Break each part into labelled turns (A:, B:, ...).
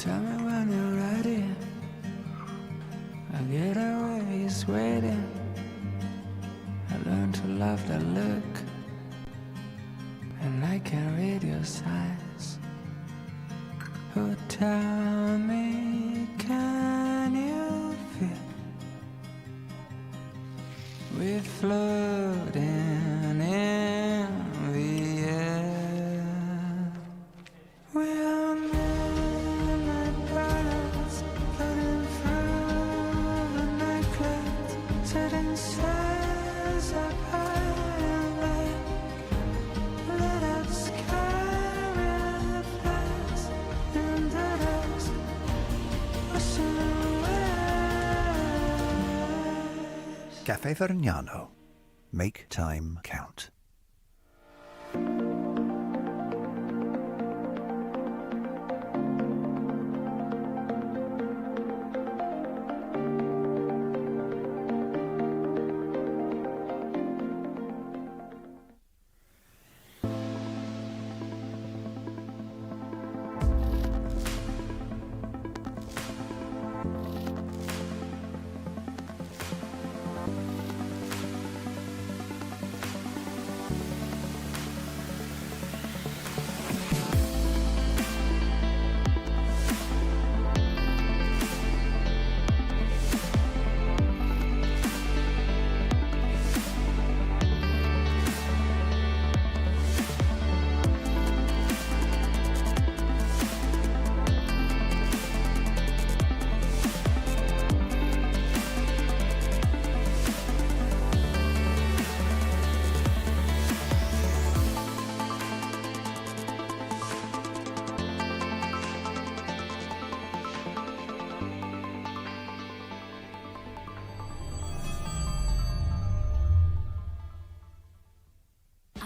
A: Tell me when you're ready. I get away, he's waiting. I learned to love that look, and I can read your signs. Oh, tell me, can you feel we're floating in the air? We are midnight birds floating through the night clouds, setting sails up high and low. Let us carry the flags in the dust, washing away.
B: Cafe Vergnano. Make time count.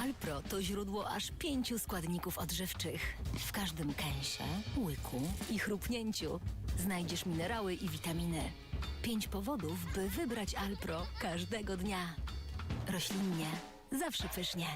C: Alpro to źródło aż 5 składników odżywczych. W każdym kęsie, łyku i chrupnięciu znajdziesz minerały i witaminy. 5 powodów, by wybrać Alpro każdego dnia. Roślinnie, zawsze pysznie.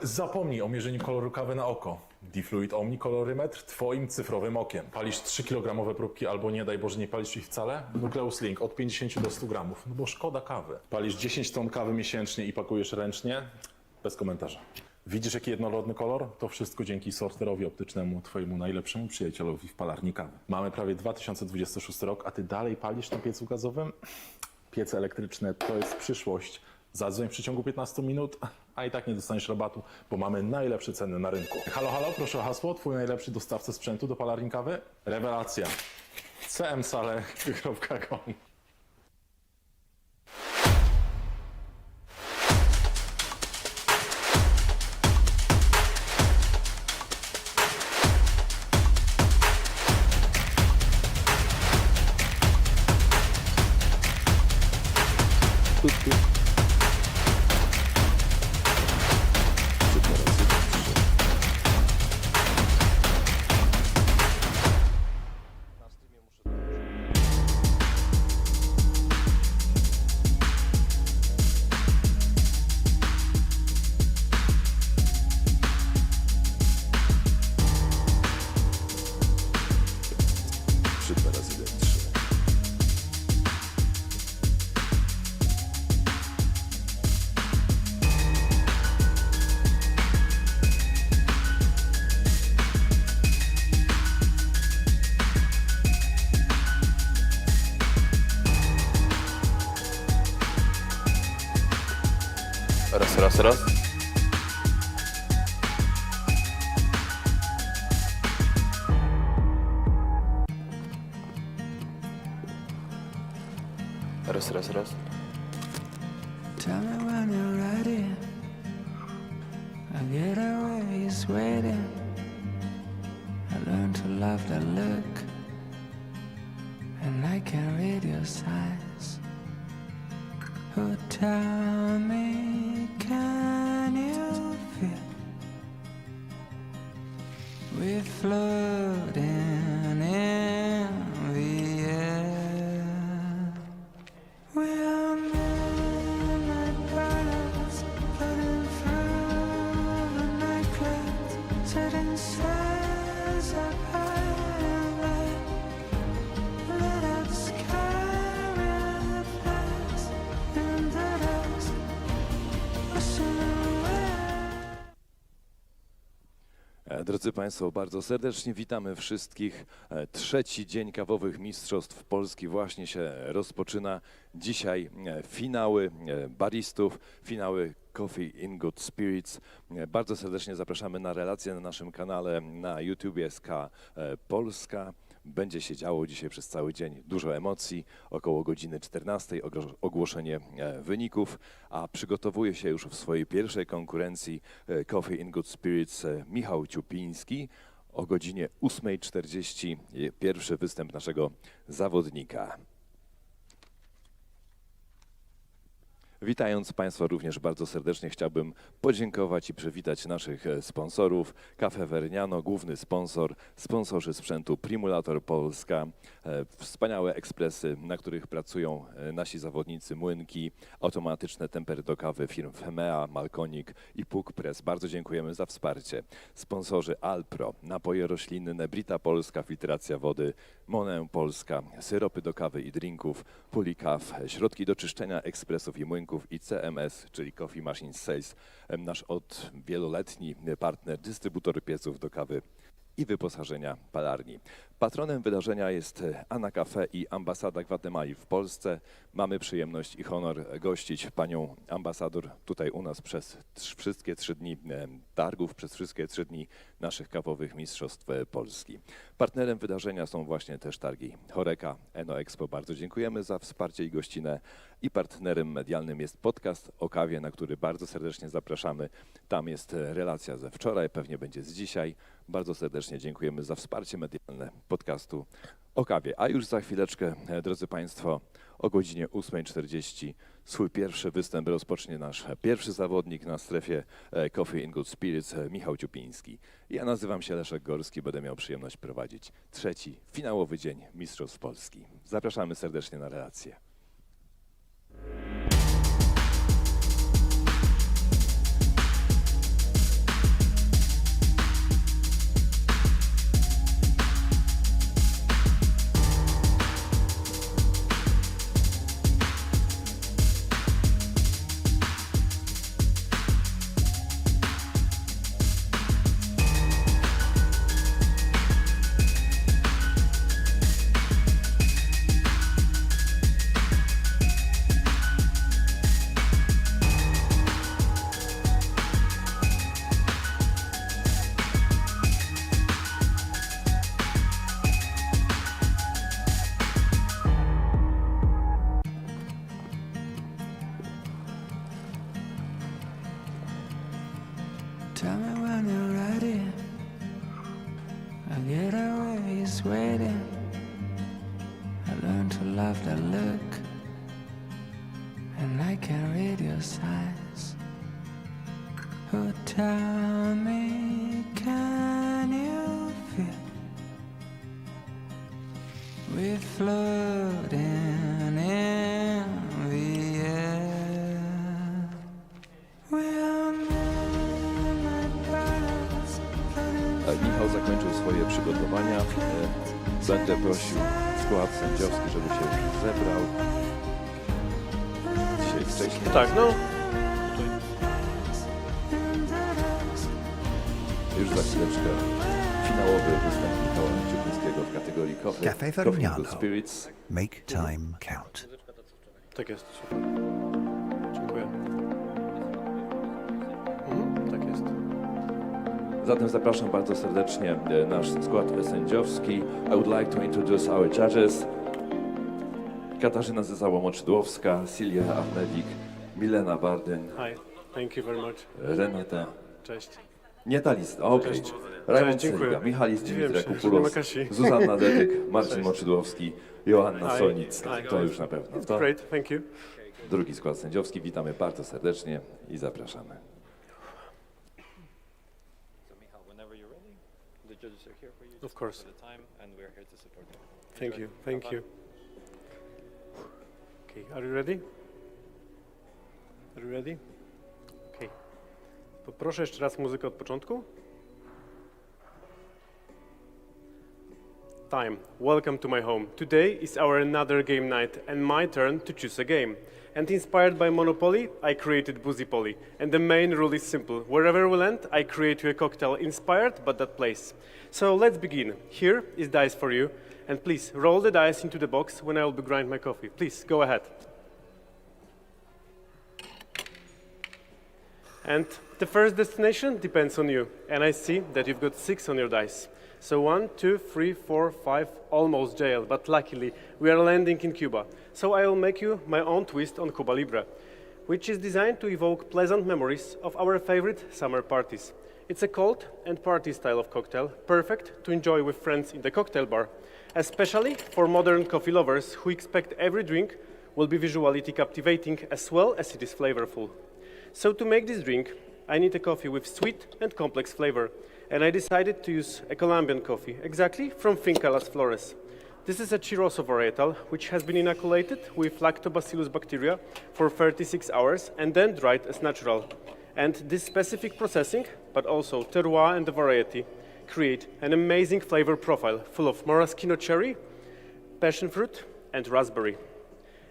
D: Zapomnij o mierzeniu koloru kawy na oko. Difluid Omni kolorymetr twoim cyfrowym okiem. Palisz 3-kilogramowe próbki albo nie daj Boże nie palisz ich wcale? Nucleus Link od 50 do 100 gramów, no bo szkoda kawy. Palisz 10 ton kawy miesięcznie i pakujesz ręcznie? Bez komentarza. Widzisz jaki jednorodny kolor? To wszystko dzięki sorterowi optycznemu, twojemu najlepszemu przyjacielowi w palarni kawy. Mamy prawie 2026 rok, a ty dalej palisz na piecu gazowym? Piece elektryczne to jest przyszłość. Zadzwoń w przeciągu 15 minut, a i tak nie dostaniesz rabatu, bo mamy najlepsze ceny na rynku. Halo, halo, proszę o hasło, twój najlepszy dostawca sprzętu do palarni kawy? Rewelacja. cmsale.com.
E: Raz, raz. Raz, raz, raz.
A: Tell me when you're ready. I get away sweating. I learned to love the look, and I can read your signs. Oh, tell me, can you feel we're floating in the air? We're midnight brothers floating through the night clouds, setting sails up high and light. Let us carry us in the dust, washing away.
F: Drodzy Państwo, bardzo serdecznie witamy wszystkich. Trzeci dzień kawowych Mistrzostw Polski właśnie się rozpoczyna. Dzisiaj finały baristów, finały Coffee in Good Spirits. Bardzo serdecznie zapraszamy na relację na naszym kanale na YouTube SK Polska. Będzie się działo dzisiaj przez cały dzień, dużo emocji, około godziny 14 ogłoszenie wyników, a przygotowuje się już w swojej pierwszej konkurencji Coffee in Good Spirits Michał Ciupiński. O godzinie 8:40 pierwszy występ naszego zawodnika. Witając Państwa również bardzo serdecznie chciałbym podziękować i przywitać naszych sponsorów. Cafe Vergnano, główny sponsor, sponsorzy sprzętu Primulator Polska, wspaniałe ekspresy, na których pracują nasi zawodnicy, młynki, automatyczne tempery do kawy firm Femea, Malkonik i Puk Press. Bardzo dziękujemy za wsparcie. Sponsorzy Alpro, napoje roślinne, Brita Polska, filtracja wody, Monę Polska, syropy do kawy i drinków, Pulikaw, środki do czyszczenia ekspresów i młynków i CMS, czyli Coffee Machine Sales, nasz od wieloletni partner, dystrybutor pieców do kawy i wyposażenia palarni. Patronem wydarzenia jest Anna Cafe i ambasada Gwatemali w Polsce. Mamy przyjemność i honor gościć panią ambasador tutaj u nas przez wszystkie 3 dni targów, przez wszystkie 3 dni naszych kawowych Mistrzostw Polski. Partnerem wydarzenia są właśnie też targi Horeca, Eno Expo. Bardzo dziękujemy za wsparcie i gościnę. I partnerem medialnym jest podcast o kawie, na który bardzo serdecznie zapraszamy. Tam jest relacja ze wczoraj, pewnie będzie z dzisiaj. Bardzo serdecznie dziękujemy za wsparcie medialne podcastu o kawie. A już za chwileczkę, drodzy Państwo, o godzinie 8:40 swój pierwszy występ rozpocznie nasz pierwszy zawodnik na strefie Coffee in Good Spirits, Michał Ciupiński. Ja nazywam się Leszek Gorski, będę miał przyjemność prowadzić trzeci finałowy dzień Mistrzostw Polski. Zapraszamy serdecznie na relację.
A: Tell me when you're ready. I get away sweating. I learned to love the look, and I can read your signs. Oh, tell me, can you feel we're floating in the air? We're midnight brothers floating.
F: Michał zakończył swoje przygotowania. Będę prosił skład sędziowski, żeby się już zebrał. Dzisiaj wcześniej.
E: Tak, no.
F: Już za chwileczkę finałowy występ Michała Ciupińskiego w kategorii Coffee
B: Cafe
F: in
B: Vergnano.
F: Good Spirits.
B: Make time count.
E: Tak jest, super. Dziękuję.
F: Zatem zapraszam bardzo serdecznie nasz skład sędziowski. I would like to introduce our judges. Katarzyna Zakrzeska, Silja Arnewik, Milena Bardyn,
E: Hi, thank you very much.
F: Renata.
E: Cześć.
F: Nie ta lista, okej.
E: Cześć.
F: Rajmund
E: Cześć, dziękuję.
F: Seliga, Michalis
E: Dziwiłem się, że nie ma
F: Dimitriakopoulos,
E: Kasi.
F: Zuzanna Dedyk, Marcin
E: Cześć.
F: Moczydłowski, Joanna
E: Hi.
F: Solnic.
E: Hi.
F: To już na pewno. To
E: Great, thank you.
F: drugi skład sędziowski. Witamy bardzo serdecznie i zapraszamy.
G: So Michał, whenever you're ready, the judges are here for you.
E: Of
G: Just
E: course.
G: for the time, and we're here to support you.
E: Thank you, thank you. Okay, are you ready? Are you ready? Okay. Poproszę jeszcze raz muzykę od początku. Time. Welcome to my home. Today is our another game night and my turn to choose a game. And inspired by Monopoly, I created Boozy Polly. And the main rule is simple. Wherever we land, I create you a cocktail inspired by that place. So let's begin. Here is dice for you. And please roll the dice into the box when I will be grind my coffee. Please go ahead. And the first destination depends on you. And I see that you've got 6 on your dice. So 1, 2, 3, 4, 5, almost jail. But luckily, we are landing in Cuba. So I will make you my own twist on Cuba Libre, which is designed to evoke pleasant memories of our favorite summer parties. It's a cold and party style of cocktail, perfect to enjoy with friends in the cocktail bar, especially for modern coffee lovers who expect every drink will be visually captivating as well as it is flavorful. So to make this drink, I need a coffee with sweet and complex flavor, and I decided to use a Colombian coffee, exactly from Finca Las Flores. This is a Chiroso varietal, which has been inoculated with lactobacillus bacteria for 36 hours and then dried as natural. And this specific processing, but also terroir and the variety, create an amazing flavor profile full of maraschino cherry, passion fruit, and raspberry.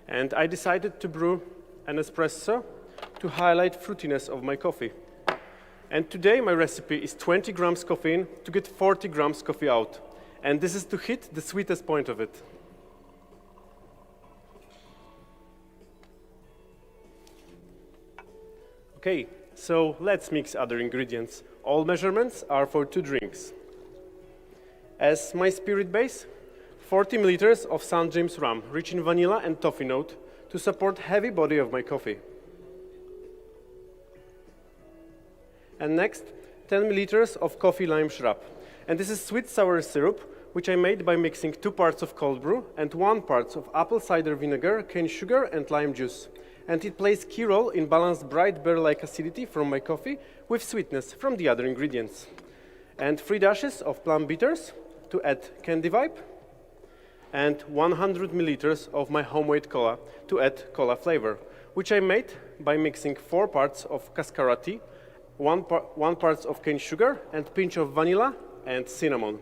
E: And I decided to brew an espresso to highlight fruitiness of my coffee. And today my recipe is 20 grams caffeine to get 40 grams coffee out. And this is to hit the sweetest point of it. Okay, so let's mix other ingredients. All measurements are for 2 drinks. As my spirit base, 40 milliliters of St. James rum, rich in vanilla and toffee note, to support heavy body of my coffee. And next, 10 milliliters of coffee lime shrub. And this is sweet sour syrup, which I made by mixing 2 parts of cold brew and 1 part of apple cider vinegar, cane sugar, and lime juice. And it plays key role in balanced bright beer-like acidity from my coffee with sweetness from the other ingredients. And 3 dashes of plum bitters to add candy vibe, and 100 milliliters of my homemade cola to add cola flavor, which I made by mixing 4 parts of cascara tea, 1 part of cane sugar, and pinch of vanilla and cinnamon.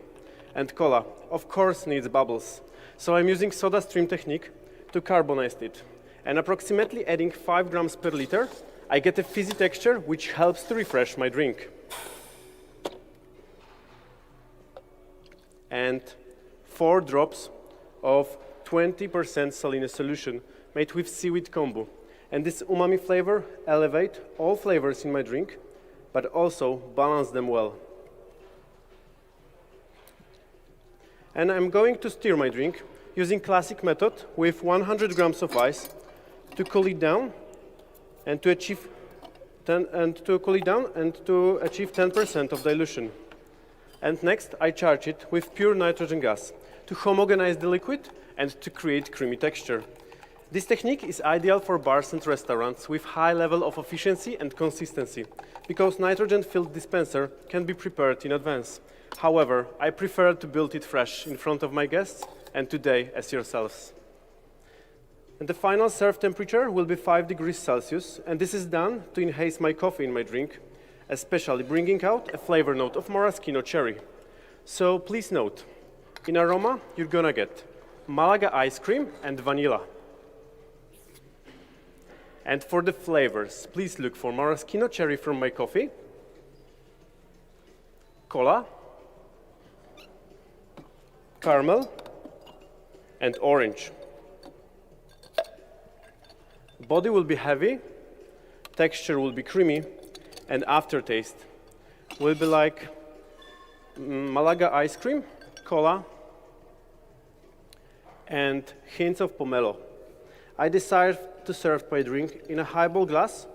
E: And cola, of course, needs bubbles. So I'm using soda stream technique to carbonize it. And approximately adding 5 grams per liter, I get a fizzy texture which helps to refresh my drink. And 4 drops of 20% saline solution made with seaweed kombu. And this umami flavor elevate all flavors in my drink, but also balance them well. And I'm going to stir my drink using classic method with 100 grams of ice to cool it down and to achieve 10% of dilution. And next, I charge it with pure nitrogen gas to homogenize the liquid and to create creamy texture. This technique is ideal for bars and restaurants with high level of efficiency and consistency, because nitrogen-filled dispenser can be prepared in advance. However, I prefer to build it fresh in front of my guests and today as yourselves. And the final serve temperature will be 5 degrees Celsius, and this is done to enhance my coffee in my drink, especially bringing out a flavor note of maraschino cherry. So please note, in aroma, you're gonna get Malaga ice cream and vanilla. And for the flavors, please look for maraschino cherry from my coffee, cola, caramel, and orange. Body will be heavy, texture will be creamy, and aftertaste will be like Malaga ice cream, cola, and hints of pomelo. I decided to serve my drink in a highball glass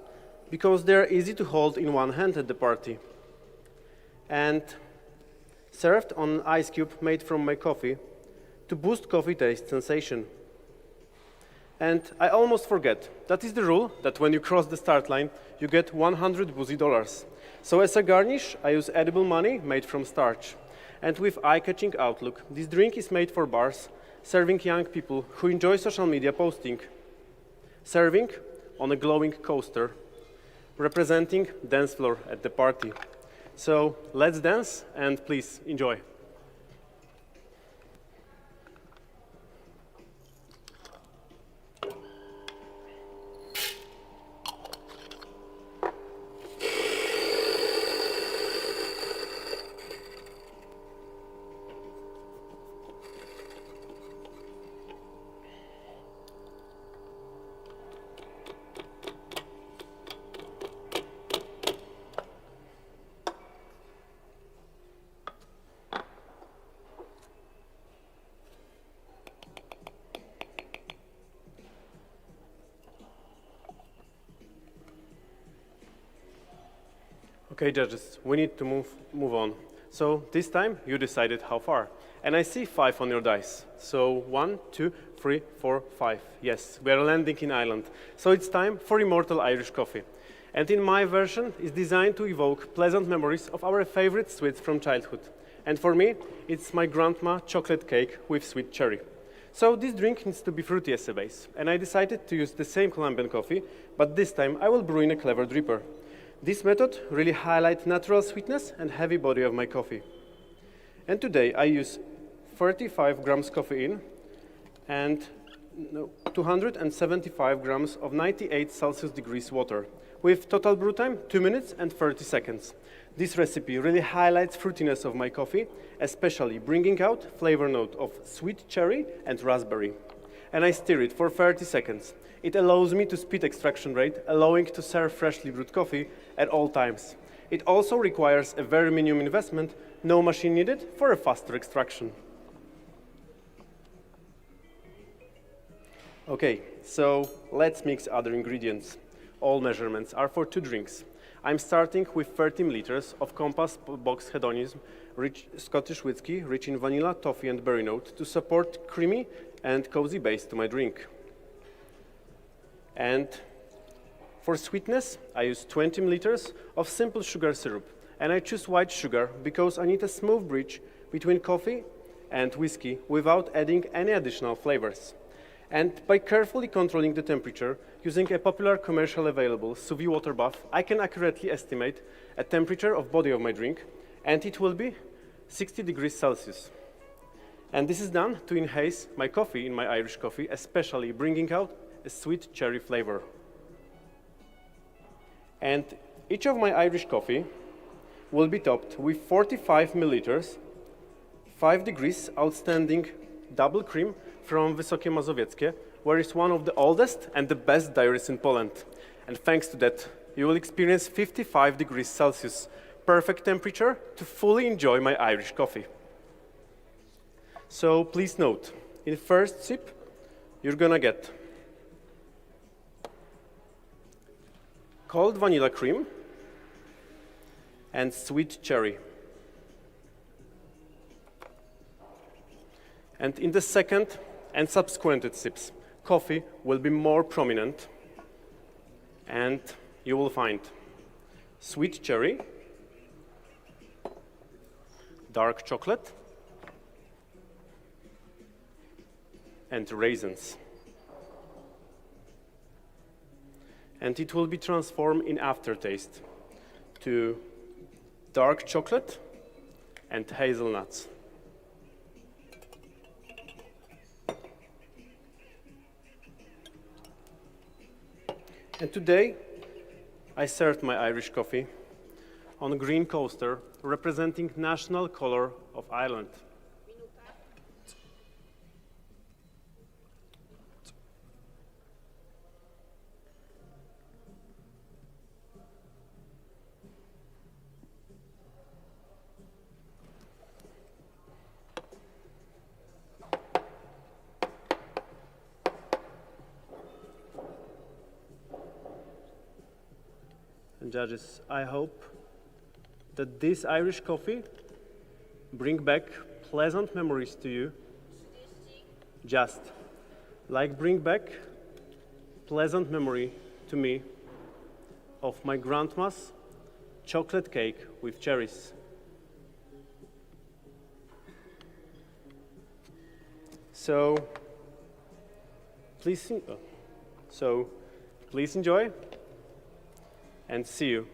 E: because they're easy to hold in one hand at the party. And served on an ice cube made from my coffee to boost coffee taste sensation. And I almost forget, that is the rule that when you cross the start line, you get $100 boozy. So as a garnish, I use edible money made from starch. And with eye-catching outlook, this drink is made for bars, serving young people who enjoy social media posting. Serving on a glowing coaster, representing dance floor at the party. So let's dance and please enjoy. Okay, judges, we need to move on. So this time you decided how far. And I see 5 on your dice. So 1, 2, 3, 4, 5. Yes, we are landing in Ireland. So it's time for immortal Irish coffee. And in my version, it's designed to evoke pleasant memories of our favorite sweets from childhood. And for me, it's my grandma chocolate cake with sweet cherry. So this drink needs to be fruity as a base. And I decided to use the same Colombian coffee, but this time I will brew in a clever dripper. This method really highlights natural sweetness and heavy body of my coffee. And today I use 35 grams coffee and 275 grams of 98 Celsius degrees water, with total brew time 2 minutes and 30 seconds. This recipe really highlights fruitiness of my coffee, especially bringing out flavor note of sweet cherry and raspberry. And I stir it for 30 seconds. It allows me to speed extraction rate, allowing to serve freshly brewed coffee at all times. It also requires a very minimum investment, no machine needed for a faster extraction. Okay, so let's mix other ingredients. All measurements are for 2 drinks. I'm starting with 30 milliliters of Compass Box Hedonism, rich Scottish whiskey, rich in vanilla, toffee, and berry note to support creamy and cozy base to my drink. And for sweetness, I use 20 milliliters of simple sugar syrup. And I choose white sugar because I need a smooth bridge between coffee and whiskey without adding any additional flavors. And by carefully controlling the temperature, using a popular commercial available sous vide water bath, I can accurately estimate a temperature of body of my drink, and it will be 60 degrees Celsius. And this is done to enhance my coffee in my Irish coffee, especially bringing out a sweet cherry flavor. And each of my Irish coffee will be topped with 45 milliliters, 5 degrees outstanding double cream from Wysokie Mazowieckie, where it's one of the oldest and the best dairies in Poland. And thanks to that, you will experience 55 degrees Celsius, perfect temperature to fully enjoy my Irish coffee. So please note, in first sip, you're gonna get cold vanilla cream and sweet cherry. And in the second and subsequent sips, coffee will be more prominent, and you will find sweet cherry, dark chocolate, and raisins. And it will be transformed in aftertaste to dark chocolate and hazelnuts. And today, I served my Irish coffee on a green coaster representing national color of Ireland. judges, I hope that this Irish coffee bring back pleasant memories to you. Just like bring back pleasant memory to me of my grandma's chocolate cake with cherries. So please enjoy and see you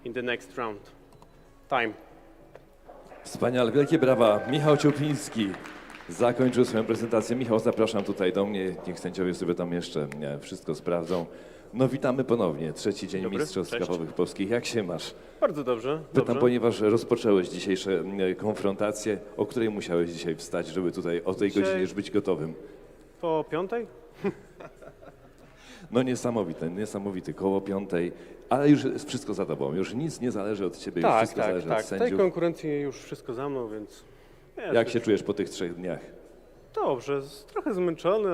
E: in the next round. Time.
F: Wspaniale, wielkie brawa. Michał Ciepliński zakończył swoją prezentację. Michał, zapraszam tutaj do mnie. Niech sędziowie sobie tam jeszcze wszystko sprawdzą. No witamy ponownie. Trzeci dzień
E: Dobry,
F: Mistrzostw
E: cześć.
F: Światowych Polskich. Jak się masz?
E: Bardzo dobrze.
F: Pytam,
E: dobrze.
F: ponieważ rozpocząłeś dzisiejsze konfrontacje, o której musiałeś dzisiaj wstać, żeby tutaj o tej
E: Dzisiaj-
F: godzinie już być gotowym.
E: Po 5:00?
F: No niesamowity, koło 5:00, ale już jest wszystko za tobą, już nic nie zależy od ciebie, już
E: Tak,
F: wszystko
E: tak,
F: zależy
E: tak.
F: od
E: W tej
F: sędziów.
E: konkurencji już wszystko za mną, więc...
F: Jak się czujesz po tych 3 dniach?
E: Dobrze, trochę zmęczony,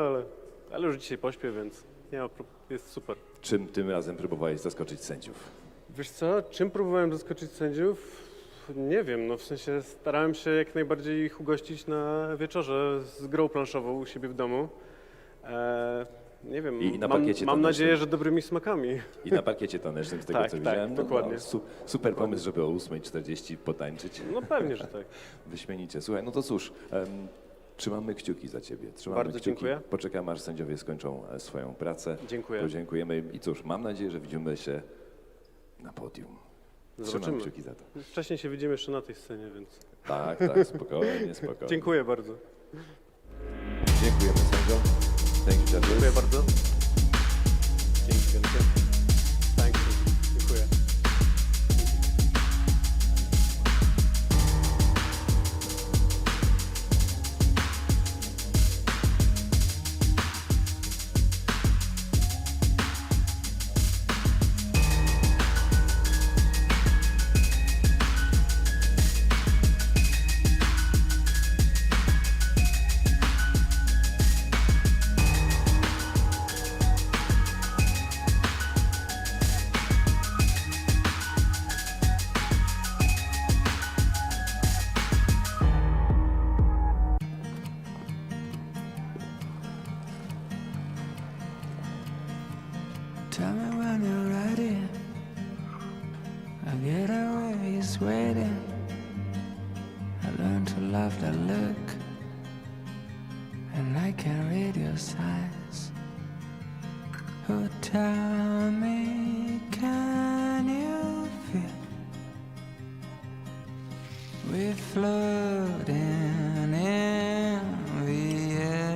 E: ale już dzisiaj pośpię, więc nie ma jest super.
F: Czym tym razem próbowałeś zaskoczyć sędziów?
E: Wiesz co, czym próbowałem zaskoczyć sędziów? Nie wiem, no w sensie starałem się jak najbardziej ich ugościć na wieczorze z grą planszową u siebie w domu. Nie wiem,
F: I na
E: mam
F: parkiecie tanecznym.
E: nadzieję, że dobrymi smakami.
F: I na parkiecie tanecznym, z tego
E: Tak,
F: co
E: tak,
F: widziałem.
E: dokładnie.
F: Super pomysł, żeby o 8:40 potańczyć.
E: No pewnie, że tak.
F: Wyśmienicie. Słuchaj, no to cóż, trzymamy kciuki za ciebie. Trzymamy
E: Bardzo
F: kciuki.
E: dziękuję.
F: Poczekamy, aż sędziowie skończą swoją pracę.
E: Dziękuję.
F: Podziękujemy i cóż, mam nadzieję, że widzimy się na podium. Trzymam
E: Zobaczymy.
F: kciuki za to.
E: Wcześniej się widzimy jeszcze na tej scenie, więc
F: Tak, spokojnie.
E: dziękuję bardzo.
F: Dziękujemy sędziom. Thank you, judges.
E: Dziękuję bardzo. Dzięki wielkie. Thank you. Dziękuję.
A: Tell me when you're ready. I get away, he's waiting. I learned to love the look, and I can read your signs. Oh, tell me, can you feel we're floating in the air?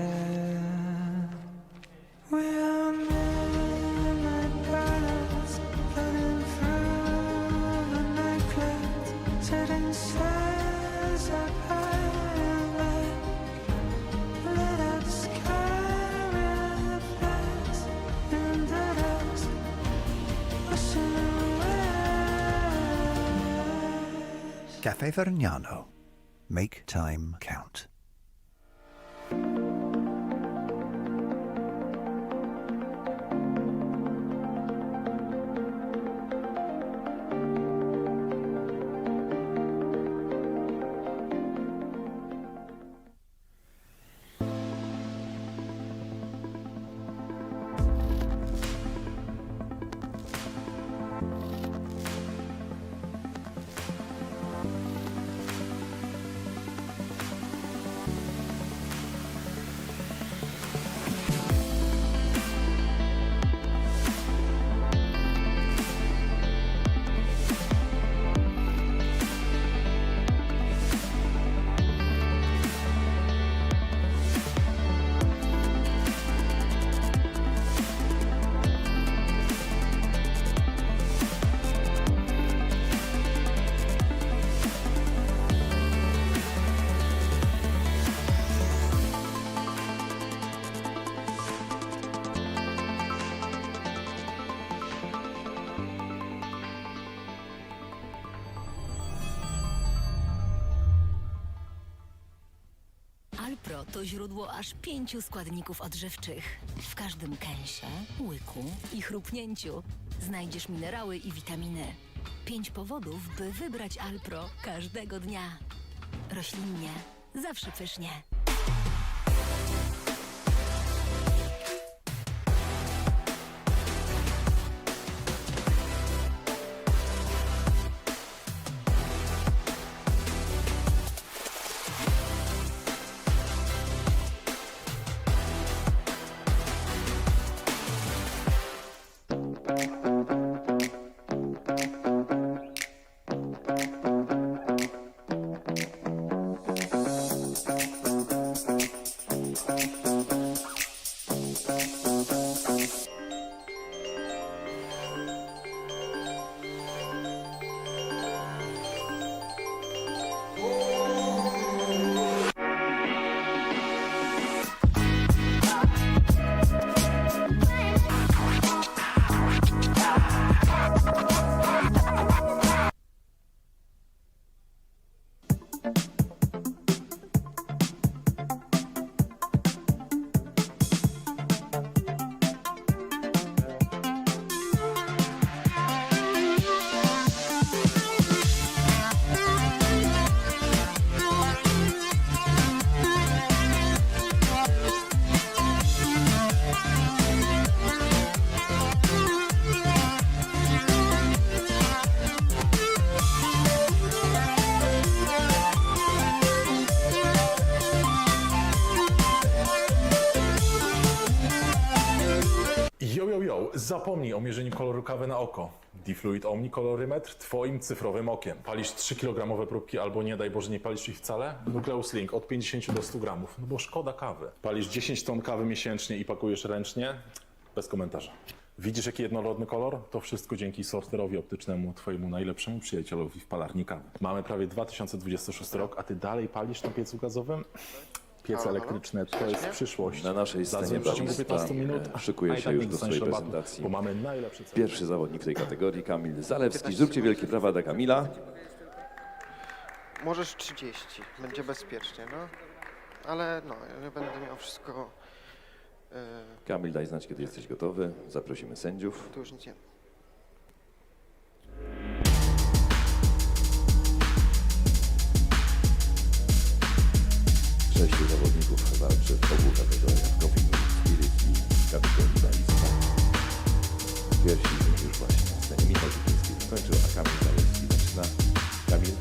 A: We are midnight brothers floating through the night clouds, setting sails up high and light. Lit up sky with flags and the dust washing away.
B: Cafe Vergnano. Make time count.
C: Alpro to źródło aż 5 składników odżywczych. W każdym kęsie, łyku i chrupnięciu Znajdziesz minerały i witaminy. 5 powodów, by wybrać Alpro każdego dnia. Roślinnie, zawsze pysznie.
D: Zapomnij o mierzeniu koloru kawy na oko. Difluid Omni kolorymetr twoim cyfrowym okiem. Palisz 3-kilogramowe próbki albo nie daj Boże nie palisz ich wcale? Nucleus Link od 50 do 100 gramów, no bo szkoda kawy. Palisz 10 ton kawy miesięcznie i pakujesz ręcznie? Bez komentarza. Widzisz jaki jednorodny kolor? To wszystko dzięki sorterowi optycznemu, twojemu najlepszemu przyjacielowi w palarni kawy. Mamy prawie 2026 rok, a ty dalej palisz na piecu gazowym? Piece elektryczne to jest przyszłość.
F: Na naszej scenie
D: w ciągu 15 minut
F: szykuje się już do swojej prezentacji.
D: Bo mamy najlepsze ceny.
F: Pierwszy zawodnik w tej kategorii, Kamil Zalewski. Zróbcie wielkie brawa dla Kamila.
H: Możesz 30, będzie bezpiecznie, no. Ale no, ja będę miał wszystko...
F: Kamil, daj znać, kiedy jesteś gotowy. Zaprosimy sędziów.
H: Tu już nic nie...
F: 6 zawodników walczy w obu kategoriach Coffee, Spirit i kategorii Barista. Pierwsi z nich już właśnie na scenie. Michał skończył, a Kamil Zalewski zaczyna. Kamil,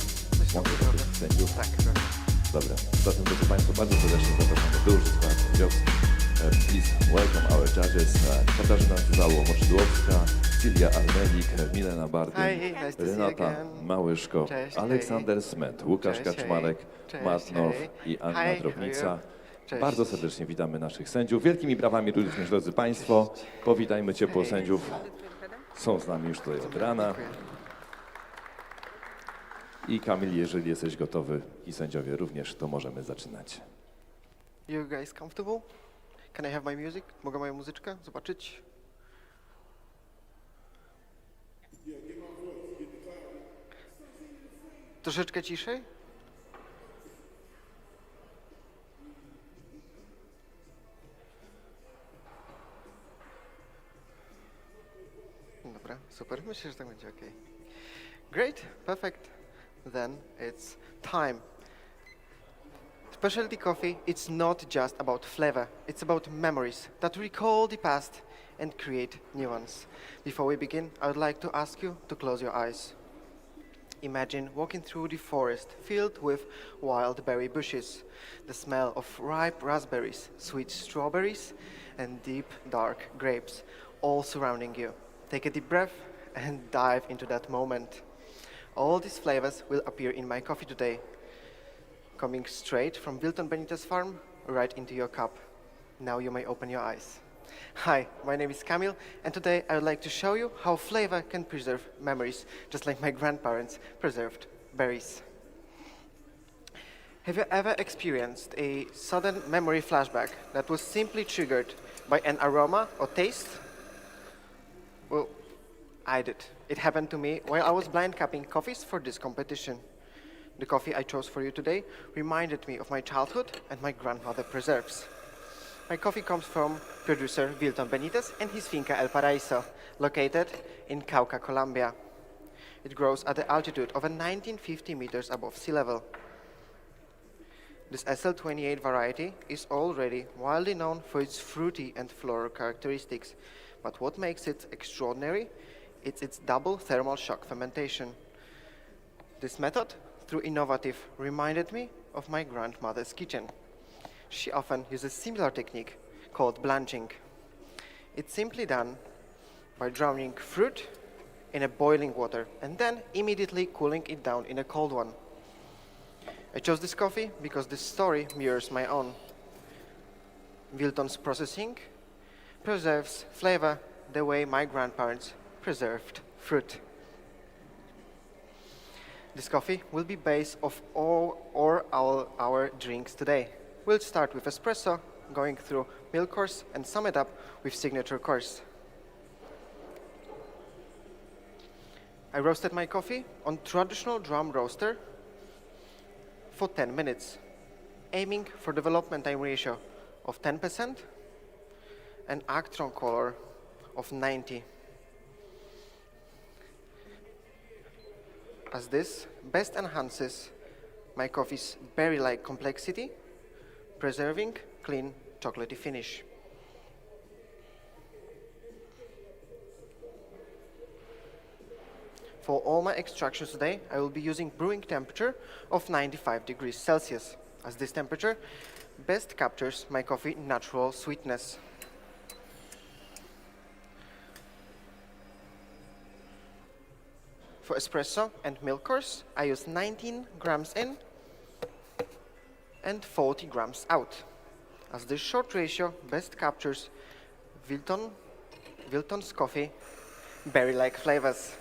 F: mogę zaprosić sędziów?
H: Tak,
F: Dobra, zatem drodzy Państwo, bardzo serdecznie zapraszamy duży skład sędziowski. Please welcome our judges, Katarzyna Mikler, Sylwia Armelik, Milena Bardyn,
H: nice to see you
F: Renata
H: again.
F: Małyszko,
H: Cześć,
F: Aleksander Smet, Łukasz
H: Cześć,
F: Kaczmarek,
H: cześć,
F: Matt North
H: hej.
F: i Anna
H: Hi,
F: Drobnica.
H: how are you? Cześć.
F: Bardzo serdecznie witamy naszych sędziów. Wielkimi brawami również, drodzy Państwo. Powitajmy ciepło sędziów. Są z nami już tutaj od rana.
H: Dziękuję.
F: I Kamil, jeżeli jesteś gotowy i sędziowie również, to możemy zaczynać.
H: You guys comfortable? Can I have my music? Mogę moją muzyczkę zobaczyć? Troszeczkę ciszej? Dobra, super. Myślę, że tak będzie ok. Great, perfect. Then it's time. Specialty coffee, it's not just about flavor, it's about memories that recall the past and create new ones. Before we begin, I would like to ask you to close your eyes. Imagine walking through the forest filled with wild berry bushes, the smell of ripe raspberries, sweet strawberries, and deep, dark grapes, all surrounding you. Take a deep breath and dive into that moment. All these flavors will appear in my coffee today, coming straight from Wilton Benitez farm right into your cup. Now you may open your eyes. Hi, my name is Kamil, and today I would like to show you how flavor can preserve memories, just like my grandparents preserved berries. Have you ever experienced a sudden memory flashback that was simply triggered by an aroma or taste? Well, I did. It happened to me while I was blind cupping coffees for this competition. The coffee I chose for you today reminded me of my childhood and my grandmother preserves. My coffee comes from producer Wilton Benitez and his finca El Paraíso, located in Cauca, Colombia. It grows at the altitude of 1950 meters above sea level. This SL28 variety is already widely known for its fruity and floral characteristics, but what makes it extraordinary is its double thermal shock fermentation. This method, though innovative, reminded me of my grandmother's kitchen. She often uses a similar technique called blanching. It's simply done by drowning fruit in a boiling water and then immediately cooling it down in a cold one. I chose this coffee because this story mirrors my own. Wilton's processing preserves flavor the way my grandparents preserved fruit. This coffee will be base of all our drinks today. We'll start with espresso, going through milk course, and sum it up with signature course. I roasted my coffee on traditional drum roaster for 10 minutes, aiming for development time ratio of 10% and Actron color of 90. As this best enhances my coffee's berry-like complexity, preserving clean chocolatey finish. For all my extractions today, I will be using brewing temperature of 95 degrees Celsius, as this temperature best captures my coffee natural sweetness. For espresso and milk course, I use 19 grams in and 40 grams out, as this short ratio best captures Wilton's coffee berry-like flavors.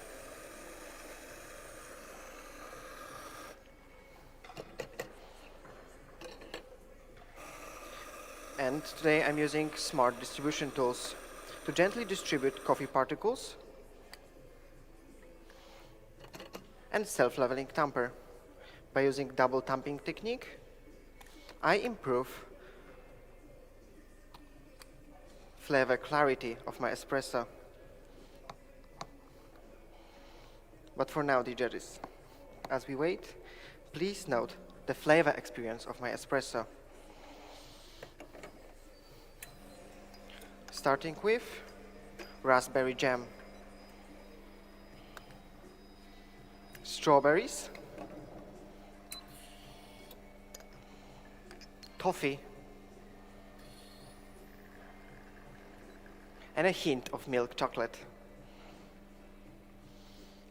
H: And today I'm using smart distribution tools to gently distribute coffee particles and self-leveling tamper. By using double tamping technique, I improve flavor clarity of my espresso. But for now, the judges, as we wait, please note the flavor experience of my espresso. Starting with raspberry jam, strawberries, toffee, and a hint of milk chocolate.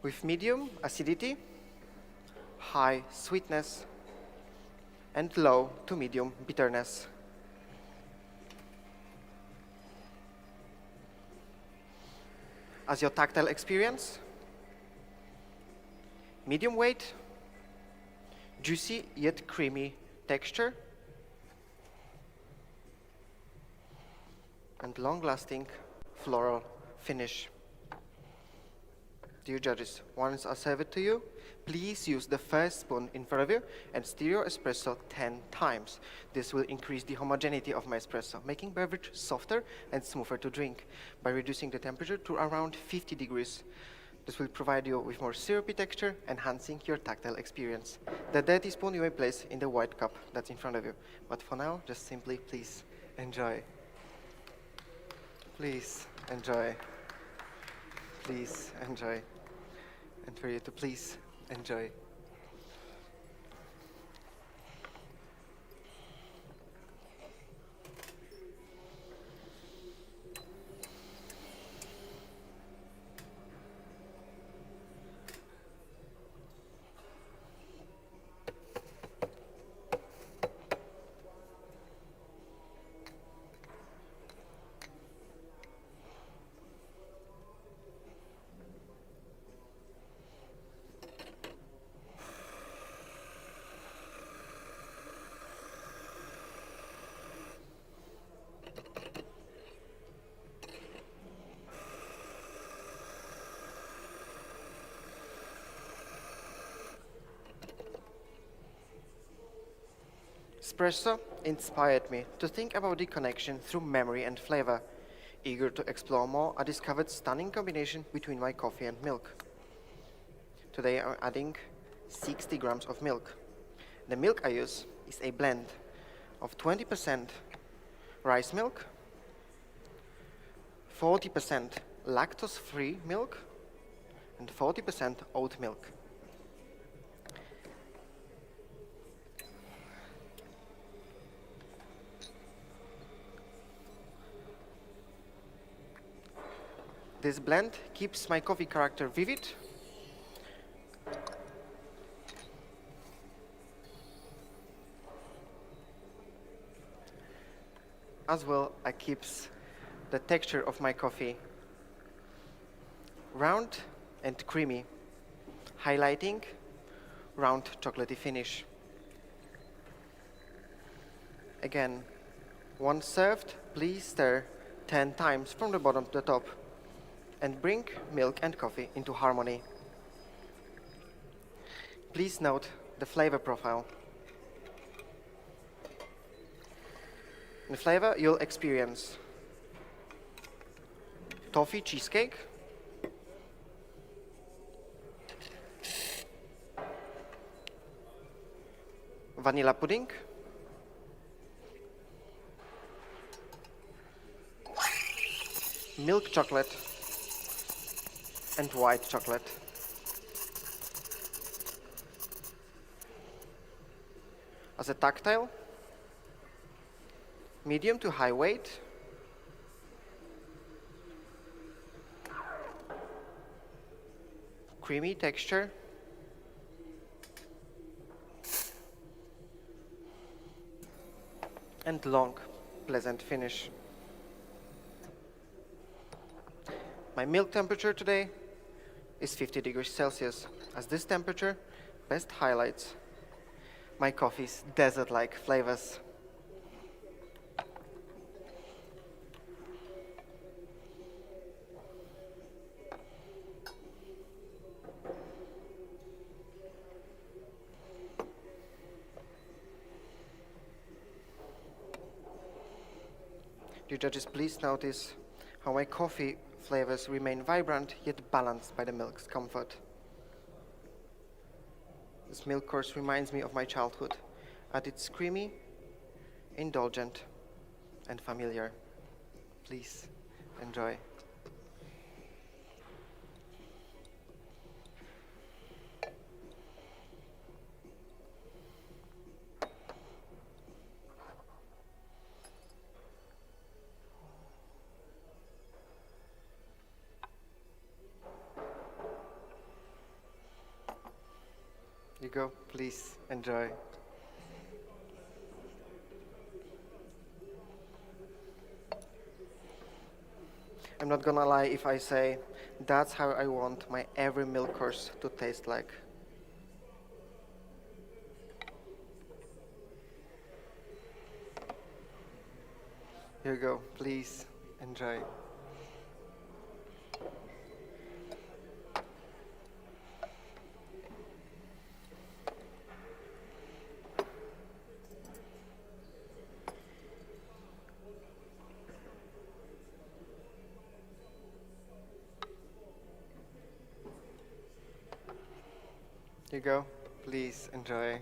H: With medium acidity, high sweetness, and low to medium bitterness. As your tactile experience, medium weight, juicy yet creamy texture, and long-lasting floral finish. Dear judges, once I serve it to you, please use the first spoon in front of you and stir your espresso 10 times. This will increase the homogeneity of my espresso, making beverage softer and smoother to drink by reducing the temperature to around 50 degrees. This will provide you with more syrupy texture, enhancing your tactile experience. The dirty spoon you may place in the white cup that's in front of you. But for now, just simply please enjoy. Please enjoy. Please enjoy. And for you to please enjoy. Espresso inspired me to think about the connection through memory and flavor. Eager to explore more, I discovered stunning combination between my coffee and milk. Today I'm adding 60 grams of milk. The milk I use is a blend of 20% rice milk, 40% lactose-free milk, and 40% oat milk. This blend keeps my coffee character vivid, as well as keeps the texture of my coffee round and creamy, highlighting round chocolatey finish. Again, once served, please stir 10 times from the bottom to the top and bring milk and coffee into harmony. Please note the flavor profile. In flavor, you'll experience toffee cheesecake, vanilla pudding, milk chocolate, and white chocolate. As a tactile, medium to high weight, creamy texture, and long, pleasant finish. My milk temperature today is 50 degrees Celsius, as this temperature best highlights my coffee's desert-like flavors. Dear judges, please notice how my coffee flavors remain vibrant yet balanced by the milk's comfort. This milk course reminds me of my childhood, at its creamy, indulgent, and familiar. Please enjoy. You go, please enjoy. I'm not gonna lie if I say that's how I want my every milk course to taste like. Here you go, please enjoy. Here you go, please enjoy.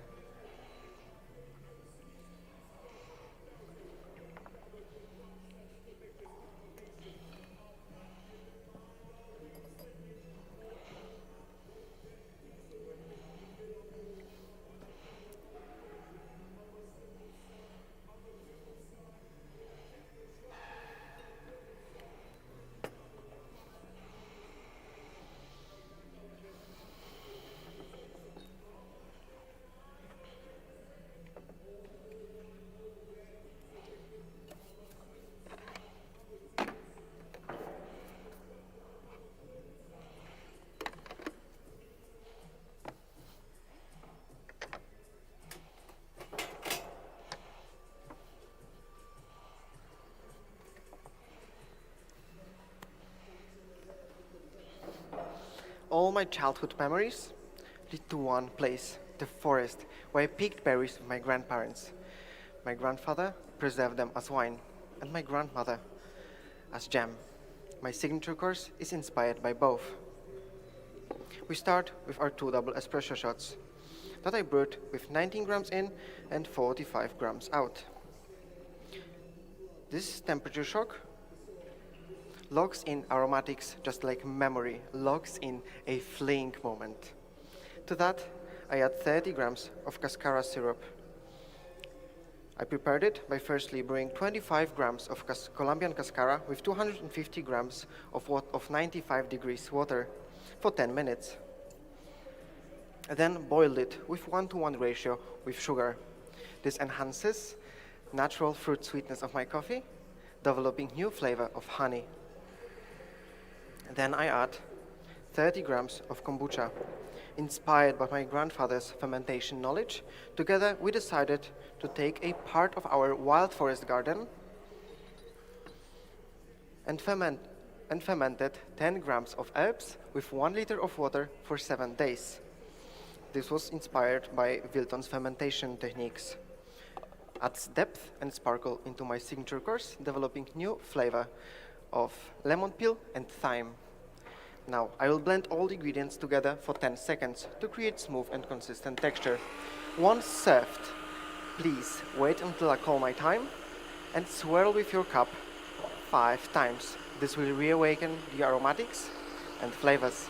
H: All my childhood memories lead to one place, the forest, where I picked berries with my grandparents. My grandfather preserved them as wine, and my grandmother as jam. My signature course is inspired by both. We start with our 2 double espresso shots that I brewed with 19 grams in and 45 grams out. This temperature shock locks in aromatics just like memory locks in a fleeing moment. To that, I add 30 grams of cascara syrup. I prepared it by firstly brewing 25 grams of Colombian cascara with 250 grams of 95 degrees water for 10 minutes. I then boiled it with 1:1 ratio with sugar. This enhances natural fruit sweetness of my coffee, developing new flavor of honey. Then I add 30 grams of kombucha. Inspired by my grandfather's fermentation knowledge, together we decided to take a part of our wild forest garden and fermented 10 grams of herbs with 1 liter of water for 7 days. This was inspired by Wilton's fermentation techniques. Adds depth and sparkle into my signature course, developing new flavor of lemon peel and thyme. Now, I will blend all the ingredients together for 10 seconds to create smooth and consistent texture. Once served, please wait until I call my time and swirl with your cup 5 times. This will reawaken the aromatics and flavors.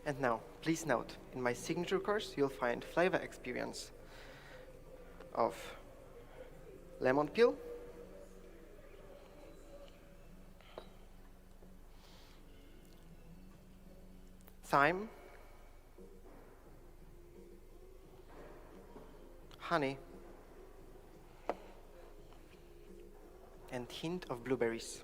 H: And now, please note, in my signature course, you'll find flavor experience of lemon peel, thyme, honey, and hint of blueberries.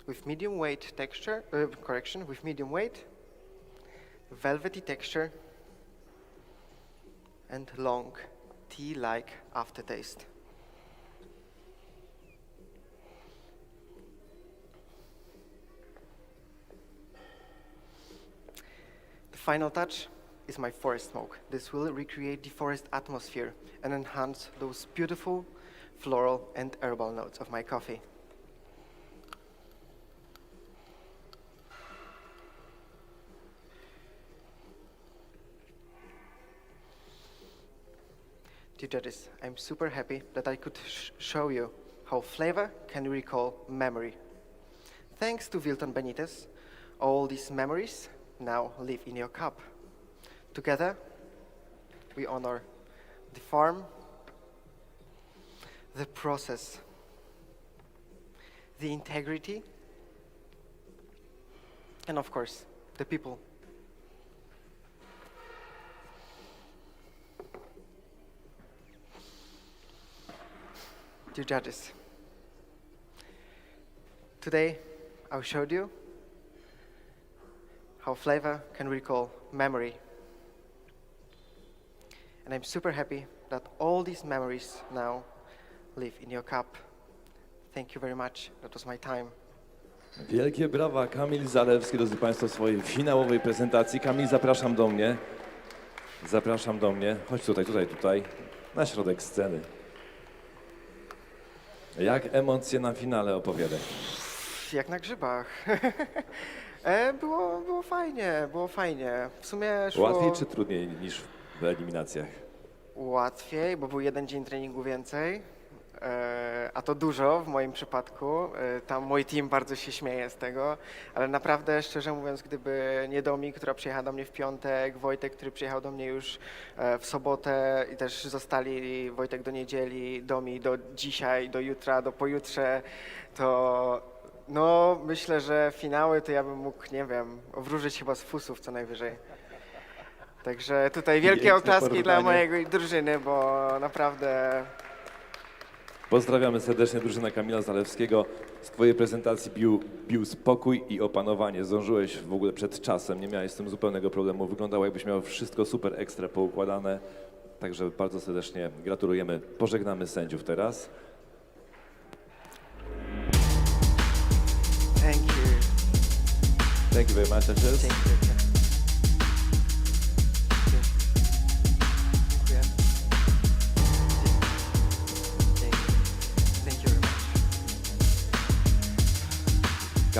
H: With medium weight texture, with medium weight, velvety texture, and long tea-like aftertaste. The final touch is my forest smoke. This will recreate the forest atmosphere and enhance those beautiful floral and herbal notes of my coffee. Dear judges, I'm super happy that I could show you how flavor can recall memory. Thanks to Wilton Benitez, all these memories now live in your cup. Together, we honor the farm, the process, the integrity, and of course, the people. Dear judges, today I showed you how flavor can recall memory. And I'm super happy that all these memories now live in your cup. Thank you very much. That was my time.
F: Wielkie brawa, Kamil Zalewski, drodzy Państwo, w swojej finałowej prezentacji. Kamil, zapraszam do mnie. Zapraszam do mnie. Chodź tutaj, na środek sceny. Jak emocje na finale, opowiadaj?
H: Jak na grzybach. Było fajnie. W sumie szło...
F: Łatwiej czy trudniej niż w eliminacjach?
H: Łatwiej, bo był 1 dzień treningu więcej, a to dużo w moim przypadku. Tam mój team bardzo się śmieje z tego, ale naprawdę, szczerze mówiąc, gdyby nie Domi, która przyjechała do mnie w piątek, Wojtek, który przyjechał do mnie już w sobotę i też zostali Wojtek do niedzieli, Domi do dzisiaj, do jutra, do pojutrze, to no myślę, że finały to ja bym mógł, nie wiem, wróżyć chyba z fusów co najwyżej. Także tutaj wielkie oklaski dla mojej drużyny, bo naprawdę...
F: Pozdrawiamy serdecznie drużynę Kamila Zalewskiego. Z twojej prezentacji bił spokój i opanowanie. Zdążyłeś w ogóle przed czasem, nie miałeś z tym zupełnego problemu. Wyglądało, jakbyś miał wszystko super ekstra poukładane. Także bardzo serdecznie gratulujemy. Pożegnamy sędziów teraz.
H: Thank you.
F: Thank you very much, judges.
H: Thank you. Dziękuję.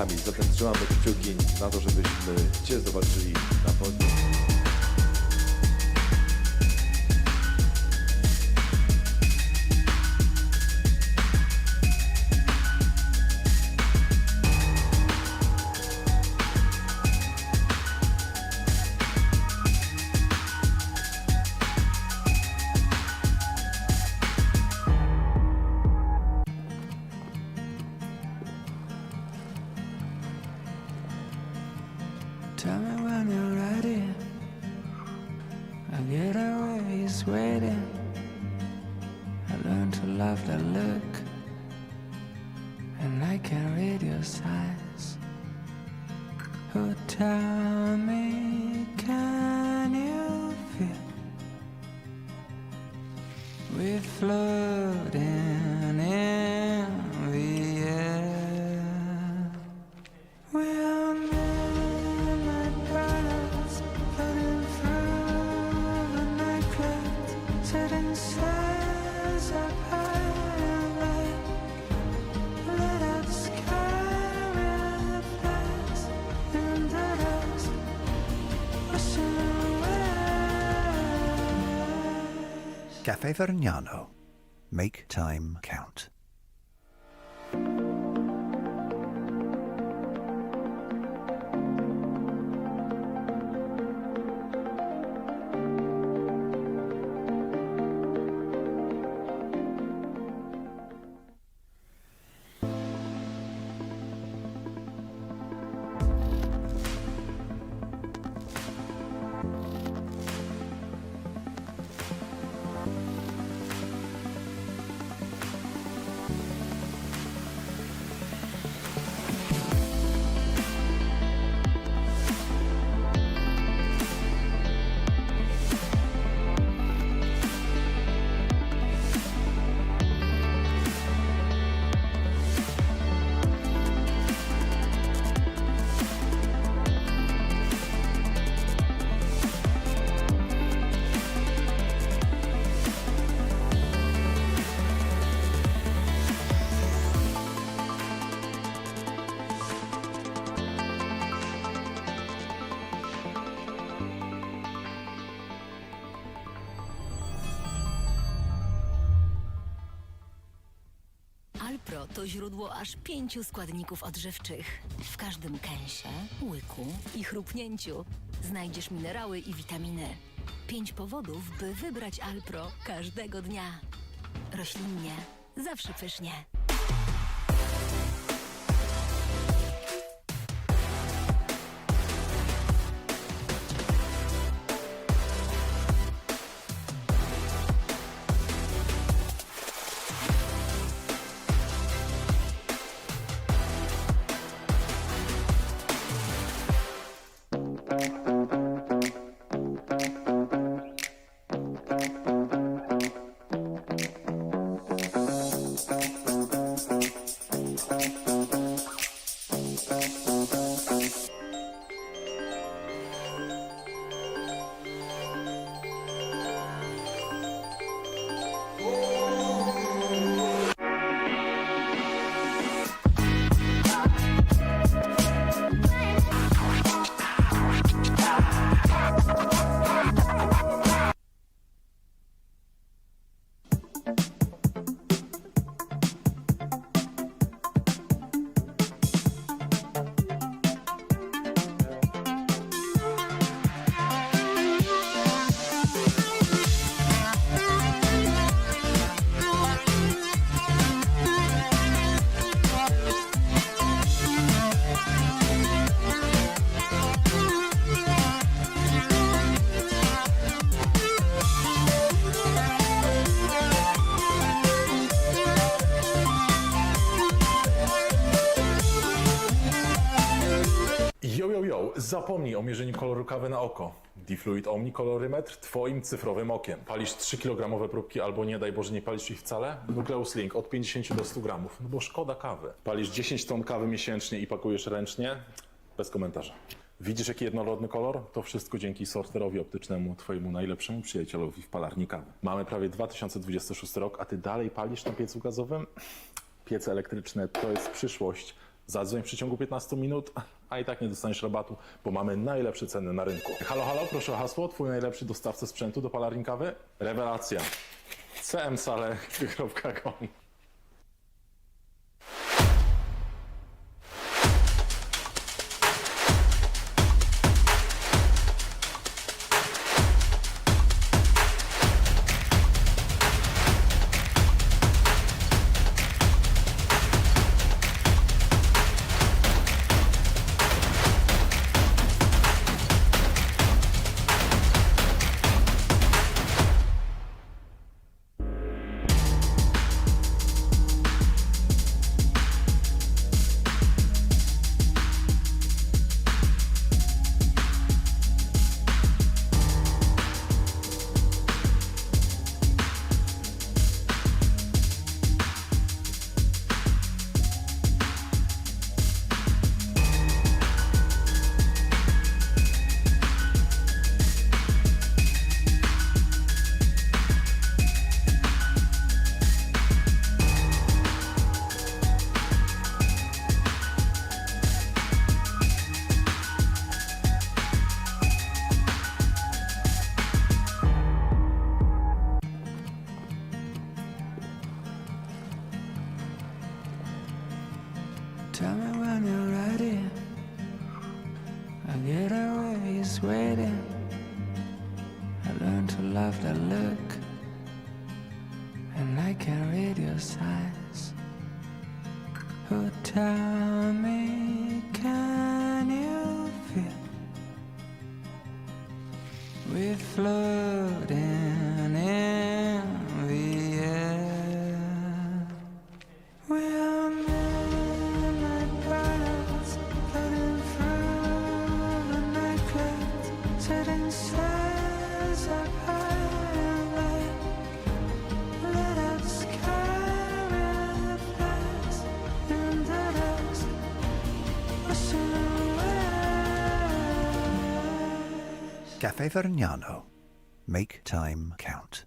F: Kamil. Zatem trzymamy kciuki na to, żebyśmy Cię zobaczyli na podium.
A: Tell me when you're ready. I get away, he's waiting. I learned to love that look, and I can read your signs. Oh, tell me, can you feel we're floating in the air? We are midnight birds floating through the night clouds, setting sails up high and light. Lit up sky with the flags and the dust rushing away.
B: Cafe Vergnano. Make time count.
C: Alpro to źródło aż 5 składników odżywczych. W każdym kęsie, łyku i chrupnięciu znajdziesz minerały i witaminy. 5 powodów, by wybrać Alpro każdego dnia. Roślinnie, zawsze pysznie.
D: Zapomnij o mierzeniu koloru kawy na oko. Difluid Omni-kolorymetr twoim cyfrowym okiem. Palisz 3-kilogramowe próbki albo nie daj Boże nie palisz ich wcale? Nucleus Link od 50 do 100 gramów, no bo szkoda kawy. Palisz 10 ton kawy miesięcznie i pakujesz ręcznie? Bez komentarza. Widzisz jaki jednorodny kolor? To wszystko dzięki sorterowi optycznemu, twojemu najlepszemu przyjacielowi w palarni kawy. Mamy prawie 2026 rok, a ty dalej palisz na piecu gazowym? Piece elektryczne to jest przyszłość. Zadzwoń w przeciągu 15 minut, a i tak nie dostaniesz rabatu, bo mamy najlepsze ceny na rynku. Halo, halo, proszę o hasło. Twój najlepszy dostawca sprzętu do palarni kawy? Rewelacja. cmsale.com.
A: Tell me when you're ready. I get away sweating. I learned to love the look, and I can read your signs. Oh, tell me, can you feel we're floating in the air? We're midnight birds floating through the night clouds, setting sails up high, lit up sky with us in the dusk, wishing away.
B: Cafe Vergnano. Make time count.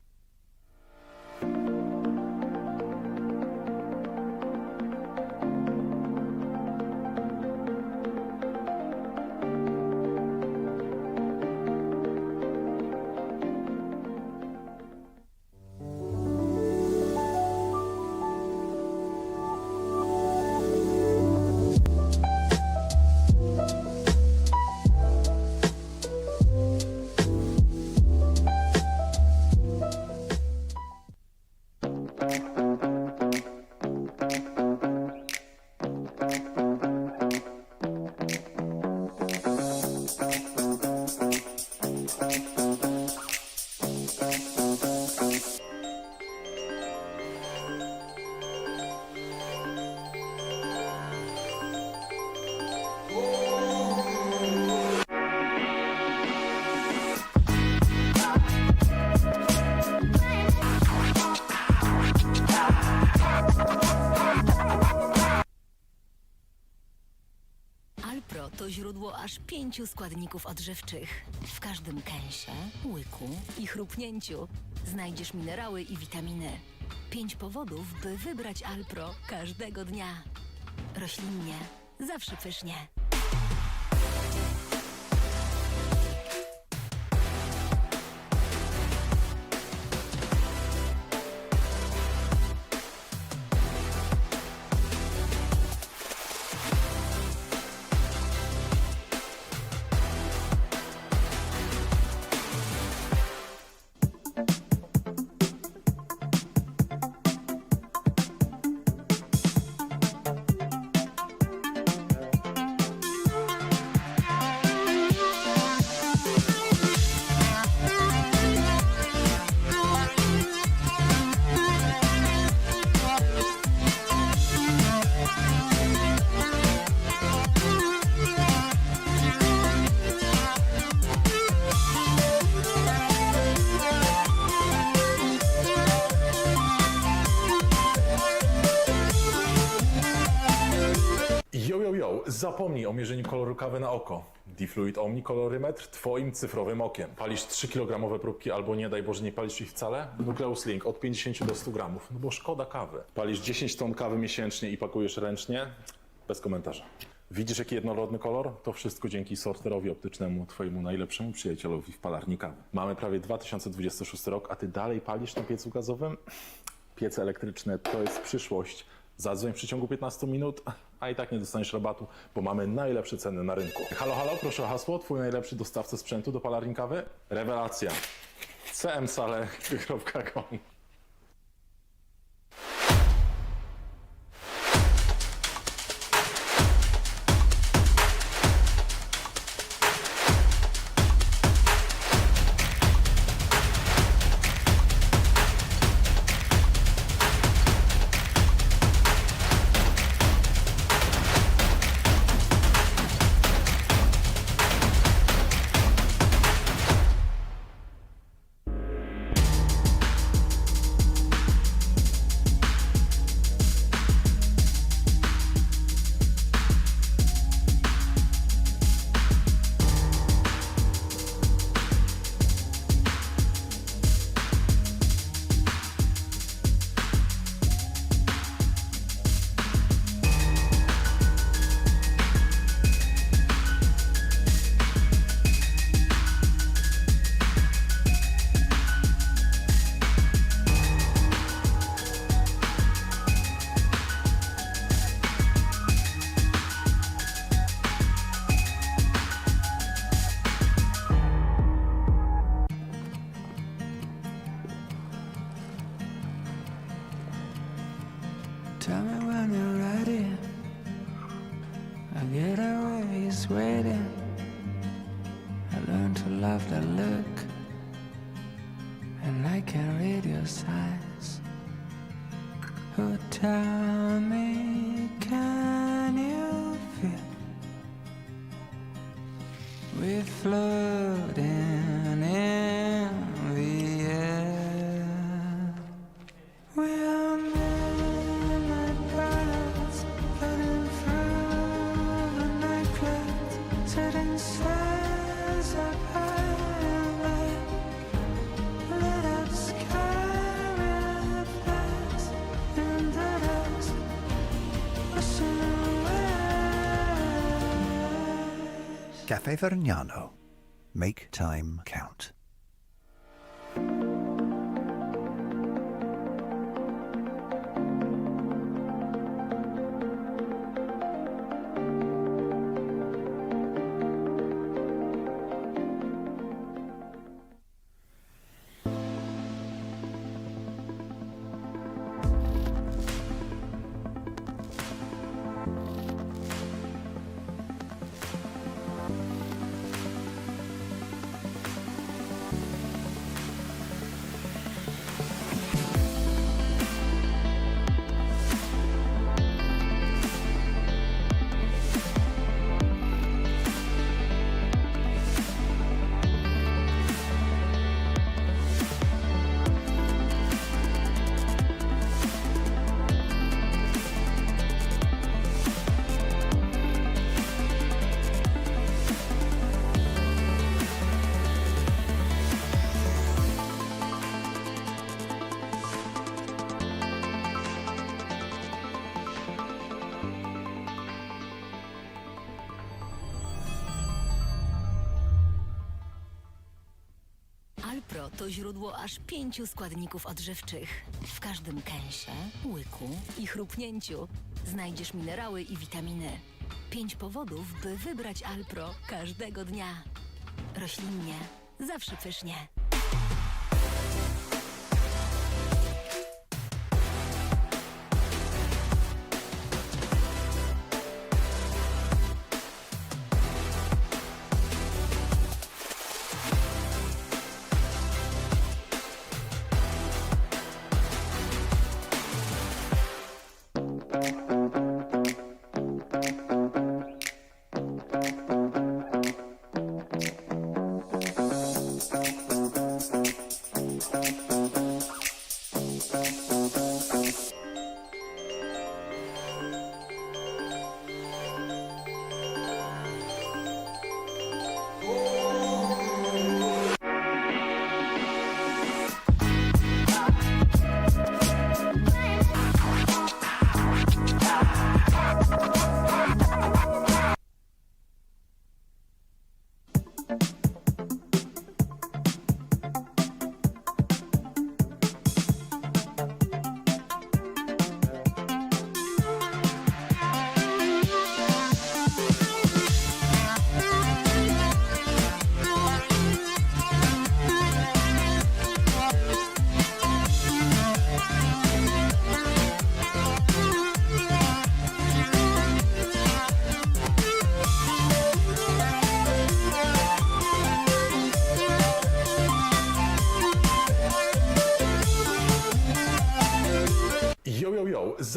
C: Alpro to źródło aż 5 składników odżywczych. W każdym kęsie, łyku i chrupnięciu znajdziesz minerały i witaminy. 5 powodów, by wybrać Alpro każdego dnia. Roślinnie, zawsze pysznie.
D: Zapomnij o mierzeniu koloru kawy na oko. Difluid Omni kolorymetr twoim cyfrowym okiem. Palisz 3-kilogramowe próbki albo nie daj Boże nie palisz ich wcale? Nucleus Link od 50 do 100 gramów, no bo szkoda kawy. Palisz 10 ton kawy miesięcznie i pakujesz ręcznie? Bez komentarza. Widzisz, jaki jednorodny kolor? To wszystko dzięki sorterowi optycznemu, twojemu najlepszemu przyjacielowi w palarni kawy. Mamy prawie 2026 rok, a ty dalej palisz na piecu gazowym? Piece elektryczne to jest przyszłość. Zadzwoń w przeciągu 15 minut, a i tak nie dostaniesz rabatu, bo mamy najlepsze ceny na rynku. Halo, halo, proszę o hasło. Twój najlepszy dostawca sprzętu do palarni kawy? Rewelacja. cmsale.com.
A: Tell me when you're ready. I get away waiting. I learned to love that look, and I can read your signs. Oh, tell me, can you feel we're floating in the air? We are midnight birds floating through the night clouds, setting sails up high, lit up sky reflects in the dust, washing away.
B: Cafe Vergnano. Make time count.
C: Alpro to źródło aż 5 składników odżywczych. W każdym kęsie, łyku i chrupnięciu znajdziesz minerały i witaminy. 5 powodów, by wybrać Alpro każdego dnia. Roślinnie, zawsze pysznie.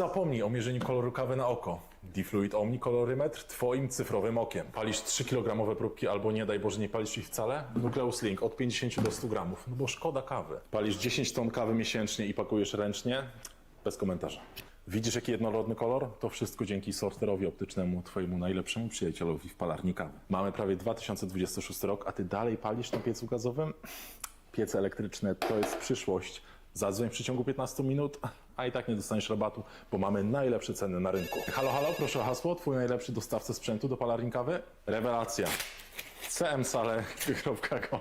D: Zapomnij o mierzeniu koloru kawy na oko. Difluid Omni kolorymetr twoim cyfrowym okiem. Palisz 3-kilogramowe próbki albo nie daj Boże nie palisz ich wcale? Nucleus Link od 50 do 100 gramów, no bo szkoda kawy. Palisz 10 ton kawy miesięcznie i pakujesz ręcznie? Bez komentarza. Widzisz jaki jednorodny kolor? To wszystko dzięki sorterowi optycznemu, twojemu najlepszemu przyjacielowi w palarni kawy. Mamy prawie 2026 rok, a ty dalej palisz na piecu gazowym? Piece elektryczne to jest przyszłość. Zadzwoń w przeciągu 15 minut, a i tak nie dostaniesz rabatu, bo mamy najlepsze ceny na rynku. Halo, halo, proszę o hasło, twój najlepszy dostawca sprzętu do palarni kawy? Rewelacja. cmsale.com.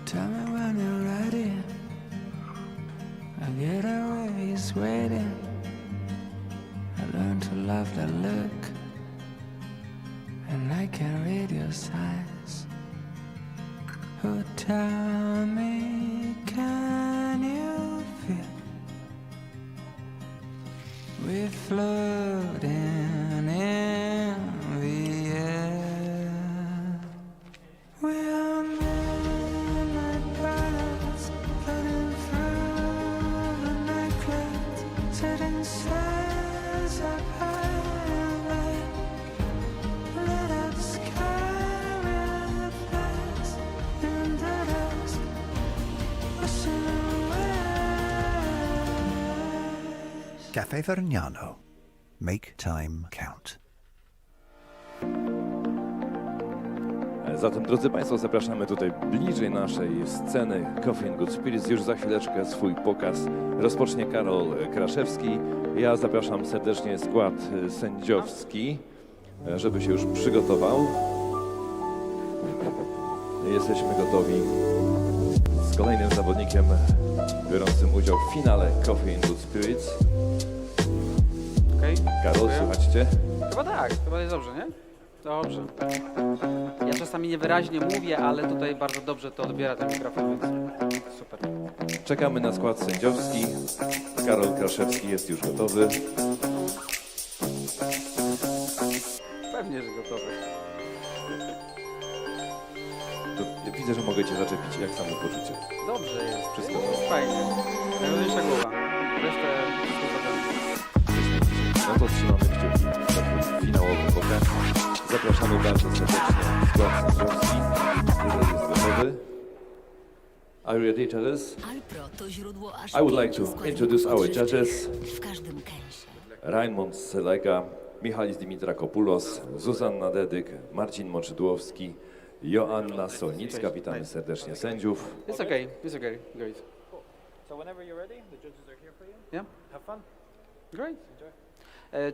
A: Tell me when you're ready. I get away waiting. I learn to love the look, and I can read your signs. Oh, tell me, can you feel we're floating in the air? We are midnight birds floating through the necklace, setting sails up high, lit up sky with us in the dust, washing away.
B: Cafe Vergnano. Make time count.
F: Zatem, drodzy Państwo, zapraszamy tutaj bliżej naszej sceny Coffee and Good Spirits. Już za chwileczkę swój pokaz rozpocznie Kamil Kraszewski. Ja zapraszam serdecznie skład sędziowski, żeby się już przygotował. Jesteśmy gotowi z kolejnym zawodnikiem biorącym udział w finale Coffee and Good Spirits.
I: Okej.
F: Karol,
I: Dziękuję.
F: słuchać Cię?
I: Chyba tak, chyba jest dobrze, nie? Dobrze. Ja czasami niewyraźnie mówię, ale tutaj bardzo dobrze to odbiera ten mikrofon, więc super.
F: Czekamy na skład sędziowski. Kamil Kraszewski jest już gotowy.
I: Pewnie, że gotowy.
F: To widzę, że mogę Cię zaczepić. Jak samopoczucie?
I: Dobrze jest,
F: Wszystko
I: jest
F: dobrze.
I: fajnie. Najważniejsza głowa. Resztę wszystko zabrałem.
F: No to trzymamy kciuki za twój finałowy pokaz. Zapraszamy bardzo serdecznie skład sędziowski, jeżeli jest gotowy. Are you ready, judges?
C: Alpro to źródło aż
F: I would like
C: 5
F: to
C: składników
F: introduce our
C: odżywczych
F: judges.
C: w każdym kęsie.
F: Raymond Selega, Michalis Dimitrakopoulos, Zuzanna Dedyk, Marcin Moczydłowski, Joanna Solnicka. Witamy serdecznie sędziów.
I: It's okay, great.
G: So whenever you're ready, the judges are here for you.
I: Yeah,
G: Have fun.
I: great.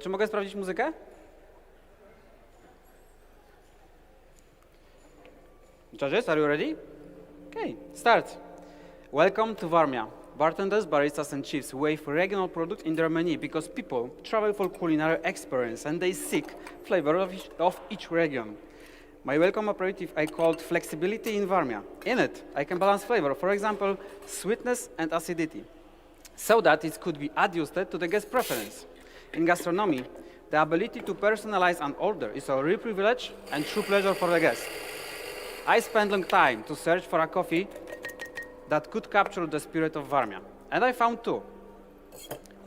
I: Czy mogę sprawdzić muzykę? Judges, are you ready? Okay, start. Welcome to Warmia. Bartenders, baristas and chiefs wave regional product in their menu because people travel for culinary experience and they seek flavor of each region. My welcome aperitif I called flexibility in Warmia. In it, I can balance flavor, for example, sweetness and acidity, so that it could be adjusted to the guest preference. In gastronomy, the ability to personalize an order is a real privilege and true pleasure for the guest. I spent long time to search for a coffee that could capture the spirit of Warmia. and I found two.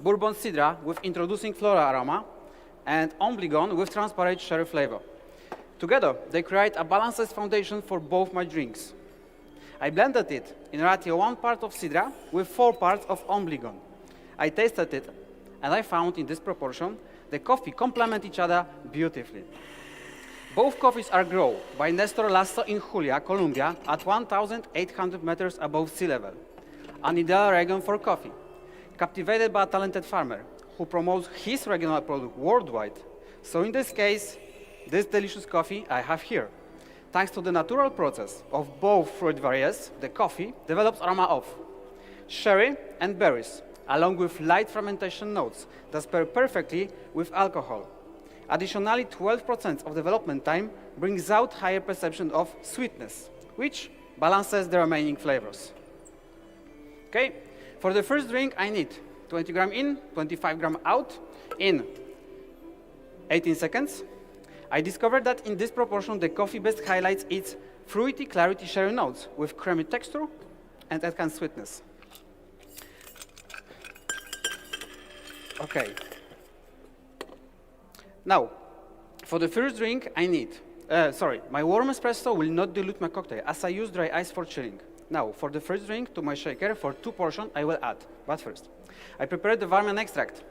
I: Bourbon Cidra with introducing floral aroma, and Ombligon with transparent sherry flavor. Together, they create a balanced foundation for both my drinks. I blended it in ratio 1 part of Cidra with 4 parts of Ombligon. I tasted it, and I found in this proportion, the coffee complement each other beautifully. Both coffees are grown by Nestor Lasso in Julia, Colombia, at 1,800 meters above sea level, an ideal region for coffee. Captivated by a talented farmer who promotes his regional product worldwide. So in this case, this delicious coffee I have here. Thanks to the natural process of both fruit varieties, the coffee develops aroma of sherry and berries, along with light fermentation notes that pair perfectly with alcohol. Additionally, 12% of development time brings out higher perception of sweetness, which balances the remaining flavors. Okay, for the first drink, I need 20 gram in, 25 gram out in 18 seconds. I discovered that in this proportion, the coffee best highlights its fruity clarity sherry notes with creamy texture and enhanced sweetness. Okay. Now, for the first drink, I need, my warm espresso will not dilute my cocktail as I use dry ice for chilling. Now, for the first drink to my shaker, for 2 portions, I will add. But first, I prepared the Varmian extract.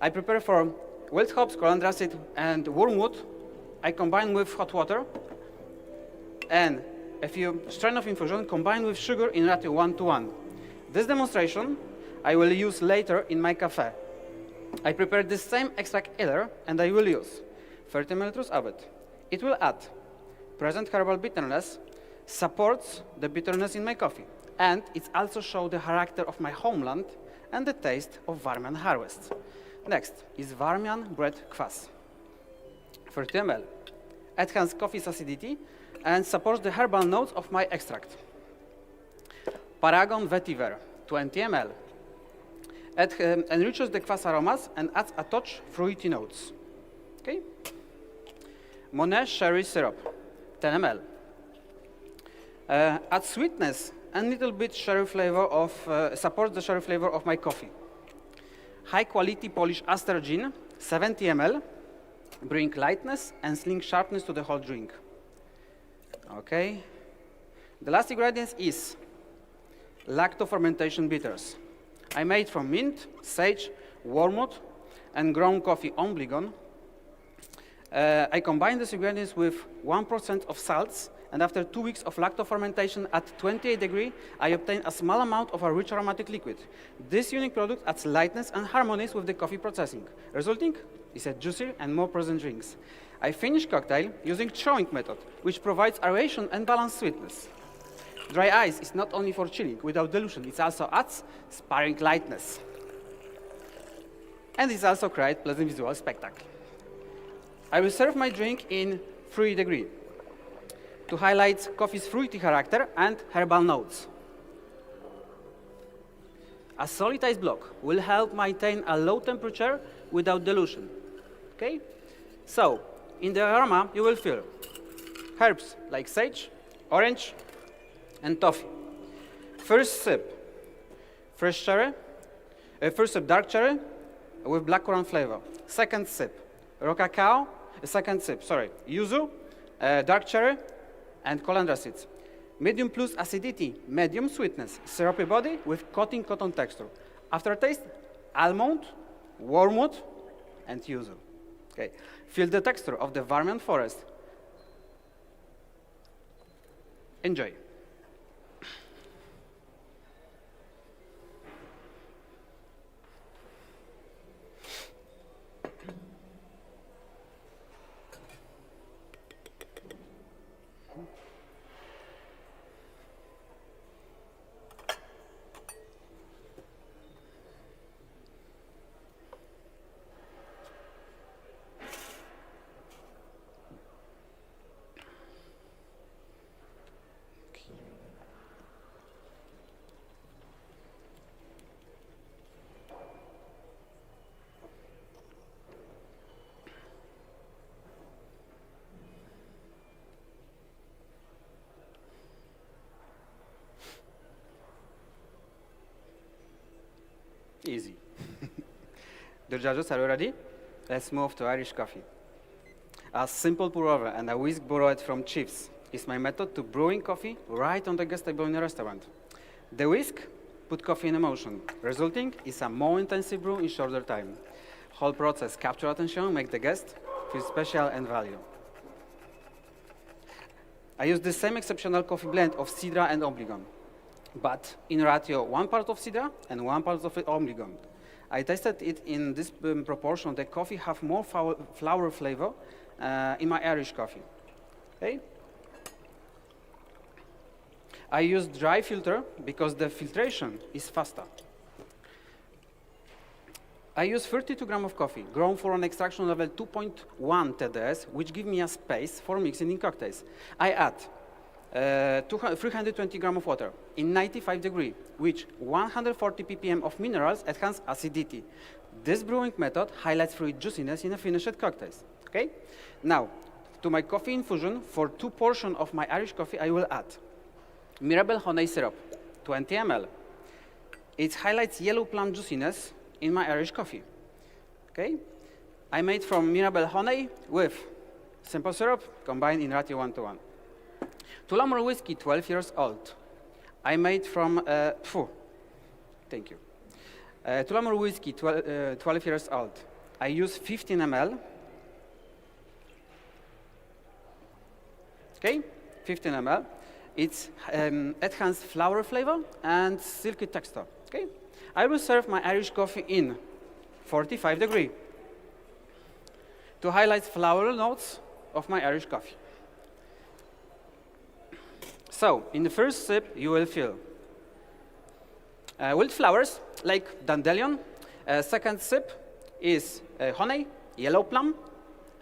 I: I prepare for wild hops, coriander acid, and wormwood. I combine with hot water and a few strain of infusion combined with sugar in ratio 1:1. This demonstration I will use later in my cafe. I prepared the same extract either, and I will use 30 milliliters of it. It will add present herbal bitterness, supports the bitterness in my coffee, and it also shows the character of my homeland and the taste of Varmian harvest. Next is Varmian bread kwas. 30 ml. Enhances coffee's acidity and supports the herbal notes of my extract. Paragon vetiver, 20 ml. It enriches the kwas aromas and adds a touch fruity notes. Okay. Monet sherry syrup, 10 ml. Adds sweetness and little bit sherry flavor of, supports the sherry flavor of my coffee. High quality Polish aster gin, 70 ml. Bring lightness and sling sharpness to the whole drink. Okay. The last ingredient is lacto fermentation bitters. I made from mint, sage, wormwood, and ground coffee Ombligon. I combine these ingredients with 1% of salts, and after 2 weeks of lacto fermentation at 28 degrees, I obtain a small amount of a rich aromatic liquid. This unique product adds lightness and harmonies with the coffee processing, resulting is a juicier and more present drinks. I finish cocktail using thawing method, which provides aeration and balanced sweetness. Dry ice is not only for chilling without dilution, it also adds sparkling lightness. And it also creates pleasant visual spectacle. I will serve my drink in 3 degrees to highlight coffee's fruity character and herbal notes. A solid ice block will help maintain a low temperature without dilution. Okay? So, in the aroma, you will feel herbs like sage, orange, and toffee. First sip, fresh cherry. First sip, dark cherry with blackcurrant flavor. Second sip, raw cacao. Yuzu, dark cherry, and coriander seeds. Medium plus acidity, medium sweetness, syrupy body with coating cotton texture. Aftertaste, almond, wormwood, and yuzu. Okay. Feel the texture of the Varmian forest. Enjoy. Easy. The judges, are you ready? Let's move to Irish coffee. A simple pour-over and a whisk borrowed from chiefs is my method to brewing coffee right on the guest table in a restaurant. The whisk put coffee in motion, resulting is a more intensive brew in shorter time. Whole process capture attention, make the guest feel special and value. I use the same exceptional coffee blend of Sidra and Obligon, but in ratio 1 part of Sidra and 1 part of Obligon. I tested it in this proportion. The coffee have more flower flavor in my Irish coffee. Okay? I use dry filter because the filtration is faster. I use 32 grams of coffee, grown for an extraction level 2.1 TDS, which give me a space for mixing in cocktails. I add 320 grams of water in 95 degrees, which 140 ppm of minerals enhance acidity. This brewing method highlights fruit juiciness in a finished cocktails. Okay? Now, to my coffee infusion, for 2 portions of my Irish coffee, I will add Mirabelle honey syrup, 20 ml. It highlights yellow plum juiciness in my Irish coffee. Okay? I made from Mirabelle honey with simple syrup combined in ratio 1:1. Tullamore whiskey, 12 years old. I made from, thank you. Tullamore whiskey, 12 years old. I use 15 ml. Okay, 15 ml. It's enhanced flower flavor and silky texture. Okay, I will serve my Irish coffee in 45 degrees to highlight floral notes of my Irish coffee. So, in the first sip, you will feel wild flowers like dandelion. Second sip is honey, yellow plum,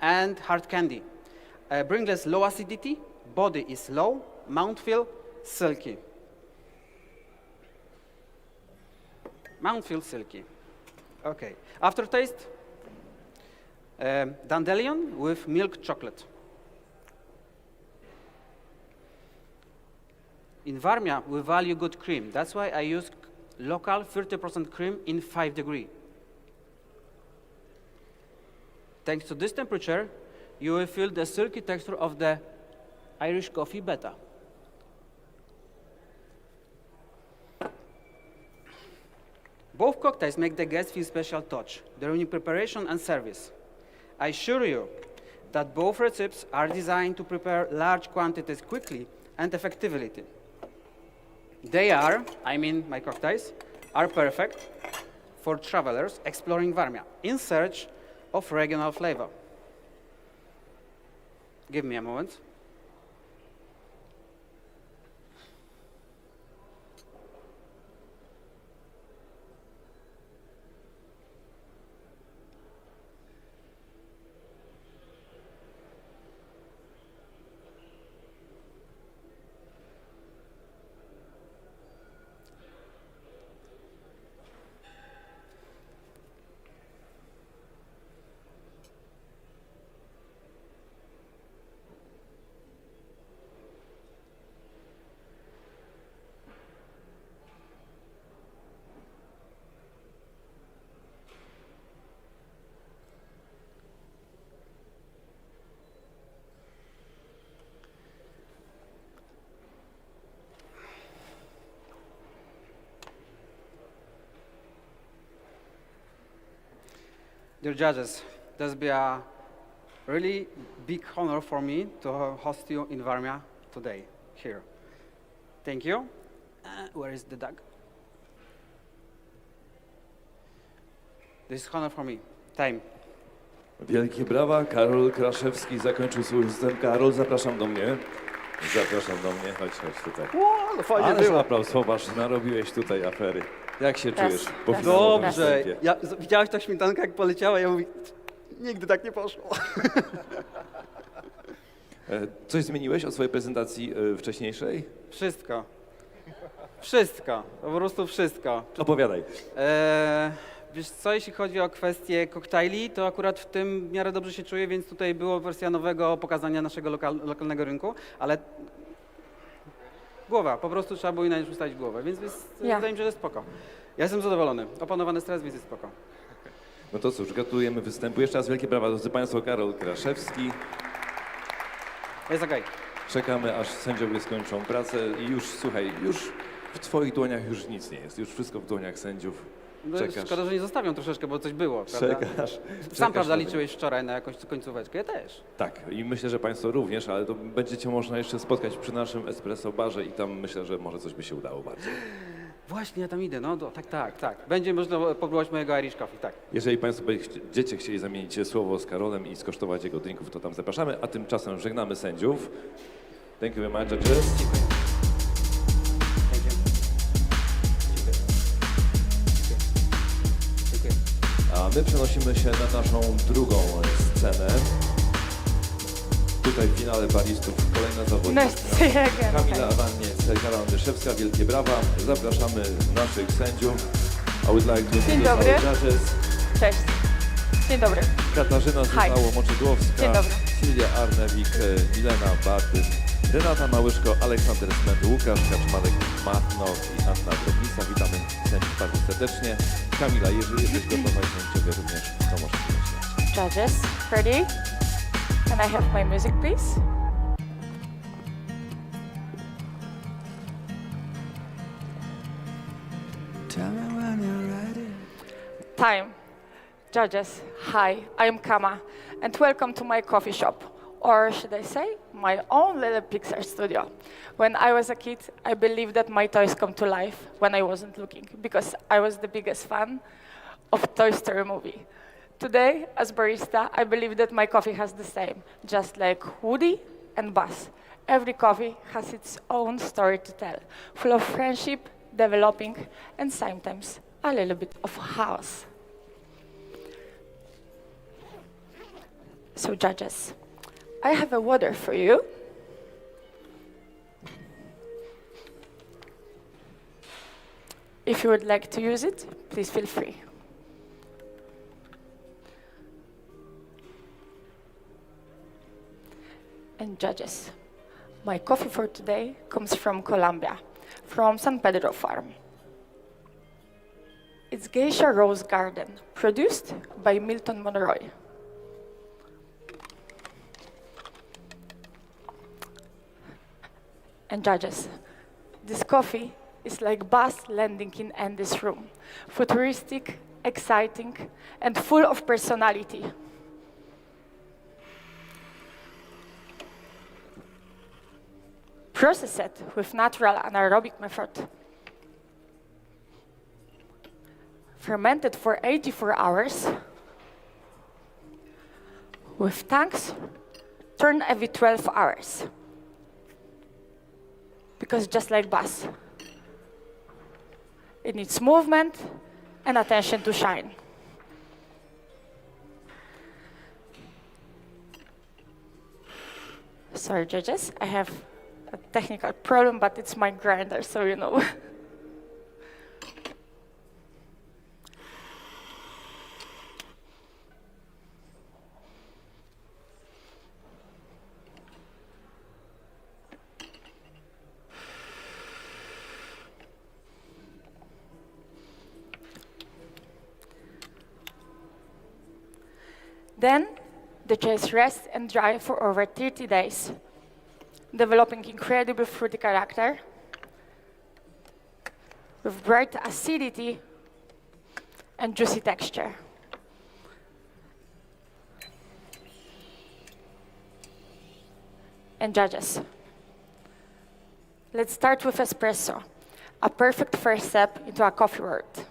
I: and hard candy. Bringless low acidity, body is low, mouthfeel silky. Mouthfeel silky. Okay. Aftertaste, dandelion with milk chocolate. In Warmia, we value good cream. That's why I use local 30% cream in 5 degrees. Thanks to this temperature, you will feel the silky texture of the Irish coffee better. Both cocktails make the guest feel special touch during preparation and service. I assure you that both recipes are designed to prepare large quantities quickly and effectively. They are, my cocktails, are perfect for travelers exploring Warmia in search of regional flavor. Give me a moment. Dear judges, this will be a really big honor for me to host you in Warmia today, here. Thank you. Where is the dog? This is honor for me. Time.
F: Wielkie brawa. Karol Kraszewski zakończył swój występ. Karol, zapraszam do mnie. Zapraszam do mnie. Chodź tutaj.
I: No fajnie
F: Ależ
I: było.
F: aplauz, popatrz, narobiłeś tutaj afery. Jak się czujesz? Po
I: Dobrze.
F: finałowym występie?
I: Widziałeś ta śmietanka, jak poleciała? Ja mówię, nigdy tak nie poszło.
F: Coś zmieniłeś od swojej prezentacji wcześniejszej?
I: Wszystko. Wszystko. Po prostu wszystko.
F: Opowiadaj.
I: Wiesz co, jeśli chodzi o kwestię koktajli, to akurat w tym w miarę dobrze się czuję, więc tutaj było wersja nowego pokazania naszego lokalnego rynku, ale głowa, po prostu trzeba było inaczej ustawić głowę, więc wydaje mi się, że spoko. Ja jestem zadowolony. Opanowany stres, więc jest spoko.
F: No to cóż, gratulujemy występu. Jeszcze raz wielkie brawa, drodzy Państwo, Karol Kraszewski.
I: Jest okej.
F: Czekamy, aż sędziowie skończą pracę i już, słuchaj, już w Twoich dłoniach już nic nie jest. Już wszystko w dłoniach sędziów.
I: No,
F: Czekasz.
I: szkoda, że nie zostawią troszeczkę, bo coś było, prawda?
F: Czekasz.
I: Sam, prawda,
F: na
I: liczyłeś wczoraj na jakąś końcóweczkę, ja też.
F: Tak, i myślę, że Państwo również, ale to będziecie można jeszcze spotkać przy naszym Espresso barze i tam myślę, że może coś by się udało bardziej.
I: Właśnie, ja tam idę, no tak. Będzie można popróbować mojego Irish Coffee, tak.
F: Jeżeli Państwo będziecie chcieli zamienić słowo z Karolem i skosztować jego drinków, to tam zapraszamy, a tymczasem żegnamy sędziów. Thank you very much, judges.
I: Dziękuję.
F: A my przenosimy się na naszą drugą scenę. Tutaj w finale baristów kolejna zawodniczka. Kamila Adamiec-Karandyszewska, wielkie brawa. Zapraszamy naszych sędziów. I would like to
J: Dzień
F: introduce
J: dobry.
F: our judges.
J: Cześć. Dzień dobry.
F: Katarzyna Mikler,
J: Dzień dobry.
F: Silvia Arnewik, Milena Bardyn, Renata Małyszko, Aleksander Smet, Łukasz Kaczmarek, Matnow i Anna Drobnica. Witamy sędziów bardzo serdecznie. Kamila, jeżeli jesteś gotowa, sędziowie również, to możesz zaczynać.
J: Judges, ready? Can I have my music, please?
A: Tell me when you're ready.
J: Time. Judges, hi, I am Kama, and welcome to my coffee shop. Or should I say, my own little Pixar studio. When I was a kid, I believed that my toys come to life when I wasn't looking, because I was the biggest fan of Toy Story movie. Today, as barista, I believe that my coffee has the same, just like Woody and Buzz. Every coffee has its own story to tell, full of friendship, developing, and sometimes a little bit of chaos. So judges, I have a water for you. If you would like to use it, please feel free. And judges, my coffee for today comes from Colombia, from San Pedro Farm. It's Geisha Rose Garden, produced by Milton Monroy. And judges, this coffee is like buzz landing in Andy's room, futuristic, exciting, and full of personality. Processed with natural anaerobic method. Fermented for 84 hours. With tanks turned every 12 hours. Because just like buzz, it needs movement and attention to shine. Sorry, judges, I have a technical problem, but it's my grinder, so you know. Then, the chairs rest and dry for over 30 days, developing incredible fruity character with bright acidity and juicy texture. And judges, let's start with espresso, a perfect first step into a coffee world.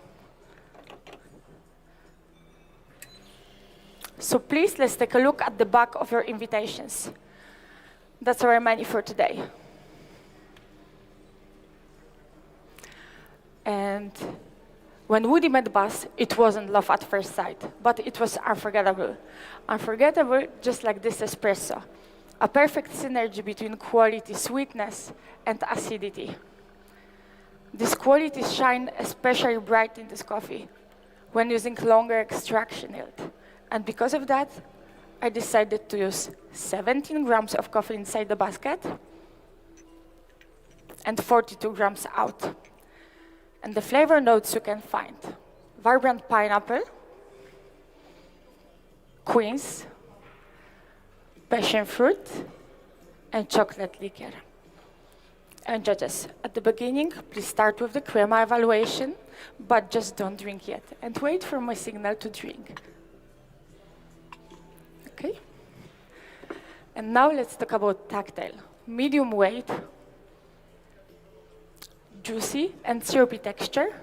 J: So please, let's take a look at the back of your invitations. That's our menu for today. And when Woody met Buzz, it wasn't love at first sight, but it was unforgettable. Unforgettable, just like this espresso. A perfect synergy between quality, sweetness, and acidity. These qualities shine especially bright in this coffee when using longer extraction yield. And because of that, I decided to use 17 grams of coffee inside the basket and 42 grams out. And the flavor notes you can find: vibrant pineapple, quince, passion fruit, and chocolate liqueur. And judges, at the beginning, please start with the crema evaluation, but just don't drink yet, and wait for my signal to drink. Okay? And now let's talk about tactile. Medium weight, juicy and syrupy texture,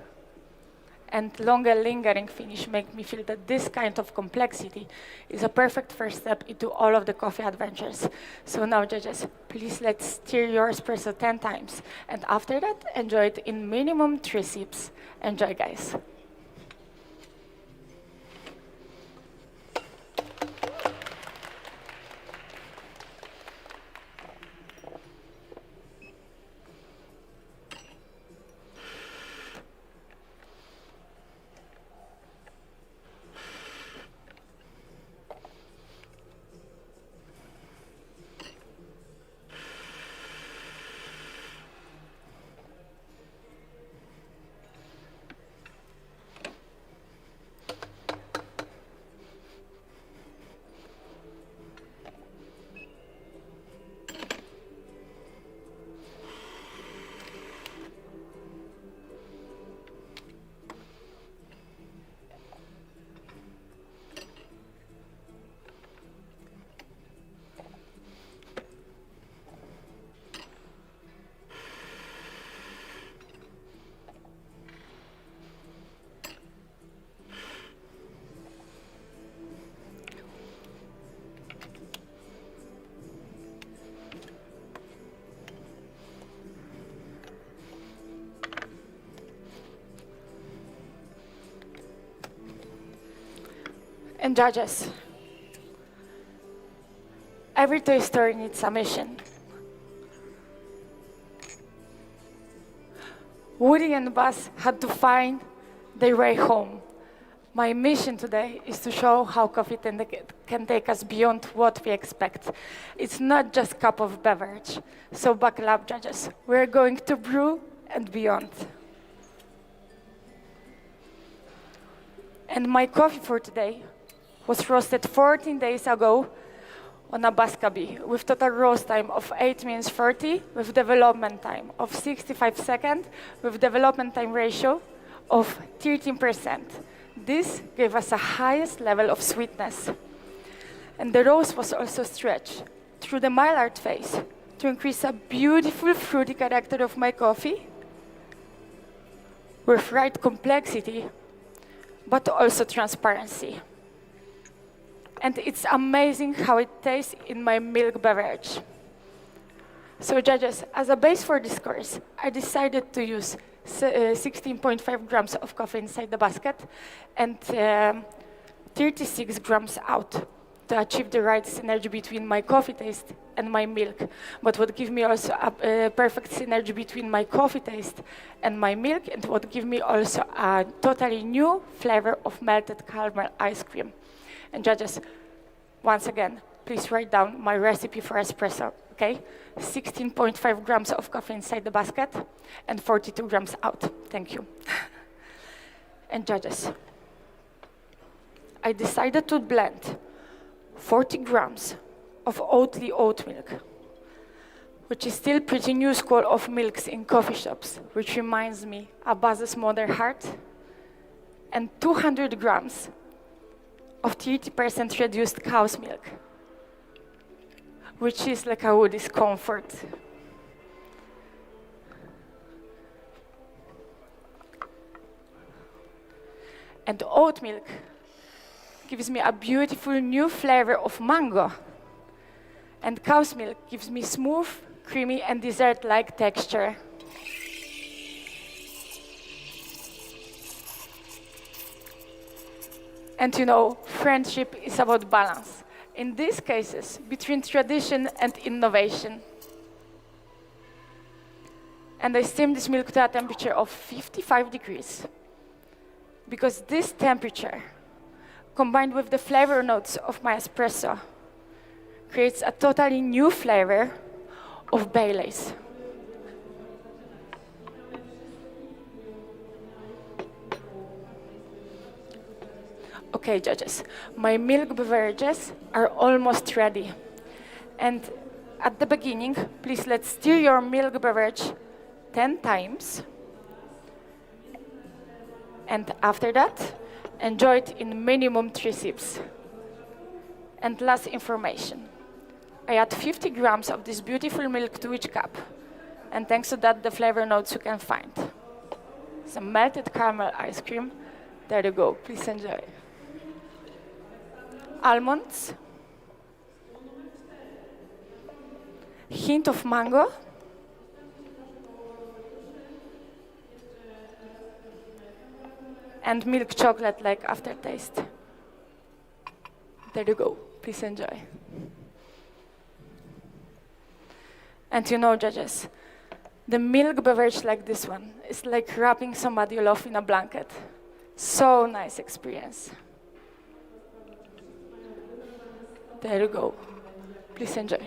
J: and longer lingering finish make me feel that this kind of complexity is a perfect first step into all of the coffee adventures. So now, judges, please let's stir your espresso 10 times. And after that, enjoy it in minimum 3 sips. Enjoy, guys. And judges, every toy story needs a mission. Woody and Buzz had to find their way home. My mission today is to show how coffee can take us beyond what we expect. It's not just a cup of beverage. So buckle up, judges. We're going to brew and beyond. And my coffee for today was roasted 14 days ago on a Bascabi with total roast time of 8 minutes 30 with development time of 65 seconds with development time ratio of 13%. This gave us a highest level of sweetness. And the roast was also stretched through the Maillard phase to increase a beautiful fruity character of my coffee with right complexity, but also transparency. And it's amazing how it tastes in my milk beverage. So judges, as a base for this course, I decided to use 16.5 grams of coffee inside the basket and 36 grams out to achieve the right synergy between my coffee taste and my milk. But what give me also a perfect synergy between my coffee taste and my milk, and what give me also a totally new flavor of melted caramel ice cream. And judges, once again, please write down my recipe for espresso, okay? 16.5 grams of coffee inside the basket and 42 grams out. Thank you. And judges, I decided to blend 40 grams of Oatly oat milk, which is still pretty new school of milks in coffee shops, which reminds me of Buzz's Mother Heart, and 200 grams of 30% reduced cow's milk, which is like a Woody's comfort. And oat milk gives me a beautiful new flavor of mango. And cow's milk gives me smooth, creamy, and dessert-like texture. And you know, friendship is about balance. In these cases, between tradition and innovation. And I steam this milk to a temperature of 55 degrees. Because this temperature, combined with the flavor notes of my espresso, creates a totally new flavor of Baileys. Okay, judges, my milk beverages are almost ready. And at the beginning, please let's stir your milk beverage 10 times. And after that, enjoy it in minimum 3 sips. And last information. I add 50 grams of this beautiful milk to each cup. And thanks to that, the flavor notes you can find. Some melted caramel ice cream. There you go, please enjoy. Almonds. Hint of mango. And milk chocolate like aftertaste. There you go, please enjoy. And you know, judges, the milk beverage like this one is like wrapping somebody off in a blanket. So nice experience. There you go, please enjoy.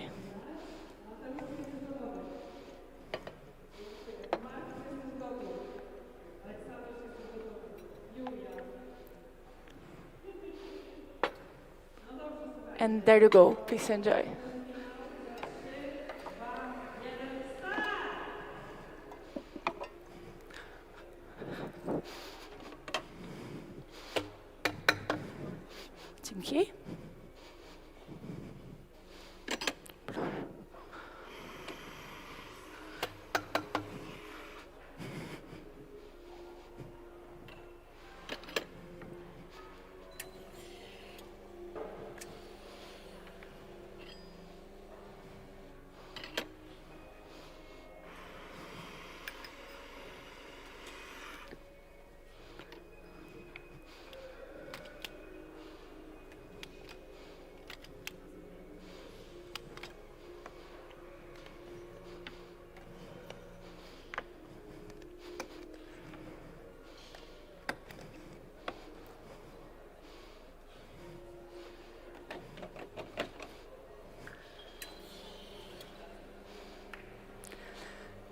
J: And there you go, please enjoy. Dzięki.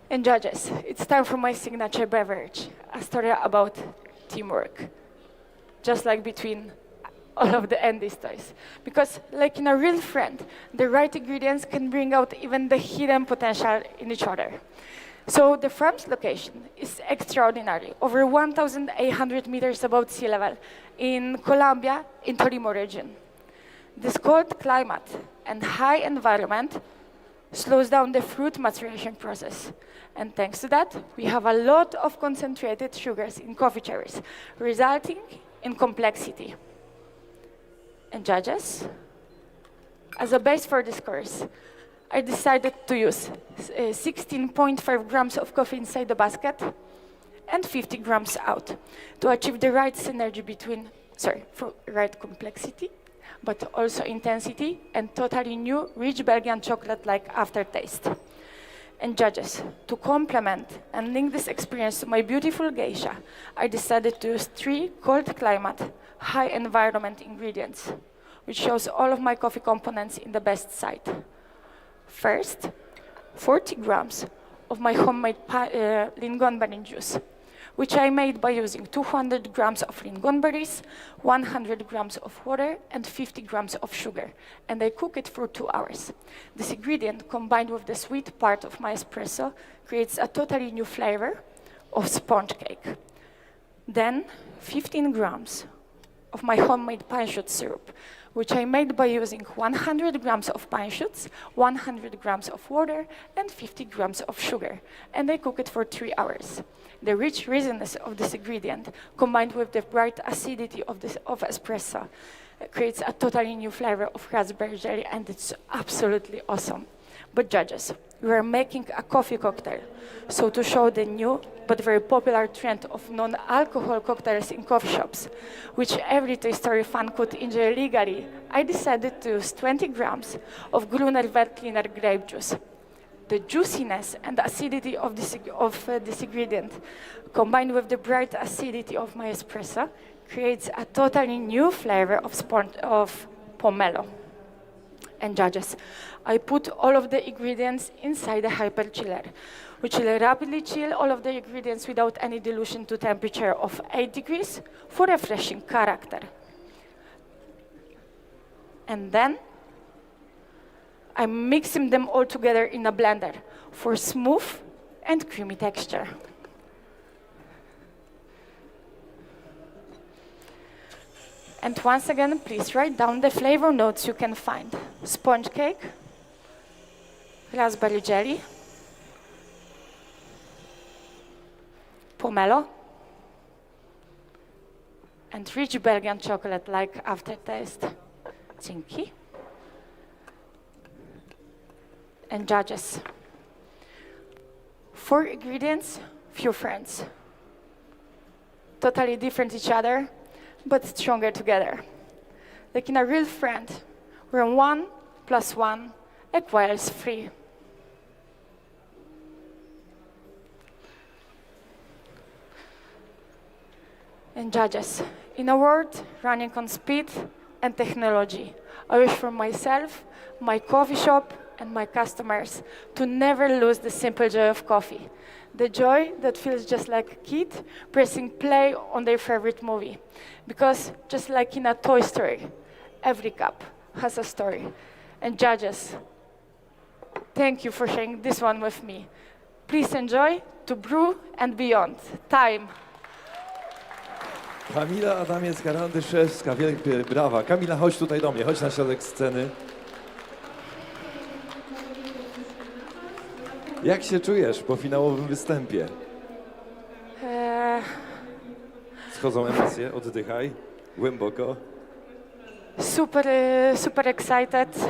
J: And judges, it's time for my signature beverage, a story about teamwork, just like between all of the Andy's toys. Because like in a real friend, the right ingredients can bring out even the hidden potential in each other. So the farm's location is extraordinary, over 1,800 meters above sea level in Colombia, in Tolima region. This cold climate and high environment slows down the fruit maturation process. And thanks to that, we have a lot of concentrated sugars in coffee cherries, resulting in complexity. And judges, as a base for this course, I decided to use 16.5 grams of coffee inside the basket and 50 grams out to achieve the right synergy between, right complexity, but also intensity and totally new, rich Belgian chocolate-like aftertaste. And judges, to complement and link this experience to my beautiful geisha, I decided to use 3 cold climate, high environment ingredients, which shows all of my coffee components in the best site. First, 40 grams of my homemade lingonberry juice, which I made by using 200 grams of lingonberries, 100 grams of water, and 50 grams of sugar, and I cook it for 2 hours. This ingredient, combined with the sweet part of my espresso, creates a totally new flavor of sponge cake. Then, 15 grams of my homemade pine shoot syrup, which I made by using 100 grams of pine shoots, 100 grams of water, and 50 grams of sugar, and I cook it for 3 hours. The rich resiness of this ingredient, combined with the bright acidity of espresso, creates a totally new flavor of raspberry jelly, and it's absolutely awesome. But judges, we are making a coffee cocktail, so to show the new but very popular trend of non-alcohol cocktails in coffee shops, which every Toy Story fan could enjoy legally, I decided to use 20 grams of Gruner Veltliner grape juice. The juiciness and acidity of this ingredient, combined with the bright acidity of my espresso, creates a totally new flavor of pomelo. And judges, I put all of the ingredients inside a hyper chiller, which will rapidly chill all of the ingredients without any dilution to temperature of 8 degrees for refreshing character. And then I'm mixing them all together in a blender for smooth and creamy texture. And once again, please write down the flavor notes you can find. Sponge cake, raspberry jelly, pomelo, and rich Belgian chocolate-like aftertaste. Dzięki. And judges. 4 ingredients, few friends. Totally different each other, but stronger together. Like in a real friend, where 1 + 1 equals 3. And judges, in a world running on speed and technology, I wish for myself, my coffee shop, and my customers to never lose the simple joy of coffee. The joy that feels just like a kid pressing play on their favorite movie. Because just like in a Toy Story, every cup has a story. And judges, thank you for sharing this one with me. Please enjoy To Brew and Beyond. Time.
F: Kamila Adamiec-Karandyszewska, wielkie brawa. Kamila, chodź tutaj do mnie, chodź na środek sceny. Jak się czujesz po finałowym występie? Schodzą emocje, oddychaj głęboko.
J: Super excited.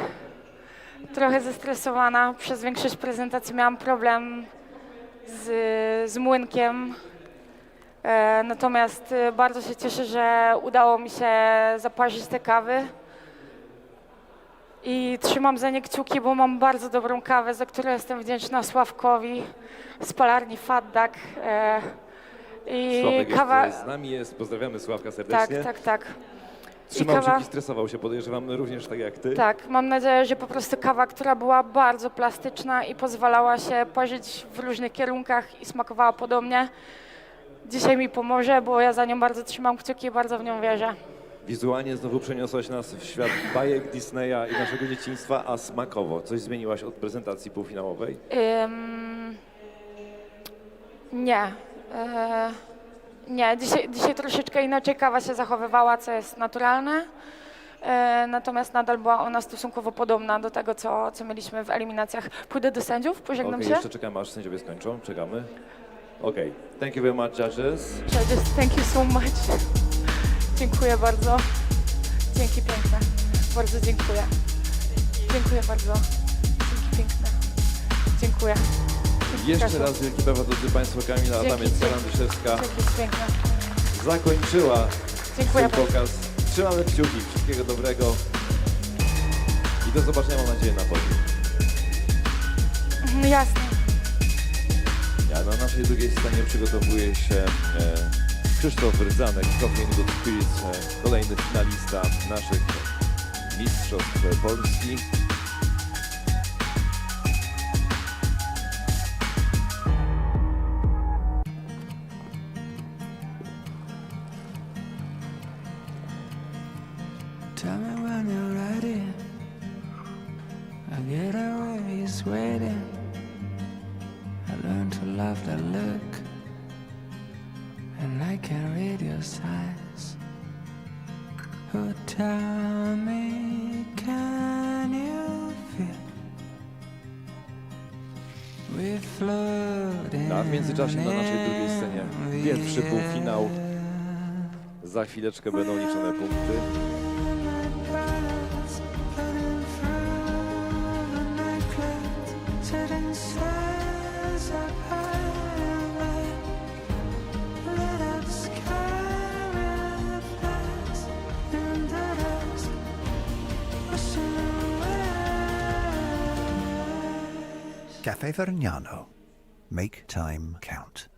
J: Trochę zestresowana. Przez większość prezentacji miałam problem z młynkiem. Natomiast bardzo się cieszę, że udało mi się zaparzyć te kawy. I trzymam za nie kciuki, bo mam bardzo dobrą kawę, za którą jestem wdzięczna Sławkowi z palarni Fat Duck.
F: Sławek kawa z nami jest, pozdrawiamy Sławka serdecznie.
J: Tak.
F: Trzymał kciuki, stresował się, podejrzewam również tak jak ty.
J: Tak, mam nadzieję, że po prostu kawa, która była bardzo plastyczna i pozwalała się parzyć w różnych kierunkach i smakowała podobnie, dzisiaj mi pomoże, bo ja za nią bardzo trzymam kciuki i bardzo w nią wierzę.
F: Wizualnie znowu przeniosłaś nas w świat bajek Disneya i naszego dzieciństwa, a smakowo coś zmieniłaś od prezentacji półfinałowej?
J: Nie. Nie, dzisiaj troszeczkę inaczej kawa się zachowywała, co jest naturalne. Natomiast nadal była ona stosunkowo podobna do tego, co mieliśmy w eliminacjach. Pójdę do sędziów, pożegnam się.
F: Jeszcze czekamy, aż sędziowie skończą. Czekamy. Okej. Thank you very much, judges.
J: Judges, thank you so much. Dziękuję bardzo. Dzięki piękne. Bardzo dziękuję. Dziękuję bardzo. Dzięki piękne. Dziękuję.
F: Jeszcze raz wielki brawa, drodzy Państwo, Kamila Adamiec-Karandyszewska
J: piękne.
F: zakończyła
J: Dziękuję
F: swój pokaz. Trzymamy kciuki, wszystkiego dobrego i do zobaczenia, mam nadzieję, na podium.
J: Jasne.
F: Na naszej drugiej scenie przygotowuje się Krzysztof Rdzanek, Coffee and Good Spirits, kolejny finalista naszych Mistrzostw Polski.
A: Tell me when you're ready. I get away, he's waiting. I learn to love that look, and I can read your signs. Oh, tell me, can you feel we floating?
F: A w międzyczasie na naszej drugiej scenie pierwszy półfinał. Za chwileczkę będą liczone punkty.
B: Caffè Vergnano. Make time count.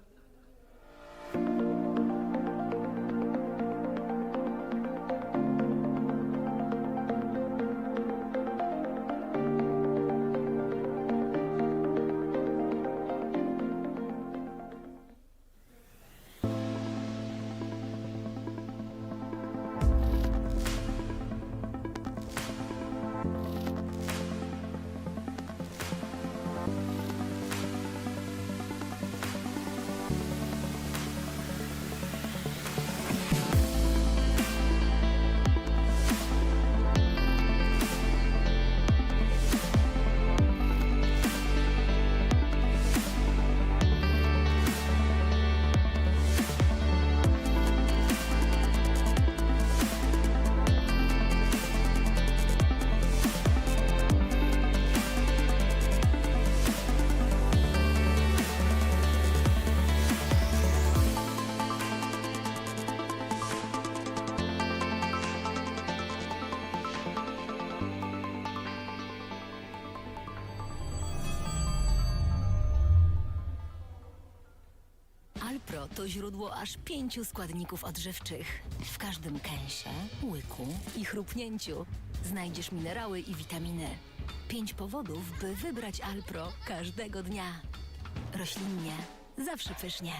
C: Alpro to źródło aż 5 składników odżywczych. W każdym kęsie, łyku i chrupnięciu znajdziesz minerały i witaminy. 5 powodów, by wybrać Alpro każdego dnia. Roślinnie, zawsze pysznie.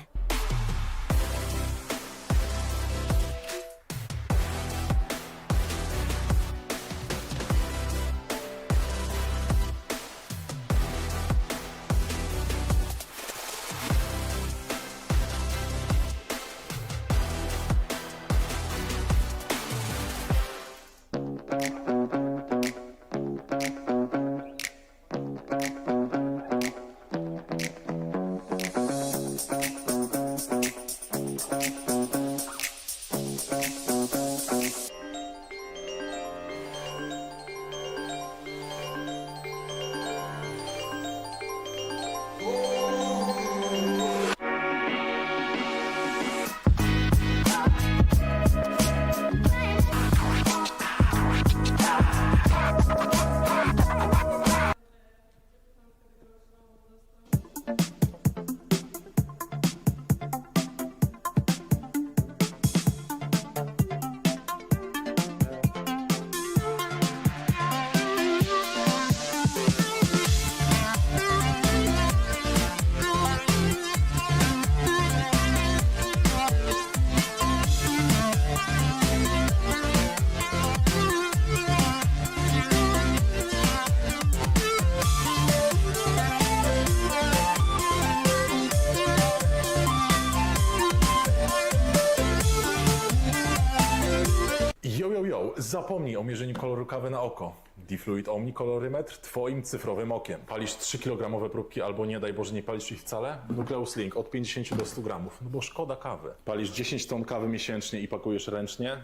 D: Zapomnij o mierzeniu koloru kawy na oko. Difluid Omni kolorymetr twoim cyfrowym okiem. Palisz 3-kilogramowe próbki albo nie daj Boże nie palisz ich wcale? Nucleus Link od 50 do 100 gramów, no bo szkoda kawy. Palisz 10 ton kawy miesięcznie i pakujesz ręcznie?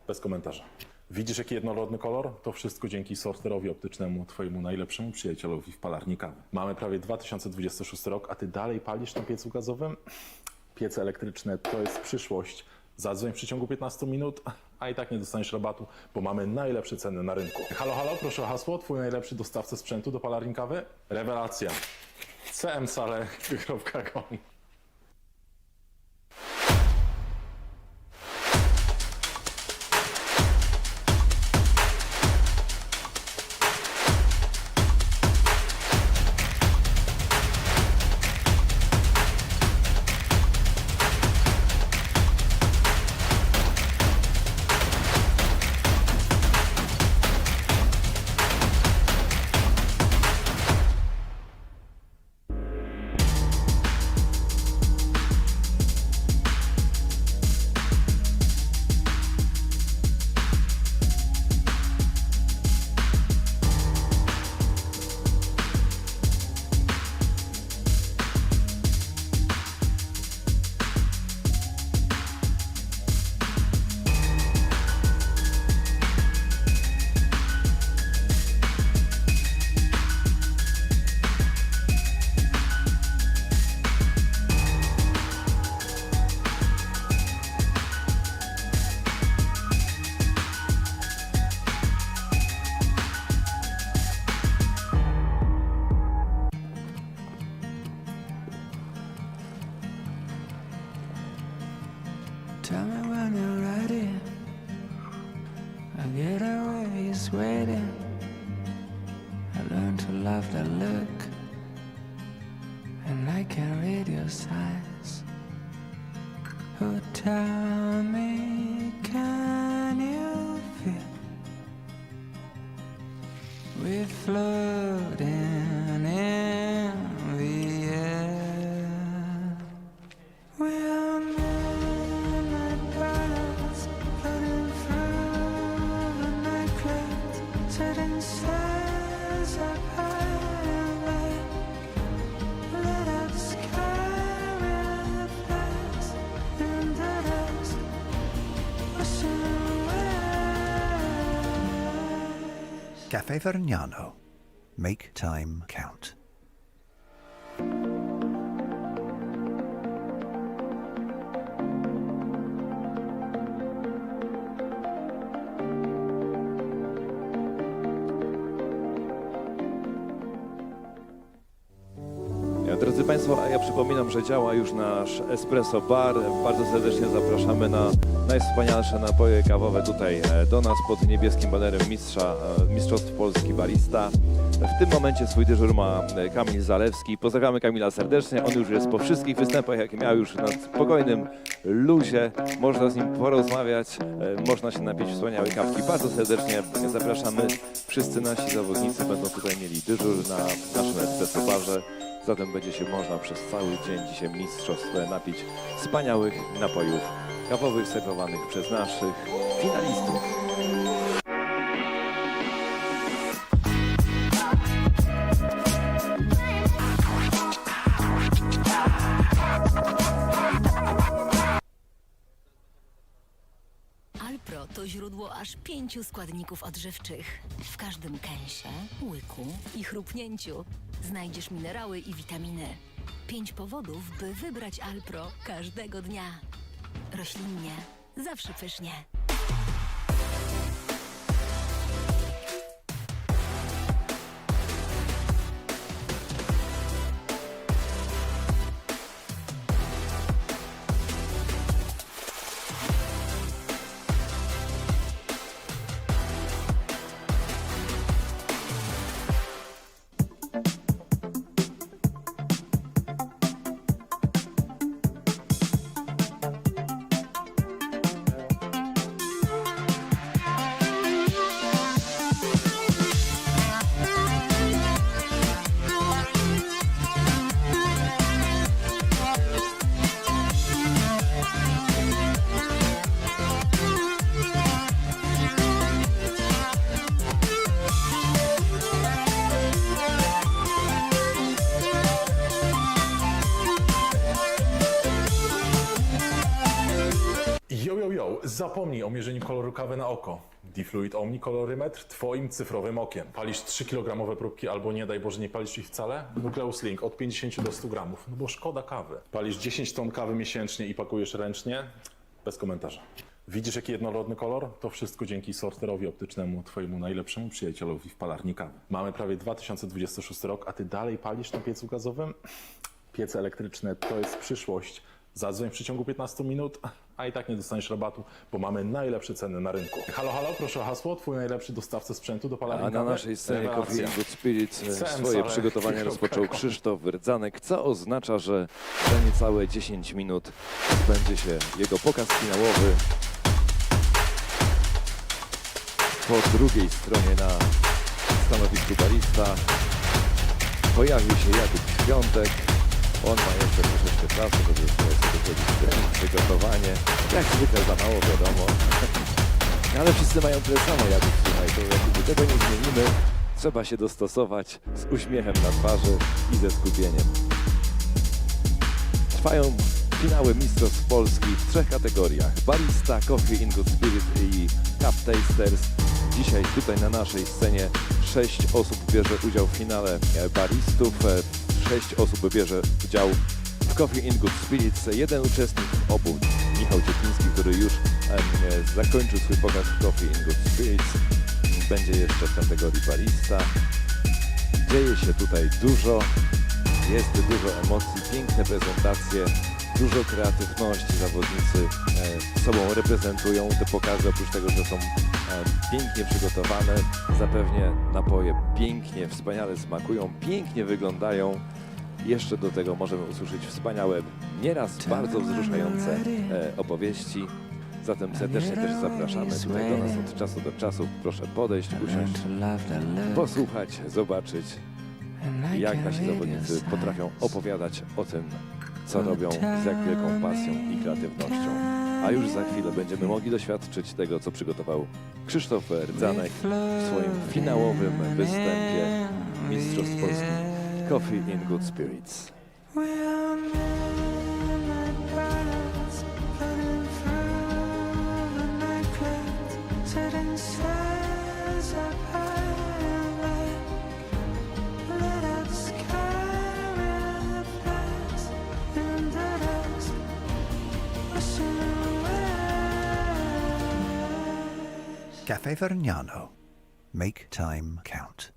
D: Bez komentarza. Widzisz jaki jednorodny kolor? To wszystko dzięki sorterowi optycznemu, twojemu najlepszemu przyjacielowi w palarni kawy. Mamy prawie 2026 rok, a ty dalej palisz na piecu gazowym? Piece elektryczne to jest przyszłość. Zadzwoń w przeciągu 15 minut, a i tak nie dostaniesz rabatu, bo mamy najlepsze ceny na rynku. Halo, halo, proszę o hasło, twój najlepszy dostawca sprzętu do palarni kawy? Rewelacja. cmsale.com.
A: Tell me when you're ready. I get away, it's waiting. I learned to love that look, and I can read your signs. Oh, tell me, can you feel we're floating in the air? We are midnight birds floating through the night clouds, setting sails up high and low. Lit up sky with flags and the dust washing away.
B: Cafe Vergnano. Make time count.
F: Drodzy Państwa, a ja przypominam, że działa już nasz Espresso Bar. Bardzo serdecznie zapraszamy na najwspanialsze napoje kawowe tutaj do nas pod niebieskim banerem Mistrzostw Polski Barista. W tym momencie swój dyżur ma Kamil Zalewski. Pozdrawiamy Kamila serdecznie. On już jest po wszystkich występach, jakie miał, już na spokojnym luzie. Można z nim porozmawiać, można się napić wspaniałej kawki. Bardzo serdecznie zapraszamy. Wszyscy nasi zawodnicy będą tutaj mieli dyżur na naszym Espresso Barze. Zatem będzie się można przez cały dzień dzisiaj mistrzostw napić wspaniałych napojów kawowych serwowanych przez naszych finalistów.
C: Alpro to źródło aż 5 składników odżywczych. W każdym kęsie, łyku i chrupnięciu znajdziesz minerały i witaminy. 5 powodów, by wybrać Alpro każdego dnia. Roślinnie, zawsze pysznie.
D: Zapomnij o mierzeniu koloru kawy na oko. Difluid Omni kolorymetr twoim cyfrowym okiem. Palisz 3-kilogramowe próbki albo nie daj Boże nie palisz ich wcale? Nukleus Link od 50 do 100 gramów, no bo szkoda kawy. Palisz 10 ton kawy miesięcznie i pakujesz ręcznie? Bez komentarza. Widzisz jaki jednorodny kolor? To wszystko dzięki sorterowi optycznemu, twojemu najlepszemu przyjacielowi w palarni kawy. Mamy prawie 2026 rok, a ty dalej palisz na piecu gazowym? Piece elektryczne to jest przyszłość. Zadzwoń w przeciągu 15 minut, a i tak nie dostaniesz rabatu, bo mamy najlepsze ceny na rynku. Halo, halo, proszę o hasło, twój najlepszy dostawca sprzętu do palarni kawy.
F: A na naszej scenie Coffee and Good Spirits swoje przygotowania rozpoczął Krzysztof Rdzanek, co oznacza, że za niecałe 10 minut odbędzie się jego pokaz finałowy. Po drugiej stronie na stanowisku barista pojawił się Jakub Świątek. On ma jeszcze troszeczkę czasu, żeby sobie dochodzić przygotowanie. Jak zwykle za mało, wiadomo. Ale wszyscy mają tyle samo, Jakub, słuchaj, to jakby tego nie zmienimy. Trzeba się dostosować z uśmiechem na twarzy i ze skupieniem. Trwają finały Mistrzostw Polski w 3 kategoriach. Barista, Coffee in Good Spirit i Cup Tasters. Dzisiaj tutaj na naszej scenie 6 osób bierze udział w finale baristów. 6 osób bierze udział w Coffee in Good Spirits. Jeden uczestnik obu, Michał, który już zakończył swój pokaz w Coffee in Good Spirits. Będzie jeszcze w kategorii barista. Dzieje się tutaj dużo, jest dużo emocji, piękne prezentacje, dużo kreatywności. Zawodnicy sobą reprezentują te pokazy, oprócz tego, że są pięknie przygotowane. Zapewne napoje pięknie, wspaniale smakują, pięknie wyglądają. Jeszcze do tego możemy usłyszeć wspaniałe, nieraz bardzo wzruszające opowieści. Zatem serdecznie też zapraszamy tutaj do nas od czasu do czasu. Proszę podejść, usiąść, posłuchać, zobaczyć, jak nasi zawodnicy potrafią opowiadać o tym, co robią z jak wielką pasją i kreatywnością. A już za chwilę będziemy mogli doświadczyć tego, co przygotował Krzysztof Rdzanek w swoim finałowym występie Mistrzostw Polski Coffee in Good Spirits.
B: Cafe Vergnano. Make time count.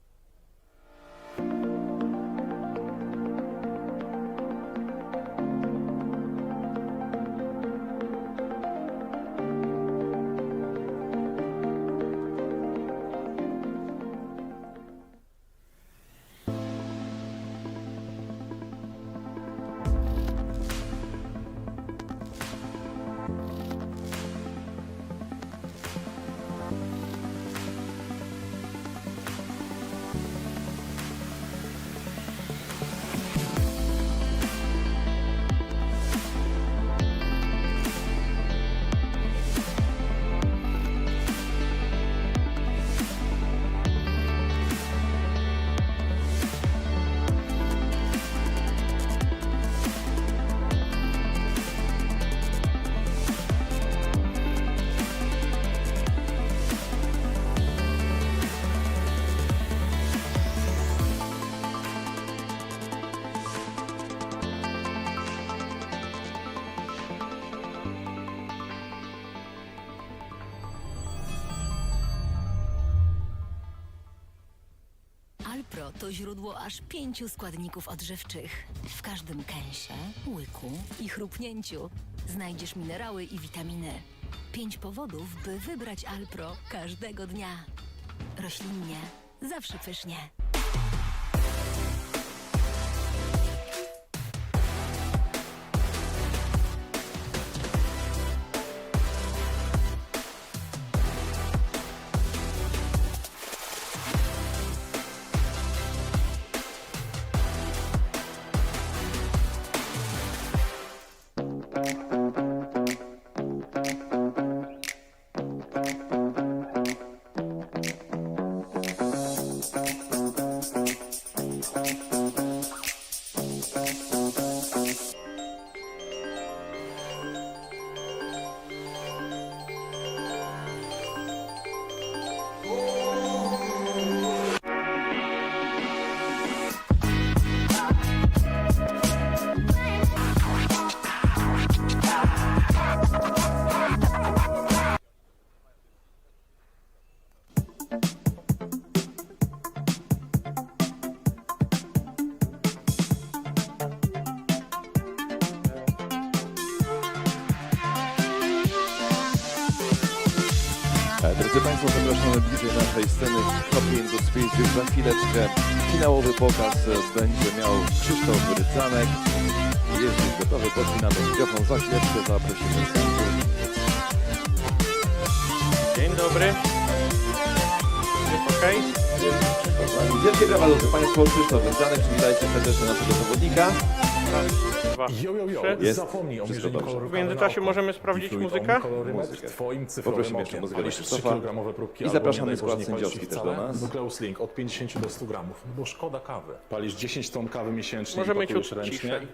C: to źródło aż 5 składników odżywczych. W każdym kęsie, łyku i chrupnięciu znajdziesz minerały i witaminy. 5 powodów, by wybrać Alpro każdego dnia. Roślinnie, zawsze pysznie.
F: Drodzy Państwo, zapraszamy bliżej naszej sceny Coffee Industry. Już za chwileczkę finałowy pokaz będzie miał Krzysztof Rycanek. Jest gotowy, podpinamy mikrofon. Za chwileczkę zaprosimy sędziów.
E: Dzień dobry. Jest okej?
F: Wielkie brawa, drodzy Państwo, Krzysztof Rycanek. Przywitajcie serdecznie naszego zawodnika.
D: Jest. Zapomnij o mierzeniu koloru.
E: W międzyczasie możemy sprawdzić muzykę?
D: Twoim cyfrowym okiem.
F: Muzykę
D: Krzysztofa.
F: i zapraszamy skład sędziowski też do nas.
D: Nucleus Link od 50 do 100 gramów, no bo szkoda kawy. Palisz 10 ton kawy miesięcznie
E: Możemy
D: i pakujesz
E: ciut
D: ręcznie.
E: ciszej.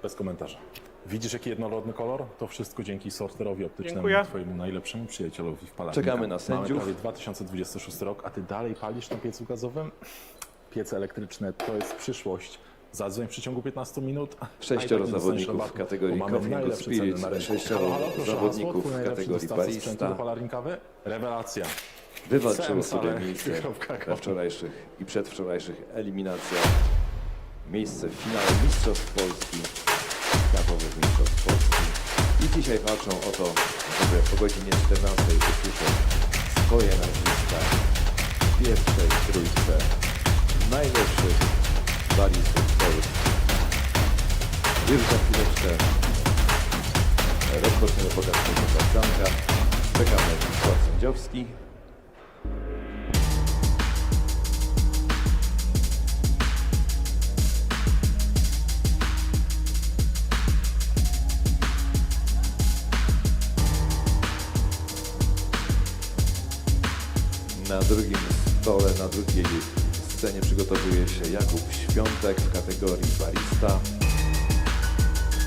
D: Bez komentarza. Widzisz, jaki jednorodny kolor? To wszystko dzięki sorterowi optycznemu,
E: Dziękuję.
D: twojemu najlepszemu przyjacielowi w palarni.
F: Czekamy na sędziów.
D: Mamy prawie 2026 rok, a ty dalej palisz na piecu gazowym? Piece elektryczne to jest przyszłość. Zadzwoń w przeciągu 15 minut.
F: 6 zawodników w kategorii Coffee and Spirits, 6 zawodników w kategorii Barista.
D: Rewelacja.
F: Wywalczyły sobie miejsce we wczorajszych i przedwczorajszych eliminacjach. Miejsce w finale Mistrzostw Polski, Krakowych Mistrzostw Polski. I dzisiaj walczą o to, żeby o godzinie 14 usłyszeć swoje nazwiska w pierwszej trójce najlepszych baristów w Polsce. Już za chwileczkę rozpoczniemy pokaz tego Zanka. Czekamy na skład sędziowski. Na drugim stole, na drugiej scenie przygotowuje się Jakub Świątek w kategorii Barista.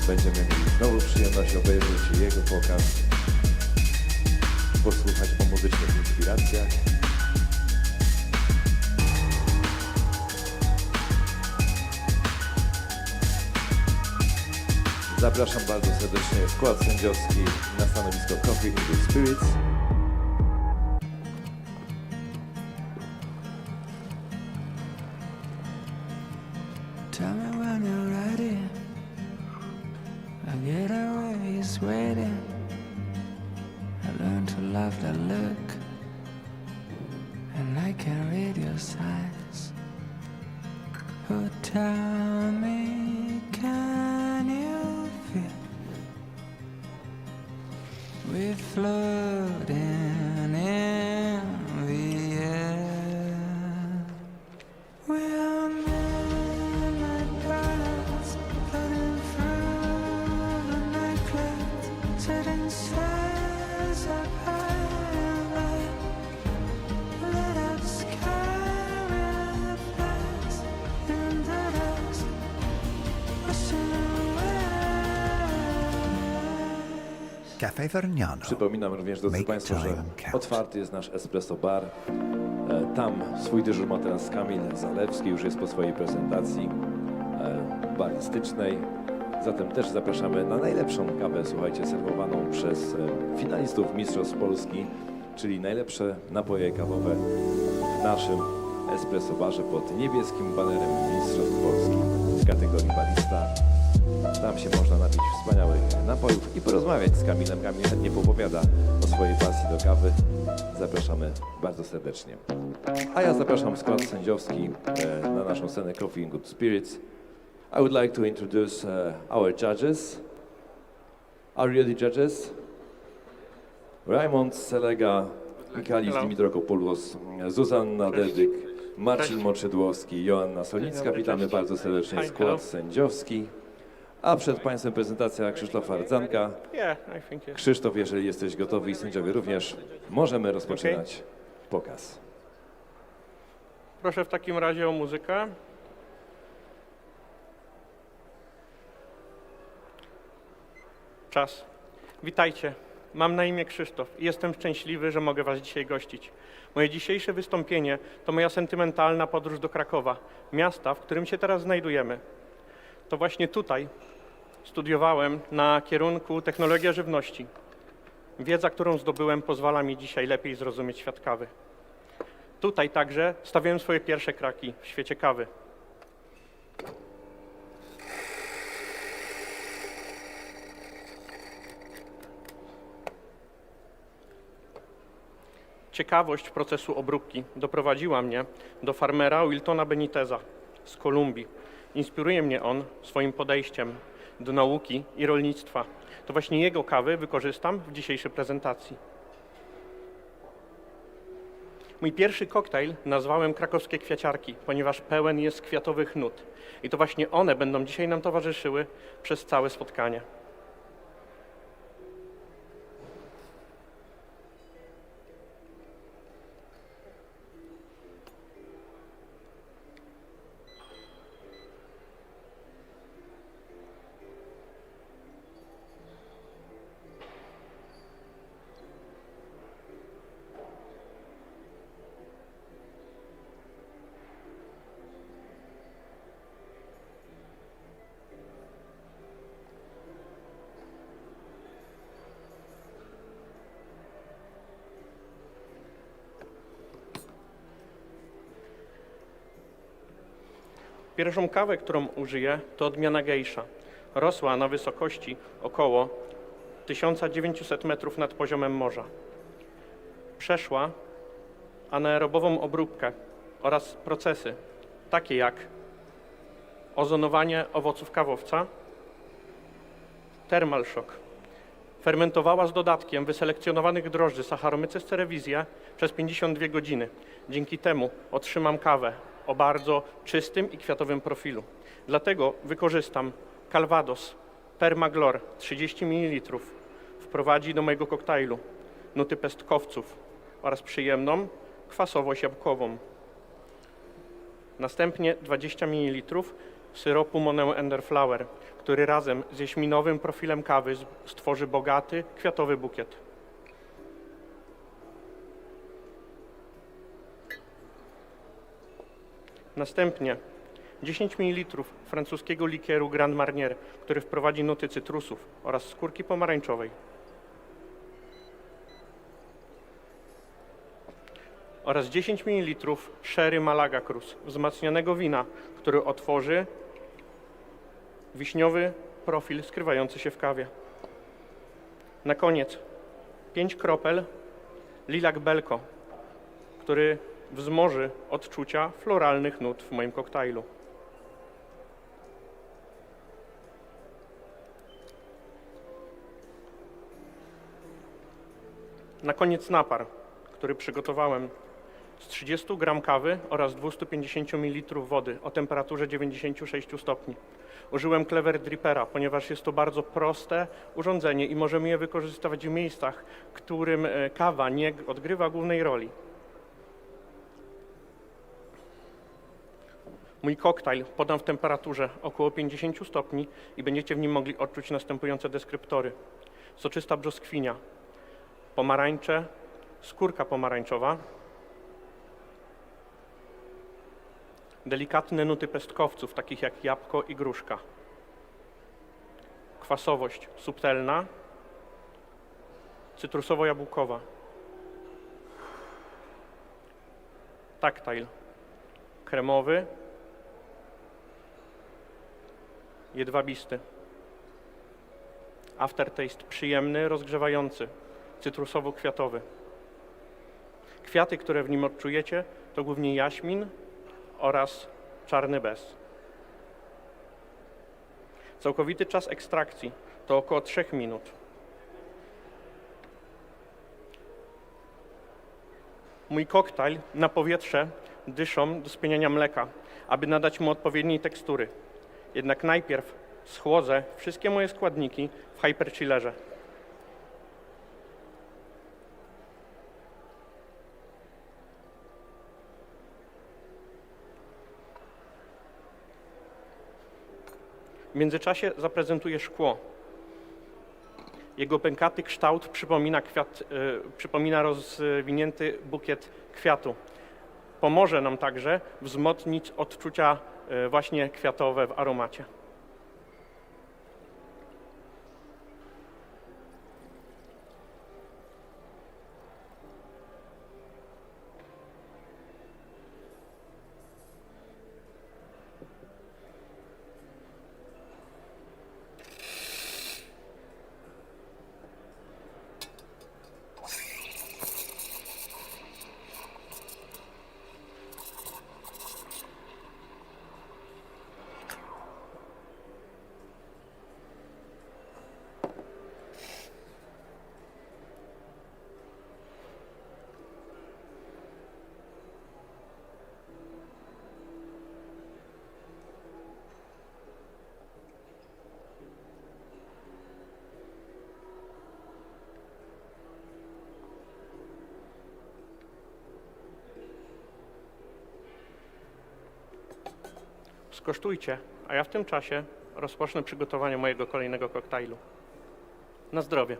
F: Będziemy mieli znowu przyjemność obejrzeć jego pokaz, posłuchać o muzycznych inspiracjach. Zapraszam bardzo serdecznie skład sędziowski na stanowisko Coffee and Spirits.
A: Tell me when you're ready. I get away sweating. I learn to love that look, and I can read your signs. Oh, tell me, can you feel we're floating in the air? We're midnight birds floating through the night clouds, setting sails up high above. Lit up sky with flags in the dust, wishing away.
B: Cafe Vergnano.
F: Przypominam również, drodzy Państwo, że otwarty jest nasz Espresso Bar. Tam swój dyżur ma teraz Kamil Zalewski, już jest po swojej prezentacji baristycznej. Zatem też zapraszamy na najlepszą kawę, słuchajcie, serwowaną przez finalistów Mistrzostw Polski, czyli najlepsze napoje kawowe w naszym Espresso barze pod niebieskim banerem Mistrzostw Polski w kategorii Barista. Tam się można napić wspaniałych napojów i porozmawiać z Kamilem. Kamil chętnie popowiada o swojej pasji do kawy. Zapraszamy bardzo serdecznie. A ja zapraszam w skład sędziowski na naszą scenę Coffee and Good Spirits. I would like to introduce our judges. Are you ready, judges? Raymond Selega, Michalis Dimitrokopoulos, Zuzanna Dedyk, Marcin Moczydłowski, Joanna Solicka. Witamy bardzo serdecznie skład sędziowski. A przed Państwem prezentacja Krzysztofa Rdzanka. Krzysztof, jeżeli jesteś gotowy i sędziowie również, możemy rozpoczynać pokaz.
K: Proszę w takim razie o muzykę. Czas. Witajcie. Mam na imię Krzysztof i jestem szczęśliwy, że mogę Was dzisiaj gościć. Moje dzisiejsze wystąpienie to moja sentymentalna podróż do Krakowa, miasta, w którym się teraz znajdujemy. To właśnie tutaj studiowałem na kierunku Technologia Żywności. Wiedza, którą zdobyłem, pozwala mi dzisiaj lepiej zrozumieć świat kawy. Tutaj także stawiałem swoje pierwsze kroki w świecie kawy. Ciekawość procesu obróbki doprowadziła mnie do farmera Wiltona Beniteza z Kolumbii. Inspiruje mnie on swoim podejściem do nauki i rolnictwa. To właśnie jego kawy wykorzystam w dzisiejszej prezentacji. Mój pierwszy koktajl nazwałem krakowskie kwiaciarki, ponieważ pełen jest kwiatowych nut. I to właśnie one będą dzisiaj nam towarzyszyły przez całe spotkanie. Pierwszą kawę, którą użyję, to odmiana gejsza. Rosła na wysokości około 1900 metrów nad poziomem morza. Przeszła anaerobową obróbkę oraz procesy, takie jak ozonowanie owoców kawowca, thermal shock. Fermentowała z dodatkiem wyselekcjonowanych drożdży Saccharomyces cerevisiae przez 52 godziny. Dzięki temu otrzymam kawę o bardzo czystym i kwiatowym profilu. Dlatego wykorzystam Calvados Permaglor 30 ml. Wprowadzi do mojego koktajlu nuty pestkowców oraz przyjemną kwasowość jabłkową. Następnie 20 ml syropu Monet Elderflower, który razem z jaśminowym profilem kawy stworzy bogaty, kwiatowy bukiet. Następnie 10 ml francuskiego likieru Grand Marnier, który wprowadzi nuty cytrusów oraz skórki pomarańczowej. Oraz 10 ml sherry Malaga Cruz, wzmacnianego wina, który otworzy wiśniowy profil skrywający się w kawie. Na koniec 5 kropel Lilac Belko, który wzmoży odczucia floralnych nut w moim koktajlu. Na koniec napar, który przygotowałem z 30 gram kawy oraz 250 ml wody o temperaturze 96 stopni. Użyłem Clever Drippera, ponieważ jest to bardzo proste urządzenie i możemy je wykorzystywać w miejscach, w którym kawa nie odgrywa głównej roli. Mój koktajl podam w temperaturze około 50 stopni i będziecie w nim mogli odczuć następujące deskryptory. Soczysta brzoskwinia, pomarańcze, skórka pomarańczowa, delikatne nuty pestkowców, takich jak jabłko i gruszka, kwasowość subtelna, cytrusowo-jabłkowa, taktajl, kremowy, jedwabisty. Aftertaste przyjemny, rozgrzewający, cytrusowo-kwiatowy. Kwiaty, które w nim odczujecie, to głównie jaśmin oraz czarny bez. Całkowity czas ekstrakcji to około 3 minut. Mój koktajl na powietrze dyszą do spieniania mleka, aby nadać mu odpowiedniej tekstury. Jednak najpierw schłodzę wszystkie moje składniki w hyperchillerze. W międzyczasie zaprezentuję szkło. Jego pękaty kształt przypomina rozwinięty bukiet kwiatu. Pomoże nam także wzmocnić odczucia właśnie kwiatowe w aromacie. Skosztujcie, a ja w tym czasie rozpocznę przygotowanie mojego kolejnego koktajlu. Na zdrowie.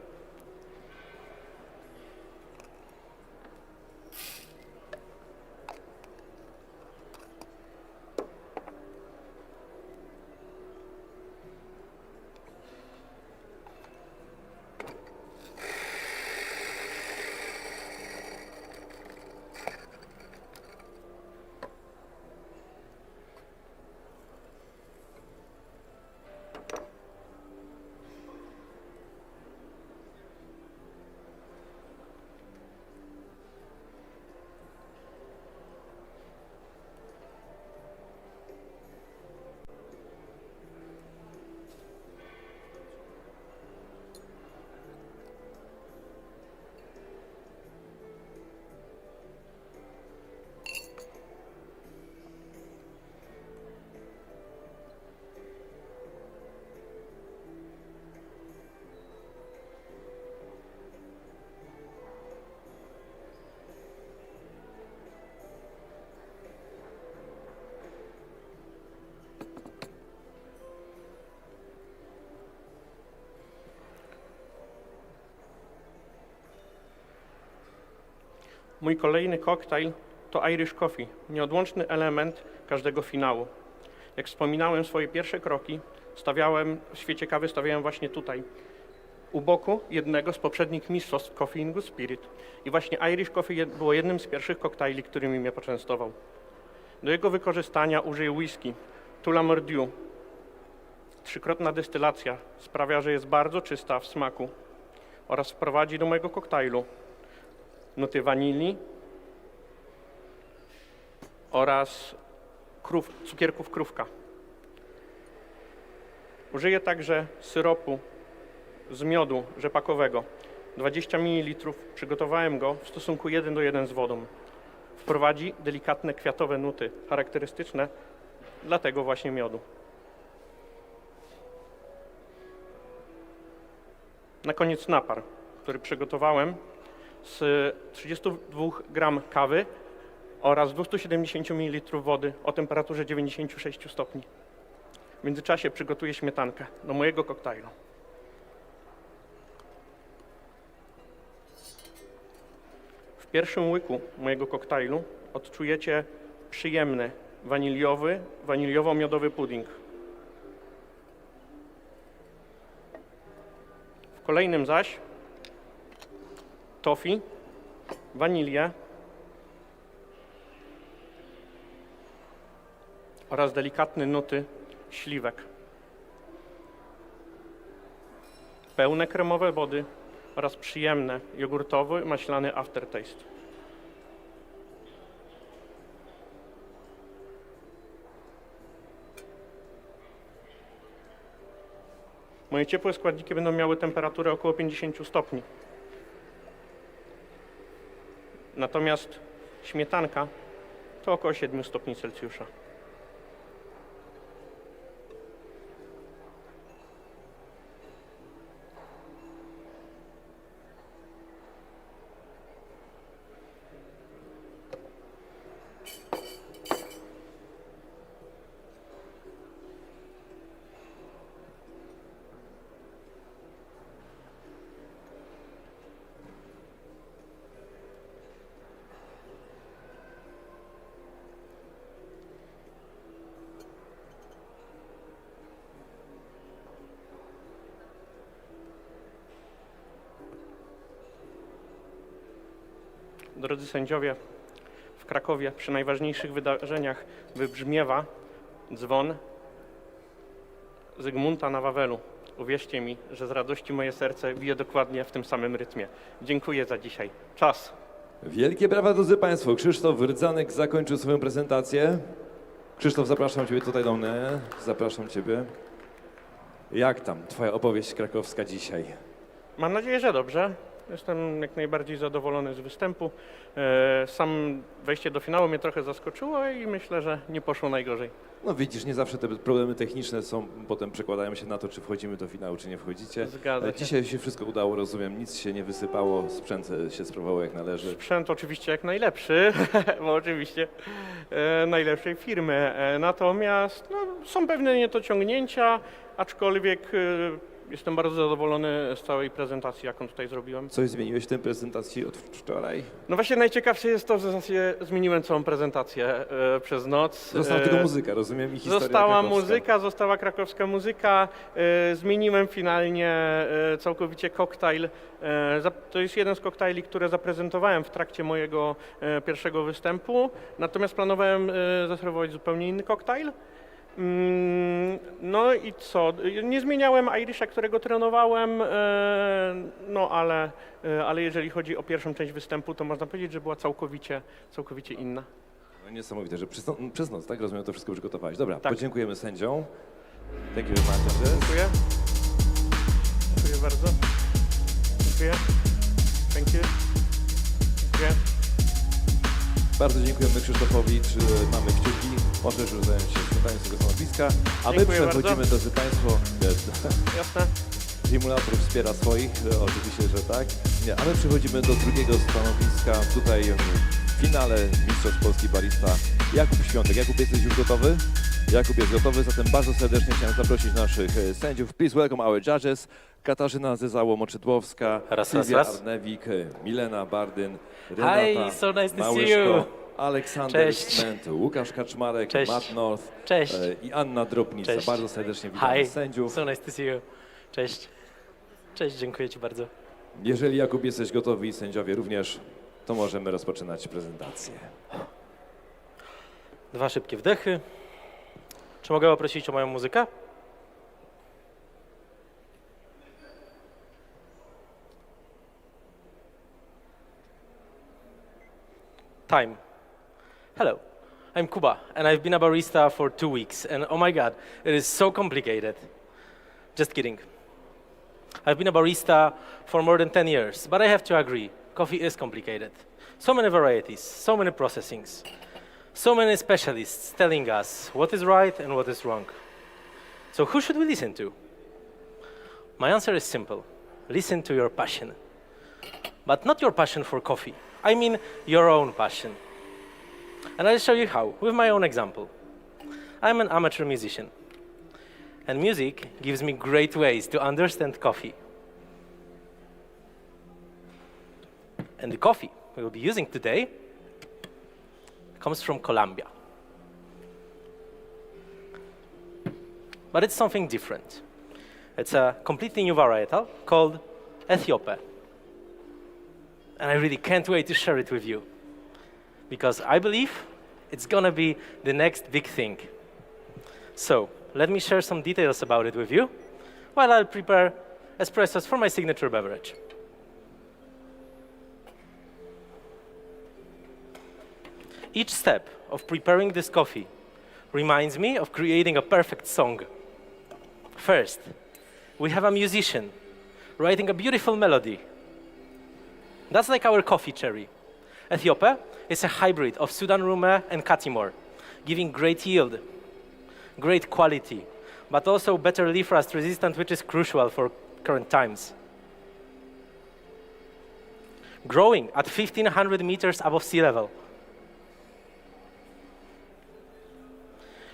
K: Mój kolejny koktajl to Irish Coffee, nieodłączny element każdego finału. Jak wspominałem, swoje pierwsze kroki w świecie kawy stawiałem właśnie tutaj, u boku jednego z poprzednich mistrzostw Coffee in Good Spirit. I właśnie Irish Coffee było jednym z pierwszych koktajli, którymi mnie poczęstował. Do jego wykorzystania użyję whisky Tula Mordieu. 3-krotna destylacja sprawia, że jest bardzo czysta w smaku oraz wprowadzi do mojego koktajlu nuty wanilii oraz cukierków krówka. Użyję także syropu z miodu rzepakowego. 20 ml. Przygotowałem go w stosunku 1:1 z wodą. Wprowadzi delikatne kwiatowe nuty charakterystyczne dla tego właśnie miodu. Na koniec napar, który przygotowałem z 32 g kawy oraz 270 ml wody o temperaturze 96 stopni. W międzyczasie przygotuję śmietankę do mojego koktajlu. W pierwszym łyku mojego koktajlu odczujecie przyjemny waniliowo-miodowy pudding. W kolejnym zaś toffee, wanilię oraz delikatne nuty śliwek. Pełne kremowe wody oraz przyjemne jogurtowy, maślany aftertaste. Moje ciepłe składniki będą miały temperaturę około 50 stopni. Natomiast śmietanka to około 7 stopni Celsjusza. Drodzy sędziowie, w Krakowie przy najważniejszych wydarzeniach wybrzmiewa dzwon Zygmunta na Wawelu. Uwierzcie mi, że z radości moje serce bije dokładnie w tym samym rytmie. Dziękuję za dzisiaj. Czas.
F: Wielkie brawa, drodzy Państwo. Krzysztof Rdzanek zakończył swoją prezentację. Krzysztof, zapraszam Ciebie tutaj do mnie. Zapraszam Ciebie. Jak tam Twoja opowieść krakowska dzisiaj?
K: Mam nadzieję, że dobrze. Jestem jak najbardziej zadowolony z występu. Sam wejście do finału mnie trochę zaskoczyło i myślę, że nie poszło najgorzej.
F: No widzisz, nie zawsze te problemy techniczne potem przekładają się na to, czy wchodzimy do finału, czy nie wchodzicie.
K: Zgadza się.
F: Dzisiaj się wszystko udało, rozumiem, nic się nie wysypało, sprzęt się sprawował jak należy.
K: Sprzęt oczywiście jak najlepszy, bo oczywiście najlepszej firmy. Natomiast no, są pewne niedociągnięcia, aczkolwiek jestem bardzo zadowolony z całej prezentacji, jaką tutaj zrobiłem.
F: Coś zmieniłeś w tej prezentacji od wczoraj?
K: No właśnie najciekawsze jest to, że w zasadzie zmieniłem całą prezentację przez noc.
F: Została tylko muzyka, rozumiem, i historia
K: Została
F: krakowska.
K: muzyka, została krakowska muzyka. Zmieniłem finalnie całkowicie koktajl. To jest jeden z koktajli, które zaprezentowałem w trakcie mojego pierwszego występu. Natomiast planowałem zaserwować zupełnie inny koktajl. No i co? Nie zmieniałem Irisha, którego trenowałem, no ale jeżeli chodzi o pierwszą część występu, to można powiedzieć, że była całkowicie inna.
F: No niesamowite, że przez noc, tak? Rozumiem, to wszystko przygotowałeś. Dobra,
K: Tak.
F: podziękujemy sędziom. Thank you very much.
K: Dziękuję. Dziękuję bardzo. Dziękuję. Thank you. Dziękuję.
F: Bardzo dziękujemy Krzysztofowi, czy mamy kciuki. Może już zająć się pytaniem swojego stanowiska. A my
K: Dziękuję
F: przechodzimy,
K: bardzo.
F: drodzy Państwo,
K: Jasne.
F: Simulator wspiera swoich, oczywiście, że tak. Nie, a my przechodzimy do drugiego stanowiska. Tutaj w finale Mistrzostw Polski Barista Jakub Świątek. Jakub, jesteś już gotowy? Jakub jest gotowy, zatem bardzo serdecznie chciałem zaprosić naszych sędziów. Please welcome our judges. Katarzyna Zezało-Moczydłowska, Sylwia Arnewik, Milena Bardyn, Renata
L: Hi, so nice to see
F: Małyszko,
L: you.
F: Aleksander
L: Cześć.
F: Sment, Łukasz Kaczmarek,
L: Cześć.
F: Matt North
L: Cześć.
F: i Anna Drobnica.
L: Cześć.
F: Bardzo serdecznie witamy
L: Hi,
F: sędziów.
L: so nice to see you. Cześć. Cześć, dziękuję Ci bardzo.
F: Jeżeli Jakub jesteś gotowy i sędziowie również, to możemy rozpoczynać prezentację.
L: 2 szybkie wdechy. Czy mogę poprosić o moją muzykę? Time. Hello, I'm Kuba, and I've been a barista for 2 weeks, and oh my god, it is so complicated. Just kidding. I've been a barista for more than 10 years, but I have to agree, coffee is complicated. So many varieties, so many processings, so many specialists telling us what is right and what is wrong. So who should we listen to? My answer is simple. Listen to your passion. But not your passion for coffee. I mean your own passion. And I'll show you how, with my own example. I'm an amateur musician. And music gives me great ways to understand coffee. And the coffee we will be using today comes from Colombia. But it's something different. It's a completely new varietal called Ethiopia. And I really can't wait to share it with you, because I believe it's gonna be the next big thing. So let me share some details about it with you while I'll prepare espressos for my signature beverage. Each step of preparing this coffee reminds me of creating a perfect song. First, we have a musician writing a beautiful melody. That's like our coffee cherry. Ethiopia is a hybrid of Sudan Rume and Katimor, giving great yield, great quality, but also better leaf rust resistant, which is crucial for current times. Growing at 1,500 meters above sea level.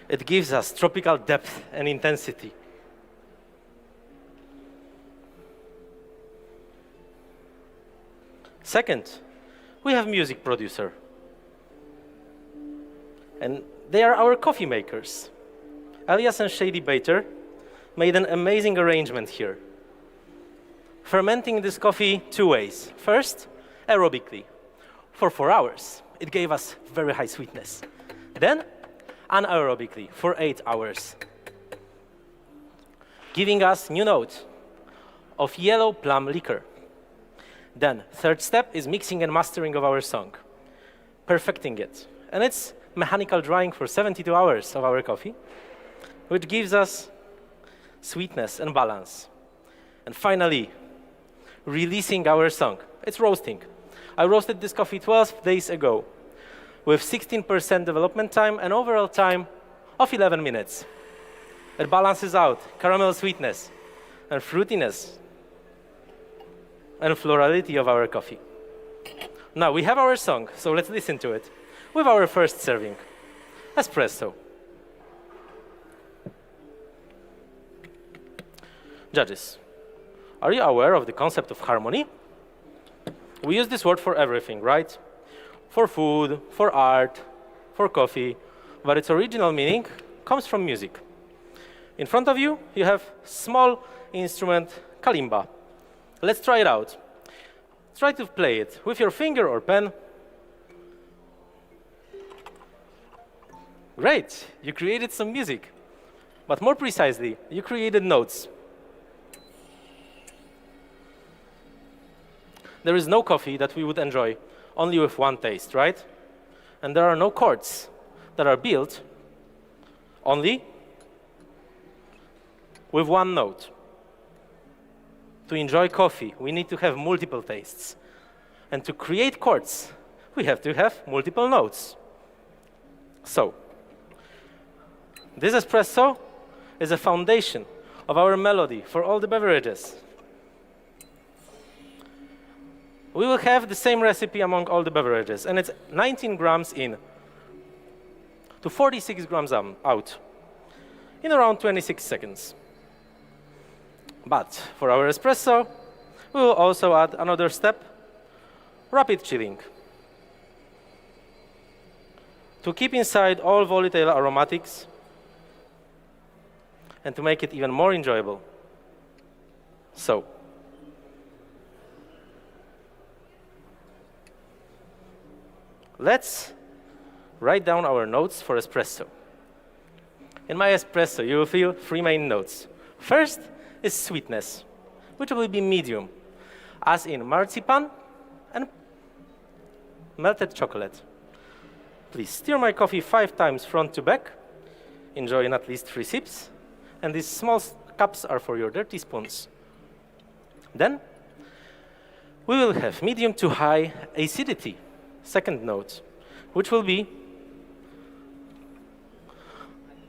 L: It gives us tropical depth and intensity. Second, we have music producer. And they are our coffee makers. Elias and Shady Bater made an amazing arrangement here. Fermenting this coffee two ways. First, aerobically. For 4 hours, it gave us very high sweetness. Then, anaerobically, for 8 hours, giving us new note of yellow plum liquor. Then, third step is mixing and mastering of our song, perfecting it. And it's mechanical drying for 72 hours of our coffee, which gives us sweetness and balance. And finally, releasing our song. It's roasting. I roasted this coffee 12 days ago with 16% development time and overall time of 11 minutes. It balances out caramel sweetness and fruitiness and florality of our coffee. Now we have our song, so let's listen to it with our first serving, espresso. Judges, are you aware of the concept of harmony? We use this word for everything, right? For food, for art, for coffee, but its original meaning comes from music. In front of you, you have small instrument, kalimba. Let's try it out. Try to play it with your finger or pen. Great, you created some music. But more precisely, you created notes. There is no coffee that we would enjoy only with one taste, right? And there are no chords that are built only with one note. To enjoy coffee, we need to have multiple tastes. And to create chords, we have to have multiple notes. So, this espresso is a foundation of our melody for all the beverages. We will have the same recipe among all the beverages, and it's 19 grams in to 46 grams out in around 26 seconds. But for our espresso, we will also add another step, rapid chilling. To keep inside all volatile aromatics and to make it even more enjoyable. So, let's write down our notes for espresso. In my espresso, you will feel 3 main notes. First is sweetness, which will be medium, as in marzipan and melted chocolate. Please stir my coffee 5 times front to back. Enjoy in at least 3 sips. And these small cups are for your dirty spoons. Then, we will have medium to high acidity, second note, which will be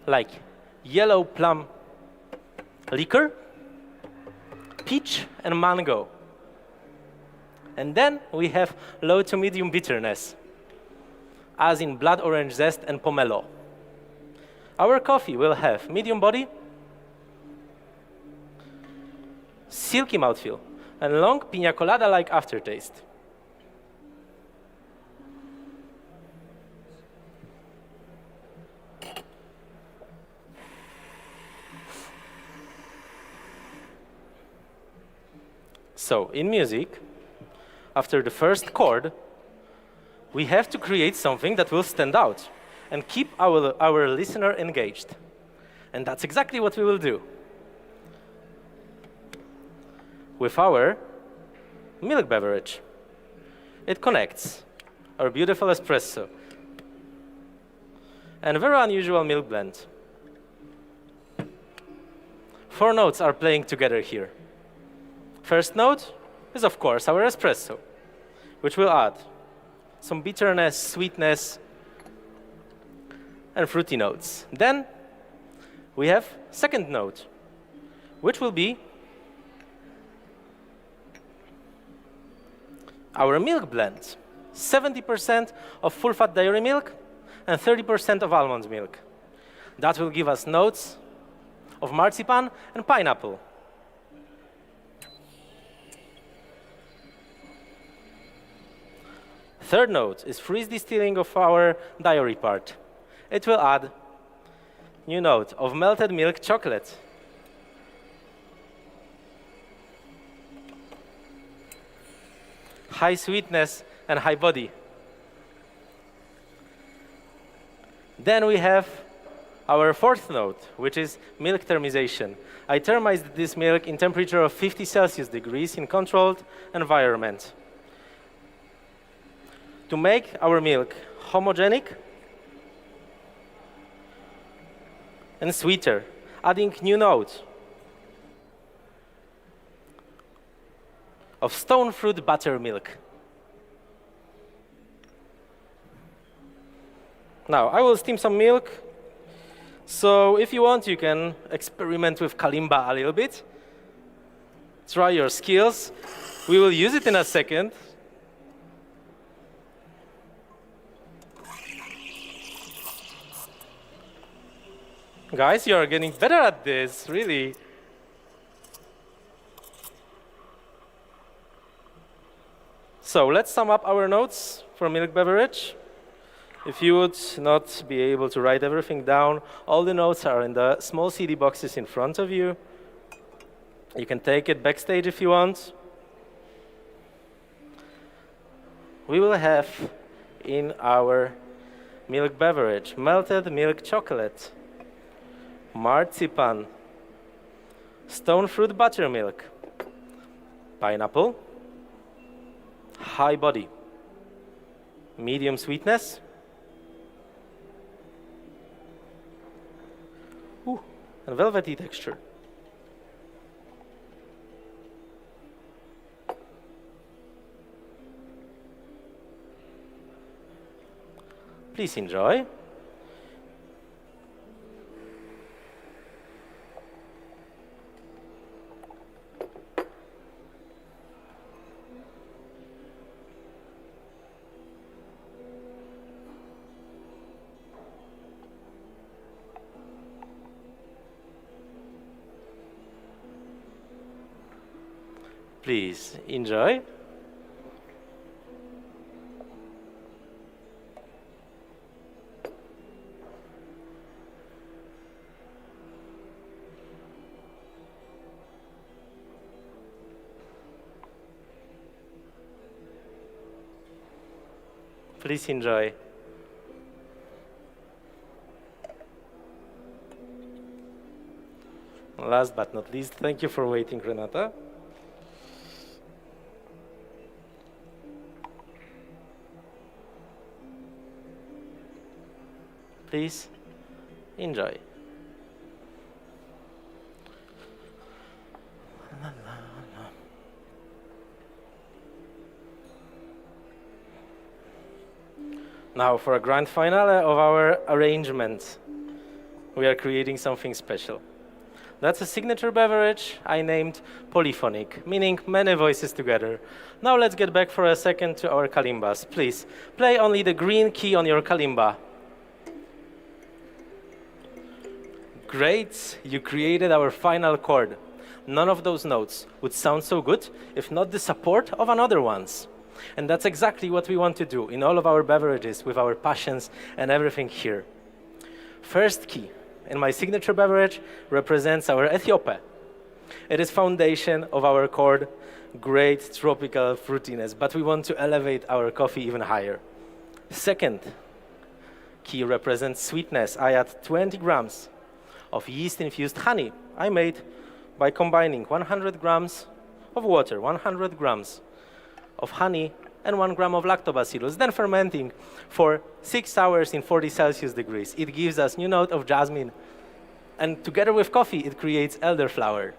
L: like yellow plum liquor, peach and mango. And then we have low to medium bitterness, as in blood orange zest and pomelo. Our coffee will have medium body, silky mouthfeel, and long piña colada-like aftertaste. So, in music, after the first chord, we have to create something that will stand out and keep our listener engaged. And that's exactly what we will do with our milk beverage. It connects our beautiful espresso and a very unusual milk blend. 4 notes are playing together here. First note is, of course, our espresso, which will add some bitterness, sweetness, and fruity notes. Then we have second note, which will be our milk blend. 70% of full-fat dairy milk and 30% of almond milk. That will give us notes of marzipan and pineapple. Third note is freeze distilling of our dairy part. It will add new note of melted milk chocolate. High sweetness and high body. Then we have our fourth note, which is milk thermization. I thermized this milk in temperature of 50 Celsius degrees in controlled environment to make our milk homogenic and sweeter, adding new notes of stone fruit buttermilk. Now, I will steam some milk. So if you want, you can experiment with kalimba a little bit. Try your skills. We will use it in a second. Guys, you are getting better at this, really. So let's sum up our notes for milk beverage. If you would not be able to write everything down, all the notes are in the small CD boxes in front of you. You can take it backstage if you want. We will have in our milk beverage melted milk chocolate, marzipan, stone fruit buttermilk, pineapple, high body, medium sweetness, and velvety texture. Please enjoy. Please enjoy. Please enjoy. Last but not least, thank you for waiting, Renata. Please enjoy. Now for a grand finale of our arrangement, we are creating something special. That's a signature beverage I named Polyphonic, meaning many voices together. Now let's get back for a second to our kalimbas. Please, play only the green key on your kalimba. Great, you created our final chord. None of those notes would sound so good if not the support of another ones. And that's exactly what we want to do in all of our beverages with our passions and everything here. First key in my signature beverage represents our Ethiopia. It is foundation of our chord, great tropical fruitiness, but we want to elevate our coffee even higher. Second key represents sweetness. I add 20 grams of yeast-infused honey I made by combining 100 grams of water, 100 grams of honey, and 1 gram of lactobacillus, then fermenting for 6 hours in 40 Celsius degrees. It gives us new note of jasmine, and together with coffee, it creates elderflower.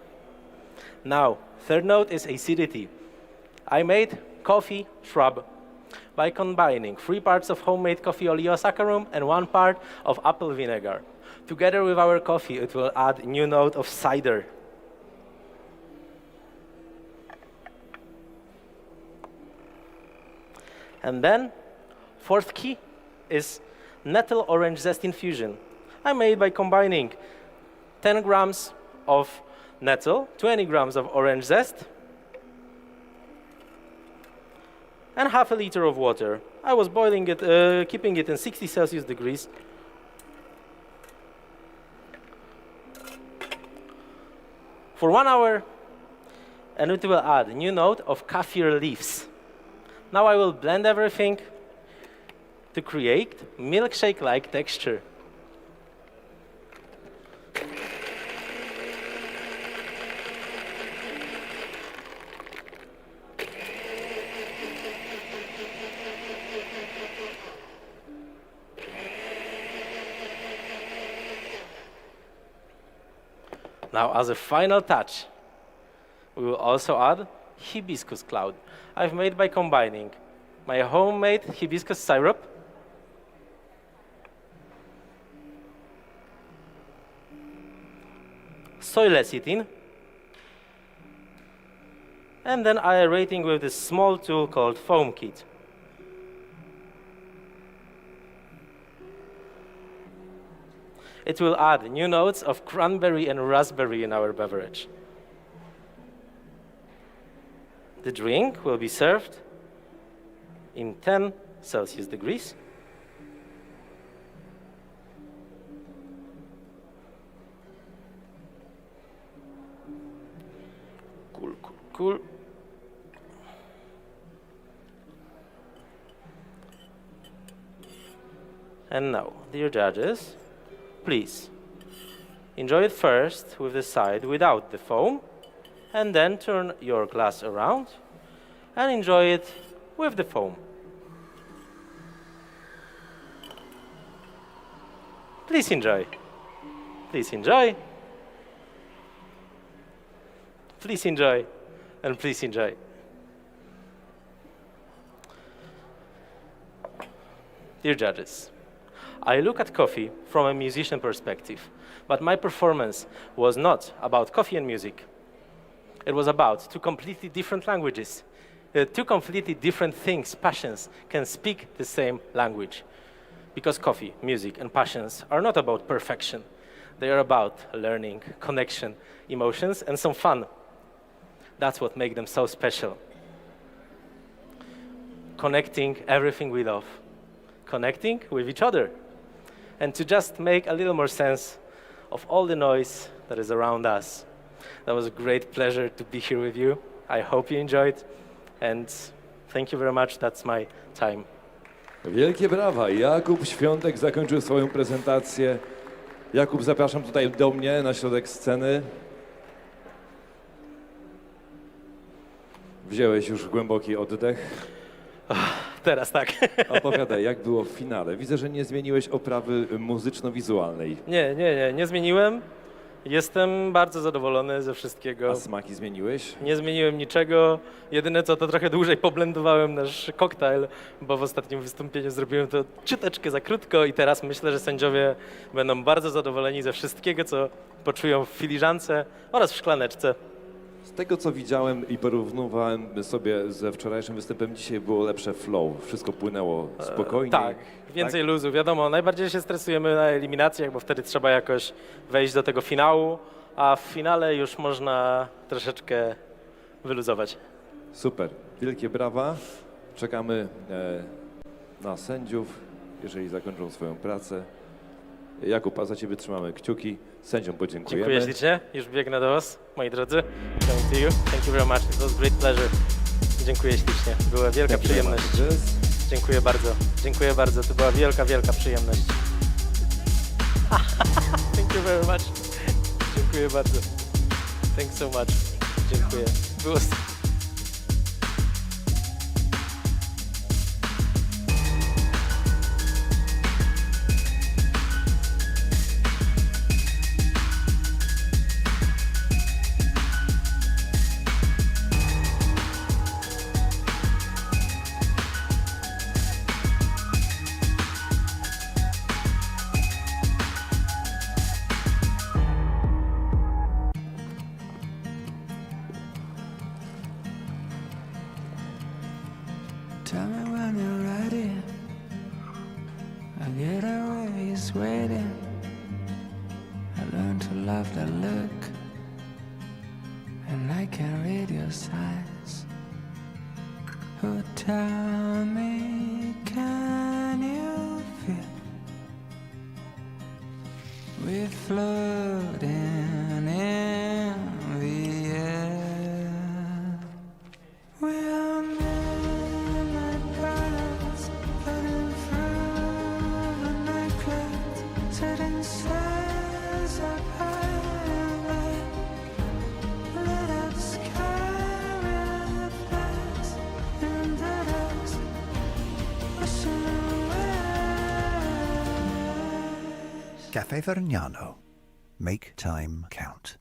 L: Now, third note is acidity. I made coffee shrub by combining 3 parts of homemade coffee oleosaccharum and 1 part of apple vinegar. Together with our coffee, it will add new note of cider. And then, fourth key is nettle orange zest infusion. I made by combining 10 grams of nettle, 20 grams of orange zest, and half a liter of water. I was boiling it, keeping it in 60 Celsius degrees. For 1 hour, and it will add a new note of kaffir leaves. Now I will blend everything to create milkshake-like texture. Now, as a final touch, we will also add hibiscus cloud. I've made by combining my homemade hibiscus syrup, soy lecithin, and then aerating with this small tool called foam kit. It will add new notes of cranberry and raspberry in our beverage. The drink will be served in 10 Celsius degrees. Cool, cool, cool. And now, dear judges, please enjoy it first with the side without the foam, and then turn your glass around and enjoy it with the foam. Please enjoy. Please enjoy. Please enjoy. And please enjoy. Dear judges, I look at coffee from a musician perspective, but my performance was not about coffee and music. It was about 2 completely different languages, 2 completely different things, passions, can speak the same language. Because coffee, music, and passions are not about perfection. They are about learning, connection, emotions, and some fun. That's what makes them so special. Connecting everything we love. Connecting with each other. And to just make a little more sense of all the noise that is around us. That was a great pleasure to be here with you. I hope you enjoyed, and thank you very much. That's my time.
F: Wielkie brawa. Jakub Świątek zakończył swoją prezentację. Jakub, zapraszam tutaj do mnie, na środek sceny. Wziąłeś już głęboki oddech.
L: Teraz tak.
F: Opowiadaj, jak było w finale. Widzę, że nie zmieniłeś oprawy muzyczno-wizualnej.
L: Nie zmieniłem. Jestem bardzo zadowolony ze wszystkiego.
F: A smaki zmieniłeś?
L: Nie zmieniłem niczego. Jedyne co, to trochę dłużej poblendowałem nasz koktajl, bo w ostatnim wystąpieniu zrobiłem to ciuteczkę za krótko i teraz myślę, że sędziowie będą bardzo zadowoleni ze wszystkiego, co poczują w filiżance oraz w szklaneczce.
F: Z tego, co widziałem i porównywałem sobie ze wczorajszym występem, dzisiaj było lepsze flow. Wszystko płynęło spokojnie.
L: Tak, więcej luzu. Wiadomo, najbardziej się stresujemy na eliminacjach, bo wtedy trzeba jakoś wejść do tego finału, a w finale już można troszeczkę wyluzować.
F: Super, wielkie brawa. Czekamy na sędziów, jeżeli zakończą swoją pracę. Jakub, a za Ciebie trzymamy kciuki. Sędziom podziękujemy.
L: Dziękuję ślicznie. Już biegnę do Was, moi drodzy. Thank you. Thank you very much. It was a great pleasure. Dziękuję ślicznie. Była wielka przyjemność. Dziękuję bardzo. Dziękuję bardzo. To była wielka, wielka przyjemność. Thank you very much. Dziękuję bardzo. Thanks so much. Dziękuję. Było
A: Tell me when you're ready. I get away, he's waiting. I learned to love that look, and I can read your signs. Oh, tell me, can you feel we're floating in the air? We are midnight birds floating through the night clouds, setting sails up high, lit up sky with lights and the dust washing away.
B: Cafe Vergnano. Make time count.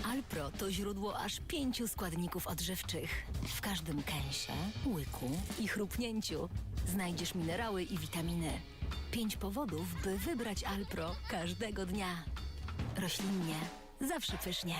C: Alpro to źródło aż 5 składników odżywczych. W każdym kęsie, łyku i chrupnięciu znajdziesz minerały i witaminy. 5 powodów, by wybrać Alpro każdego dnia. Roślinnie, zawsze pysznie.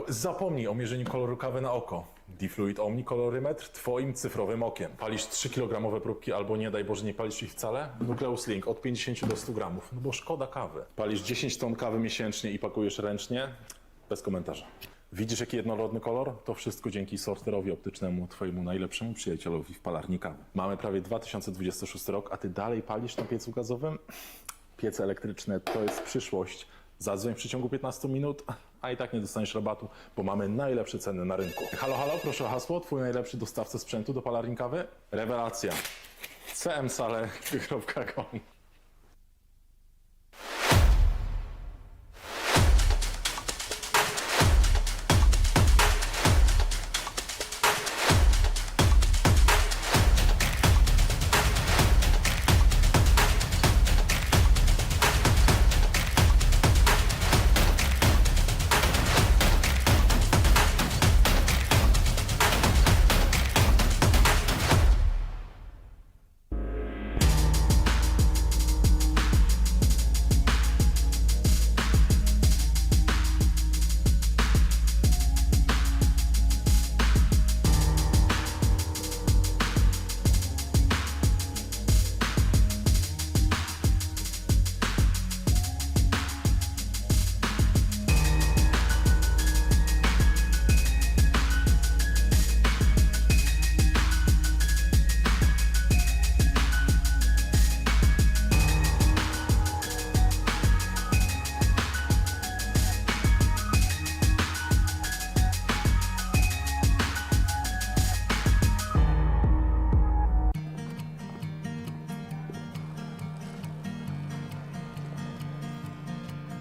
D: Zapomnij o mierzeniu koloru kawy na oko. Difluid Omni kolorymetr twoim cyfrowym okiem. Palisz 3-kilogramowe próbki albo nie daj Boże nie palisz ich wcale? Nucleus Link od 50 do 100 gramów, no bo szkoda kawy. Palisz 10 ton kawy miesięcznie i pakujesz ręcznie? Bez komentarza. Widzisz, jaki jednorodny kolor? To wszystko dzięki sorterowi optycznemu, twojemu najlepszemu przyjacielowi w palarni kawy. Mamy prawie 2026 rok, a ty dalej palisz na piecu gazowym? Piece elektryczne to jest przyszłość. Zadzwoń w przeciągu 15 minut, a i tak nie dostaniesz rabatu, bo mamy najlepsze ceny na rynku. Halo, halo, proszę o hasło, twój najlepszy dostawca sprzętu do palarni kawy? Rewelacja. cmsale.com.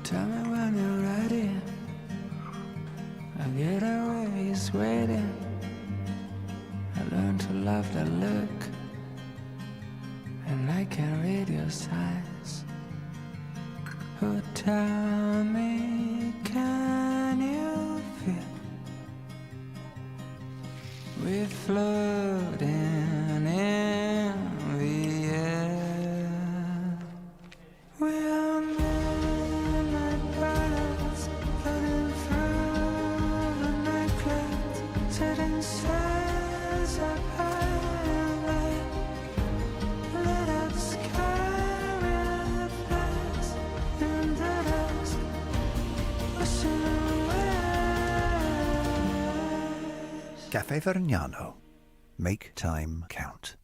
A: Tell me when you're ready. I get away sweating. I learned to love that look, and I can read your signs. Oh, tell me, can you feel we're floating in the air? We are midnight birds floating through the night clouds, setting sails up high. Lit up sky with flags in the dusk, wishing away.
B: Cafe Vergnano. Make time count.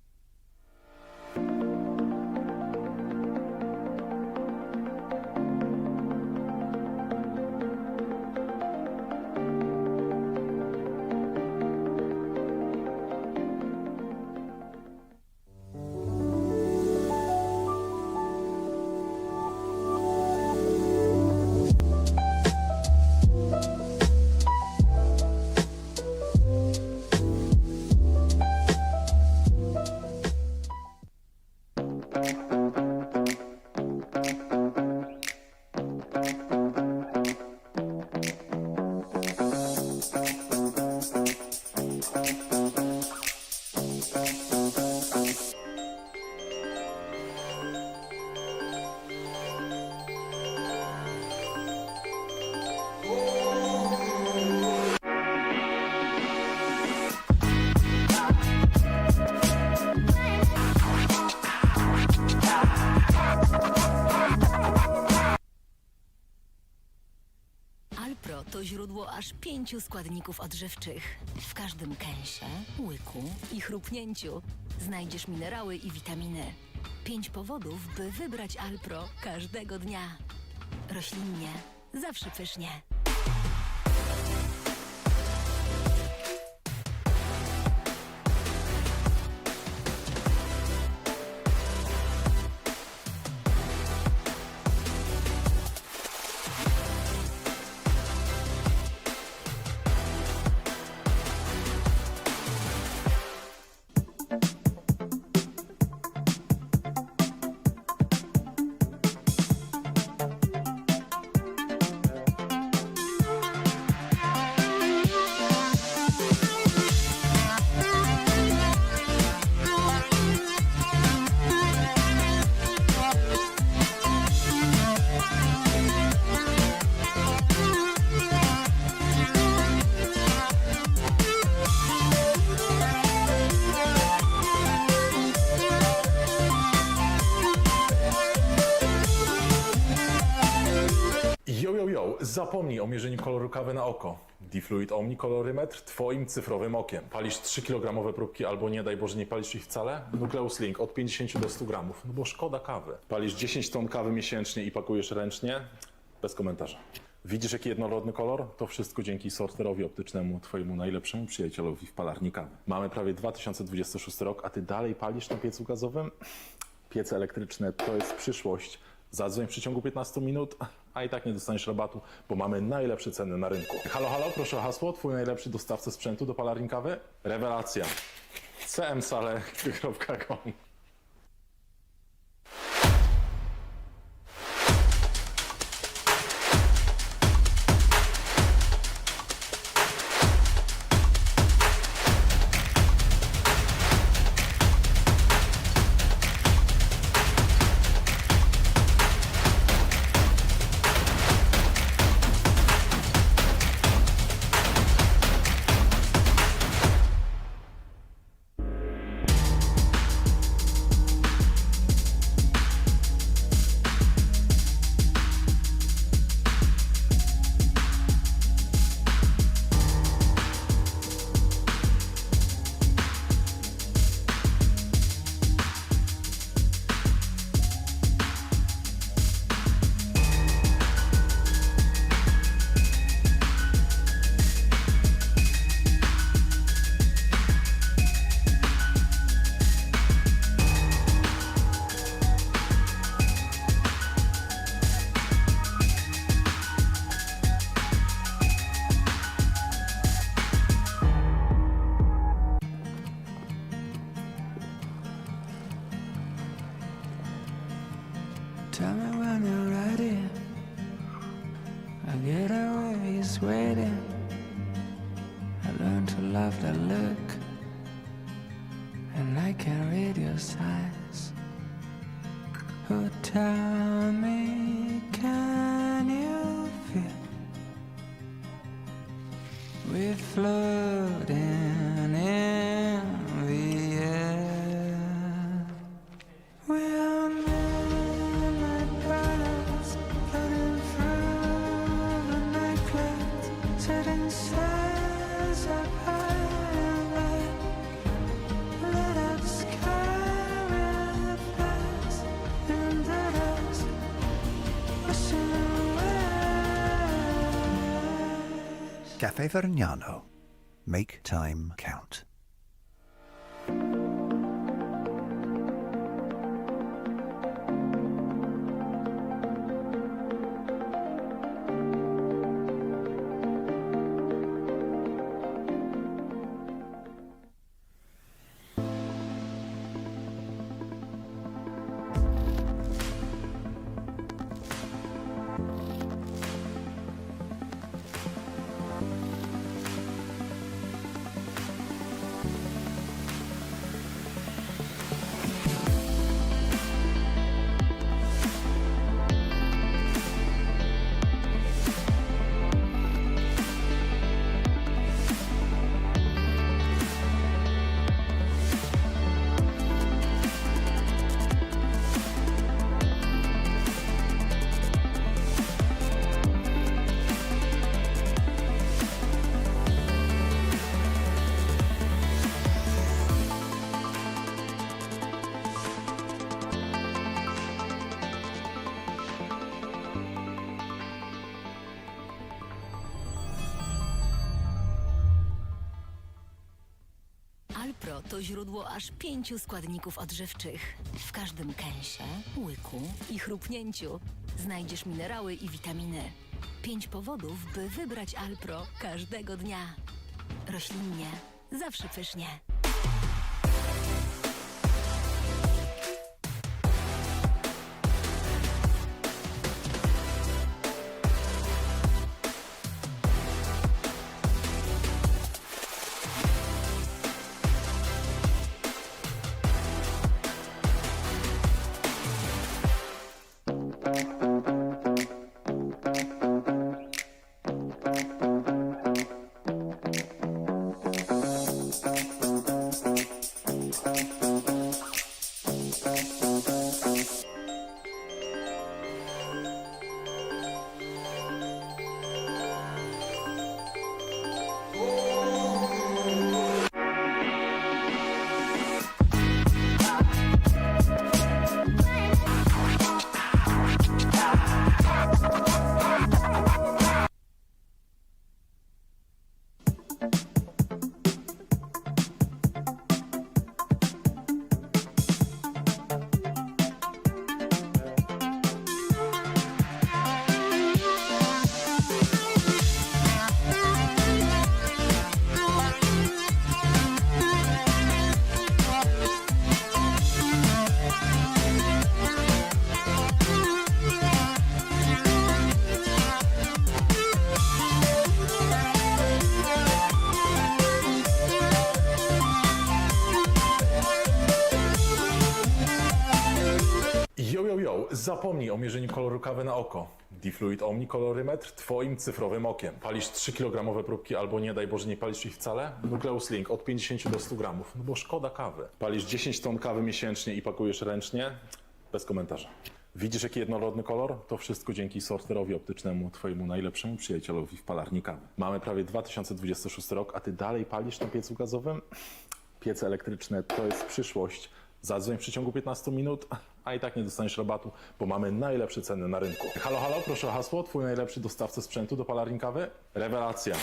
C: Alpro to źródło aż 5 składników odżywczych. W każdym kęsie, łyku i chrupnięciu znajdziesz minerały i witaminy. 5 powodów, by wybrać Alpro każdego dnia. Roślinnie, zawsze pysznie.
D: Zapomnij o mierzeniu koloru kawy na oko. Difluid Omni kolorymetr twoim cyfrowym okiem. Palisz 3-kilogramowe próbki albo nie daj Boże nie palisz ich wcale? Nucleus Link od 50 do 100 gramów, no bo szkoda kawy. Palisz 10 ton kawy miesięcznie i pakujesz ręcznie? Bez komentarza. Widzisz jaki jednorodny kolor? To wszystko dzięki sorterowi optycznemu, twojemu najlepszemu przyjacielowi w palarni kawy. Mamy prawie 2026 rok, a ty dalej palisz na piecu gazowym? Piece elektryczne to jest przyszłość. Zadzwoń w przeciągu 15 minut, a i tak nie dostaniesz rabatu, bo mamy najlepsze ceny na rynku. Halo, halo, proszę o hasło. Twój najlepszy dostawca sprzętu do palarni kawy? Rewelacja. cmsale.com.
A: Tell me when you're ready. I get away, he's waiting. I learned to love that look, and I can read your signs. Oh, tell me, can you feel we're floating in the air? We're
B: Cafe Vergnano. Make time count.
C: Alpro to źródło aż 5 składników odżywczych. W każdym kęsie, łyku i chrupnięciu znajdziesz minerały i witaminy. 5 powodów, by wybrać Alpro każdego dnia. Roślinnie, zawsze pysznie.
D: Zapomnij o mierzeniu koloru kawy na oko. Difluid Omni kolorymetr twoim cyfrowym okiem. Palisz 3-kilogramowe próbki albo nie daj Boże nie palisz ich wcale? Nucleus Link od 50 do 100 gramów, no bo szkoda kawy. Palisz 10 ton kawy miesięcznie i pakujesz ręcznie? Bez komentarza. Widzisz jaki jednorodny kolor? To wszystko dzięki sorterowi optycznemu, twojemu najlepszemu przyjacielowi w palarni kawy. Mamy prawie 2026 rok, a ty dalej palisz na piecu gazowym? Piece elektryczne to jest przyszłość. Zadzwoń w przeciągu 15 minut, a i tak nie dostaniesz rabatu, bo mamy najlepsze ceny na rynku. Halo, halo, proszę o hasło. Twój najlepszy dostawca sprzętu do palarni kawy? Rewelacja.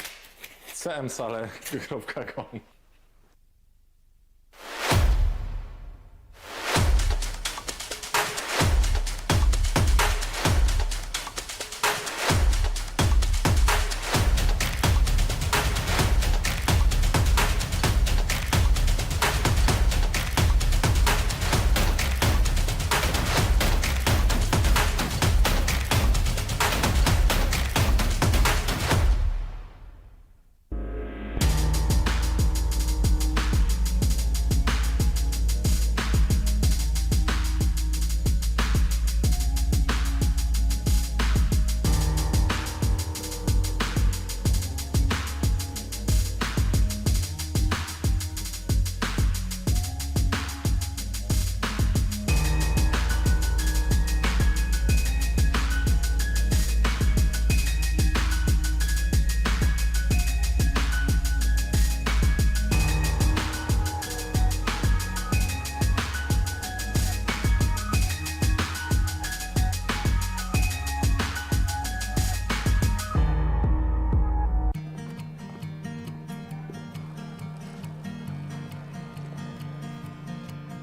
D: cmsale.com.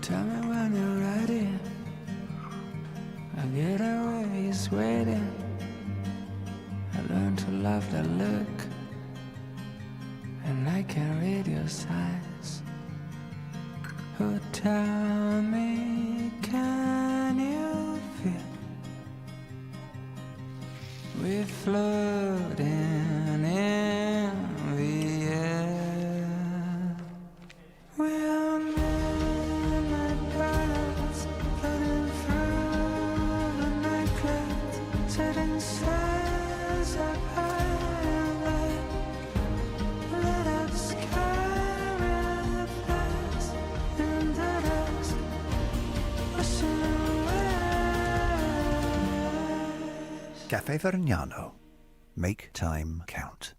A: Tell me when you're ready. I get away sweating. I learn to love the look, and I can read your signs. Oh, tell me, can you feel we're floating in the air? We're
B: Cafe Vergnano. Make time count.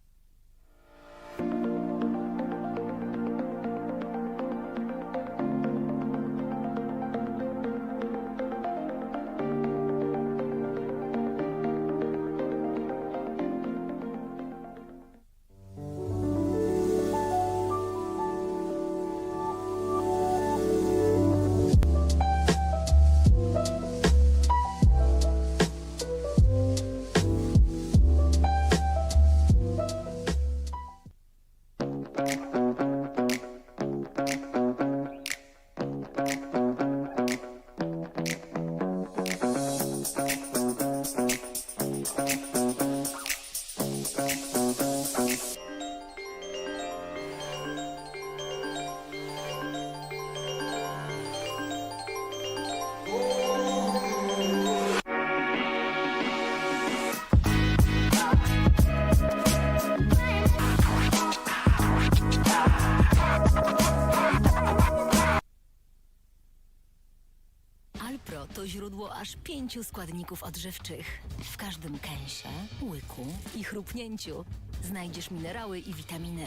C: To źródło aż 5 składników odżywczych. W każdym kęsie, łyku i chrupnięciu znajdziesz minerały i witaminy.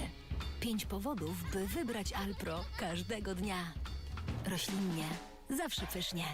C: 5 powodów, by wybrać Alpro każdego dnia. Roślinnie, zawsze pysznie.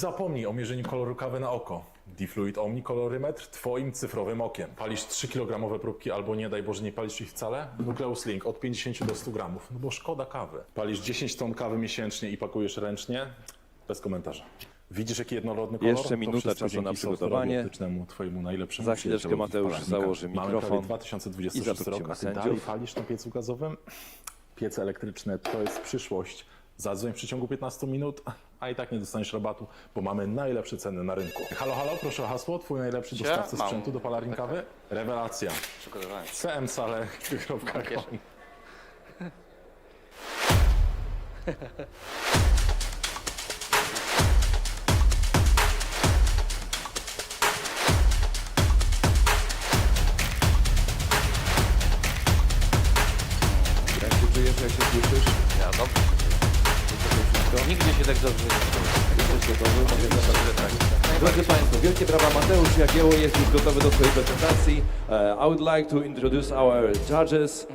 D: Zapomnij o mierzeniu koloru kawy na oko. Difluid Omni kolorymetr twoim cyfrowym okiem. Palisz 3-kilogramowe próbki albo nie daj Boże nie palisz ich wcale? Nucleus Link od 50 do 100 gramów, no bo szkoda kawy. Palisz 10 ton kawy miesięcznie i pakujesz ręcznie? Bez komentarza. Widzisz jaki jednorodny kolor?
F: Jeszcze minuta czasu na przygotowanie.
D: Twojemu najlepszemu
F: Za chwileczkę Mateusz założy mikrofon.
D: Mamy 2026 rok, a ty dalej
F: sędziów.
D: palisz na piecu gazowym? Piece elektryczne to jest przyszłość. Zadzwoń w przeciągu 15 minut, a i tak nie dostaniesz rabatu, bo mamy najlepsze ceny na rynku. Halo, halo, proszę o hasło. Twój najlepszy dostawca sprzętu do palarni kawy? Rewelacja.
M: Przygotowałem.
D: cmsale.com.
F: Jak się czujesz, jak się słyszysz?
M: Ja dobrze. Nigdzie się tak dobrze nie
F: Jesteś gotowy? Mogę zapraszać. Drodzy Państwo, wielkie brawa. Mateusz Jagieło jest już gotowy do swojej prezentacji. I would like to introduce our judges.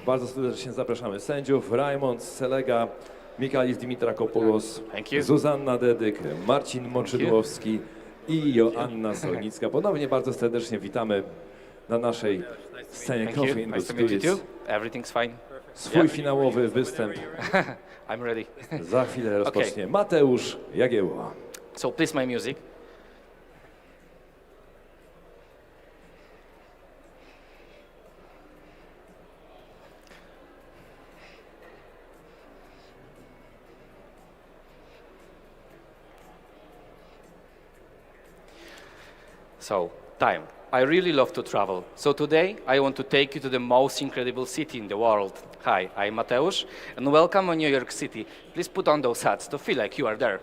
F: Bardzo serdecznie zapraszamy sędziów. Raymond Selega, Michalis Dimitrakopoulos, Zuzanna Dedyk, Marcin Moczydłowski i Joanna Solnicka. Ponownie bardzo serdecznie witamy na naszej scenie Coffee Industry.
M: Everything's fine.
F: Swój finałowy występ
M: I'm ready.
F: za chwilę rozpocznie Mateusz Jagieło.
M: So please my music. So, time. I really love to travel. So today, I want to take you to the most incredible city in the world. Hi, I'm Mateusz, and welcome on New York City. Please put on those hats to feel like you are there.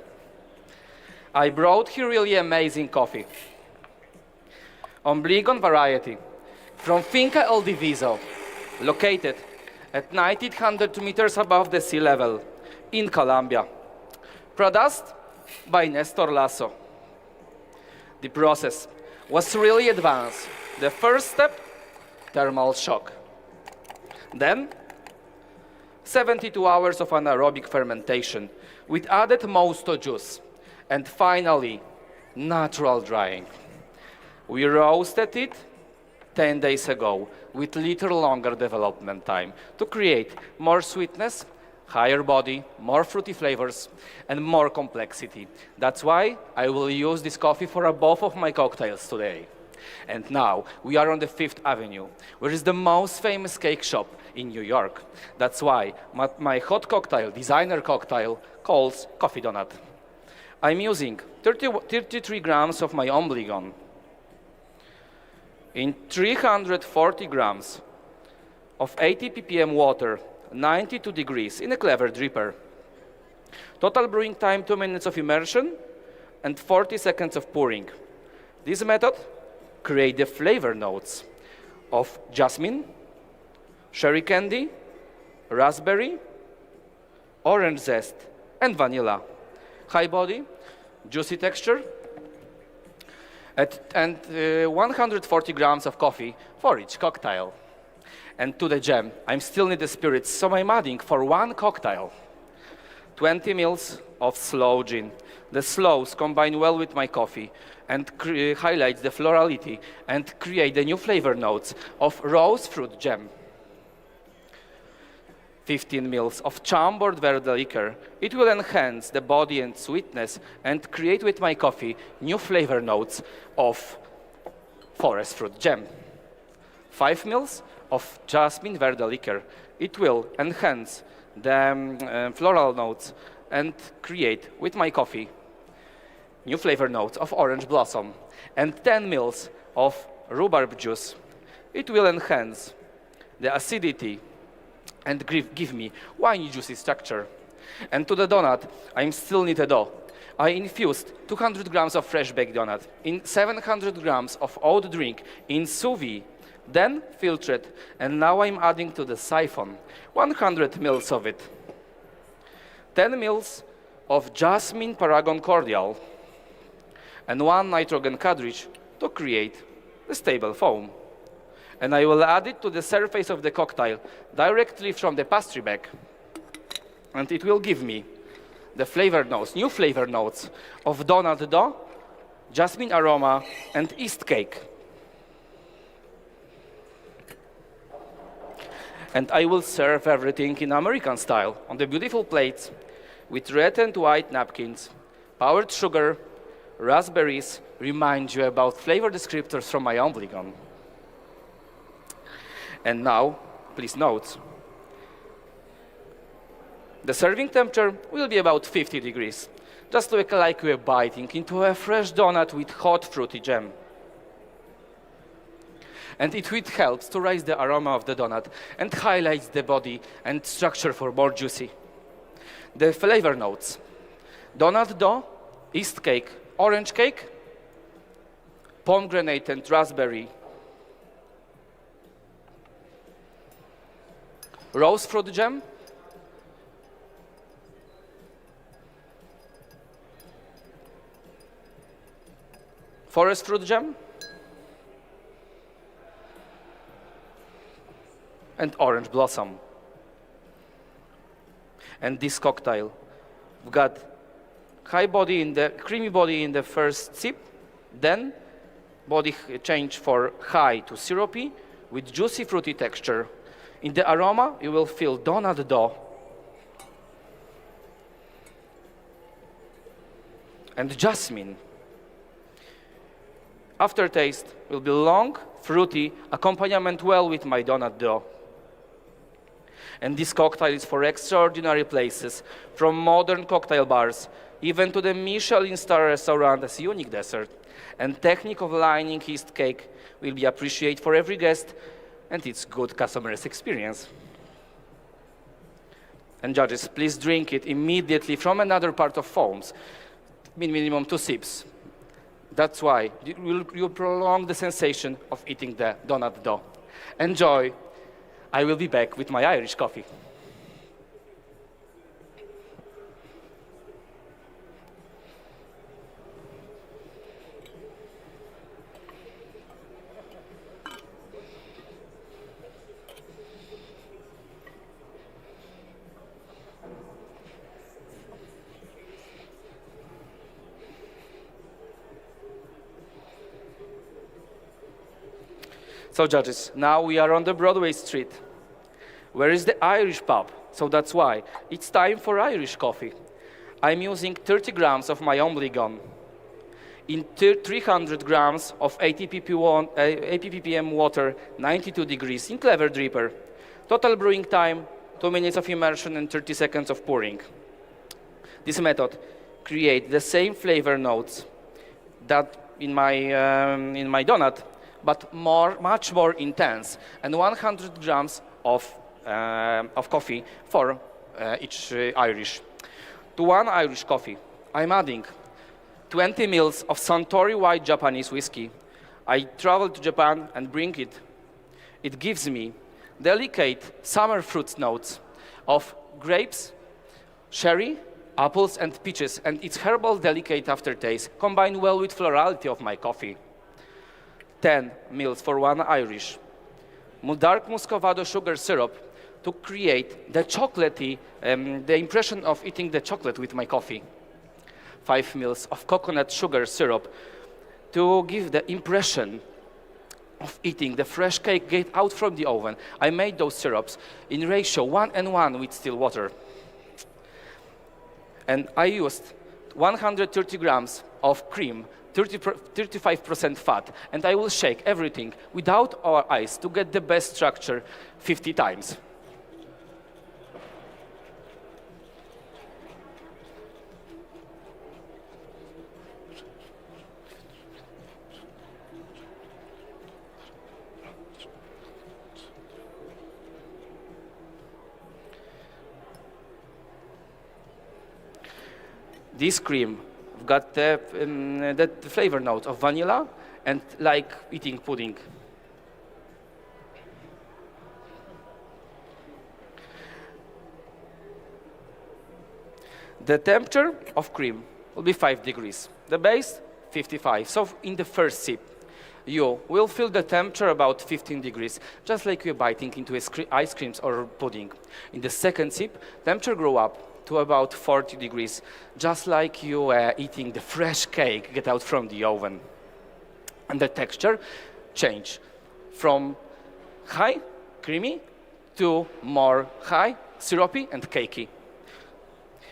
M: I brought here really amazing coffee. Obligon variety from Finca El Diviso, located at 9,800 meters above the sea level in Colombia. Produced by Nestor Lasso. The process was really advanced. The first step, thermal shock. Then, 72 hours of anaerobic fermentation with added mosto juice. And finally, natural drying. We roasted it 10 days ago with little longer development time to create more sweetness, higher body, more fruity flavors, and more complexity. That's why I will use this coffee for both of my cocktails today. And now we are on the 5th Avenue, which is the most famous cake shop in New York. That's why my hot cocktail, designer cocktail, calls Coffee Donut. I'm using 33 grams of my Obligon in 340 grams of 80 ppm water, 92 degrees in a clever dripper. Total brewing time 2 minutes of immersion and 40 seconds of pouring. This method creates the flavor notes of jasmine, cherry candy, raspberry, orange zest, and vanilla. High body, juicy texture, and 140 grams of coffee for each cocktail. And to the jam, I'm still need the spirits, so I'm adding for one cocktail 20 ml of slow gin. The slows combine well with my coffee and highlight the florality and create the new flavor notes of rose fruit jam. 15 ml of chambered verde liquor. It will enhance the body and sweetness and create with my coffee new flavor notes of forest fruit jam. 5 ml of jasmine verde liquor. It will enhance the floral notes and create with my coffee new flavor notes of orange blossom. And 10 ml of rhubarb juice. It will enhance the acidity and give me winey juicy structure. And to the donut, I'm still need a dough. I infused 200 grams of fresh baked donut in 700 grams of oat drink in sous vide, then filtered, and now I'm adding to the siphon 100 ml of it. 10 ml of jasmine paragon cordial, and 1 nitrogen cartridge to create the stable foam. And I will add it to the surface of the cocktail directly from the pastry bag. And it will give me the flavor notes, new flavor notes of donut dough, jasmine aroma, and yeast cake. And I will serve everything in American style on the beautiful plates with red and white napkins. Powdered sugar, raspberries remind you about flavor descriptors from my obligon. And now, please note, the serving temperature will be about 50 degrees, just like we're biting into a fresh donut with hot fruity jam. And it helps to raise the aroma of the donut and highlights the body and structure for more juicy. The flavor notes: donut dough, yeast cake, orange cake, pomegranate and raspberry, rose fruit jam, forest fruit jam, and orange blossom. And this cocktail, we've got creamy body in the first sip, then body change for high to syrupy with juicy fruity texture. In the aroma, you will feel donut dough and jasmine. Aftertaste will be long, fruity, accompaniment well with my donut dough. And this cocktail is for extraordinary places, from modern cocktail bars, even to the Michelin star restaurant as unique dessert. And technique of lining yeast cake will be appreciated for every guest, and it's good customer's experience. And judges, please drink it immediately from another part of foams, minimum 2 sips. That's why you prolong the sensation of eating the donut dough. Enjoy. I will be back with my Irish coffee. So judges, now we are on the Broadway Street. Where is the Irish pub? So that's why it's time for Irish coffee. I'm using 30 grams of my obligon in 300 grams of 80 ppm water, 92 degrees in Clever Dripper. Total brewing time, 2 minutes of immersion and 30 seconds of pouring. This method creates the same flavor notes that in my donut, but much more intense, and 100 grams of coffee for each Irish. To one Irish coffee, I'm adding 20 mils of Suntory white Japanese whiskey. I travel to Japan and bring it. It gives me delicate summer fruit notes of grapes, cherry, apples, and peaches, and its herbal delicate aftertaste combined well with florality of my coffee. 10 mils for one Irish. Dark Muscovado sugar syrup to create the chocolatey, the impression of eating the chocolate with my coffee. 5 mils of coconut sugar syrup to give the impression of eating the fresh cake get out from the oven. I made those syrups in ratio 1:1 with still water. And I used 130 grams of cream, 35% fat, and I will shake everything without our ice to get the best structure 50 times. This cream got the flavor note of vanilla and like eating pudding. The temperature of cream will be 5 degrees. The base, 55. So in the first sip, you will feel the temperature about 15 degrees, just like you're biting into ice creams or pudding. In the second sip, temperature grow up to about 40 degrees, just like you eating the fresh cake get out from the oven. And the texture change from high, creamy, to more high, syrupy and cakey.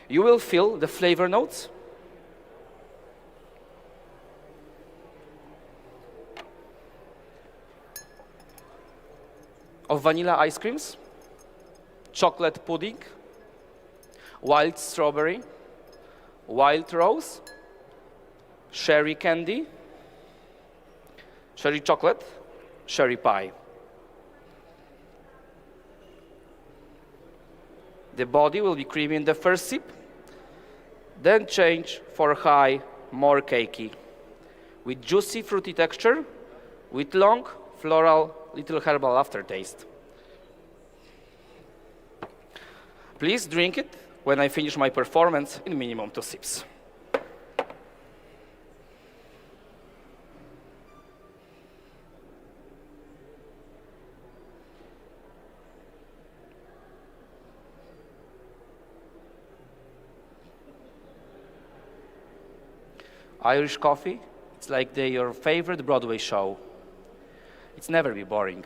M: You will feel the flavor notes of vanilla ice creams, chocolate pudding, wild strawberry, wild rose, cherry candy, cherry chocolate, cherry pie. The body will be creamy in the first sip, then change for high, more cakey, with juicy fruity texture, with long, floral, little herbal aftertaste. Please drink it when I finish my performance in minimum 2 sips. Irish coffee, it's like your favorite Broadway show. It's never be boring.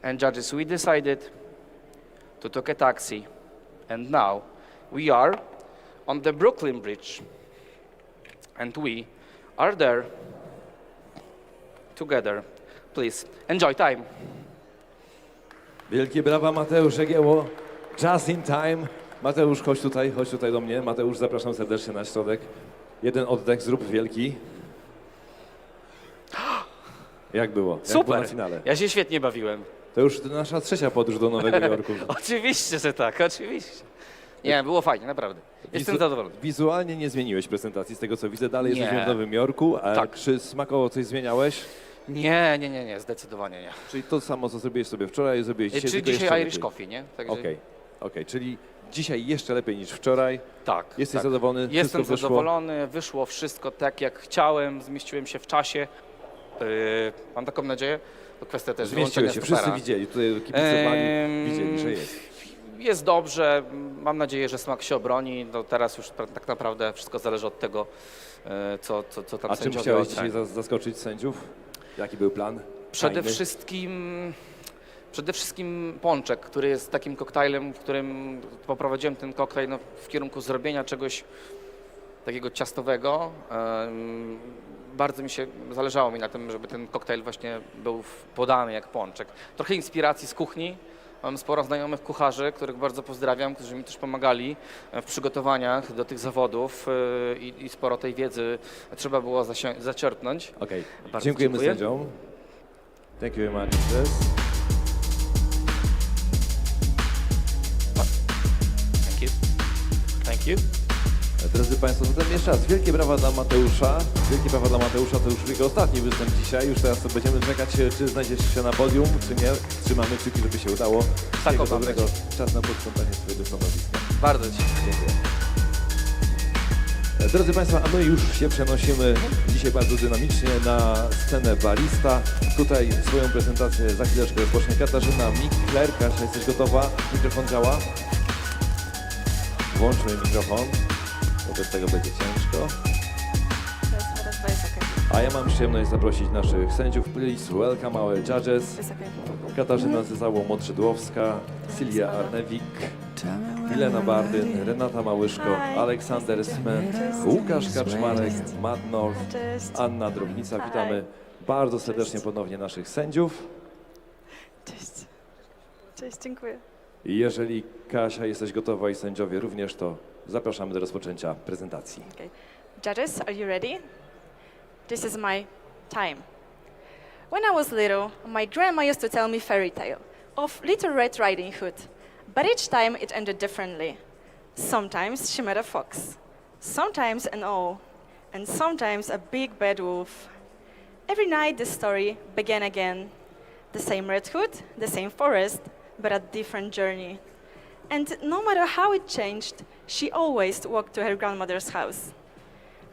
M: And judges, we decided to take a taxi, and now we are on the Brooklyn Bridge, and we are there together. Please enjoy time.
F: Wielkie brawa, Mateusz Egieło. Just in time. Mateusz, chodź tutaj do mnie. Mateusz, zapraszam serdecznie na środek. Jeden oddech, zrób wielki. Jak było? Jak
M: Super,
F: było na finale?
M: ja się świetnie bawiłem.
F: To już nasza trzecia podróż do Nowego Jorku.
M: Oczywiście, że tak, oczywiście. Nie, było fajnie, naprawdę. Jestem zadowolony.
F: Wizualnie nie zmieniłeś prezentacji, z tego co widzę. Dalej
M: Nie.
F: jesteśmy w Nowym Jorku. A
M: Tak.
F: czy smakowo coś zmieniałeś?
M: Nie, zdecydowanie nie.
F: Czyli to samo, co zrobiłeś sobie wczoraj, zrobiłeś dzisiaj,
M: Czy
F: tylko jeszcze
M: dzisiaj Irish
F: lepiej.
M: Coffee, nie? Także...
F: Okej, czyli dzisiaj jeszcze lepiej niż wczoraj.
M: Tak.
F: Jesteś
M: tak.
F: zadowolony?
M: Jestem
F: Wszystko wyszło?
M: zadowolony, wyszło wszystko tak jak chciałem, zmieściłem się w czasie. Mam taką nadzieję. To kwestia też
F: Zmieściłeś
M: wyłączenia
F: się,
M: stopera.
F: wszyscy widzieli, tutaj kibice widzieli, że jest.
M: Jest dobrze, mam nadzieję, że smak się obroni. No teraz już tak naprawdę wszystko zależy od tego, co tam
F: A czym
M: sędziowie
F: chciałeś
M: ocenią.
F: dzisiaj zaskoczyć sędziów? Jaki był plan?
M: Przede
F: Fajny?
M: wszystkim pączek, który jest takim koktajlem, w którym poprowadziłem ten koktajl w kierunku zrobienia czegoś takiego ciastowego. Bardzo zależało mi na tym, żeby ten koktajl właśnie był podany jak pączek. Trochę inspiracji z kuchni. Mam sporo znajomych kucharzy, których bardzo pozdrawiam, którzy mi też pomagali w przygotowaniach do tych zawodów i sporo tej wiedzy trzeba było zaczerpnąć.
F: Okej,
M: Bardzo
F: dziękujemy
M: dziękuję.
F: sędziom. Thank you very much. Yes.
M: Thank you.
F: Drodzy Państwo, zatem jeszcze raz wielkie brawa dla Mateusza. Wielkie brawa dla Mateusza, to już jego ostatni występ dzisiaj. Już teraz będziemy czekać, czy znajdziesz się na podium, czy nie. Trzymamy kciuki, żeby się udało. Wszystkiego dobrego. Czas na posprzątanie swojego stanowiska.
M: Bardzo dziękuję.
F: Drodzy Państwo, a my już się przenosimy dzisiaj bardzo dynamicznie na scenę Barista. Tutaj swoją prezentację za chwileczkę rozpocznie Katarzyna Mikler. Kasia, jesteś gotowa? Mikrofon działa? Włączmy mikrofon, bo bez tego będzie ciężko. A ja mam przyjemność zaprosić naszych sędziów. Please welcome our judges. Katarzyna Zyzało-Modrzydłowska, Silvia Arnewik, Milena Bardyn, Renata Małyszko, Aleksander Smet, Łukasz Kaczmarek, Matt North, Anna Drobnica. Witamy bardzo serdecznie ponownie naszych sędziów.
N: Cześć. Cześć, dziękuję.
F: I jeżeli Kasia jesteś gotowa i sędziowie również, to zapraszamy do rozpoczęcia prezentacji.
N: Okay. Judges, are you ready? This is my time. When I was little, my grandma used to tell me fairy tale of Little Red Riding Hood, but each time it ended differently. Sometimes she met a fox, sometimes an owl, and sometimes a big bad wolf. Every night the story began again. The same Red Hood, the same forest, but a different journey. And no matter how it changed, she always walked to her grandmother's house.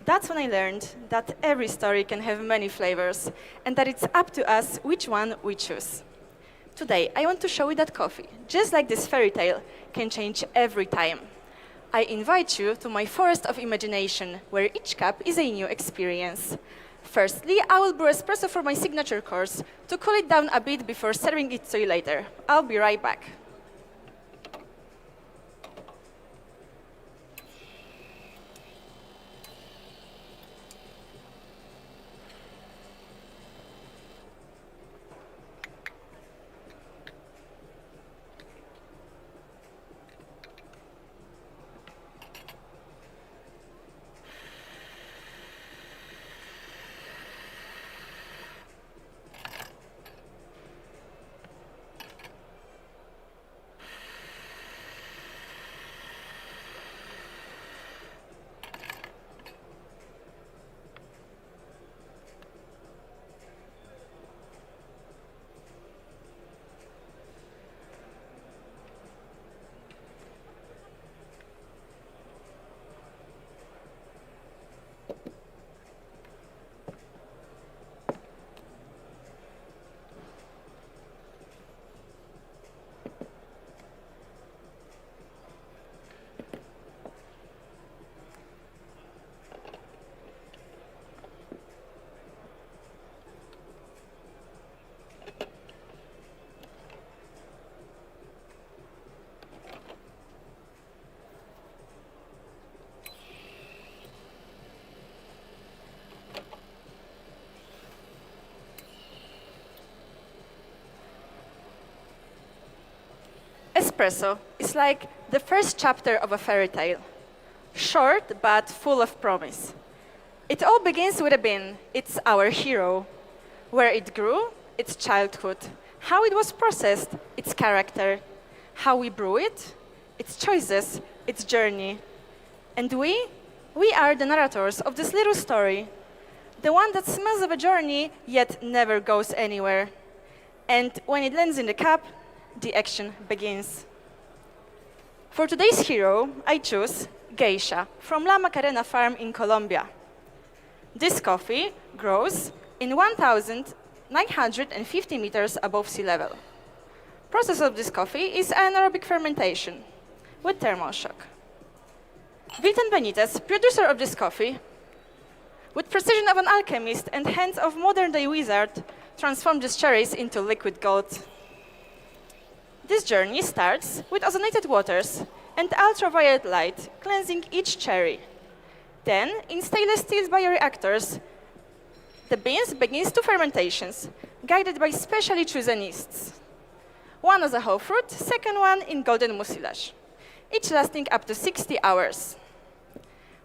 N: That's when I learned that every story can have many flavors and that it's up to us which one we choose. Today, I want to show you that coffee, just like this fairy tale, can change every time. I invite you to my forest of imagination, where each cup is a new experience. Firstly, I will brew espresso for my signature course to cool it down a bit before serving it to you later. I'll be right back. Espresso is like the first chapter of a fairy tale. Short, but full of promise. It all begins with a bean. It's our hero. Where it grew, its childhood. How it was processed, its character. How we brew it, its choices, its journey. And we are the narrators of this little story. The one that smells of a journey, yet never goes anywhere. And when it lands in the cup, the action begins. For today's hero, I choose Geisha from La Macarena farm in Colombia. This coffee grows in 1,950 meters above sea level. Process of this coffee is anaerobic fermentation with thermal shock. Wilton Benitez, producer of this coffee, with precision of an alchemist and hands of modern-day wizard, transformed these cherries into liquid gold. This journey starts with ozonated waters and ultraviolet light, cleansing each cherry. Then, in stainless steel bioreactors, the beans begins two fermentations, guided by specially chosen yeasts. One as a whole fruit, second one in golden mucilage, each lasting up to 60 hours.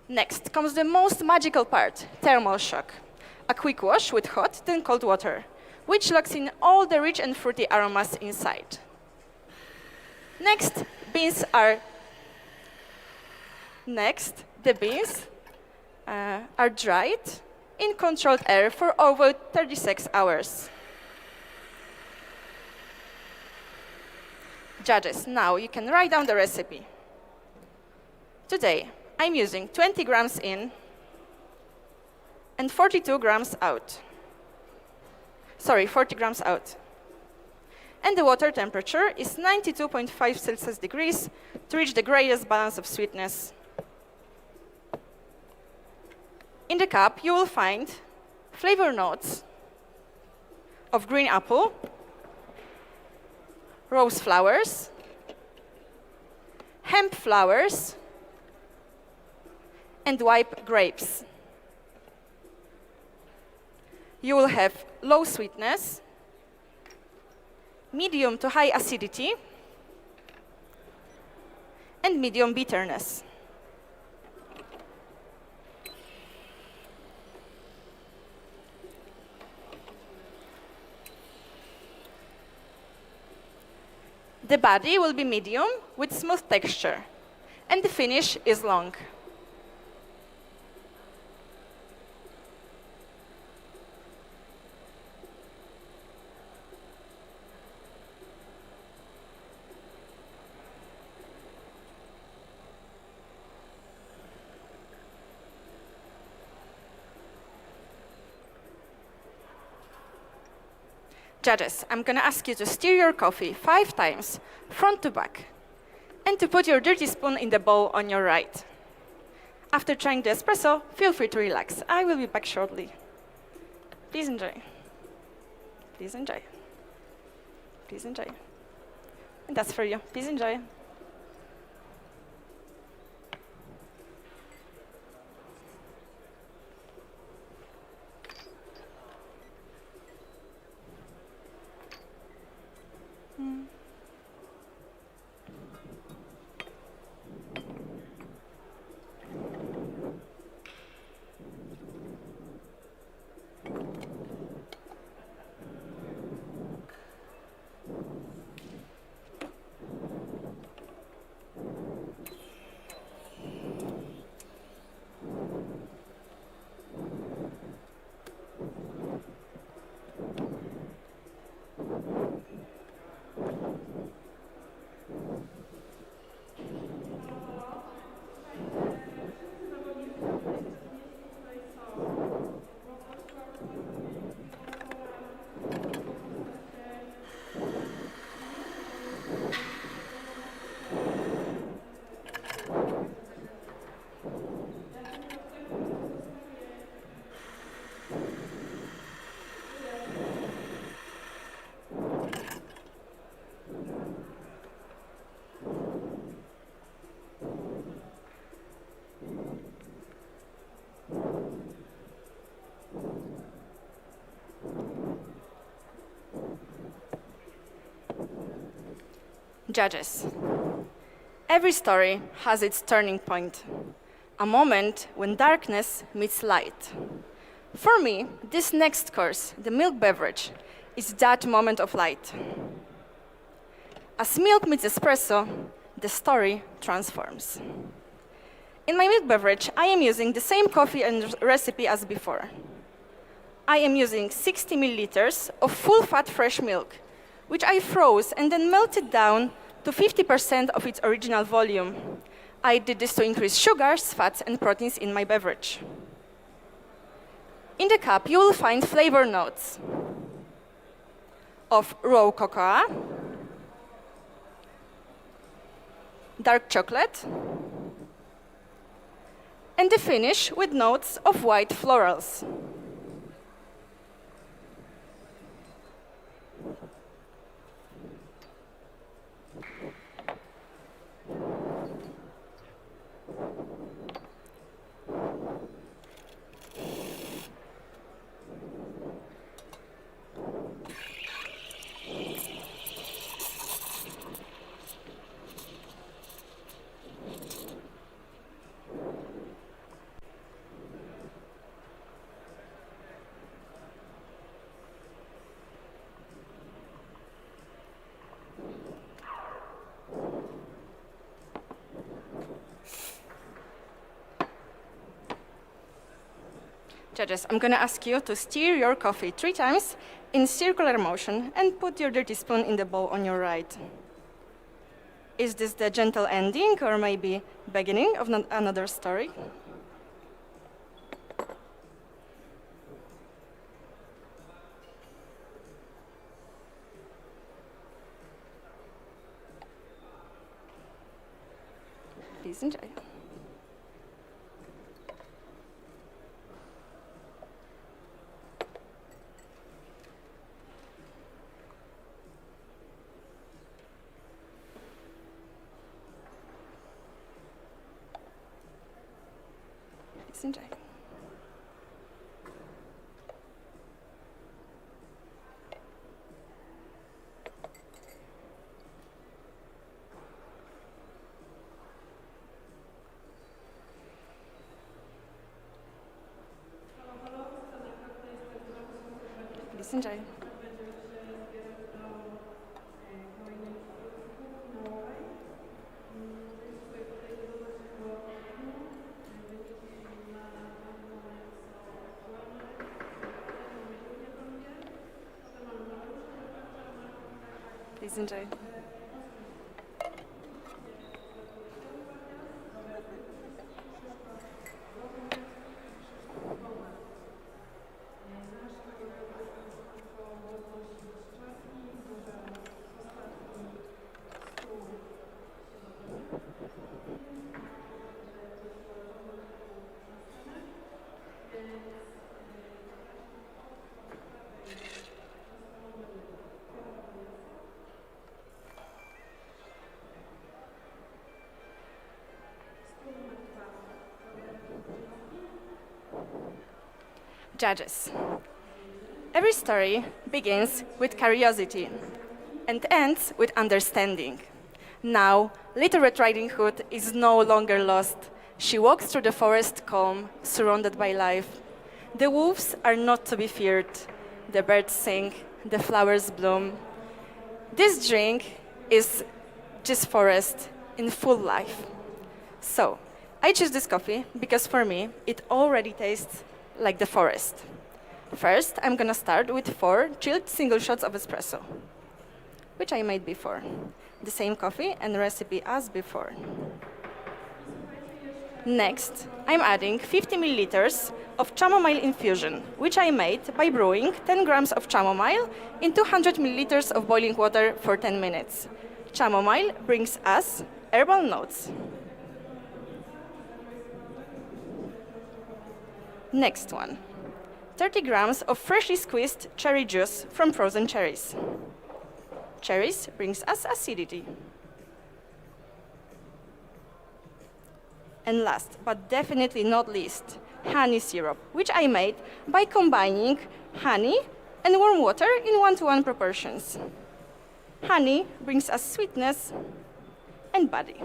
N: Next comes the most magical part, thermal shock. A quick wash with hot, then cold water, which locks in all the rich and fruity aromas inside. Next, the beans are dried in controlled air for over 36 hours. Judges, now you can write down the recipe. Today, I'm using 20 grams in and 42 grams out. Sorry, 40 grams out. And the water temperature is 92.5 Celsius degrees to reach the greatest balance of sweetness. In the cup, you will find flavor notes of green apple, rose flowers, hemp flowers, and ripe grapes. You will have low sweetness, medium to high acidity, and medium bitterness. The body will be medium with smooth texture, and the finish is long. Judges, I'm going to ask you to stir your coffee 5 times, front to back, and to put your dirty spoon in the bowl on your right. After trying the espresso, feel free to relax. I will be back shortly. Please enjoy. Please enjoy. Please enjoy. And that's for you. Please enjoy. Judges. Every story has its turning point, a moment when darkness meets light. For me, this next course, the milk beverage, is that moment of light. As milk meets espresso, the story transforms. In my milk beverage, I am using the same coffee and recipe as before. I am using 60 milliliters of full-fat fresh milk, which I froze and then melted down to 50% of its original volume. I did this to increase sugars, fats, and proteins in my beverage. In the cup, you will find flavor notes of raw cocoa, dark chocolate, and the finish with notes of white florals. Judges, I'm going to ask you to stir your coffee 3 times in circular motion and put your dirty spoon in the bowl on your right. Is this the gentle ending or maybe beginning of another story? Please enjoy. Enjoy. Please enjoy. Please enjoy. Judges. Every story begins with curiosity and ends with understanding. Now, Little Red Riding Hood is no longer lost. She walks through the forest calm, surrounded by life. The wolves are not to be feared. The birds sing, the flowers bloom. This drink is just forest in full life. So, I choose this coffee because for me, it already tastes like the forest. First, I'm gonna start with 4 chilled single shots of espresso, which I made before. The same coffee and recipe as before. Next, I'm adding 50 milliliters of chamomile infusion, which I made by brewing 10 grams of chamomile in 200 milliliters of boiling water for 10 minutes. Chamomile brings us herbal notes. Next one, 30 grams of freshly squeezed cherry juice from frozen cherries. Cherries brings us acidity. And last, but definitely not least, honey syrup, which I made by combining honey and warm water in 1-to-1 proportions. Honey brings us sweetness and body.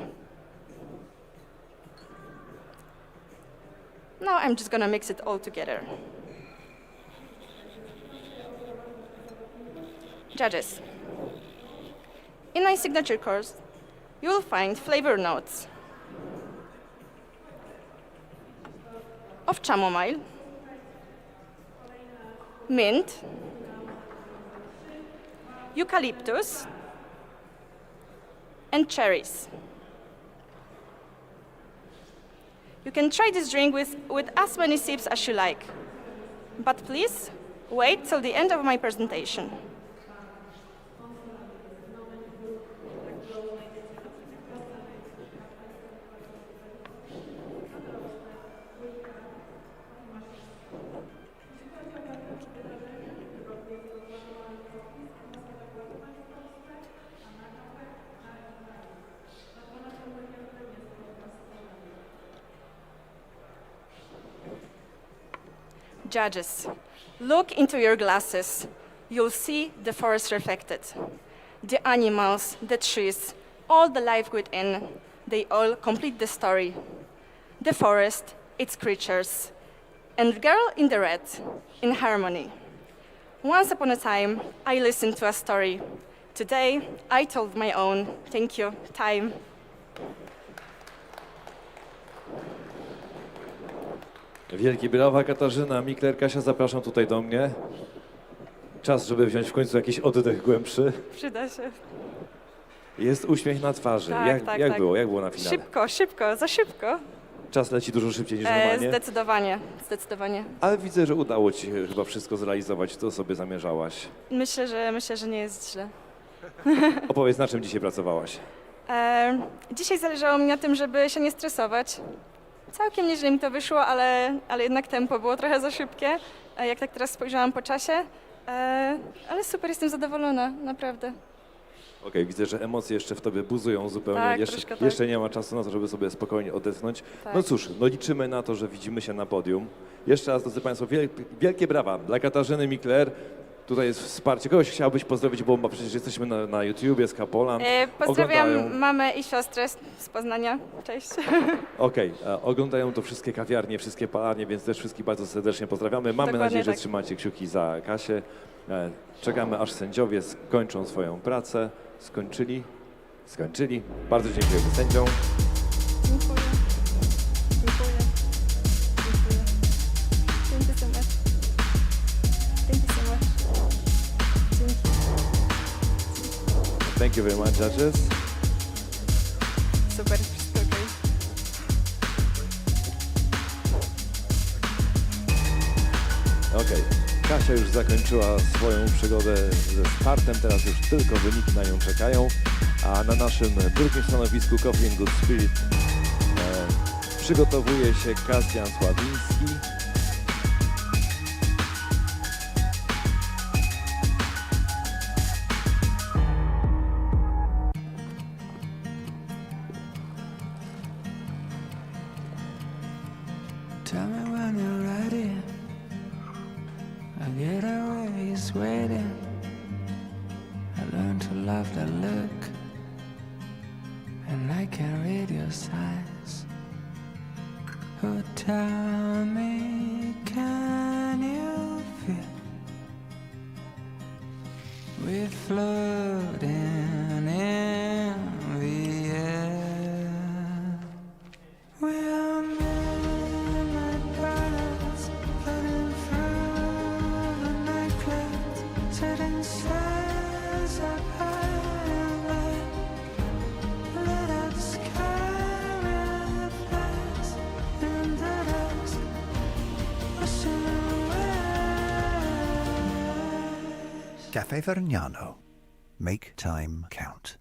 N: Now I'm just gonna mix it all together. Judges, in my signature course, you will find flavor notes of chamomile, mint, eucalyptus, and cherries. You can try this drink with as many sips as you like, but please wait till the end of my presentation. Judges, look into your glasses. You'll see the forest reflected. The animals, the trees, all the life within, they all complete the story. The forest, its creatures, and the girl in the red, in harmony. Once upon a time, I listened to a story. Today, I told my own. Thank you. Time.
F: Wielkie brawa, Katarzyna Mikler. Kasia, zapraszam tutaj do mnie. Czas, żeby wziąć w końcu jakiś oddech głębszy.
N: Przyda się.
F: Jest uśmiech na twarzy.
N: Tak,
F: jak
N: tak.
F: było? Jak było na finale?
N: Szybko, za szybko.
F: Czas leci dużo szybciej niż normalnie.
N: Zdecydowanie.
F: Ale widzę, że udało ci się chyba wszystko zrealizować, co sobie zamierzałaś.
N: Myślę, że nie jest źle.
F: Opowiedz, na czym dzisiaj pracowałaś?
N: Dzisiaj zależało mi na tym, żeby się nie stresować. Całkiem nieźle mi to wyszło, ale jednak tempo było trochę za szybkie, jak tak teraz spojrzałam po czasie. Ale super, jestem zadowolona, naprawdę.
F: Okej, widzę, że emocje jeszcze w tobie buzują zupełnie.
N: Tak,
F: jeszcze nie ma czasu na to, żeby sobie spokojnie odetchnąć.
N: Tak.
F: No cóż, liczymy na to, że widzimy się na podium. Jeszcze raz, drodzy Państwo, wielkie brawa dla Katarzyny Mikler. Tutaj jest wsparcie. Kogoś chciałabyś pozdrowić, bo przecież jesteśmy na YouTubie z Kapolan.
N: Pozdrawiam mamę i siostrę z Poznania. Cześć.
F: Okej, oglądają to wszystkie kawiarnie, wszystkie palarnie, więc też wszystkich bardzo serdecznie pozdrawiamy. Mamy nadzieję, że trzymacie kciuki za Kasię. Czekamy, aż sędziowie skończą swoją pracę. Skończyli. Bardzo dziękuję sędziom.
N: Dziękuję. Thank you so much.
F: Thank you very much, judges.
N: Super, wszystko okej.
F: Okej. Kasia już zakończyła swoją przygodę ze startem, teraz już tylko wyniki na nią czekają, a na naszym drugim stanowisku Coffee and Good Spirit przygotowuje się Kasjan Sławiński.
A: Tell me when you're ready, learned to love the look, and I can read your signs. Oh, tell me, can you feel we're floating in the air? We are midnight birds floating through the night clouds, setting stars up high and light. Let us carry the flags in the dusk, washing away.
B: Cafe Vergnano. Make time count.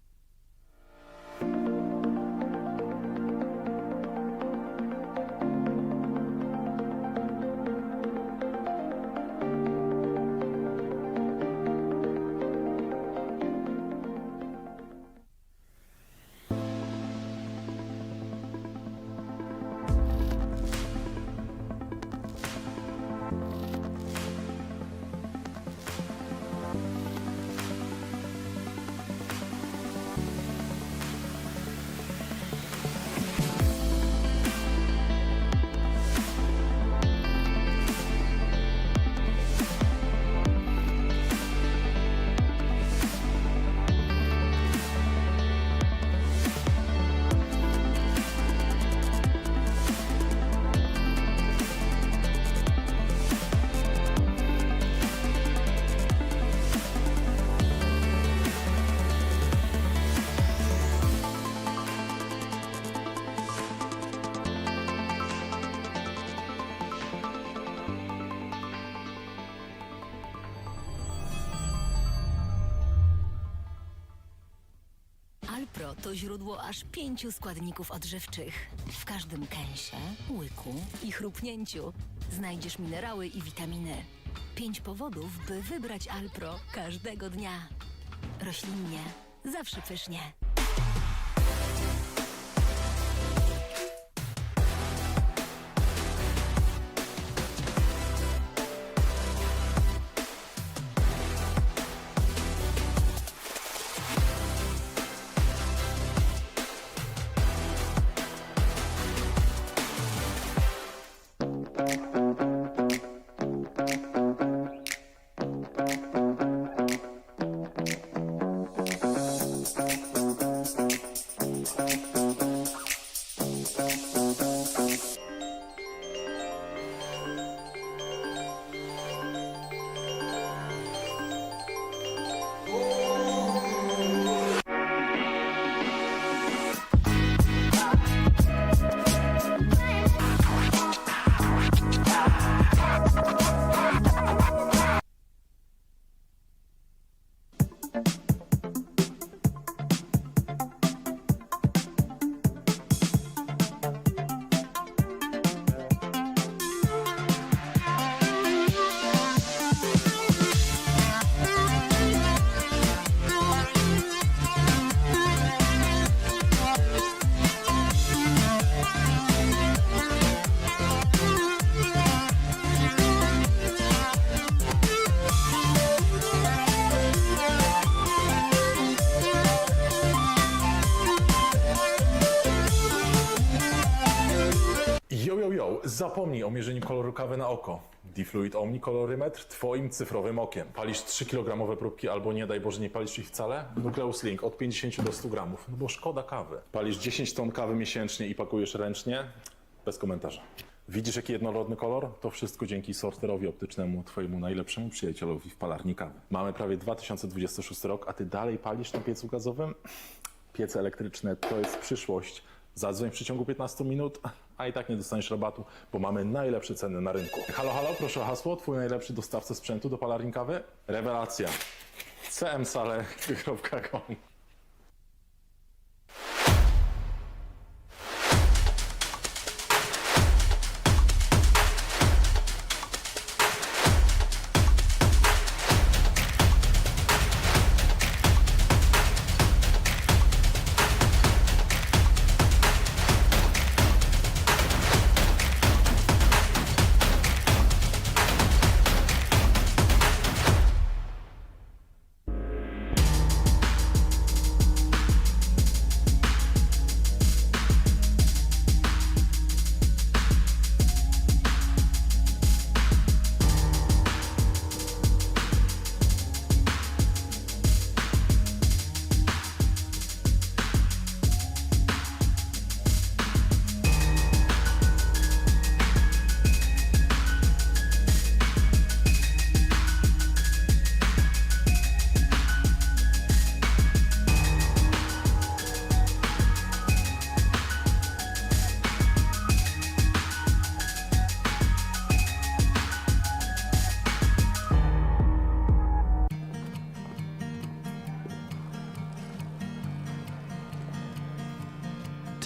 C: Alpro to źródło aż 5 składników odżywczych. W każdym kęsie, łyku i chrupnięciu znajdziesz minerały i witaminy. 5 powodów, by wybrać Alpro każdego dnia. Roślinnie, zawsze pysznie.
D: Zapomnij o mierzeniu koloru kawy na oko. Difluid Omnikolorymetr twoim cyfrowym okiem. Palisz 3-kilogramowe próbki albo nie daj Boże nie palisz ich wcale? Nucleus Link od 50 do 100 gramów, no bo szkoda kawy. Palisz 10 ton kawy miesięcznie i pakujesz ręcznie? Bez komentarza. Widzisz jaki jednorodny kolor? To wszystko dzięki sorterowi optycznemu, twojemu najlepszemu przyjacielowi w palarni kawy. Mamy prawie 2026 rok, a ty dalej palisz na piecu gazowym? Piece elektryczne to jest przyszłość. Zadzwoń w przeciągu 15 minut, a i tak nie dostaniesz rabatu, bo mamy najlepsze ceny na rynku. Halo, halo, proszę o hasło. Twój najlepszy dostawca sprzętu do palarni kawy? Rewelacja. cmsale.com.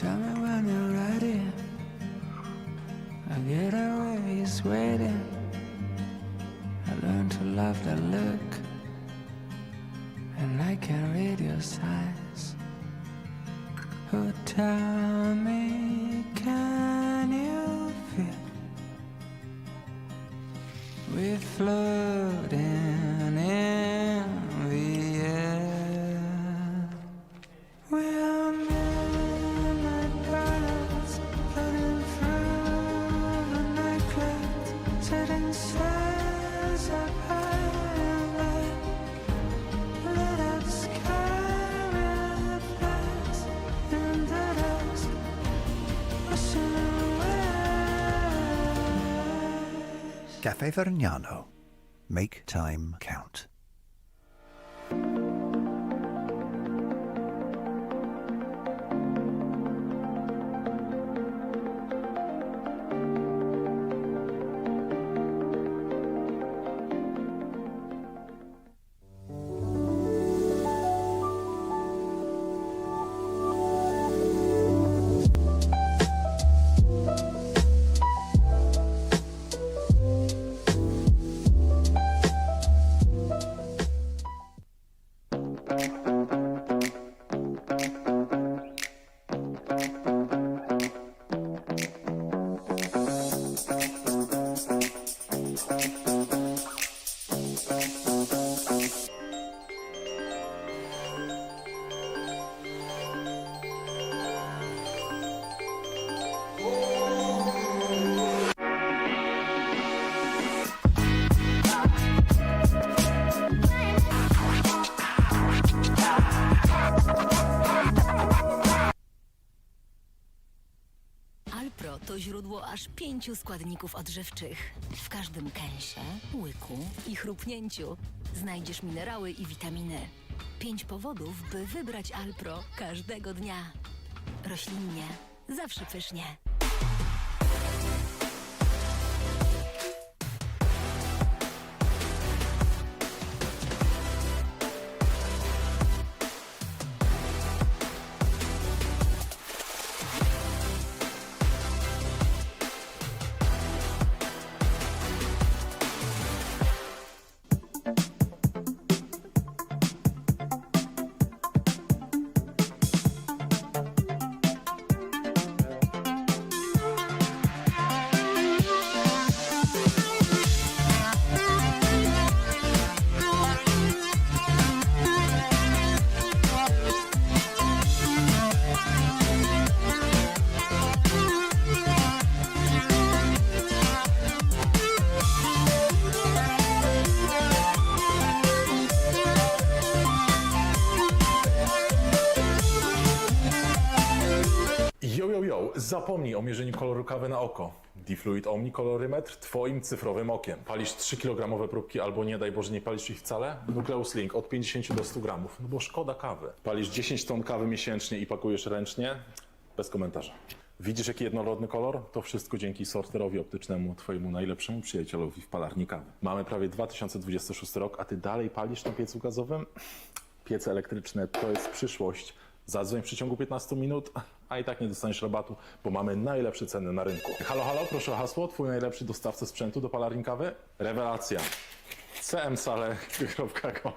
A: tell me when you're ready. I get away, he's waiting. I learned to love that look, and I can read your signs. Oh, tell me, can you feel we're floating in the air? We're midnight birds floating through the night clouds, setting sails up high and light. Lit up sky reflects in the dusk, washing away.
B: Cafe Vergnano. Make time count.
C: Alpro to źródło aż 5 składników odżywczych. W każdym kęsie, łyku i chrupnięciu znajdziesz minerały i witaminy. 5 powodów, by wybrać Alpro każdego dnia. Roślinnie, zawsze pysznie.
D: Zapomnij o mierzeniu koloru kawy na oko. Difluid Omni kolorymetr twoim cyfrowym okiem. Palisz 3-kilogramowe próbki albo nie daj Boże nie palisz ich wcale? Nucleus Link od 50 do 100 gramów, no bo szkoda kawy. Palisz 10 ton kawy miesięcznie i pakujesz ręcznie? Bez komentarza. Widzisz jaki jednorodny kolor? To wszystko dzięki sorterowi optycznemu, twojemu najlepszemu przyjacielowi w palarni kawy. Mamy prawie 2026 rok, a ty dalej palisz na piecu gazowym? Piece elektryczne to jest przyszłość. Zadzwoń w przeciągu 15 minut, a i tak nie dostaniesz rabatu, bo mamy najlepsze ceny na rynku. Halo, halo, proszę o hasło, twój najlepszy dostawca sprzętu do palarni kawy? Rewelacja. cmsale.com.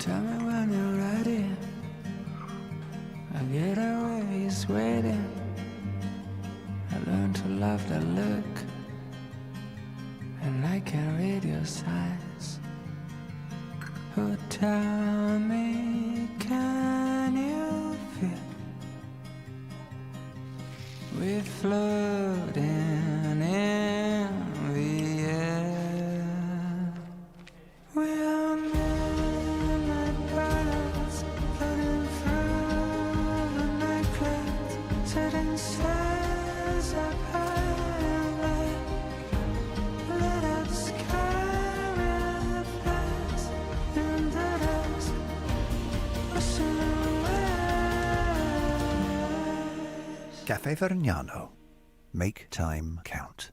A: tell me when you're ready. I get away, he's waiting. I learn to love that look, and I can read your signs. Oh, tell me, can you feel we're floating in the air? We are midnight birds floating through the night clouds, setting sails up high. Let us carry the flags in the dust, washing away.
B: Cafe Vergnano. Make time count.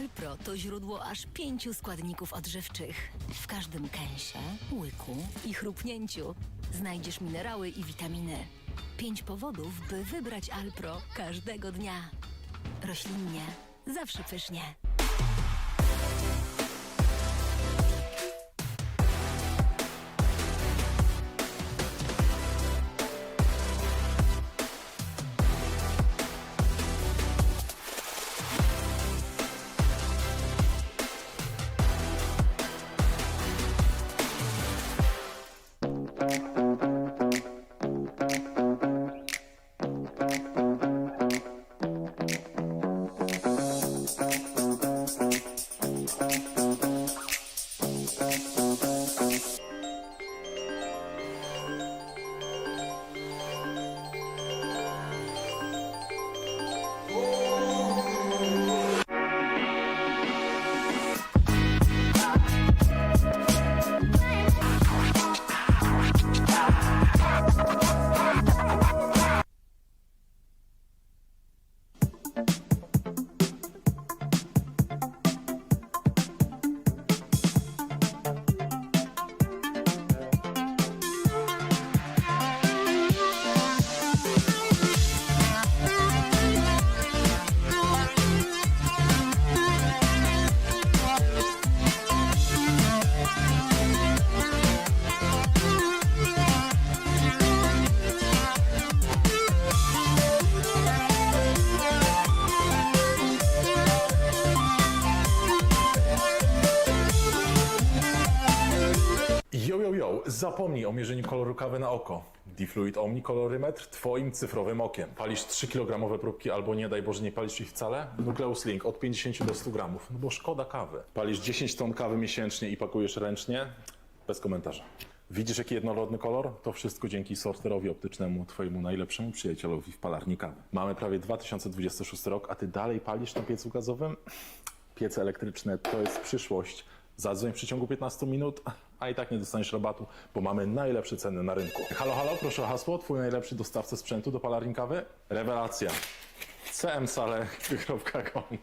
C: Alpro to źródło aż 5 składników odżywczych. W każdym kęsie, łyku i chrupnięciu znajdziesz minerały i witaminy. 5 powodów, by wybrać Alpro każdego dnia. Roślinnie, zawsze pysznie.
D: Zapomnij o mierzeniu koloru kawy na oko. Difluid Omni kolorymetr twoim cyfrowym okiem. Palisz 3-kilogramowe próbki albo nie daj Boże nie palisz ich wcale? Nucleus Link od 50 do 100 gramów, no bo szkoda kawy. Palisz 10 ton kawy miesięcznie i pakujesz ręcznie? Bez komentarza. Widzisz jaki jednorodny kolor? To wszystko dzięki sorterowi optycznemu, twojemu najlepszemu przyjacielowi w palarni kawy. Mamy prawie 2026 rok, a ty dalej palisz na piecu gazowym? Piece elektryczne to jest przyszłość. Zadzwoń w przeciągu 15 minut, a i tak nie dostaniesz rabatu, bo mamy najlepsze ceny na rynku. Halo, halo, proszę o hasło, twój najlepszy dostawca sprzętu do palarni kawy? Rewelacja. cmsale.com.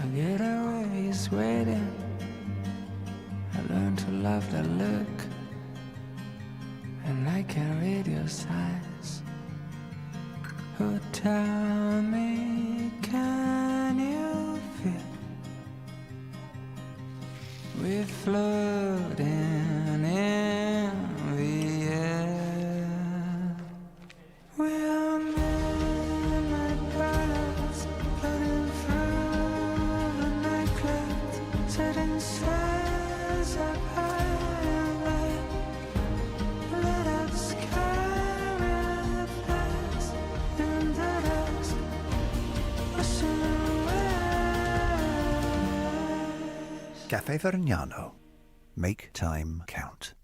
A: I get away waiting. I learn to love the look, and I can read your signs. Oh, tell me, can you feel we're floating in the air? We're midnight birds floating through the night clouds, setting sails up high, lit up sky with us in the dusk, wishing away.
B: Cafe Vergnano. Make time count.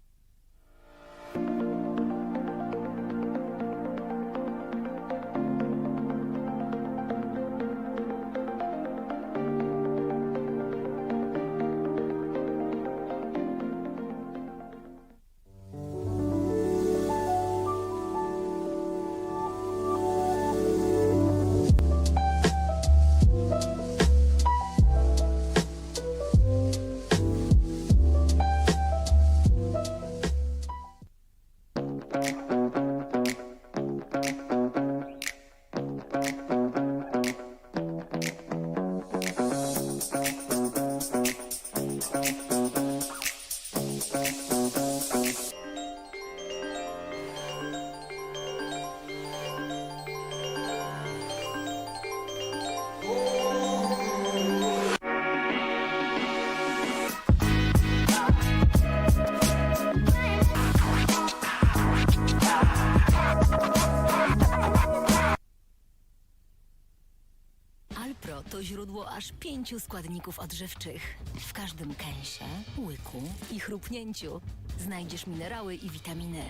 C: Alpro to źródło aż 5 składników odżywczych. W każdym kęsie, łyku i chrupnięciu znajdziesz minerały i witaminy.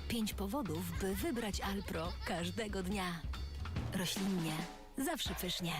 C: 5 powodów, by wybrać Alpro każdego dnia. Roślinnie, zawsze pysznie.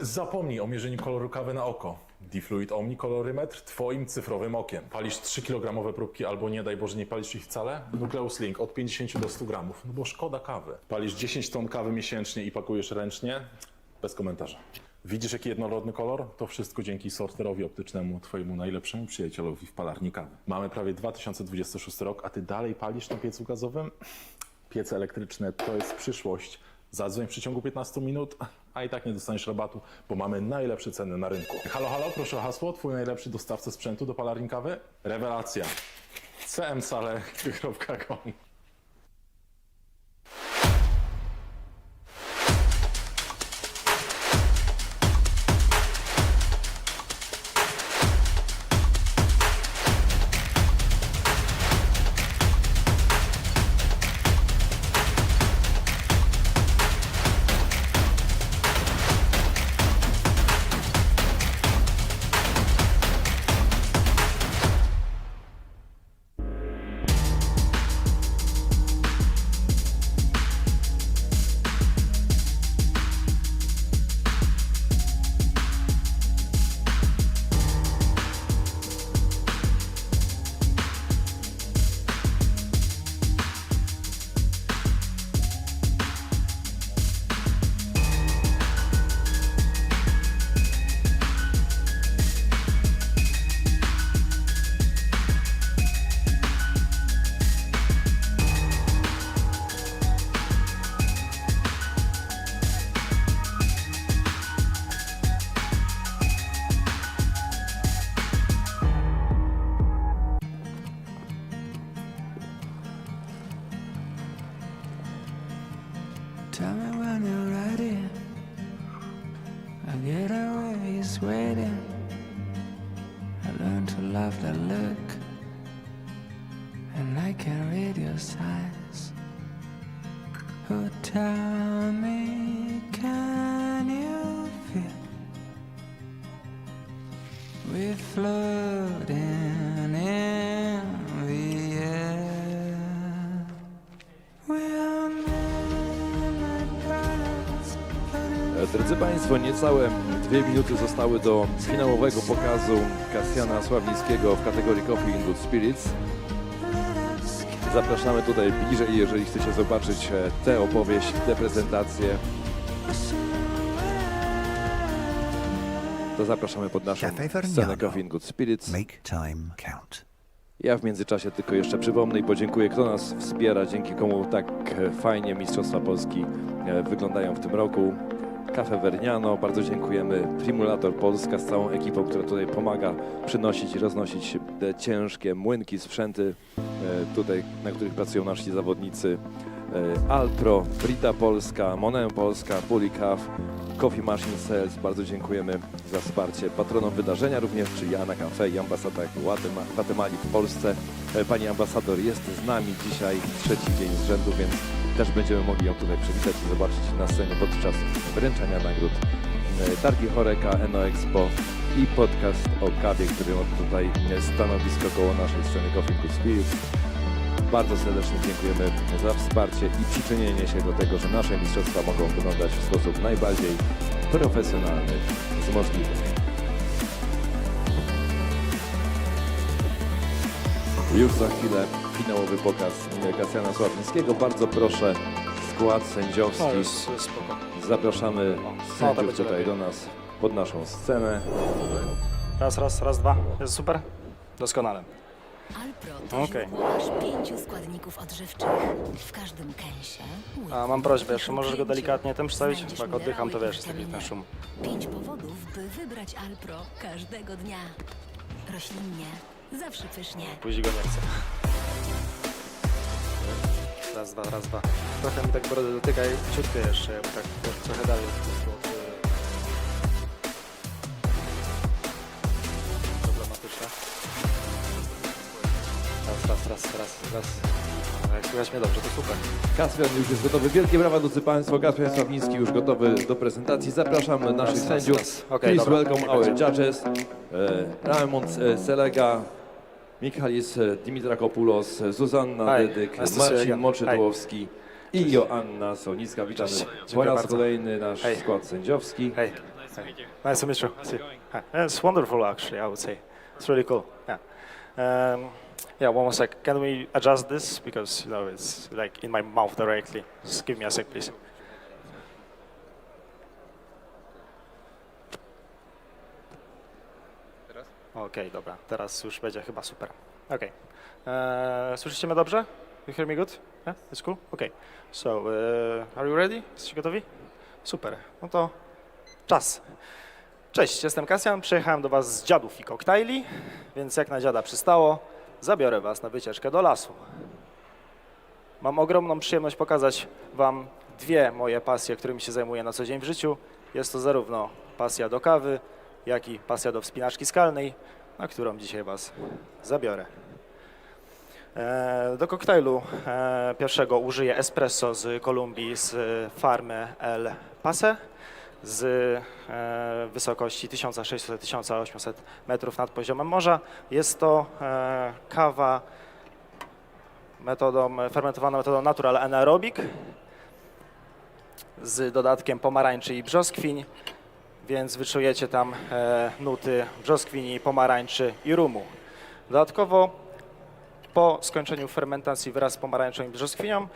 D: Zapomnij o mierzeniu koloru kawy na oko. Difluid Omni kolorymetr twoim cyfrowym okiem. Palisz 3-kilogramowe próbki albo nie daj Boże nie palisz ich wcale? Nucleus Link od 50 do 100 gramów, no bo szkoda kawy. Palisz 10 ton kawy miesięcznie i pakujesz ręcznie? Bez komentarza. Widzisz jaki jednorodny kolor? To wszystko dzięki sorterowi optycznemu, twojemu najlepszemu przyjacielowi w palarni kawy. Mamy prawie 2026 rok, a ty dalej palisz na piecu gazowym? Piece elektryczne to jest przyszłość. Zadzwoń w przeciągu 15 minut, a i tak nie dostaniesz rabatu, bo mamy najlepsze ceny na rynku. Halo, halo, proszę o hasło, twój najlepszy dostawca sprzętu do palarni kawy? Rewelacja. cmsale.com.
A: waiting. I learned to love the look, and I can read your signs. Oh, tell me, can you feel we're floating in the air? We're
F: Drodzy Państwo, niecałe 2 minuty zostały do finałowego pokazu Kasjana Sławińskiego w kategorii Coffee in Good Spirits. Zapraszamy tutaj bliżej, jeżeli chcecie zobaczyć tę opowieść, tę prezentację. To zapraszamy pod naszą scenę Coffee in Good Spirits.
B: Make time count.
F: Ja w międzyczasie tylko jeszcze przypomnę i podziękuję, kto nas wspiera, dzięki komu tak fajnie Mistrzostwa Polski wyglądają w tym roku. Cafe Vergnano, bardzo dziękujemy. Primulator Polska z całą ekipą, która tutaj pomaga przynosić i roznosić te ciężkie młynki, sprzęty tutaj, na których pracują nasi zawodnicy. Alpro, Brita Polska, Monem Polska, Polycaf, Coffee Machine Sales, bardzo dziękujemy za wsparcie. Patronom wydarzenia również, czyli Jana Cafe i ambasador Gwatemali w Polsce. Pani ambasador jest z nami dzisiaj 3. dzień z rzędu, więc też będziemy mogli ją tutaj przywitać i zobaczyć na scenie podczas wręczania nagród. Targi Horeca, Eno Expo i podcast o kawie, który ma tutaj stanowisko koło naszej sceny Coffee in Good Spirits. Bardzo serdecznie dziękujemy za wsparcie i przyczynienie się do tego, że nasze mistrzostwa mogą wyglądać w sposób najbardziej profesjonalny z możliwych. Już za chwilę finałowy pokaz Kasjana Sławińskiego. Bardzo proszę, skład sędziowski. Zapraszamy sędziów tutaj do nas pod naszą scenę.
G: Raz, dwa. Jest super? Doskonale.
C: Alpro to źródło aż 5 składników odżywczych. W każdym kęsie.
G: A mam prośbę, jeszcze możesz go delikatnie tym przedstawić? Bo jak oddycham, to wiesz, jest taki ten szum.
C: 5 powodów, by wybrać Alpro każdego dnia. Roślinnie, zawsze pysznie.
G: Później go nie chcę. Raz, dwa. Trochę mi tak brodę dotyka i ciutkę jeszcze, jakby tak trochę dalej. Problematyczne. Raz. Jak słychać mnie dobrze, to super.
F: Kasjan już jest gotowy. Wielkie brawa, drodzy Państwo. Kasjan Sławiński już gotowy do prezentacji. Zapraszamy naszych sędziów. Please welcome our judges. Raymond Selega, Michalis Dimitrakopoulos, Zuzanna Dedyk, Marcin Moczydłowski i Joanna Sonicka. Witamy po raz kolejny nasz skład sędziowski.
G: Nice to meet you. It's wonderful, actually, I would say. It's really cool. Yeah, one more sec. Can we adjust this? Because, you know, it's like in my mouth directly. Just give me a sec, please. Okej, dobra. Teraz już będzie chyba super. Okej. Słyszycie mnie dobrze? You hear me good? Yeah? It's cool? Okay. So, are you ready? Jesteście gotowi? Super. No to czas. Cześć, jestem Kasjan. Przyjechałem do Was z dziadów i koktajli, więc jak na dziada przystało, zabiorę Was na wycieczkę do lasu. Mam ogromną przyjemność pokazać Wam 2 moje pasje, którymi się zajmuję na co dzień w życiu. Jest to zarówno pasja do kawy, jak i pasja do wspinaczki skalnej, na którą dzisiaj Was zabiorę. Do koktajlu pierwszego użyję espresso z Kolumbii z farmy El Paso z wysokości 1600-1800 metrów nad poziomem morza. Jest to kawa fermentowana metodą natural anaerobic z dodatkiem pomarańczy i brzoskwiń, więc wyczujecie tam nuty brzoskwini, pomarańczy i rumu. Dodatkowo po skończeniu fermentacji wraz z pomarańczą i brzoskwinią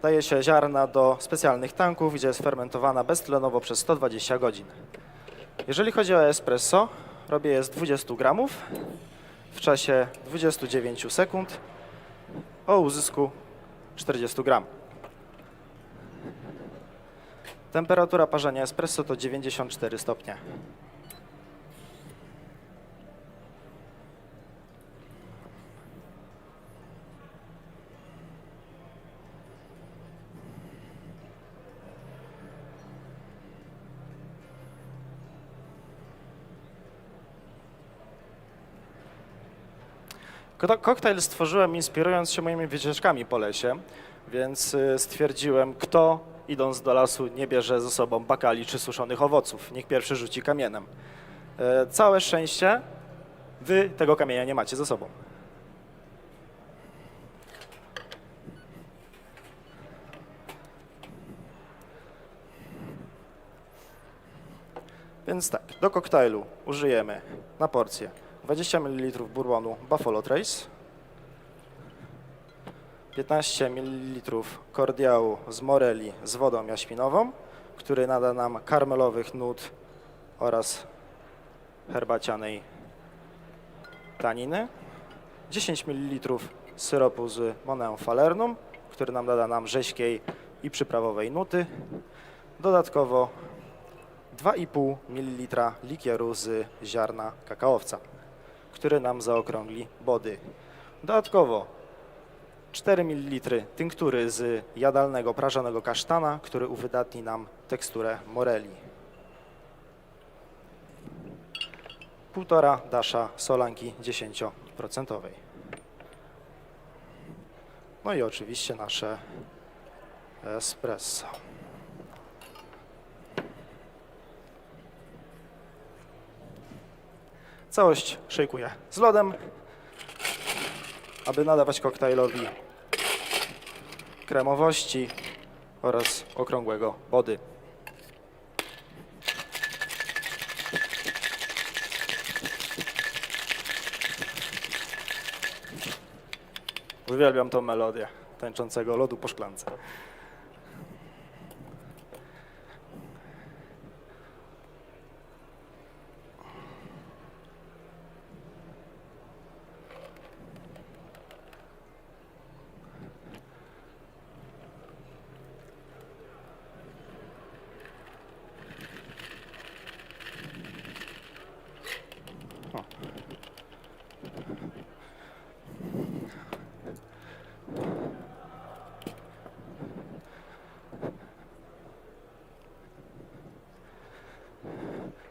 G: daje się ziarna do specjalnych tanków, gdzie jest fermentowana beztlenowo przez 120 godzin. Jeżeli chodzi o espresso, robię je z 20 gramów w czasie 29 sekund o uzysku 40 gram. Temperatura parzenia espresso to 94 stopnie. Koktajl stworzyłem inspirując się moimi wycieczkami po lesie, więc stwierdziłem, kto idąc do lasu nie bierze ze sobą bakali czy suszonych owoców. Niech pierwszy rzuci kamieniem. Całe szczęście, wy tego kamienia nie macie ze sobą. Więc tak, do koktajlu użyjemy na porcję 20 ml bourbonu Buffalo Trace, 15 ml kordiału z moreli z wodą jaśminową, który nada nam karmelowych nut oraz herbacianej taniny, 10 ml syropu z Monę Falernum, który nam nada nam rześkiej i przyprawowej nuty, dodatkowo 2,5 ml likieru z ziarna kakaowca, który nam zaokrągli body. Dodatkowo 4 ml tynktury z jadalnego prażonego kasztana, który uwydatni nam teksturę moreli. 1,5 dasza solanki 10%. No i oczywiście nasze espresso. Całość szejkuję z lodem, aby nadawać koktajlowi kremowości oraz okrągłego body. Uwielbiam tą melodię tańczącego lodu po szklance.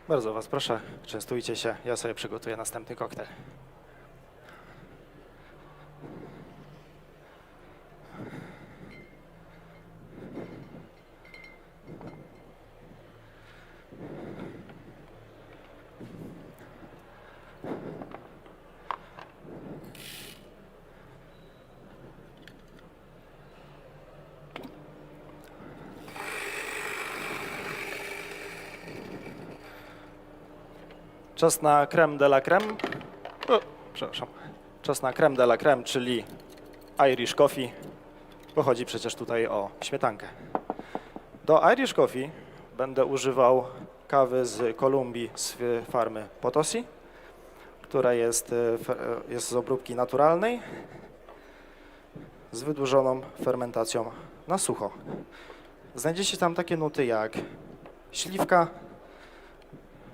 G: Bardzo Was proszę, częstujcie się, ja sobie przygotuję następny koktajl. Czas na crème de la crème. Przepraszam. Czas na crème de la crème, czyli Irish Coffee. Pochodzi przecież tutaj o śmietankę. Do Irish Coffee będę używał kawy z Kolumbii z farmy Potosi, która jest z obróbki naturalnej z wydłużoną fermentacją na sucho. Znajdziecie tam takie nuty jak śliwka,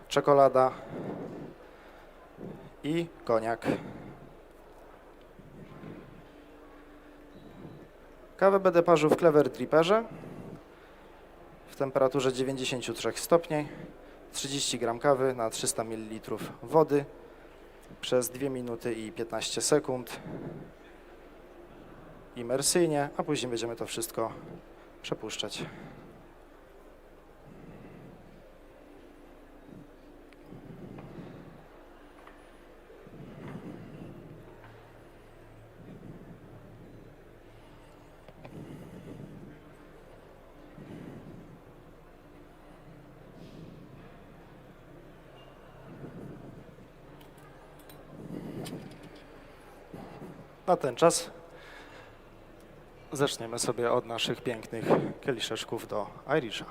G: czekolada i koniak. Kawę będę parzył w Clever Dripperze w temperaturze 93 stopni, 30 g kawy na 300 ml wody przez 2 minuty i 15 sekund imersyjnie, a później będziemy to wszystko przepuszczać. Na ten czas zaczniemy sobie od naszych pięknych kieliszeczków do Irisha.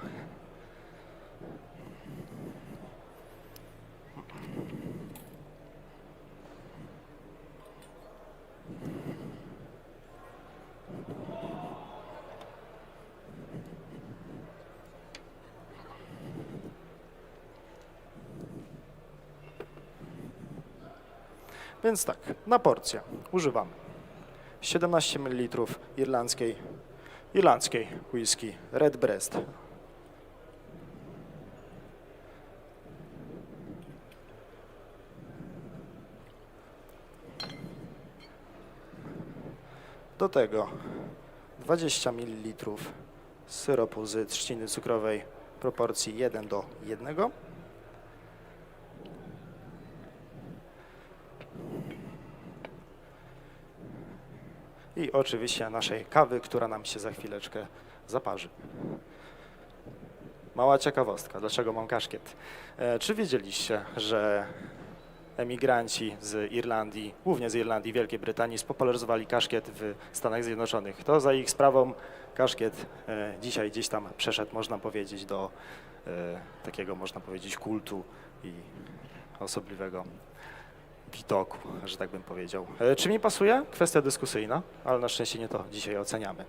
G: Więc tak, na porcję używamy 17 ml irlandzkiej whisky Redbreast, Do tego 20 ml syropu z trzciny cukrowej w proporcji 1:1. I oczywiście naszej kawy, która nam się za chwileczkę zaparzy. Mała ciekawostka, dlaczego mam kaszkiet? Czy wiedzieliście, że emigranci z Irlandii, głównie z Irlandii, Wielkiej Brytanii, spopularyzowali kaszkiet w Stanach Zjednoczonych? To za ich sprawą kaszkiet dzisiaj gdzieś tam przeszedł, można powiedzieć, do takiego, można powiedzieć, kultu i osobliwego widoku, że tak bym powiedział. Czy mi pasuje? Kwestia dyskusyjna, ale na szczęście nie to dzisiaj oceniamy.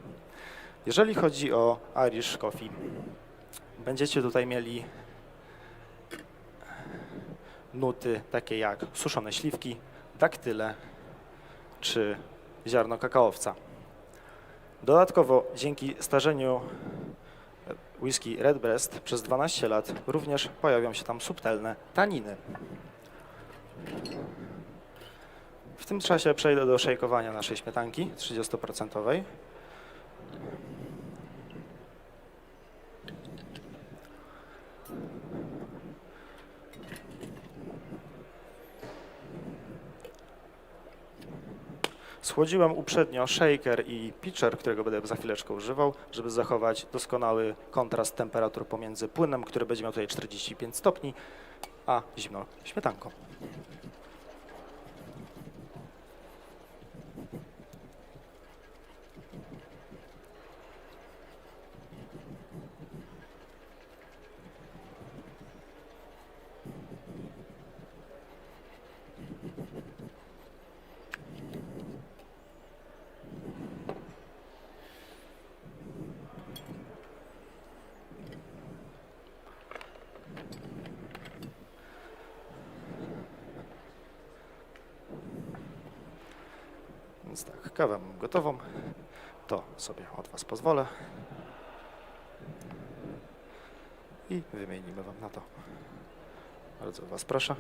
G: Jeżeli chodzi o Irish Coffee, będziecie tutaj mieli nuty takie jak suszone śliwki, daktyle czy ziarno kakaowca. Dodatkowo dzięki starzeniu whisky Redbreast przez 12 lat również pojawią się tam subtelne taniny. W tym czasie przejdę do szejkowania naszej śmietanki 30%. Schłodziłem uprzednio shaker i pitcher, którego będę za chwileczkę używał, żeby zachować doskonały kontrast temperatur pomiędzy płynem, który będzie miał tutaj 45 stopni, a zimną śmietanką. Więc tak, kawę mam gotową, to sobie od Was pozwolę i wymienimy Wam na to. Bardzo Was proszę.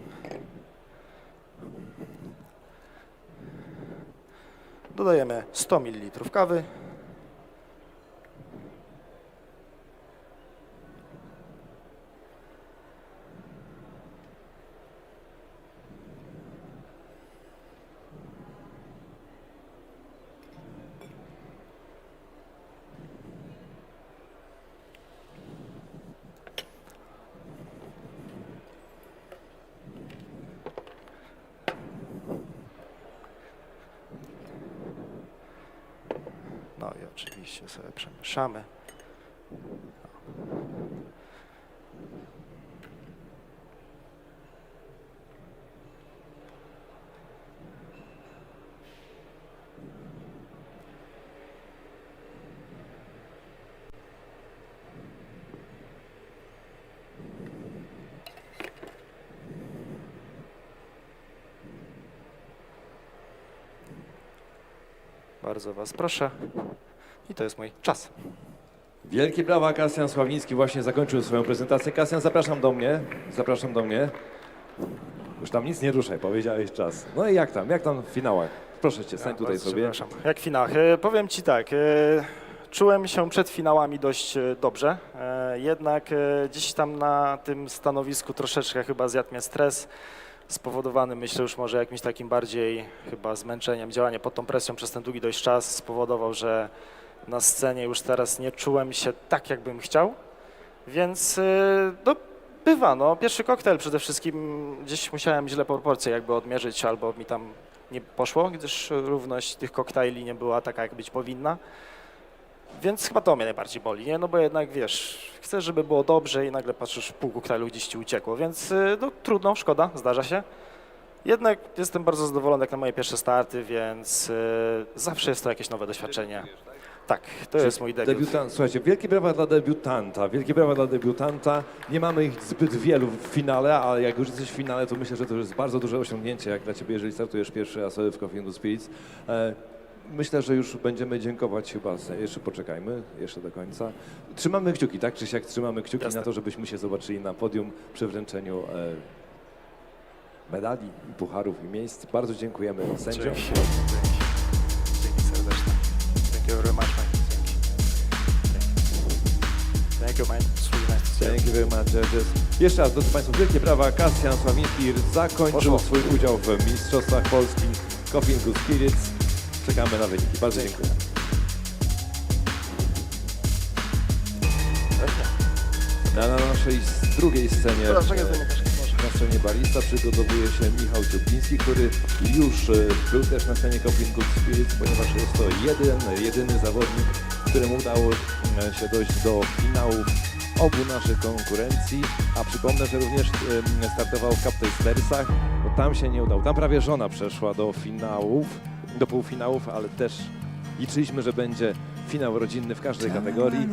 G: Dodajemy 100 ml kawy. No i oczywiście sobie przemieszamy. Bardzo Was proszę. I to jest mój czas.
F: Wielkie brawa, Kasjan Sławiński właśnie zakończył swoją prezentację. Kasjan, zapraszam do mnie. Zapraszam do mnie. Już tam nic nie ruszaj, powiedziałeś czas. No i jak tam w finałach? Proszę Cię, stań tutaj sobie.
G: Przepraszam. Jak w finałach? Powiem Ci tak, czułem się przed finałami dość dobrze, jednak gdzieś tam na tym stanowisku troszeczkę chyba zjadł mnie stres, spowodowany myślę już może jakimś takim bardziej chyba zmęczeniem, działanie pod tą presją przez ten długi dość czas spowodował, że na scenie już teraz nie czułem się tak, jakbym chciał, więc no, bywa, no. Pierwszy koktajl przede wszystkim gdzieś musiałem źle proporcje jakby odmierzyć, albo mi tam nie poszło, gdyż równość tych koktajli nie była taka, jak być powinna. Więc chyba to mnie najbardziej boli, nie? No bo jednak wiesz, chcesz, żeby było dobrze i nagle patrzysz, pół koktajlu gdzieś ci uciekło, więc no trudno, szkoda, zdarza się. Jednak jestem bardzo zadowolony jak na moje pierwsze starty, więc zawsze jest to jakieś nowe doświadczenie. Tak, to jest mój debiut.
F: Słuchajcie, wielkie brawa dla debiutanta, wielkie brawa dla debiutanta. Nie mamy ich zbyt wielu w finale, ale jak już jesteś w finale, to myślę, że to jest bardzo duże osiągnięcie jak dla Ciebie, jeżeli startujesz pierwszy raz w Coffee and Spirits. Myślę, że już będziemy dziękować chyba, jeszcze poczekajmy, jeszcze do końca. Trzymamy kciuki, tak czy siak trzymamy kciuki na to, żebyśmy się zobaczyli na podium przy wręczeniu medali, pucharów i miejsc. Bardzo dziękujemy sędziom.
G: Dzięki serdeczne.
F: Thank you very much, judges. Jeszcze raz, drodzy Państwo, wielkie brawa. Kasjan Sławiński zakończył swój udział w Mistrzostwach Polski Coffee and Good Spirits. Czekamy na wyniki. Bardzo dziękuję. Na naszej drugiej scenie, na scenie Barista, przygotowuje się Michał Ciupliński, który już był też na scenie Coffee and Good Spirits, ponieważ jest to jedyny zawodnik, któremu udało się dojść do finałów obu naszych konkurencji, a przypomnę, że również startował w Cup Tastersach, bo tam się nie udało. Tam prawie żona przeszła do finałów, do półfinałów, ale też liczyliśmy, że będzie finał rodzinny w każdej kategorii.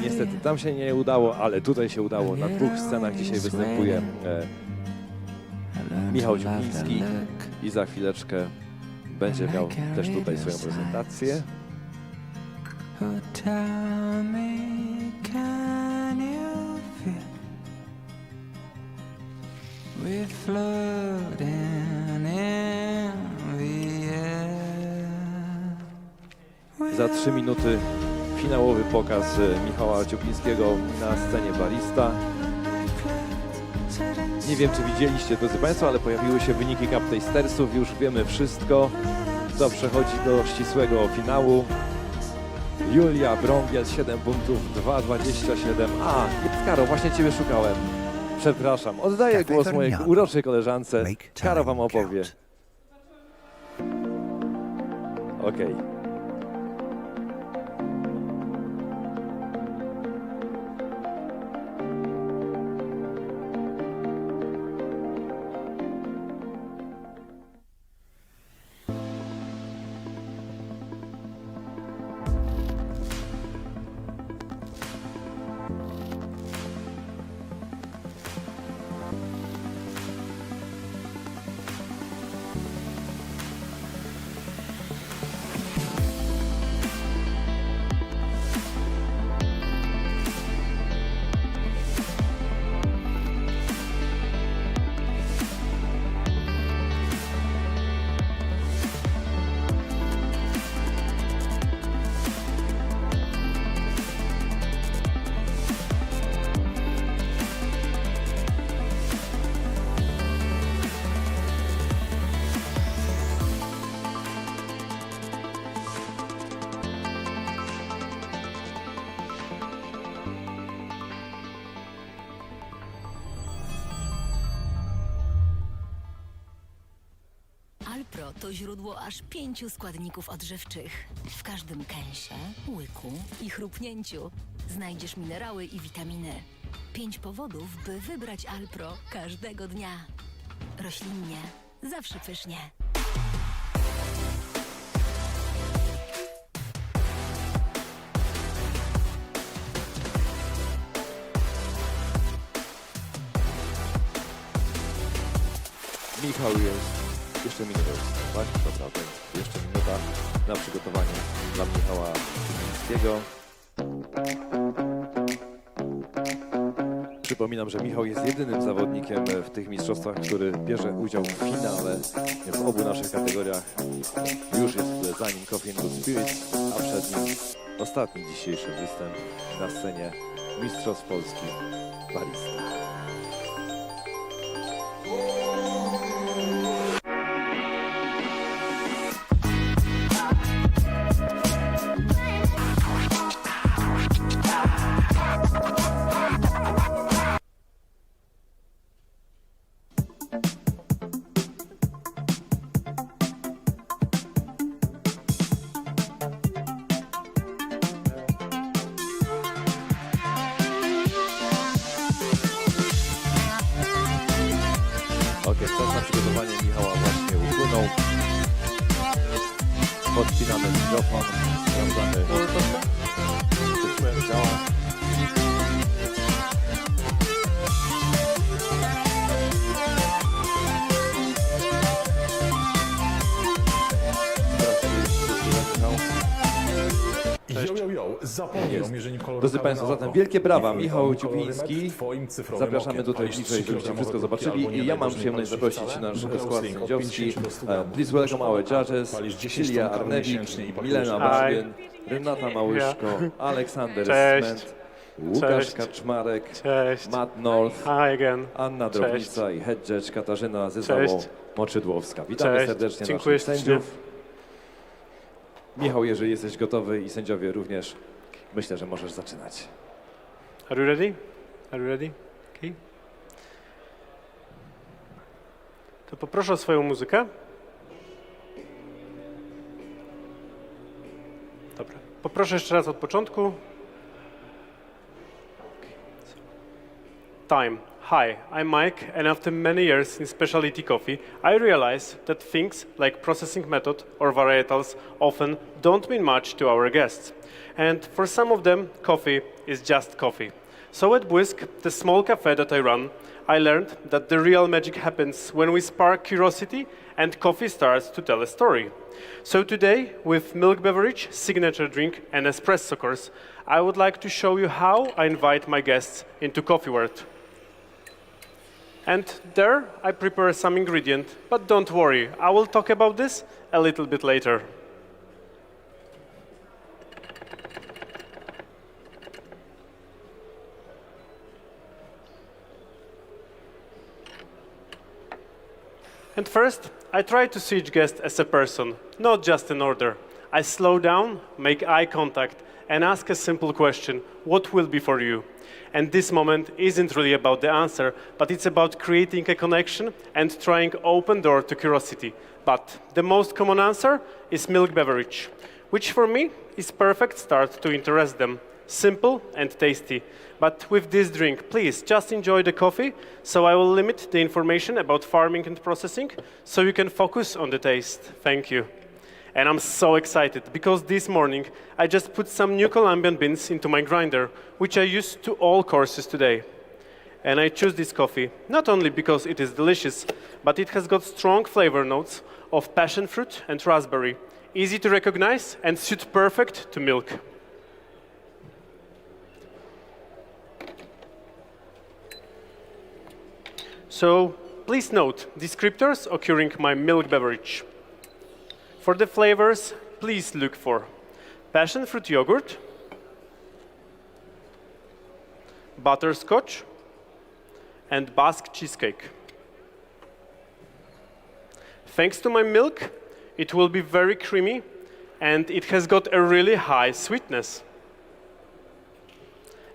F: Niestety tam się nie udało, ale tutaj się udało. Na dwóch scenach dzisiaj występuje Michał Ciupliński i za chwileczkę będzie miał też tutaj swoją prezentację. Za 3 minuty finałowy pokaz Michała Ciuplińskiego na scenie Barista. Nie wiem, czy widzieliście, drodzy Państwo, ale pojawiły się wyniki Cup Tastersów. Już wiemy wszystko, kto przechodzi do ścisłego finału. Julia Brągiel 7 punktów, 2,27. A, Karo, właśnie Ciebie szukałem. Przepraszam, oddaję głos mojej uroczej koleżance. Karo Wam opowie. Okej.
C: Alpro to źródło aż 5 składników odżywczych. W każdym kęsie, łyku i chrupnięciu znajdziesz minerały i witaminy. 5 powodów, by wybrać Alpro każdego dnia. Roślinnie, zawsze pysznie.
F: Michał jest. Jeszcze minutę, tak? Dobra, więc jeszcze minuta na przygotowanie dla Michała Ciuplińskiego. Przypominam, że Michał jest jedynym zawodnikiem w tych mistrzostwach, który bierze udział w finale w obu naszych kategoriach. Już jest za nim Coffee and Good Spirits, a przed nim ostatni dzisiejszy występ na scenie Mistrzostw Polski Barista. Czas na przygotowanie Michała właśnie upłynął. Podpinamy mikrofon, sprawdzamy, czy wszystko działa. Drodzy Państwo, zatem wielkie brawa, Michał Ciupliński. Zapraszamy tutaj bliżej, żebyście wszystko zobaczyli. I ja mam przyjemność zaprosić nasz skład sędziowski. Please welcome our judges, Silja Arnewicz, Milena Baszkien, Renata Małyszko, Aleksander Sment, Łukasz
E: Cześć.
F: Kaczmarek,
E: Cześć.
F: Matt North,
E: Hi again.
F: Anna
E: Cześć.
F: Drobnica i head judge Katarzyna
E: Cześć.
F: Moczydłowska. Witamy
E: Cześć.
F: serdecznie
E: Dziękuję
F: naszych sędziów. Michał, jeżeli jesteś gotowy i sędziowie również, myślę, że możesz zaczynać.
E: Are you ready? Are you ready? Okay. To poproszę o swoją muzykę. Dobra. Poproszę jeszcze raz od początku. Time. Hi, I'm Mike, and after many years in specialty coffee, I realize that things like processing method or varietals often don't mean much to our guests. And for some of them, coffee is just coffee. So at Błysk, the small cafe that I run, I learned that the real magic happens when we spark curiosity and coffee starts to tell a story. So today, with milk beverage, signature drink, and espresso course, I would like to show you how I invite my guests into coffee world. And there I prepare some ingredient, but don't worry, I will talk about this a little bit later. And first, I try to see each guest as a person, not just an order. I slow down, make eye contact, and ask a simple question: what will be for you? And this moment isn't really about the answer, but it's about creating a connection and trying open door to curiosity. But the most common answer is milk beverage, which for me is perfect start to interest them. Simple and tasty. But with this drink, please just enjoy the coffee, so I will limit the information about farming and processing, so you can focus on the taste. Thank you. And I'm so excited, because this morning I just put some new Colombian beans into my grinder, which I use to all courses today. And I choose this coffee, not only because it is delicious, but it has got strong flavor notes of passion fruit and raspberry, easy to recognize and suit perfect to milk. So please note descriptors occurring in my milk beverage. For the flavors, please look for passion fruit yogurt, butterscotch, and Basque cheesecake. Thanks to my milk, it will be very creamy, and it has got a really high sweetness.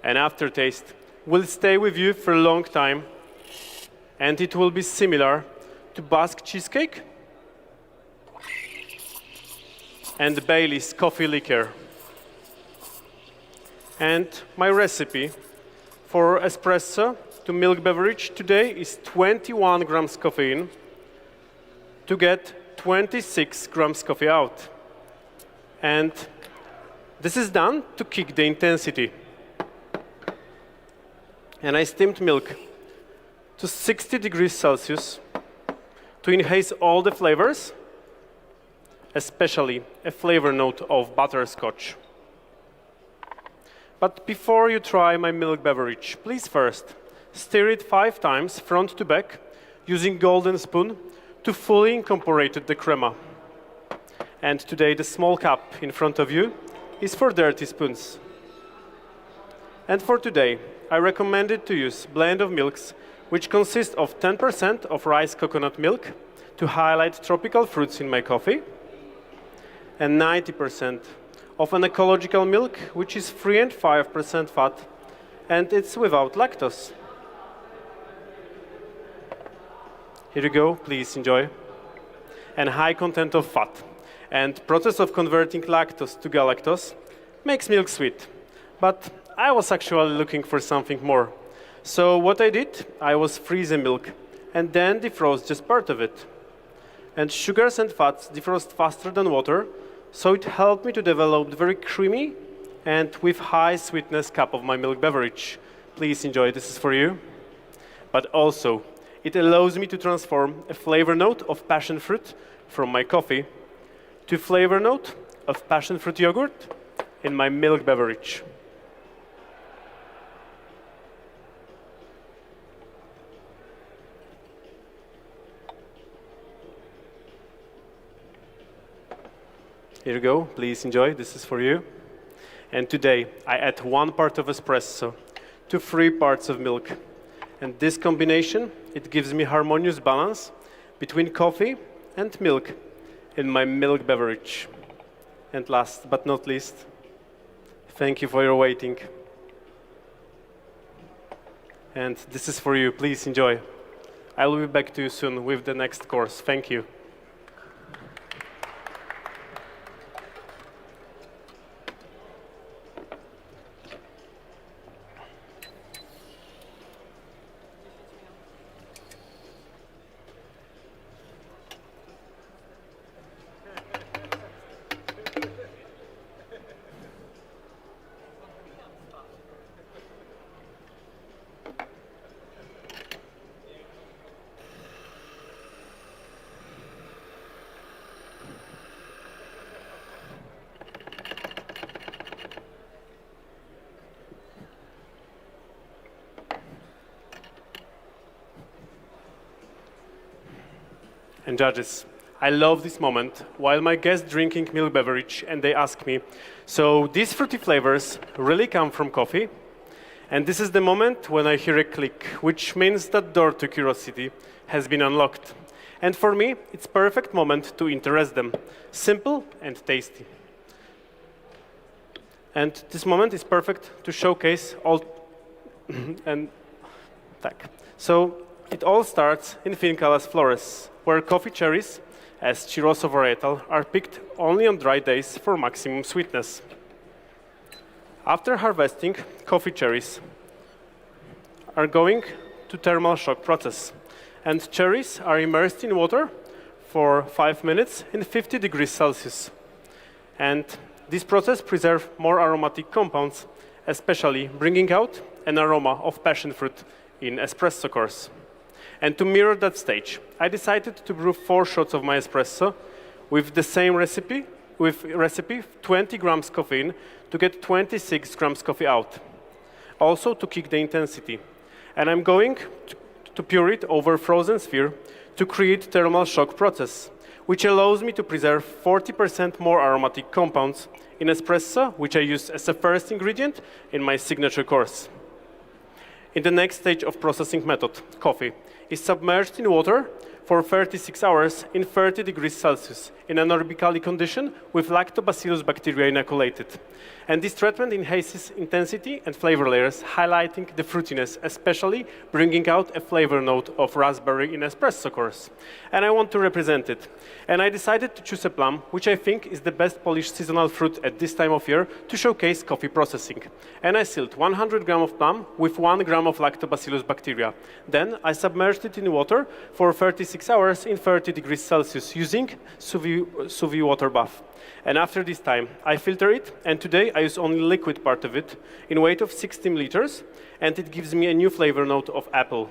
E: And aftertaste will stay with you for a long time, and it will be similar to Basque cheesecake and Bailey's coffee liqueur. And my recipe for espresso to milk beverage today is 21 grams caffeine to get 26 grams coffee out. And this is done to kick the intensity. And I steamed milk to 60 degrees Celsius to enhance all the flavors, especially a flavor note of butterscotch. But before you try my milk beverage, please first stir it 5 times front to back using golden spoon to fully incorporate the crema. And today the small cup in front of you is for dirty spoons. And for today, I recommended to use blend of milks which consists of 10% of rice coconut milk to highlight tropical fruits in my coffee, and 90% of an ecological milk, which is 3 and 5% fat, and it's without lactose. Here you go, please enjoy. And high content of fat. And process of converting lactose to galactose makes milk sweet. But I was actually looking for something more. So what I did, I was freeze the milk and then defrost just part of it. And sugars and fats defrost faster than water, so it helped me to develop the very creamy and with high sweetness cup of my milk beverage. Please enjoy, this is for you. But also, it allows me to transform a flavor note of passion fruit from my coffee to flavor note of passion fruit yogurt in my milk beverage. Here you go, please enjoy, this is for you. And today, I add 1 part of espresso to 3 parts of milk. And this combination, it gives me harmonious balance between coffee and milk in my milk beverage. And last but not least, thank you for your waiting. And this is for you. Please enjoy. I will be back to you soon with the next course. Thank you. And judges, I love this moment while my guests drinking milk beverage and they ask me, so these fruity flavors really come from coffee? And this is the moment when I hear a click, which means that door to curiosity has been unlocked. And for me, it's perfect moment to interest them. Simple and tasty. And this moment is perfect to showcase all and tak. So it all starts in Fincalas Flores, where coffee cherries, as Chiroso varietal, are picked only on dry days for maximum sweetness. After harvesting, coffee cherries are going to thermal shock process, and cherries are immersed in water for 5 minutes in 50 degrees Celsius. And this process preserves more aromatic compounds, especially bringing out an aroma of passion fruit in espresso course. And to mirror that stage, I decided to brew 4 shots of my espresso with the same recipe, 20 grams caffeine to get 26 grams coffee out. Also to kick the intensity. And I'm going to pour it over frozen sphere to create thermal shock process, which allows me to preserve 40% more aromatic compounds in espresso, which I use as a first ingredient in my signature course. In the next stage of processing method, coffee is submerged in water for 36 hours in 30 degrees Celsius in an anaerobically condition with lactobacillus bacteria inoculated. And this treatment enhances intensity and flavor layers, highlighting the fruitiness, especially bringing out a flavor note of raspberry in espresso course. And I want to represent it. And I decided to choose a plum, which I think is the best Polish seasonal fruit at this time of year to showcase coffee processing. And I sealed 100 grams of plum with 1 gram of lactobacillus bacteria. Then I submerged it in water for 36 hours in 30 degrees Celsius using sous vide water bath. And after this time, I filter it, and today I use only liquid part of it in weight of 16 liters, and it gives me a new flavor note of apple.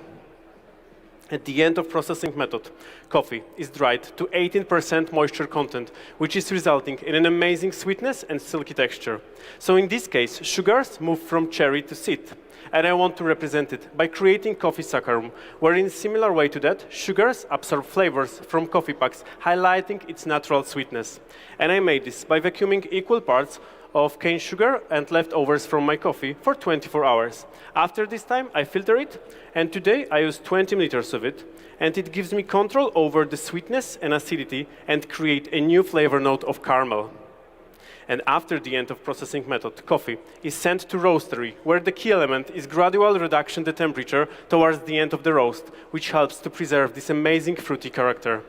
E: At the end of processing method, coffee is dried to 18% moisture content, which is resulting in an amazing sweetness and silky texture. So in this case, sugars move from cherry to seed. And I want to represent it by creating coffee saccharum, where in a similar way to that, sugars absorb flavors from coffee packs, highlighting its natural sweetness. And I made this by vacuuming equal parts of cane sugar and leftovers from my coffee for 24 hours. After this time, I filter it, and today I use 20 liters of it, and it gives me control over the sweetness and acidity and create a new flavor note of caramel. And after the end of processing method, coffee is sent to roastery, where the key element is gradual reduction the temperature towards the end of the roast, which helps to preserve this amazing fruity character.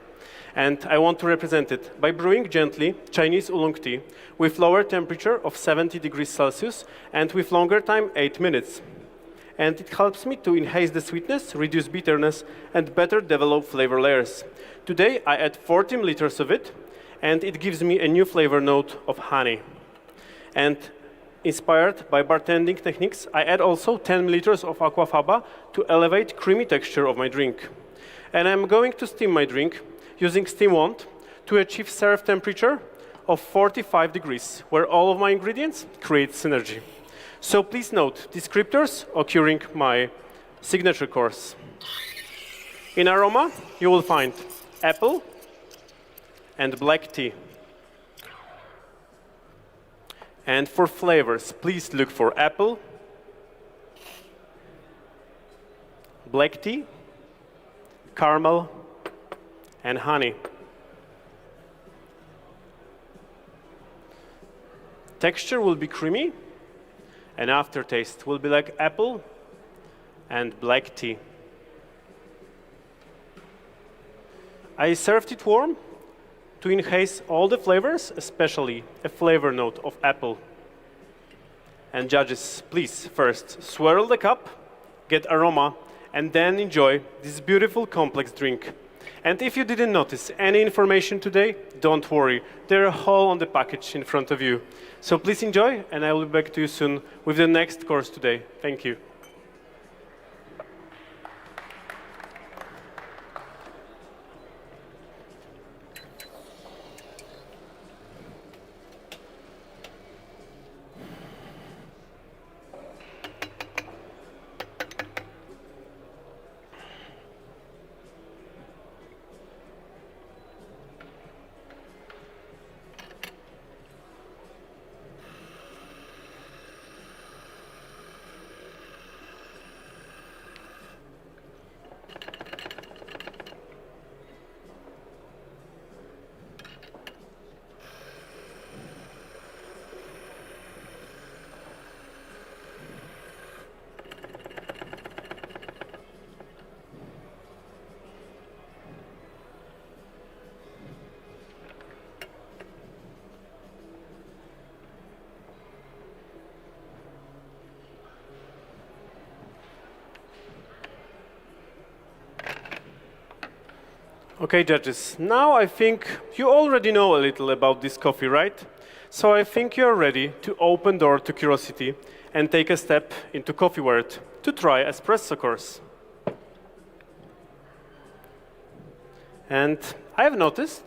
E: And I want to represent it by brewing gently Chinese oolong tea with lower temperature of 70 degrees Celsius and with longer time, 8 minutes. And it helps me to enhance the sweetness, reduce bitterness, and better develop flavor layers. Today, I add 40 liters of it, and it gives me a new flavor note of honey. And inspired by bartending techniques, I add also 10 liters of aquafaba to elevate creamy texture of my drink. And I'm going to steam my drink using steam wand to achieve serve temperature of 45 degrees, where all of my ingredients create synergy. So please note descriptors occurring my signature course. In aroma, you will find apple and black tea. And for flavors, please look for apple, black tea, caramel, and honey. Texture will be creamy, and aftertaste will be like apple and black tea. I served it warm to enhance all the flavors, especially a flavor note of apple. And judges, please first swirl the cup, get aroma, and then enjoy this beautiful complex drink. And if you didn't notice any information today, don't worry, they're all on the package in front of you. So please enjoy, and I will be back to you soon with the next course today. Thank you. Okay, judges, now I think you already know a little about this coffee, right? So I think you're ready to open door to curiosity and take a step into coffee world to try espresso course. And I have noticed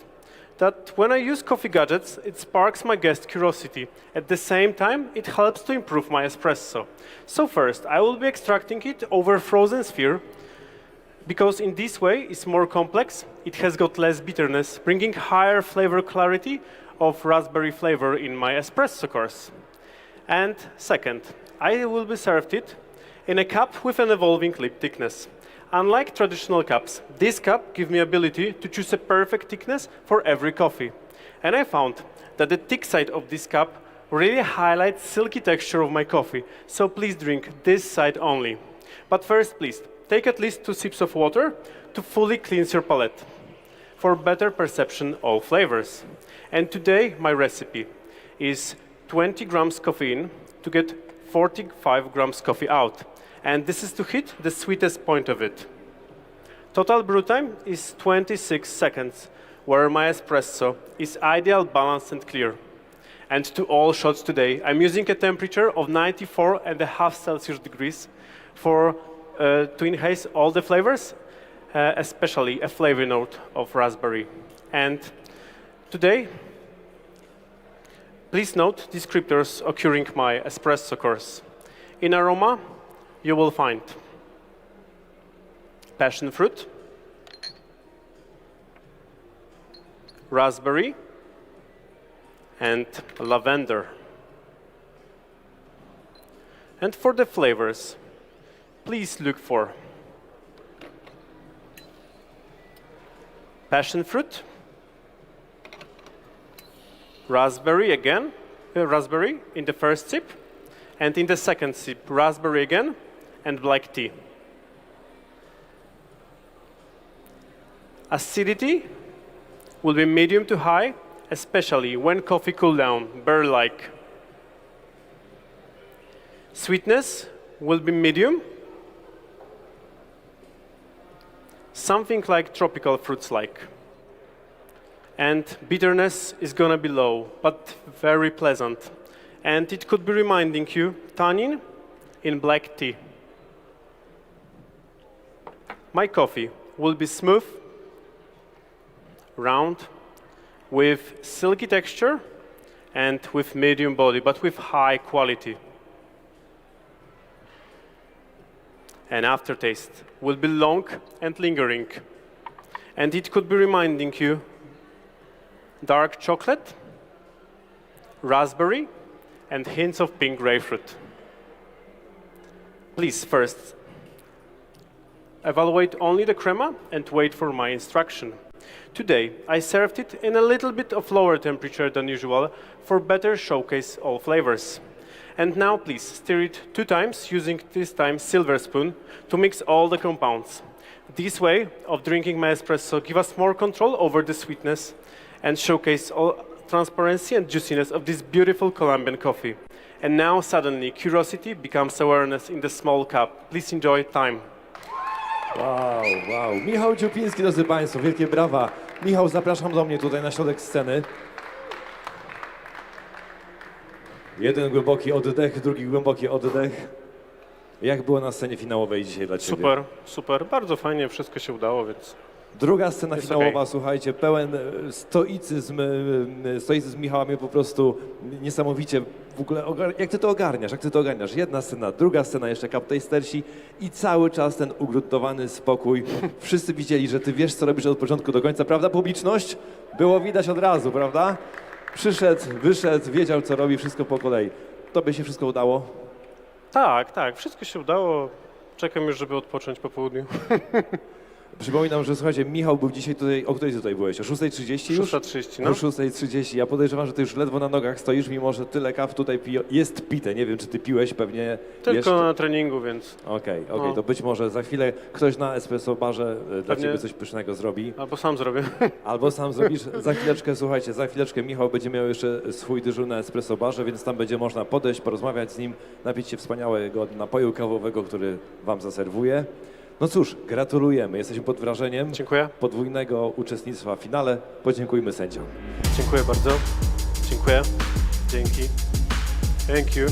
E: that when I use coffee gadgets, it sparks my guest curiosity. At the same time, it helps to improve my espresso. So first, I will be extracting it over frozen sphere, because in this way it's more complex, it has got less bitterness, bringing higher flavor clarity of raspberry flavor in my espresso course. And second, I will be served it in a cup with an evolving lip thickness. Unlike traditional cups, this cup gives me ability to choose a perfect thickness for every coffee. And I found that the thick side of this cup really highlights silky texture of my coffee, so please drink this side only. But first, please, take at least 2 sips of water to fully cleanse your palate for better perception of flavors. And today, my recipe is 20 grams caffeine to get 45 grams coffee out. And this is to hit the sweetest point of it. Total brew time is 26 seconds, where my espresso is ideal, balanced, and clear. And to all shots today, I'm using a temperature of 94.5 Celsius degrees to enhance all the flavors, especially a flavor note of raspberry. And today, please note descriptors occurring my espresso course. In aroma, you will find passion fruit, raspberry, and lavender. And for the flavors, please look for passion fruit, raspberry again, raspberry in the first sip, and in the second sip, raspberry again, and black tea. Acidity will be medium to high, especially when coffee cool down, beer-like. Sweetness will be medium, something like tropical fruits like. And bitterness is gonna be low, but very pleasant. And it could be reminding you tannin in black tea. My coffee will be smooth, round, with silky texture, and with medium body, but with high quality. And aftertaste will be long and lingering. And it could be reminding you dark chocolate, raspberry, and hints of pink grapefruit. Please, first, evaluate only the crema and wait for my instruction. Today, I served it in a little bit of lower temperature than usual for better showcase all flavors. And now please stir it 2 times using this time silver spoon to mix all the compounds. This way of drinking my espresso give us more control over the sweetness and showcase all transparency and juiciness of this beautiful Colombian coffee. And now suddenly curiosity becomes awareness in the small cup. Please enjoy time.
F: Wow, wow. Michał Ciupiński, drodzy Państwo, wielkie brawa. Michał, zapraszam do mnie tutaj na środek sceny. Jeden głęboki oddech, drugi głęboki oddech. Jak było na scenie finałowej dzisiaj dla Ciebie?
E: Super, super. Bardzo fajnie, wszystko się udało, więc...
F: Druga scena
E: Jest
F: finałowa,
E: okej.
F: Słuchajcie, pełen stoicyzm Michała mnie po prostu niesamowicie w ogóle, jak Ty to ogarniasz, Jedna scena, druga scena, jeszcze cup tastersi i cały czas ten ugruntowany spokój. Wszyscy widzieli, że Ty wiesz, co robisz od początku do końca, prawda, publiczność? Było widać od razu, prawda? Przyszedł, wyszedł, wiedział, co robi, wszystko po kolei. Tobie się wszystko udało?
E: Tak, tak, wszystko się udało. Czekam już, żeby odpocząć po południu.
F: Przypominam, że słuchajcie, Michał był dzisiaj tutaj, o której tutaj byłeś? O 6:30 już?
E: 6:30, no.
F: O 6:30. Ja podejrzewam, że ty już ledwo na nogach stoisz, mimo że tyle kaw tutaj jest pite. Nie wiem, czy ty piłeś, pewnie
E: Tylko
F: jeszcze.
E: na treningu, więc...
F: Okej,
E: No.
F: to być może za chwilę ktoś na espresso barze dla
E: Pewnie-
F: ciebie coś pysznego zrobi.
E: Albo sam zrobię.
F: Albo sam zrobisz. Za chwileczkę, słuchajcie, Michał będzie miał jeszcze swój dyżur na espresso barze, więc tam będzie można podejść, porozmawiać z nim, napić się wspaniałego napoju kawowego, który wam zaserwuje. No cóż, gratulujemy. Jesteśmy pod wrażeniem
E: Dziękuję.
F: podwójnego uczestnictwa w finale. Podziękujmy sędziom.
E: Dziękuję bardzo. Dziękuję. Dzięki. Thank you.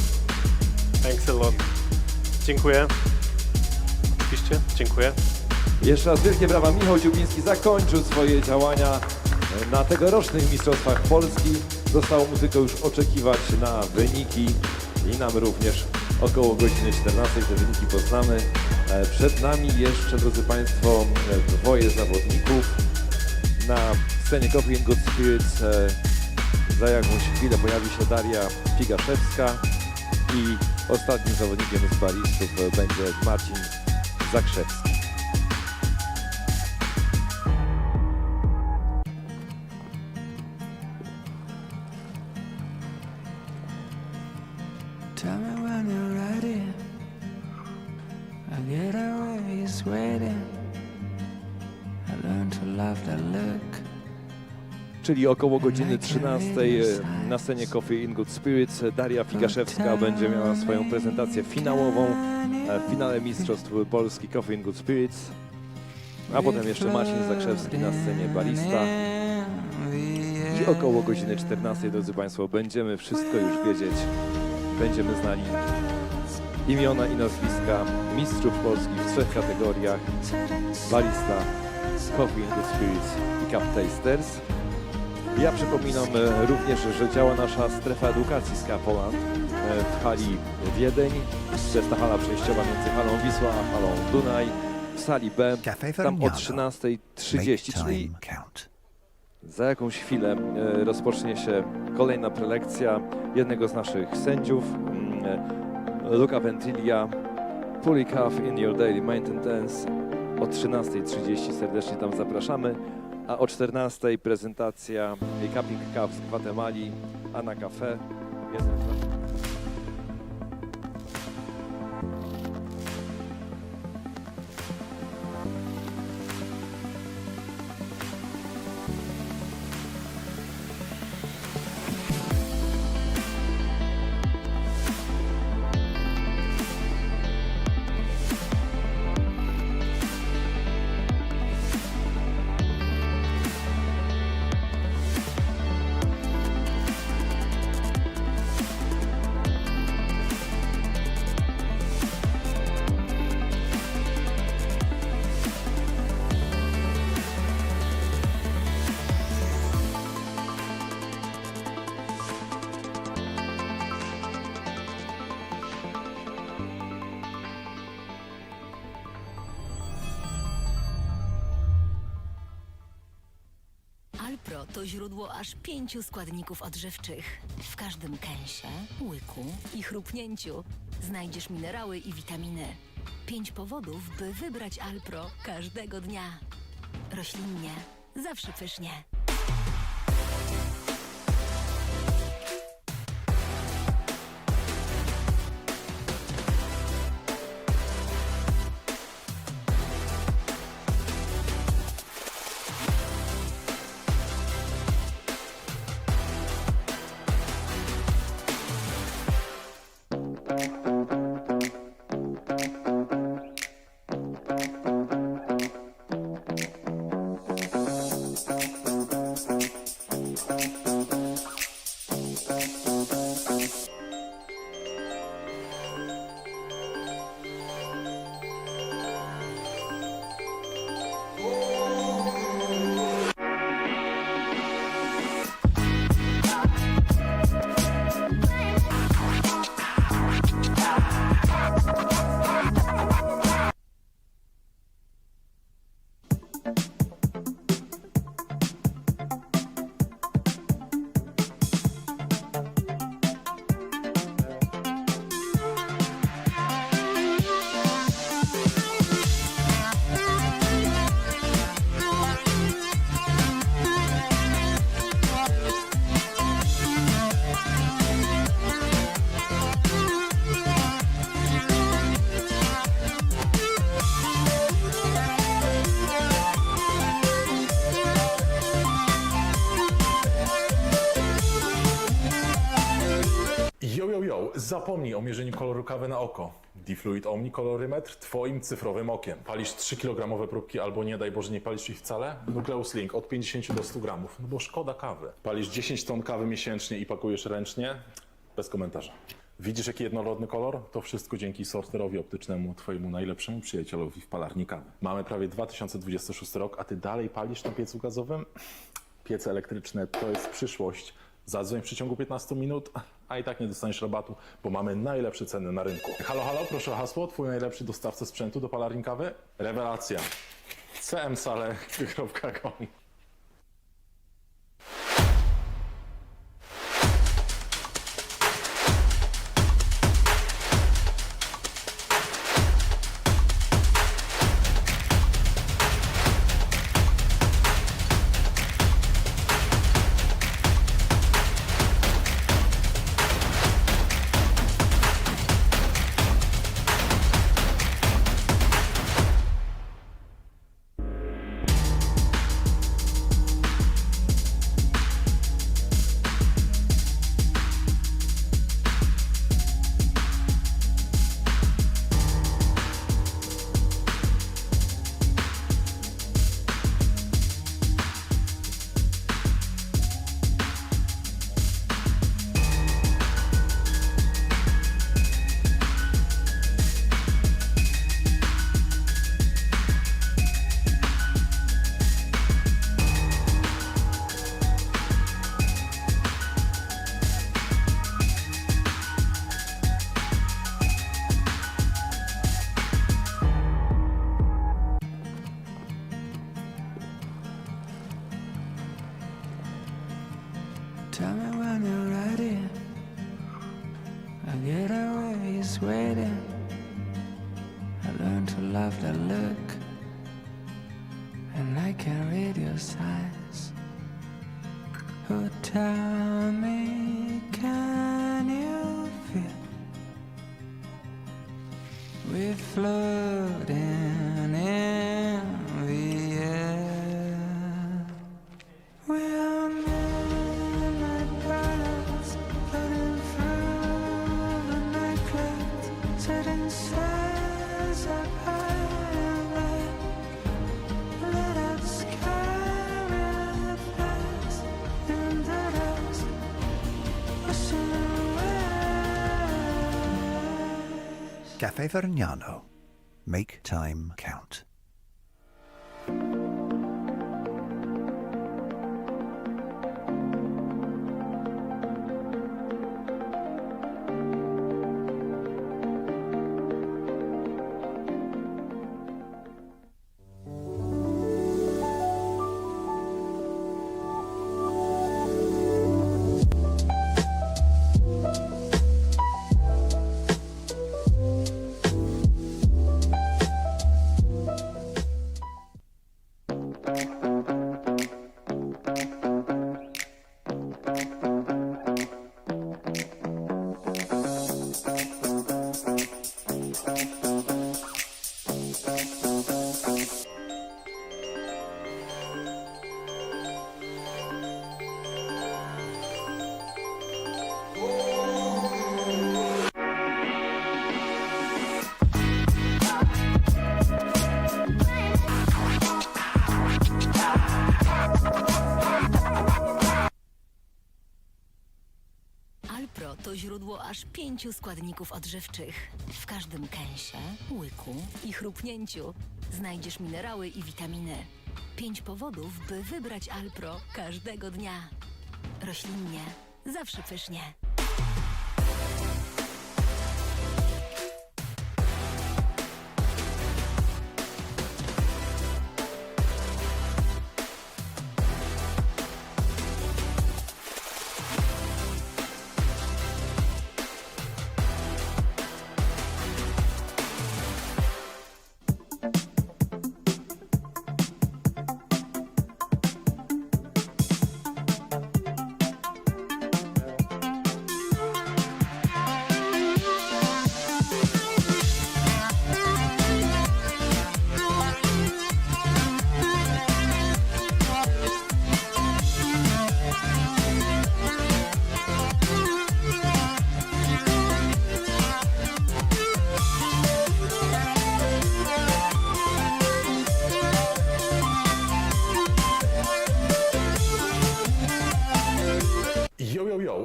E: Thanks a lot. Dziękuję. Oczywiście. Dziękuję.
F: Jeszcze raz wielkie brawa. Michał Ciupiński zakończył swoje działania na tegorocznych Mistrzostwach Polski. Zostało mu tylko już oczekiwać na wyniki i nam również około godziny 14 te wyniki poznamy. Przed nami jeszcze, drodzy Państwo, dwoje zawodników. Na scenie Coffee and Good Spirits za jakąś chwilę pojawi się Daria Figaszewska i ostatnim zawodnikiem z Baristów będzie Marcin Zakrzewski.
A: Tell me when you're ready. I get away, it's waiting. I learn to love that look.
F: Czyli około godziny 13 na scenie Coffee and Good Spirits Daria Figaszewska będzie miała swoją prezentację finałową w finale Mistrzostw Polski Coffee and Good Spirits. A potem jeszcze Marcin Zakrzewski na scenie Barista. I około godziny 14, drodzy Państwo, będziemy wszystko już wiedzieć. Będziemy znali imiona i nazwiska mistrzów Polski w 3 kategoriach: Barista, Coffee and Good Spirits i Cup Tasters. Ja przypominam również, że działa nasza strefa edukacji SKA Poland w hali Wiedeń. To jest ta hala przejściowa między halą Wisła a halą Dunaj. W sali B, tam o 13:30, czyli za jakąś chwilę rozpocznie się kolejna prelekcja jednego z naszych sędziów, Luca Ventilia, Fully Cuff in Your Daily Maintenance. O 13:30 serdecznie tam zapraszamy, a o 14:00 prezentacja Cupping Cup z Gwatemali, a na kafe
C: Alpro to źródło aż 5 składników odżywczych. W każdym kęsie, łyku i chrupnięciu znajdziesz minerały i witaminy. 5 powodów, by wybrać Alpro każdego dnia. Roślinnie, zawsze pysznie.
D: Zapomnij o mierzeniu koloru kawy na oko. Difluid Omni kolorymetr twoim cyfrowym okiem. Palisz 3-kilogramowe próbki albo nie daj Boże nie palisz ich wcale? Nucleus Link od 50 do 100 gramów, no bo szkoda kawy. Palisz 10 ton kawy miesięcznie i pakujesz ręcznie? Bez komentarza. Widzisz jaki jednorodny kolor? To wszystko dzięki sorterowi optycznemu, twojemu najlepszemu przyjacielowi w palarni kawy. Mamy prawie 2026 rok, a ty dalej palisz na piecu gazowym? Piece elektryczne to jest przyszłość. Zadzwoń w przeciągu 15 minut, a i tak nie dostaniesz rabatu, bo mamy najlepsze ceny na rynku. Halo, halo, proszę o hasło, twój najlepszy dostawca sprzętu do palarni kawy? Rewelacja. cmsale.com.
A: Tell me when you're ready. I get away, is waiting. I learn to love the look, and I can read your signs. Oh, tell me, can you feel we're floating in the air? We are midnight brothers, floating through the night clouds, setting sails up high and low. Let us carry us in the dust, ocean waves.
B: Cafe Vergnano. Make time count.
C: Alpro to źródło aż 5 składników odżywczych. W każdym kęsie, łyku i chrupnięciu znajdziesz minerały i witaminy. 5 powodów, by wybrać Alpro każdego dnia. Roślinnie, zawsze pysznie.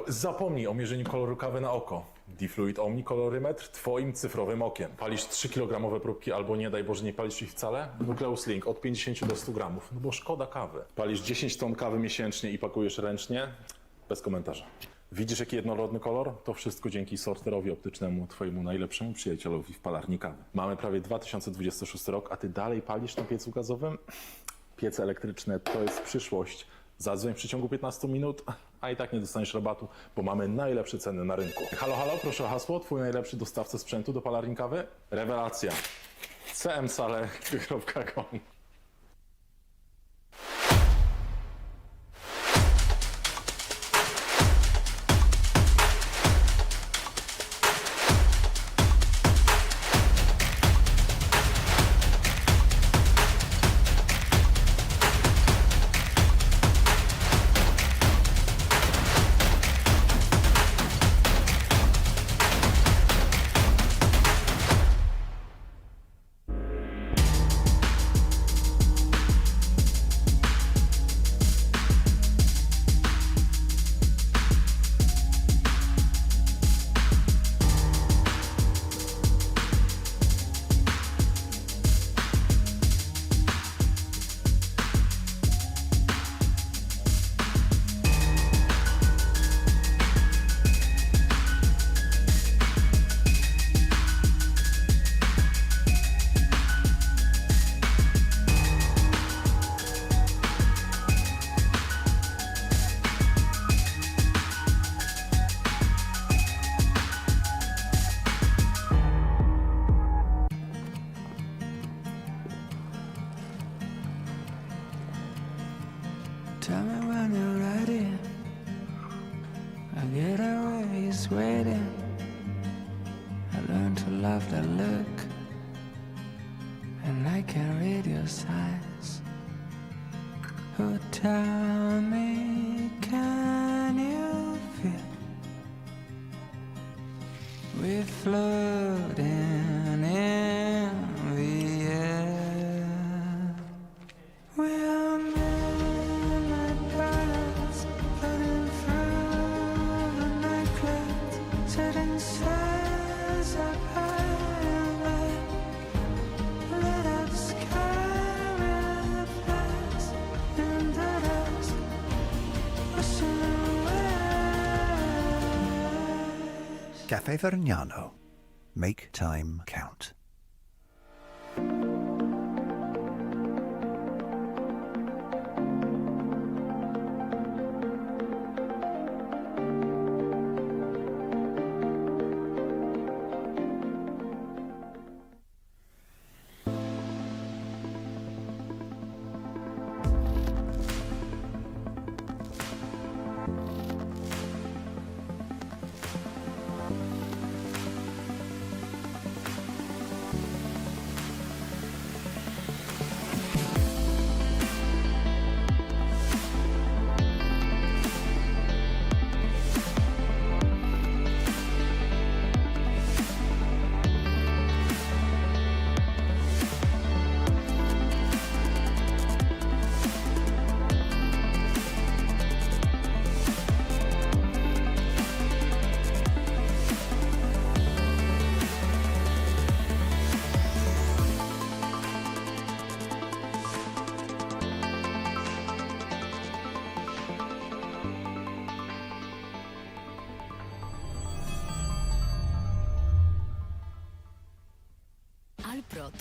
D: Zapomnij o mierzeniu koloru kawy na oko. Difluid Omni kolorymetr twoim cyfrowym okiem. Palisz 3-kilogramowe próbki albo nie daj Boże nie palisz ich wcale? Nucleus Link od 50 do 100 gramów, no bo szkoda kawy. Palisz 10 ton kawy miesięcznie i pakujesz ręcznie? Bez komentarza. Widzisz jaki jednorodny kolor? To wszystko dzięki sorterowi optycznemu, twojemu najlepszemu przyjacielowi w palarni kawy. Mamy prawie 2026 rok, a ty dalej palisz na piecu gazowym? Piece elektryczne to jest przyszłość. Zadzwoń w przeciągu 15 minut, a i tak nie dostaniesz rabatu, bo mamy najlepsze ceny na rynku. Halo, halo, proszę o hasło, twój najlepszy dostawca sprzętu do palarni kawy? Rewelacja. cmsale.com.
A: Tell me when you're ready. I get away, he's waiting. I learned to love that look, and I can read your signs. Oh, tell me, can you feel we're floating in the air? We are midnight birds floating through the night clouds, setting sails up high and lit up sky with flags in the dusk, washing away.
B: Cafe Vergnano. Make time count.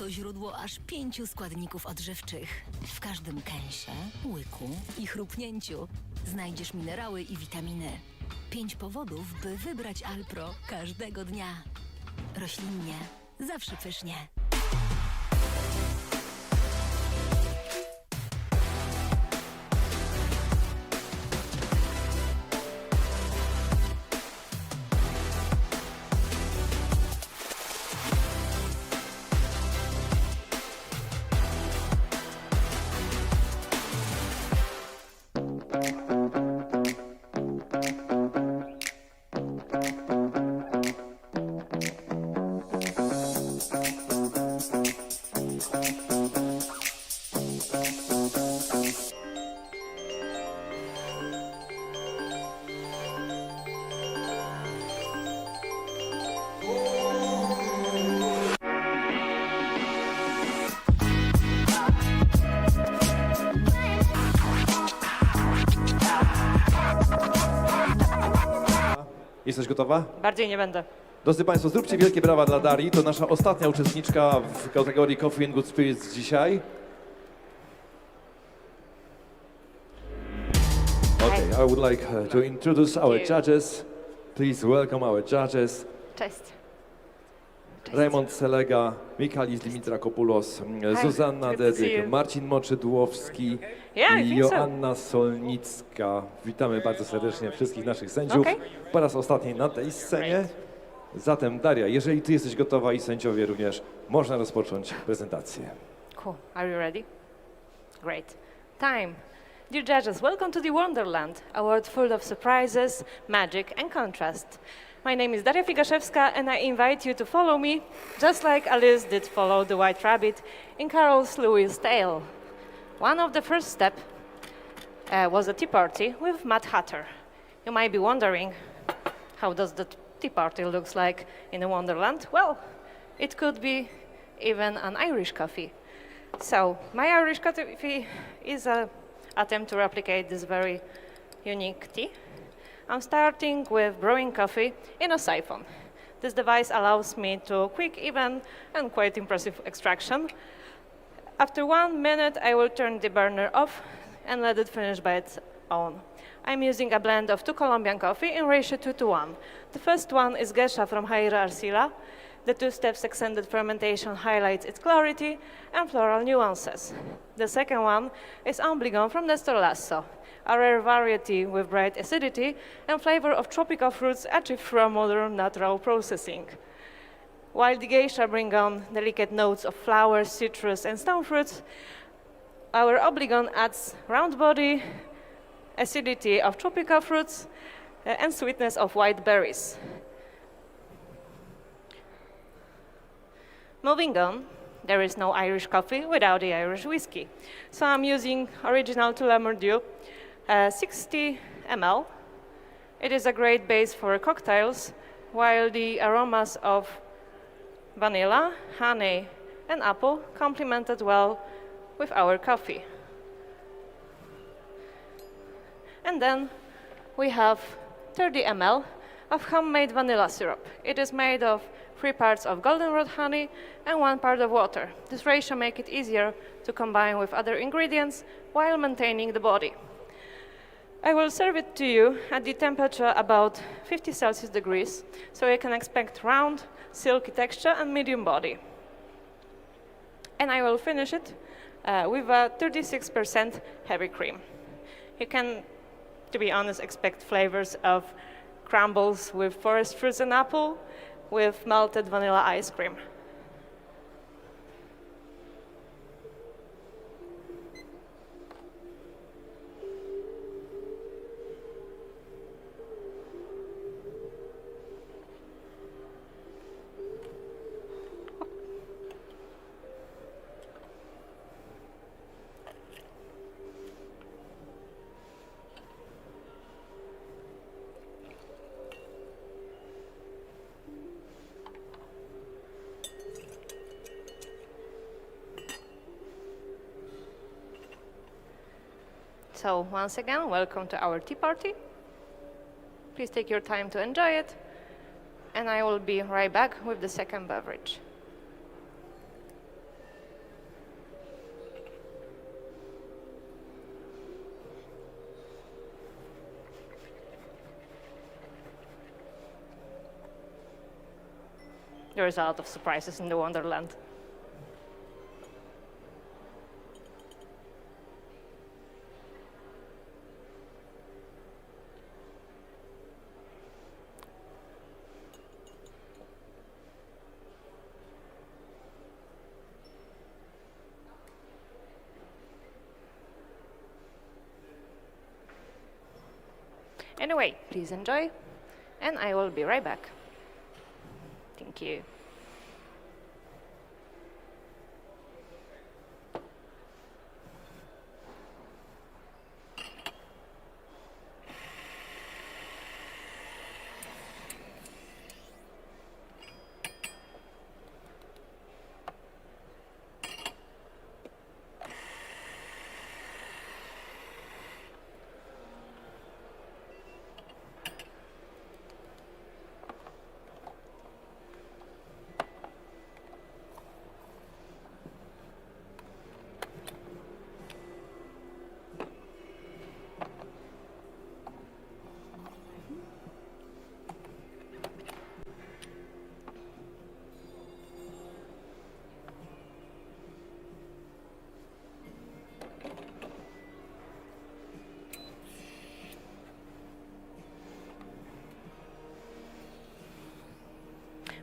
C: to źródło aż 5 składników odżywczych. W każdym kęsie, łyku i chrupnięciu znajdziesz minerały i witaminy. 5 powodów, by wybrać Alpro każdego dnia. Roślinnie, zawsze pysznie.
F: Jesteś gotowa?
O: Bardziej nie będę.
F: Drodzy Państwo, zróbcie wielkie brawa dla Darii. To nasza ostatnia uczestniczka w kategorii Coffee and Good Spirits dzisiaj. Okay, I would like to introduce our judges. Please welcome our judges.
O: Cześć.
F: Raymond Selega, Michalis Dimitrakopoulos, Zuzanna Dedyk, Marcin Moczydłowski i Joanna Solnicka. Witamy bardzo serdecznie wszystkich naszych sędziów po raz ostatni na tej scenie. Zatem Daria, jeżeli Ty jesteś gotowa i sędziowie również, można rozpocząć prezentację.
O: Cool. Are you ready? Great. Time. Dear judges, welcome to the Wonderland, a world full of surprises, magic and contrast. My name is Daria Figaszewska and I invite you to follow me, just like Alice did follow the White Rabbit in Carol Lewis' tale. One of the first steps was a tea party with Mad Hatter. You might be wondering, how does the tea party looks like in a Wonderland? Well, it could be even an Irish coffee. So, my Irish coffee is an attempt to replicate this very unique tea. I'm starting with brewing coffee in a siphon. This device allows me to quick, even, and quite impressive extraction. After 1 minute, I will turn the burner off and let it finish by its own. I'm using a blend of 2 Colombian coffee in ratio 2:1. The first one is Gesha from Jaira Arcila. The 2 steps extended fermentation highlights its clarity and floral nuances. The second one is Ambligon from Nestor Lasso, a rare variety with bright acidity and flavor of tropical fruits achieved through a modern natural processing. While the geisha bring on delicate notes of flowers, citrus, and stone fruits, our Obligon adds round body, acidity of tropical fruits, and sweetness of white berries. Moving on, there is no Irish coffee without the Irish whiskey. So I'm using original Tullamore Dew, 60 ml. It is a great base for cocktails, while the aromas of vanilla, honey, and apple complemented well with our coffee. And then we have 30 ml of homemade vanilla syrup. It is made of 3 parts of goldenrod honey and 1 part of water. This ratio makes it easier to combine with other ingredients while maintaining the body. I will serve it to you at the temperature about 50 Celsius degrees, so you can expect round, silky texture and medium body. And I will finish it with a 36% heavy cream. You can, to be honest, expect flavors of crumbles with forest fruits and apple, with melted vanilla ice cream. So once again, welcome to our tea party. Please take your time to enjoy it, and I will be right back with the second beverage. There's a lot of surprises in the Wonderland. Anyway, please enjoy, and I will be right back. Thank you.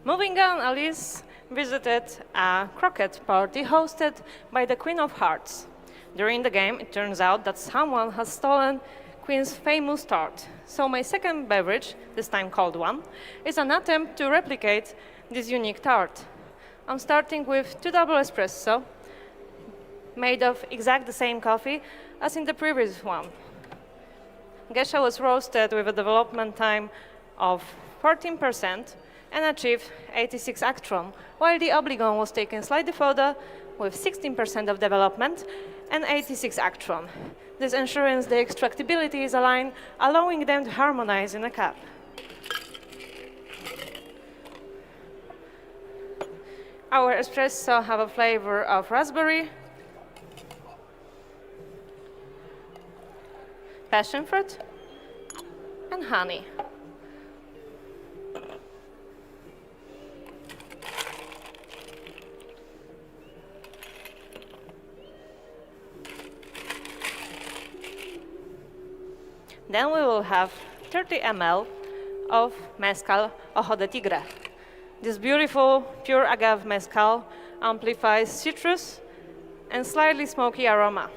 O: Moving on, Alice visited a croquet party hosted by the Queen of Hearts. During the game, it turns out that someone has stolen Queen's famous tart. So my second beverage, this time cold one, is an attempt to replicate this unique tart. I'm starting with 2 double espresso, made of exact the same coffee as in the previous one. Geisha was roasted with a development time of 14%, and achieved 86 actron, while the Obligon was taken slightly further with 16% of development and 86 actron. This ensures the extractability is aligned, allowing them to harmonize in a cup. Our espresso have a flavor of raspberry, passion fruit, and honey. Then we will have 30 ml of mezcal Ojo de Tigre. This beautiful, pure agave mezcal amplifies citrus and slightly smoky aroma.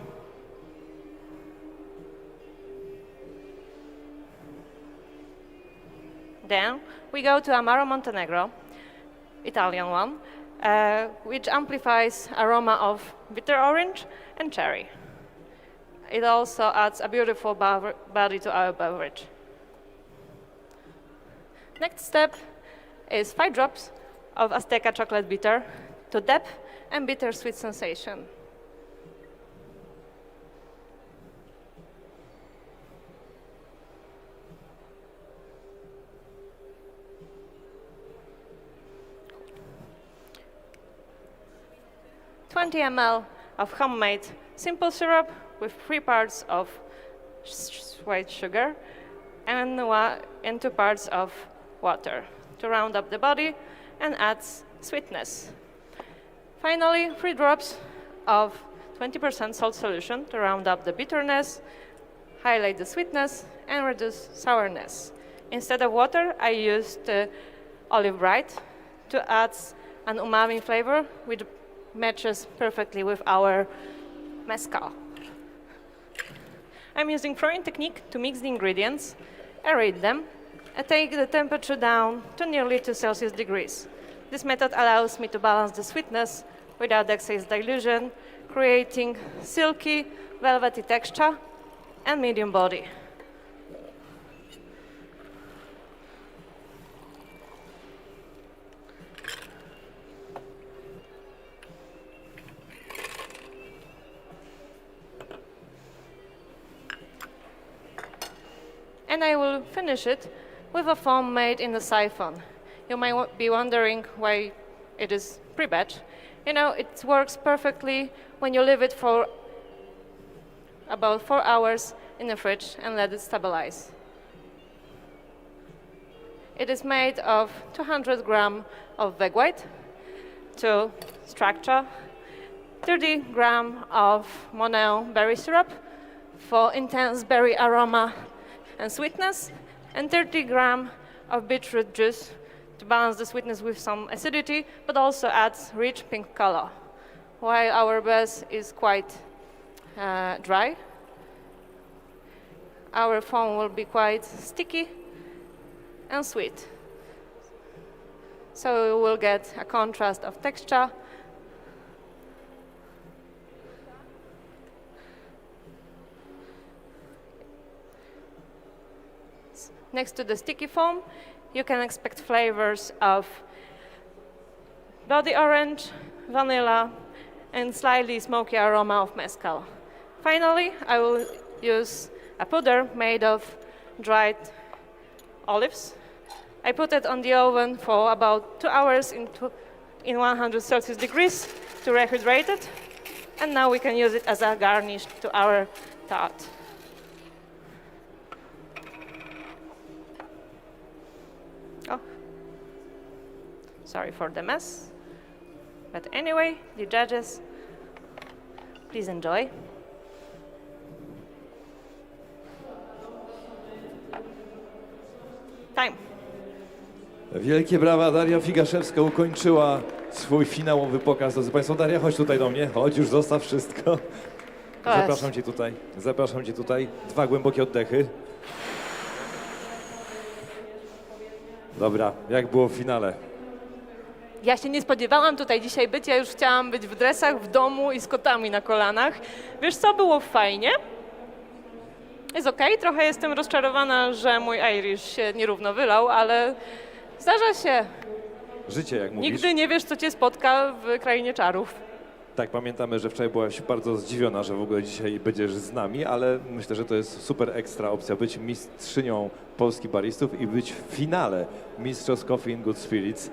O: Then we go to Amaro Montenegro, Italian one, which amplifies aroma of bitter orange and cherry. It also adds a beautiful body to our beverage. Next step is 5 drops of Azteca chocolate bitter to depth and bittersweet sensation. (20 ml of homemade simple syrup with 3 parts of white sugar and 2 parts of water to round up the body and adds sweetness. Finally, 3 drops of 20% salt solution to round up the bitterness, highlight the sweetness, and reduce sourness. Instead of water, I used olive bright to add an umami flavor, which matches perfectly with our mezcal. I'm using throwing technique to mix the ingredients, aerate them, and take the temperature down to nearly 2 Celsius degrees. This method allows me to balance the sweetness without excess dilution, creating silky, velvety texture and medium body. And I will finish it with a foam made in the siphon. You might be wondering why it is pre-batch. You know, it works perfectly when you leave it for about 4 hours in the fridge and let it stabilize. It is made of 200 grams of egg white, 2 structure, 30 grams of Monet berry syrup for intense berry aroma and sweetness, and 30 grams of beetroot juice to balance the sweetness with some acidity, but also adds rich pink color. While our base is quite dry, our foam will be quite sticky and sweet. So we will get a contrast of texture. Next to the sticky foam, you can expect flavors of body orange, vanilla, and slightly smoky aroma of mezcal. Finally, I will use a powder made of dried olives. I put it on the oven for about 2 hours in 100 Celsius degrees to rehydrate it. And now we can use it as a garnish to our tart. Oh, sorry for the mess. But anyway, the judges, please enjoy. Time.
F: Wielkie brawa, Daria Figaszewska ukończyła swój finałowy pokaz. Drodzy Państwo, Daria, chodź tutaj do mnie, chodź, już zostaw wszystko. Zapraszam Cię tutaj, zapraszam Cię tutaj. 2 głębokie oddechy. Dobra, jak było w finale?
O: Ja się nie spodziewałam tutaj dzisiaj być, ja już chciałam być w dresach, w domu i z kotami na kolanach. Wiesz co, było fajnie. Jest okej, trochę jestem rozczarowana, że mój Irish się nierówno wylał, ale zdarza się.
F: Życie, jak mówisz.
O: Nigdy nie wiesz, co cię spotka w krainie czarów.
F: Tak, pamiętamy, że wczoraj byłaś bardzo zdziwiona, że w ogóle dzisiaj będziesz z nami, ale myślę, że to jest super ekstra opcja być mistrzynią Polski Baristów i być w finale Mistrzostw Coffee in Good Spirits.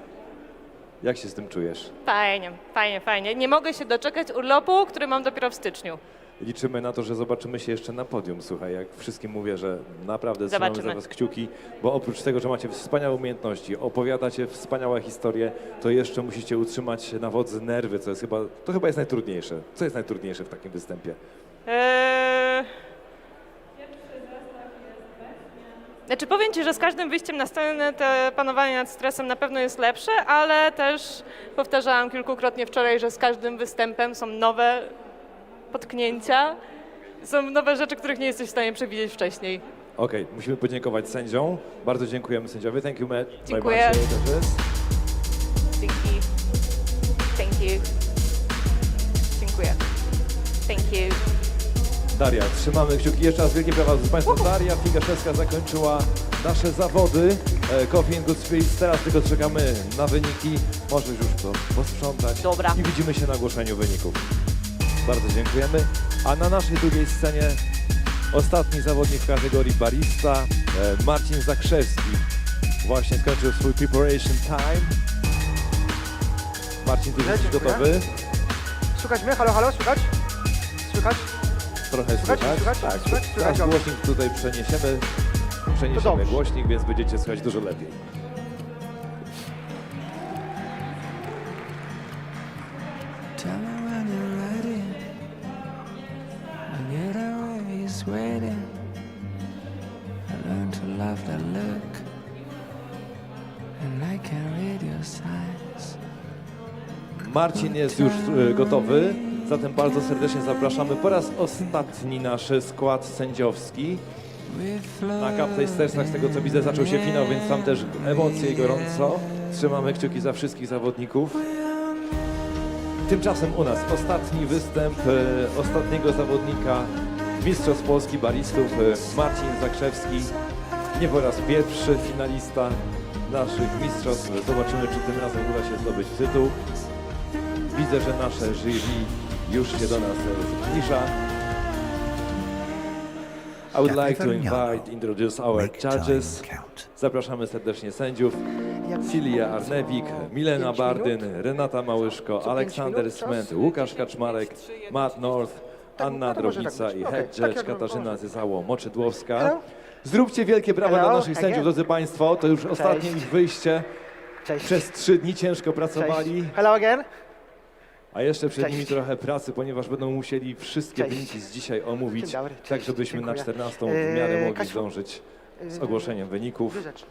F: Jak się z tym czujesz?
O: Fajnie, fajnie, fajnie. Nie mogę się doczekać urlopu, który mam dopiero w styczniu.
F: Liczymy na to, że zobaczymy się jeszcze na podium. Słuchaj, jak wszystkim mówię, że naprawdę trzymamy za Was kciuki, bo oprócz tego, że macie wspaniałe umiejętności, opowiadacie wspaniałe historie, to jeszcze musicie utrzymać na wodzy nerwy, co jest chyba jest najtrudniejsze. Co jest najtrudniejsze w takim występie?
O: Znaczy powiem Ci, że z każdym wyjściem na scenę te panowanie nad stresem na pewno jest lepsze, ale też powtarzałam kilkukrotnie wczoraj, że z każdym występem są nowe potknięcia, są nowe rzeczy, których nie jesteś w stanie przewidzieć wcześniej.
F: Okej, musimy podziękować sędziom. Bardzo dziękujemy sędziowie. Thank you, Matt.
O: Dziękuję. Dzięki. Thank you. Dziękuję. Thank you.
F: Daria, trzymamy kciuki. Jeszcze raz wielkie brawa z Państwa. Daria Figaszewska zakończyła nasze zawody Coffee in Good Spirits. Teraz tylko czekamy na wyniki. Możesz już to posprzątać.
O: Dobra.
F: I widzimy się na ogłoszeniu wyników. Bardzo dziękujemy. A na naszej drugiej scenie ostatni zawodnik w kategorii Barista, Marcin Zakrzewski. Właśnie skończył swój preparation time. Marcin, ty jesteś gotowy?
H: Słychać mnie? Halo, halo, słychać? Słychać?
F: Trochę słychać? Tak, teraz głośnik tutaj przeniesiemy głośnik, więc będziecie słychać dużo lepiej.
A: Tell me when you're ready. I get away, you're sweating. I learned to love that look, and I can read your signs.
F: Marcin jest już gotowy, zatem bardzo serdecznie zapraszamy po raz ostatni nasz skład sędziowski. Na Cup Tastersach, z tego co widzę, zaczął się finał, więc tam też emocje i gorąco. Trzymamy kciuki za wszystkich zawodników. Tymczasem u nas ostatni występ ostatniego zawodnika Mistrzostw Polski Baristów, Marcin Zakrzewski. Nie po raz pierwszy finalista naszych mistrzostw. Zobaczymy, czy tym razem uda się zdobyć tytuł. Widzę, że nasze jury już się do nas zbliża. I would like to introduce our judges. Zapraszamy serdecznie sędziów. Silja Arnewik, Milena Bardyn, Renata Małyszko, Aleksander Sment, Łukasz Kaczmarek, Matt North, Anna Drobica i head judge Katarzyna Zyzało-Moczydłowska. Zróbcie wielkie brawa
H: Hello,
F: dla naszych sędziów,
H: again.
F: drodzy Państwo. To już ostatnie ich wyjście.
H: Cześć.
F: Przez 3 dni ciężko pracowali.
H: Cześć. Hello again.
F: A jeszcze przed
H: Cześć.
F: nimi trochę pracy, ponieważ będą musieli wszystkie
H: Cześć.
F: wyniki z dzisiaj omówić,
H: Dzień dobry.
F: tak
H: Cześć.
F: żebyśmy na
H: Dziękuję.
F: 14 w miarę mogli
H: Kasiu,
F: zdążyć z ogłoszeniem wyników.
H: Rzecz,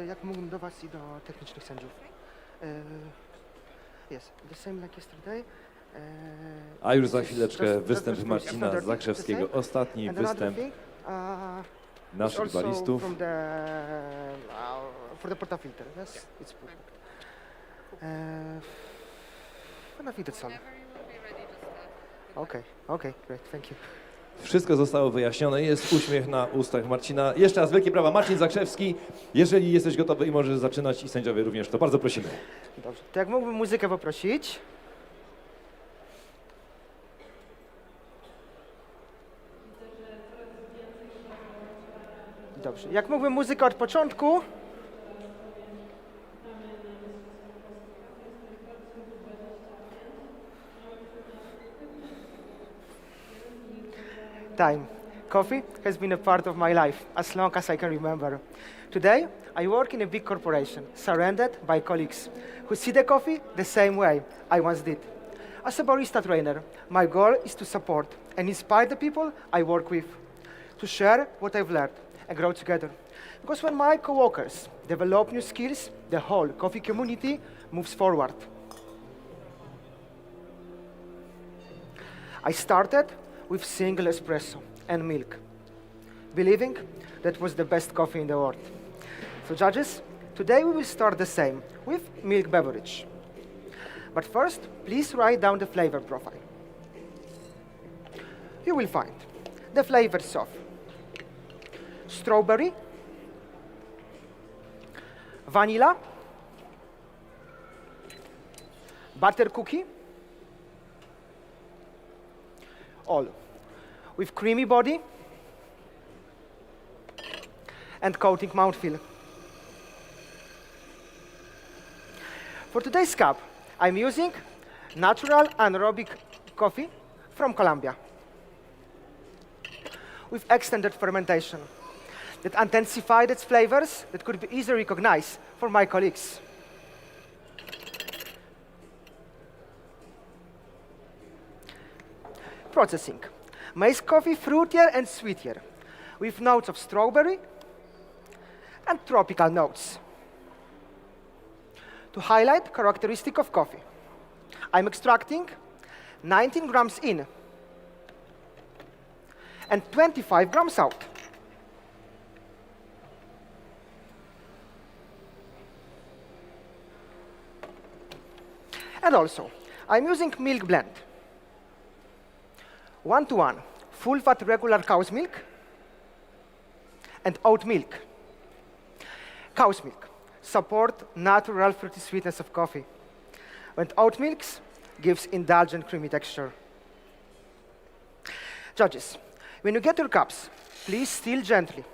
H: jak mógłbym do Was i do technicznych sędziów? Yes, the same like yesterday.
F: A już za chwileczkę
H: Just
F: występ
H: for
F: Marcina
H: standard,
F: Zakrzewskiego,
H: the same.
F: ostatni
H: And another
F: występ
H: thing,
F: naszych
H: also
F: baristów.
H: from the, for the portafilter, yes, it's perfect. And I think that's all. Okay, great, thank you.
F: Wszystko zostało wyjaśnione, jest uśmiech na ustach Marcina. Jeszcze raz wielkie brawa, Marcin Zakrzewski. Jeżeli jesteś gotowy i możesz zaczynać i sędziowie również, to bardzo prosimy.
H: Dobrze, to jak mógłbym muzykę poprosić? Dobrze, jak mógłbym muzykę od początku? Time. Coffee has been a part of my life as long as I can remember. Today, I work in a big corporation, surrounded by colleagues who see the coffee the same way I once did. As a barista trainer, my goal is to support and inspire the people I work with, to share what I've learned and grow together. Because when my coworkers develop new skills, the whole coffee community moves forward. I started with single espresso and milk, believing that was the best coffee in the world. So judges, today we will start the same, with milk beverage. But first, please write down the flavor profile. You will find the flavors of strawberry, vanilla, butter cookie, all with creamy body and coating mouthfeel. For today's cup, I'm using natural anaerobic coffee from Colombia with extended fermentation that intensified its flavors that could be easily recognized for my colleagues. Processing makes coffee fruitier and sweeter with notes of strawberry and tropical notes. To highlight characteristic of coffee, I'm extracting 19 grams in and 25 grams out. And also, I'm using milk blend. 1:1, full fat regular cow's milk and oat milk. Cow's milk support natural fruity sweetness of coffee, when oat milk gives indulgent creamy texture. Judges, when you get your cups, please stir gently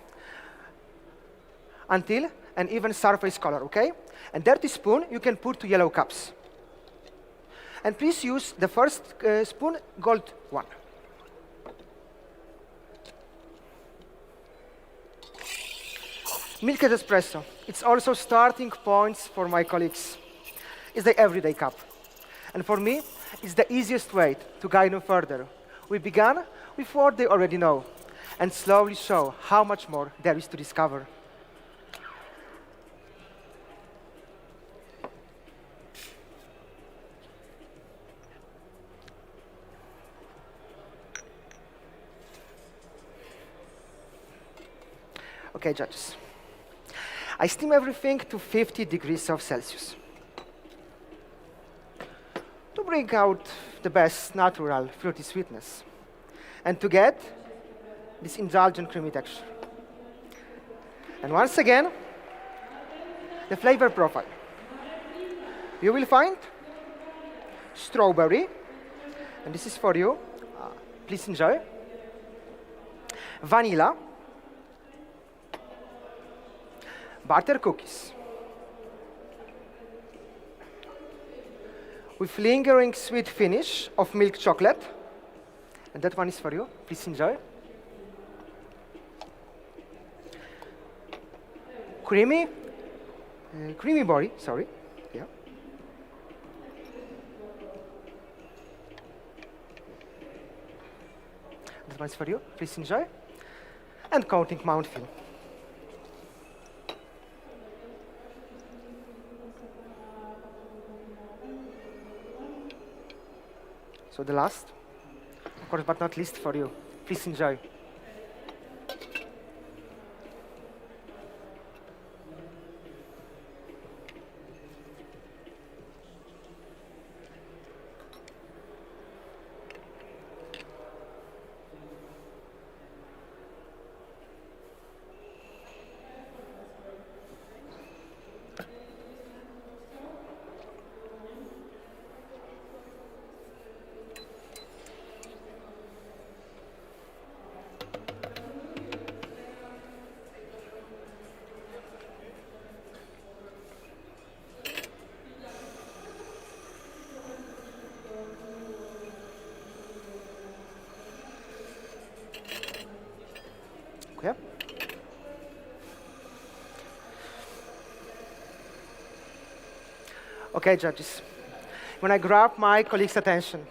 H: until an even surface color, okay? And dirty spoon you can put to yellow cups. And please use the first spoon, gold one. Milk espresso. It's also starting points for my colleagues. It's the everyday cup. And for me, it's the easiest way to guide them further. We began with what they already know and slowly show how much more there is to discover. Okay, judges. I steam everything to 50 degrees of Celsius to bring out the best natural fruity sweetness and to get this indulgent creamy texture. And once again, the flavor profile. You will find strawberry, and this is for you. Please enjoy. Vanilla, butter cookies with lingering sweet finish of milk chocolate, and that one is for you. Please enjoy. creamy body, sorry. Yeah. This one's for you. Please enjoy. And counting mouthfeel. So the last, of course, but not least for you. Please enjoy. Okay. Okay, judges. When I grab my colleagues' attention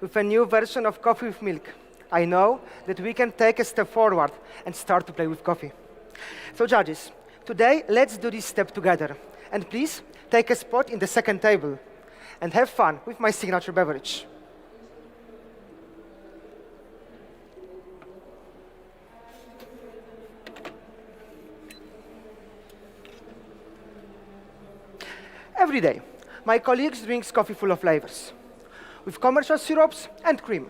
H: with a new version of coffee with milk, I know that we can take a step forward and start to play with coffee. So, judges, today let's do this step together. And please take a spot in the second table and have fun with my signature beverage. Every day, my colleagues drink coffee full of flavors, with commercial syrups and cream.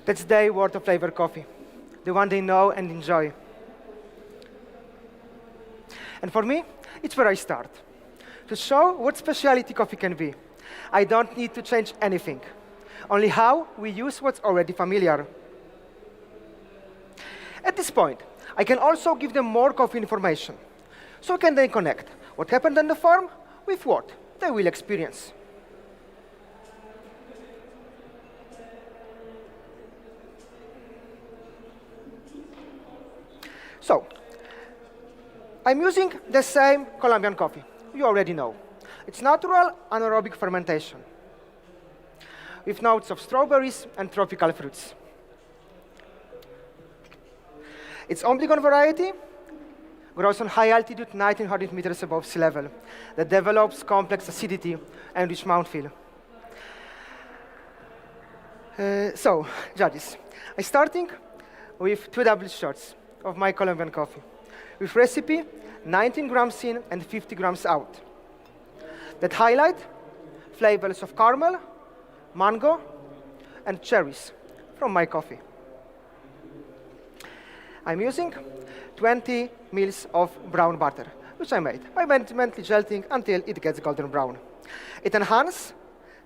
H: That's their world of flavor coffee, the one they know and enjoy. And for me, it's where I start. To show what specialty coffee can be, I don't need to change anything, only how we use what's already familiar. At this point, I can also give them more coffee information, so can they connect what happened on the farm with what they will experience. So, I'm using the same Colombian coffee you already know. It's natural anaerobic fermentation with notes of strawberries and tropical fruits. Its Obligón variety grows on high altitude, 1900 meters above sea level, that develops complex acidity and rich mouthfeel. So, judges, I'm starting with 2 double shots of my Colombian coffee, with recipe 19 grams in and 50 grams out, that highlight flavors of caramel, mango, and cherries from my coffee. I'm using 20 mils of brown butter, which I made by gently gelting until it gets golden brown. It enhances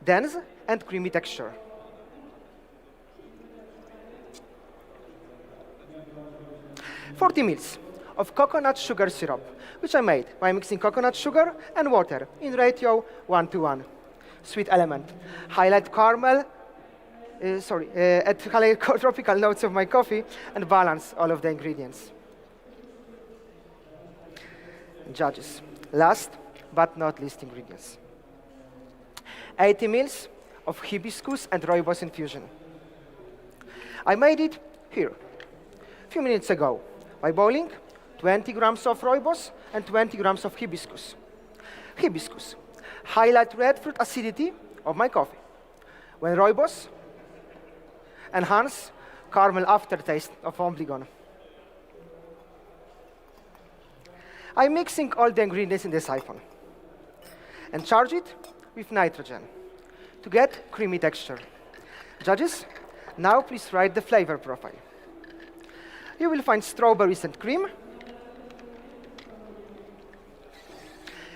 H: dense and creamy texture. $40 mils of coconut sugar syrup, which I made by mixing coconut sugar and water in ratio 1:1. Sweet element. Highlight caramel, highlight tropical notes of my coffee and balance all of the ingredients. Judges, last but not least ingredients. 80 mils of hibiscus and rooibos infusion. I made it here, a few minutes ago, by boiling 20 grams of rooibos and 20 grams of hibiscus. Hibiscus, highlight red fruit acidity of my coffee, when rooibos enhance caramel aftertaste of Obligón. I'm mixing all the ingredients in the siphon and charge it with nitrogen to get creamy texture. Judges, now please write the flavor profile. You will find strawberries and cream,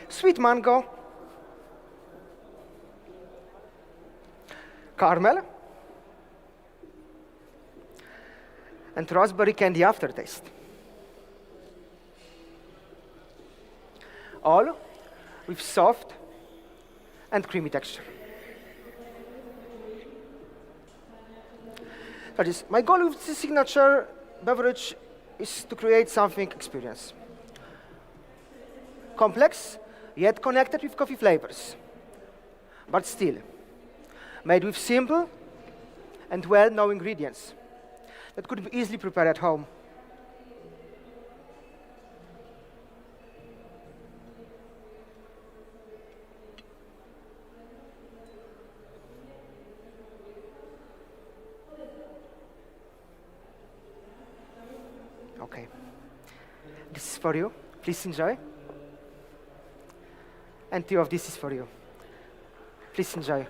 H: sweet mango, caramel, and raspberry candy aftertaste. All with soft and creamy texture.
P: Judges, my goal with this signature beverage is to create something experience. Complex, yet connected with coffee flavors, but still made with simple and well-known ingredients that could be easily prepared at home. Okay. This is for you. Please enjoy. And two of this is for you. Please enjoy.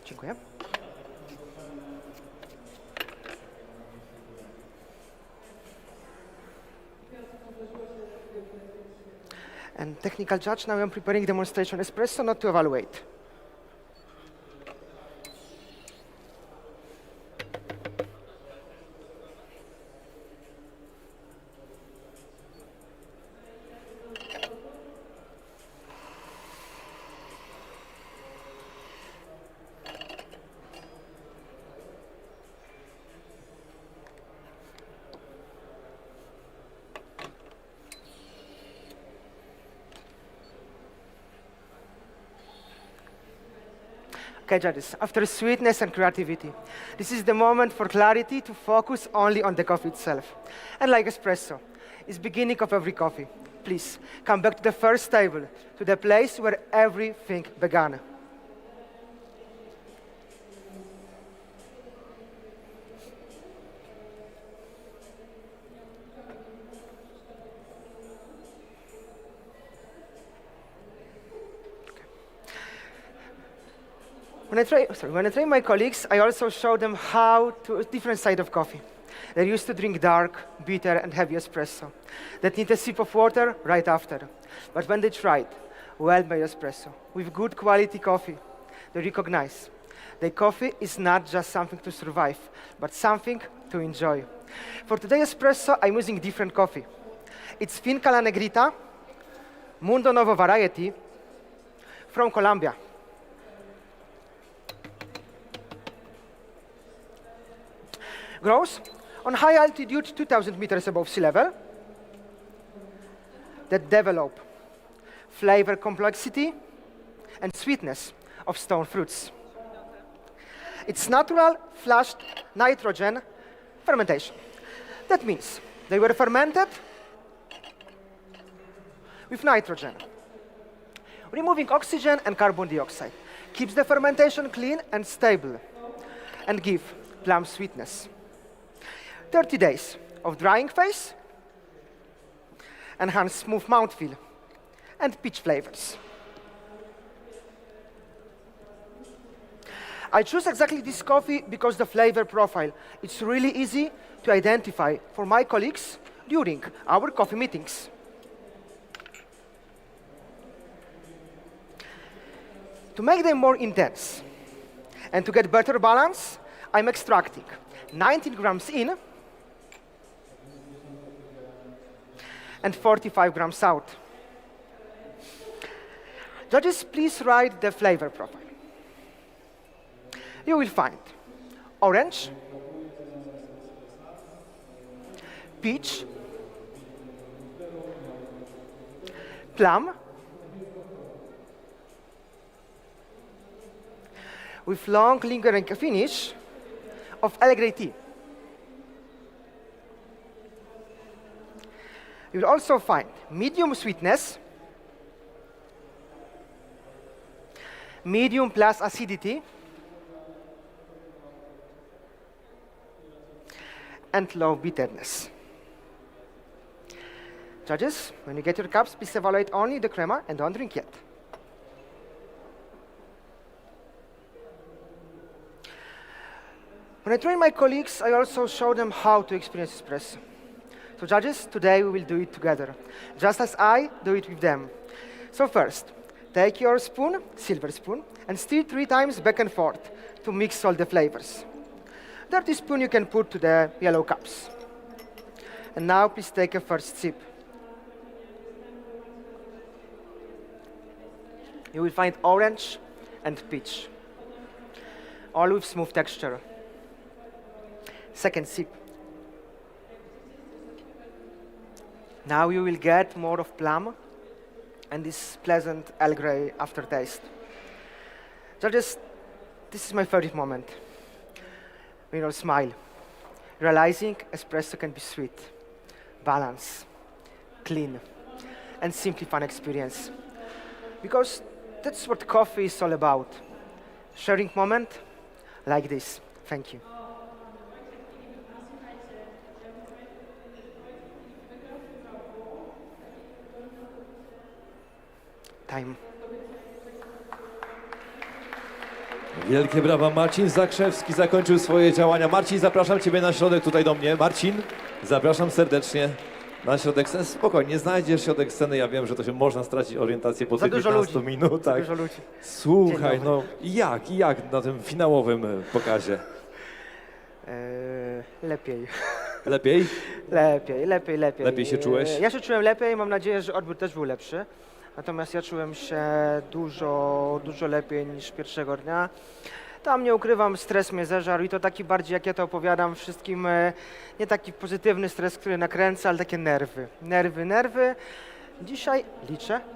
P: Dziękuję. And technical judge, now I'm preparing demonstration espresso, not to evaluate. Okay, judges, after sweetness and creativity, this is the moment for clarity to focus only on the coffee itself. And like espresso, it's beginning of every coffee. Please, come back to the first table, to the place where everything began. When I train my colleagues, I also show them how to a different side of coffee. They're used to drink dark, bitter, and heavy espresso that need a sip of water right after. But when they tried well-made espresso with good quality coffee, they recognize that coffee is not just something to survive, but something to enjoy. For today's espresso, I'm using different coffee. It's Finca La Negrita, Mundo Novo variety from Colombia. Grows on high altitude, 2,000 meters above sea level, that develop flavor complexity and sweetness of stone fruits. It's natural flushed nitrogen fermentation. That means they were fermented with nitrogen, removing oxygen and carbon dioxide, keeps the fermentation clean and stable, and give plum sweetness. 30 days of drying phase, enhance smooth mouthfeel, and peach flavors. I choose exactly this coffee because the flavor profile, it's really easy to identify for my colleagues during our coffee meetings. To make them more intense and to get better balance, I'm extracting 19 grams in and 45 grams out. Judges, please write the flavor profile. You will find orange, peach, plum, with long lingering finish of Earl Grey tea. You will also find medium sweetness, medium plus acidity, and low bitterness. Judges, when you get your cups, please evaluate only the crema and don't drink yet. When I train my colleagues, I also show them how to experience espresso. So judges, today we will do it together, just as I do it with them. So first, take your spoon, silver spoon, and stir 3 times back and forth to mix all the flavors. Dirty spoon you can put to the yellow cups. And now please take a first sip. You will find orange and peach, all with smooth texture. Second sip. Now you will get more of plum and this pleasant Earl Grey aftertaste. Judges, this is my favorite moment. When you smile, realizing espresso can be sweet, balanced, clean, and simply fun experience. Because that's what coffee is all about. Sharing moment like this. Thank you. Time.
F: Wielkie brawa. Marcin Zakrzewski zakończył swoje działania. Marcin, zapraszam Ciebie na środek, tutaj do mnie. Marcin, zapraszam serdecznie na środek sceny. Spokojnie, znajdziesz środek sceny. Ja wiem, że to się można stracić orientację po tych 15 minutach.
P: Za dużo ludzi.
F: Słuchaj, no i jak na tym finałowym pokazie?
P: Lepiej.
F: Lepiej?
P: Lepiej.
F: Lepiej się czułeś?
P: Ja się czułem lepiej, mam nadzieję, że odbiór też był lepszy. Natomiast ja czułem się dużo lepiej niż pierwszego dnia. Tam nie ukrywam, stres mnie zeżarł i to taki bardziej, jak ja to opowiadam wszystkim, nie taki pozytywny stres, który nakręca, ale takie nerwy. Nerwy. Dzisiaj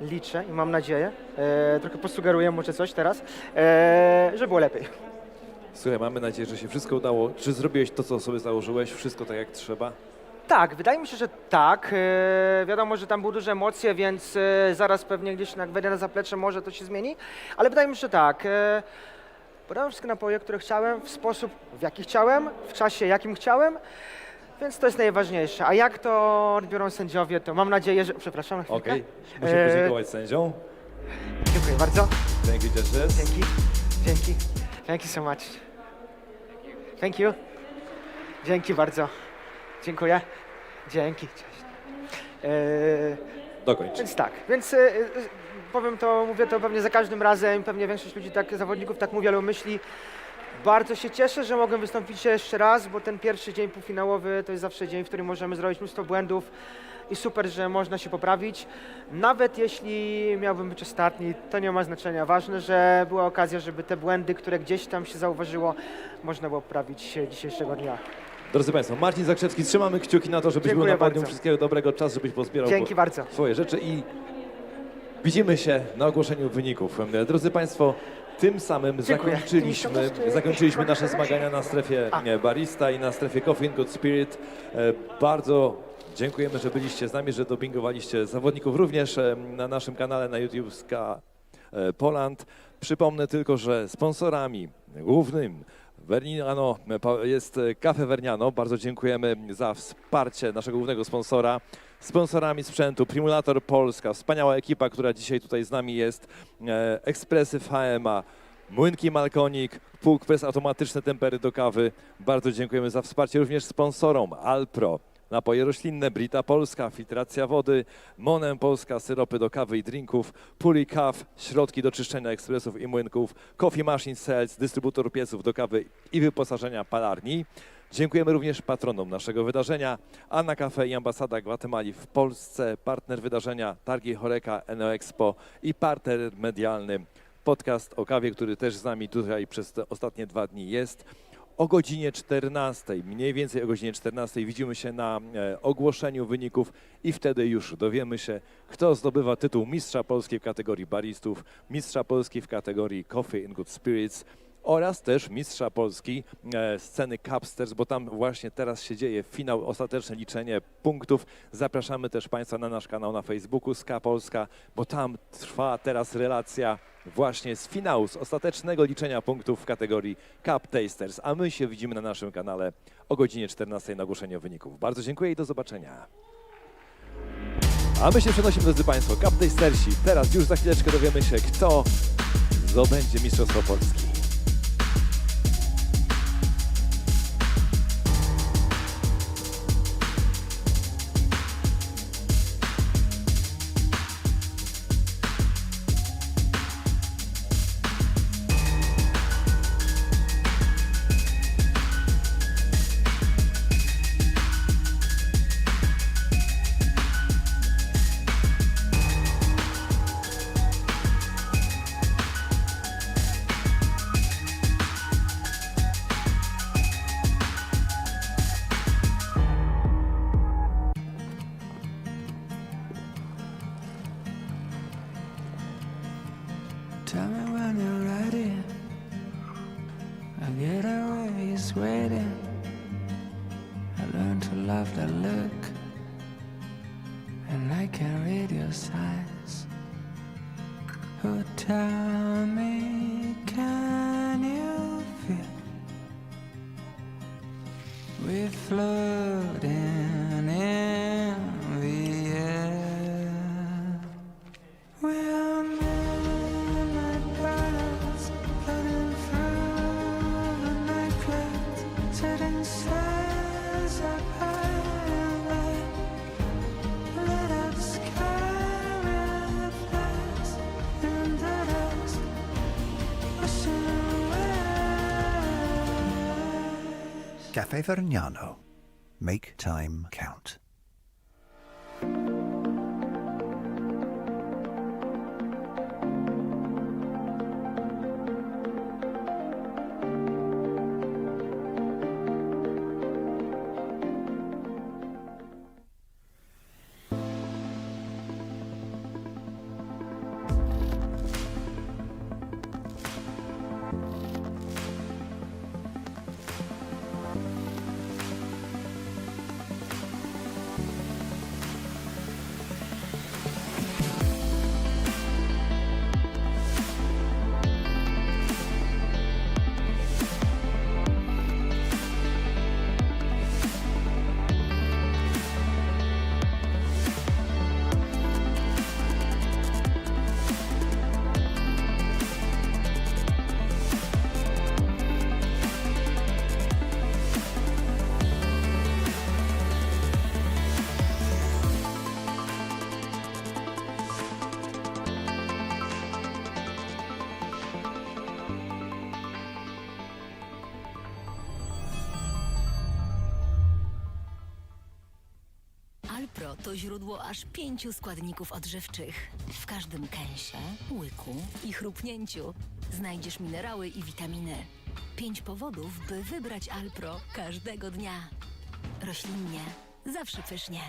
P: liczę i mam nadzieję, trochę posugeruję może coś teraz, że było lepiej.
F: Słuchaj, mamy nadzieję, że się wszystko udało. Czy zrobiłeś to, co sobie założyłeś? Wszystko tak, jak trzeba?
P: Tak, wydaje mi się, że tak. Wiadomo, że tam były duże emocje, więc zaraz pewnie gdzieś jak wejdę na zaplecze może to się zmieni, ale wydaje mi się, że tak. Podałem wszystkie napoje, które chciałem, w sposób, w jaki chciałem, w czasie, jakim chciałem, więc to jest najważniejsze. A jak to odbiorą sędziowie, to mam nadzieję, że... Przepraszam na chwilkę.
F: Okej, musimy podziękować sędziom.
P: Dziękuję bardzo.
F: Thank you, judges.
P: Dzięki. Thank you so much. Thank you. Dzięki bardzo. Dziękuję. Dzięki. Cześć.
F: Dokończ.
P: Więc tak, powiem to, mówię to pewnie za każdym razem, pewnie większość ludzi, zawodników tak mówi, ale myśli. Bardzo się cieszę, że mogłem wystąpić jeszcze raz, bo ten pierwszy dzień półfinałowy to jest zawsze dzień, w którym możemy zrobić mnóstwo błędów i super, że można się poprawić. Nawet jeśli miałbym być ostatni, to nie ma znaczenia. Ważne, że była okazja, żeby te błędy, które gdzieś tam się zauważyło, można było poprawić dzisiejszego dnia.
F: Drodzy Państwo, Marcin Zakrzewski, trzymamy kciuki na to, żebyś był na podium. Wszystkiego dobrego, czas, żebyś pozbierał swoje rzeczy i widzimy się na ogłoszeniu wyników. Drodzy Państwo, tym samym zakończyliśmy nasze zmagania na strefie Barista i na strefie Coffee and Good Spirit. Bardzo dziękujemy, że byliście z nami, że dopingowaliście zawodników również na naszym kanale na YouTube Poland. Przypomnę tylko, że sponsorami głównym Verniano jest Cafe Verniano. Bardzo dziękujemy za wsparcie naszego głównego sponsora. Sponsorami sprzętu Primulator Polska, wspaniała ekipa, która dzisiaj tutaj z nami jest. Ekspresy FHMA, Młynki Malkonik, Pług Pres automatyczne tempery do kawy. Bardzo dziękujemy za wsparcie również sponsorom Alpro, napoje roślinne, Brita Polska, filtracja wody, Monem Polska, syropy do kawy i drinków, Puli Cav, środki do czyszczenia ekspresów i młynków, Coffee Machine Sales, dystrybutor pieców do kawy i wyposażenia palarni. Dziękujemy również patronom naszego wydarzenia, Anna Cafe i Ambasada Gwatemali w Polsce, partner wydarzenia Targi Horeca, Expo i partner medialny podcast o kawie, który też z nami tutaj przez te ostatnie 2 dni jest. O godzinie 14, mniej więcej o godzinie 14 widzimy się na ogłoszeniu wyników i wtedy już dowiemy się, kto zdobywa tytuł Mistrza Polski w kategorii baristów, Mistrza Polski w kategorii Coffee and Good Spirits oraz też Mistrza Polski sceny Capsters, bo tam właśnie teraz się dzieje finał, ostateczne liczenie punktów. Zapraszamy też Państwa na nasz kanał na Facebooku Ska Polska, bo tam trwa teraz relacja właśnie z finału, z ostatecznego liczenia punktów w kategorii Cup Tasters, a my się widzimy na naszym kanale o godzinie 14 na ogłoszeniu wyników. Bardzo dziękuję i do zobaczenia. A my się przenosimy, drodzy Państwo, Cup Tastersi. Teraz już za chwileczkę dowiemy się, kto zdobędzie Mistrzostwo Polski.
A: waiting. I learned to love the look, and I can read your signs. Oh, tell me, can you feel we're floating in the air? We're midnight birds floating through the night clouds, setting sails up high, lit up sky with flags and the dust washing away.
B: Cafe Vergnano. Make time count.
C: Alpro to źródło aż 5 składników odżywczych. W każdym kęsie, łyku i chrupnięciu znajdziesz minerały i witaminy. 5 powodów, by wybrać Alpro każdego dnia. Roślinnie, zawsze pysznie.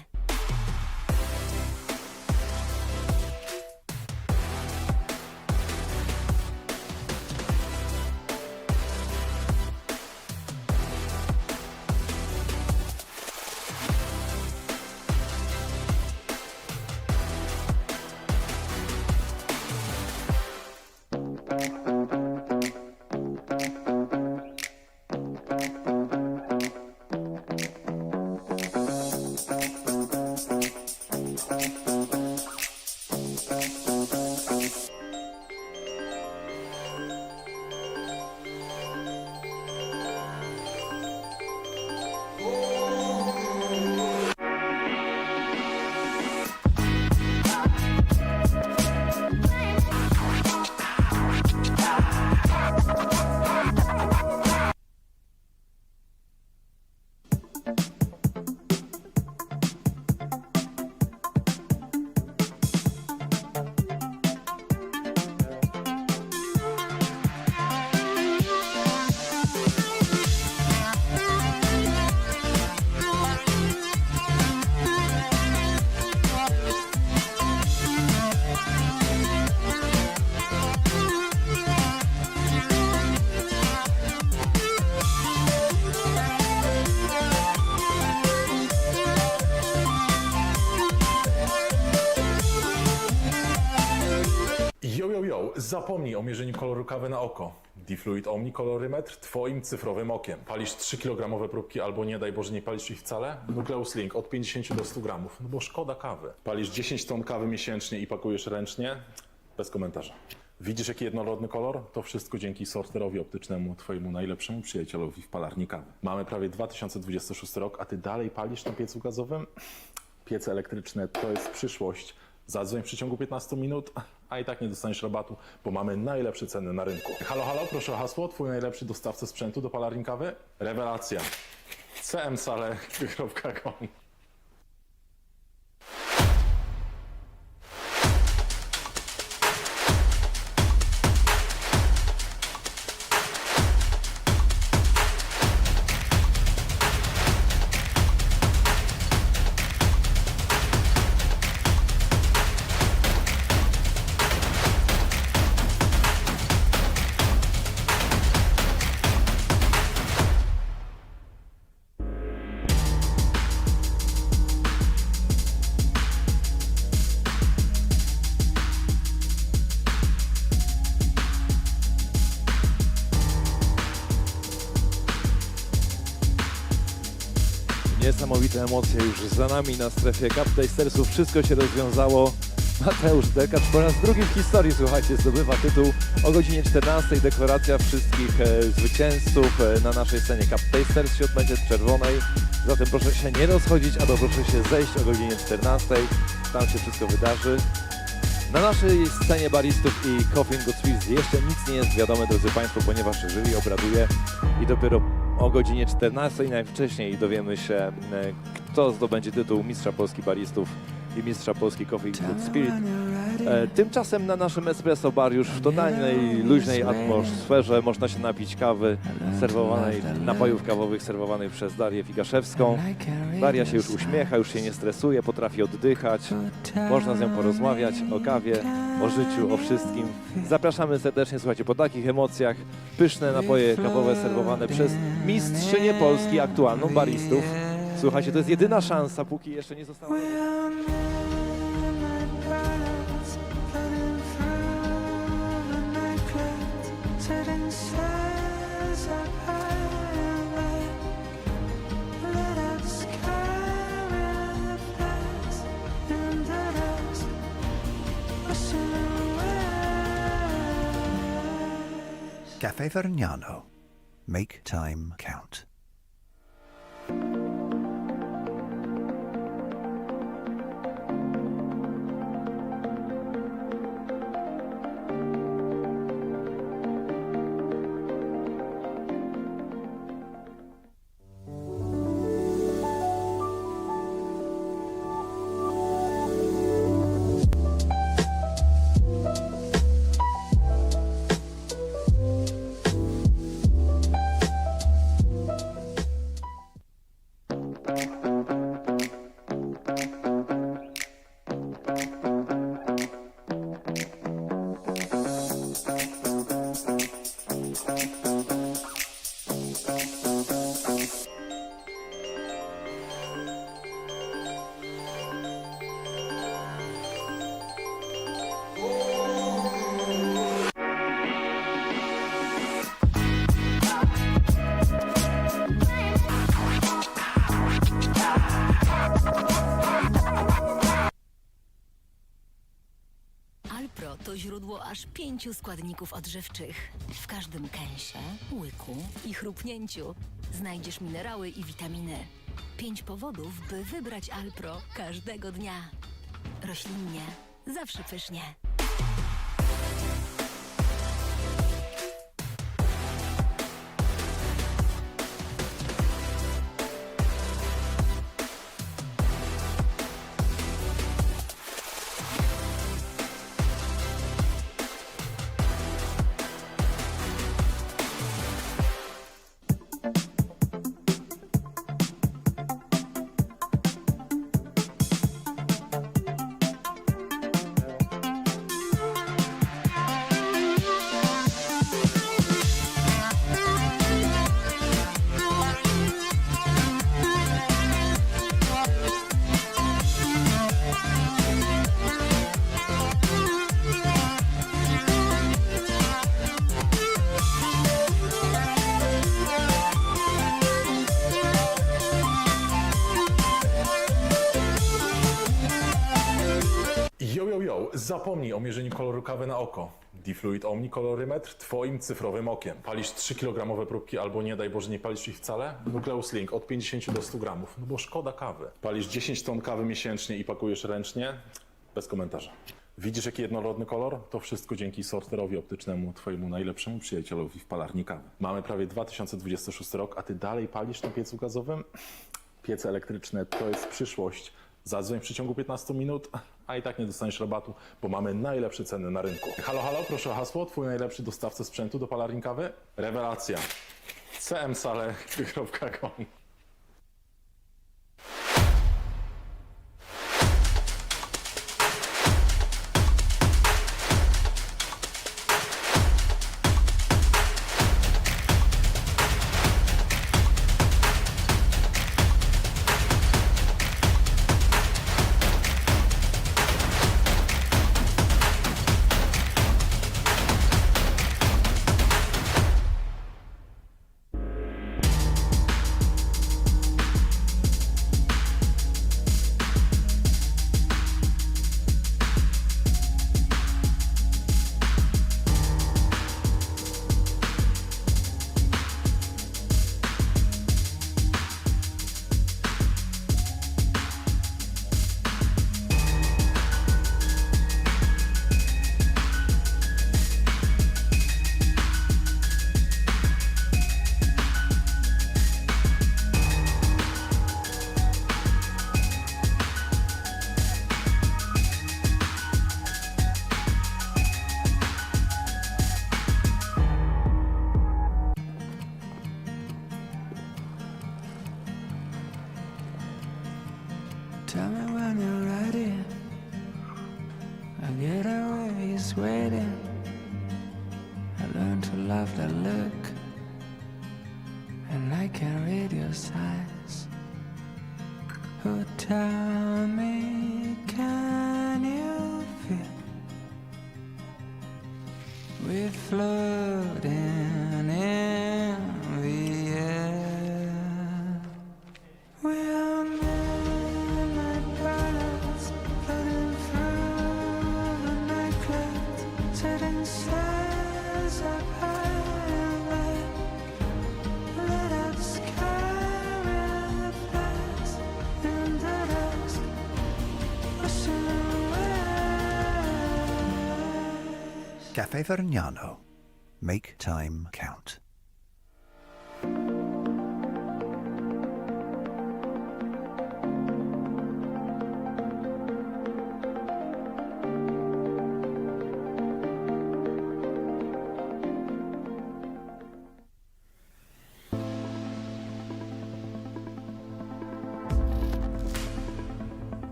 D: Zapomnij o mierzeniu koloru kawy na oko. Difluid Omni kolorymetr twoim cyfrowym okiem. Palisz 3-kilogramowe próbki albo nie daj Boże nie palisz ich wcale? Nucleus Link od 50 do 100 gramów, no bo szkoda kawy. Palisz 10 ton kawy miesięcznie i pakujesz ręcznie? Bez komentarza. Widzisz jaki jednorodny kolor? To wszystko dzięki sorterowi optycznemu, twojemu najlepszemu przyjacielowi w palarni kawy. Mamy prawie 2026 rok, a ty dalej palisz na piecu gazowym? Piece elektryczne to jest przyszłość. Zadzwoń w przeciągu 15 minut, a i tak nie dostaniesz rabatu, bo mamy najlepsze ceny na rynku. Halo, halo, proszę o hasło. Twój najlepszy dostawca sprzętu do palarni kawy? Rewelacja. cmsale.com.
F: Niesamowite emocje już za nami na strefie Cup Tastersów. Wszystko się rozwiązało. Mateusz Dekacz po raz drugi w historii, słuchajcie, zdobywa tytuł. O godzinie 14 deklaracja wszystkich zwycięzców na naszej scenie Cup Tasters się odbędzie w czerwonej. Zatem proszę się nie rozchodzić, albo proszę się zejść o godzinie 14. Tam się wszystko wydarzy. Na naszej scenie baristów i Coffee Good Swiss jeszcze nic nie jest wiadome, drodzy Państwo, ponieważ jury obraduje i dopiero o godzinie 14 najwcześniej dowiemy się, kto zdobędzie tytuł Mistrza Polski Baristów i Mistrza Polski Coffee Good Spirit. Tymczasem na naszym Espresso Bar już w totalnej, luźnej atmosferze można się napić kawy serwowanej, napojów kawowych serwowanych przez Darię Figaszewską. Daria się już uśmiecha, już się nie stresuje, potrafi oddychać. Można z nią porozmawiać o kawie, o życiu, o wszystkim. Zapraszamy serdecznie, słuchajcie, po takich emocjach pyszne napoje kawowe serwowane przez Mistrzynię Polski, aktualną baristów. Słuchajcie, to jest jedyna szansa, póki jeszcze nie została...
B: Cafe Vergnano. Make time count.
C: To źródło aż 5 składników odżywczych. W każdym kęsie, łyku i chrupnięciu znajdziesz minerały i witaminy. 5 powodów, by wybrać Alpro każdego dnia. Roślinnie, zawsze pysznie.
D: Zapomnij o mierzeniu koloru kawy na oko. Difluid Omni kolorymetr twoim cyfrowym okiem. Palisz 3-kilogramowe próbki albo nie daj Boże nie palisz ich wcale? Nucleus Link od 50 do 100 gramów, no bo szkoda kawy. Palisz 10 ton kawy miesięcznie i pakujesz ręcznie? Bez komentarza. Widzisz jaki jednorodny kolor? To wszystko dzięki sorterowi optycznemu, twojemu najlepszemu przyjacielowi w palarni kawy. Mamy prawie 2026 rok, a ty dalej palisz na piecu gazowym? Piece elektryczne to jest przyszłość. Zadzwoń w przeciągu 15 minut, a i tak nie dostaniesz rabatu, bo mamy najlepsze ceny na rynku. Halo, halo, proszę o hasło, twój najlepszy dostawca sprzętu do palarni kawy? Rewelacja. cmsale.com.
A: tell me when you're ready. I get away, he's waiting. I learned to love that look, and I can read your signs. Oh, tell me, can you feel we're floating in the air? We are midnight birds floating through the night clouds, setting sails up high, lit up sky with flags in the dusk, rushing away.
B: Cafe Vergnano. Make time count.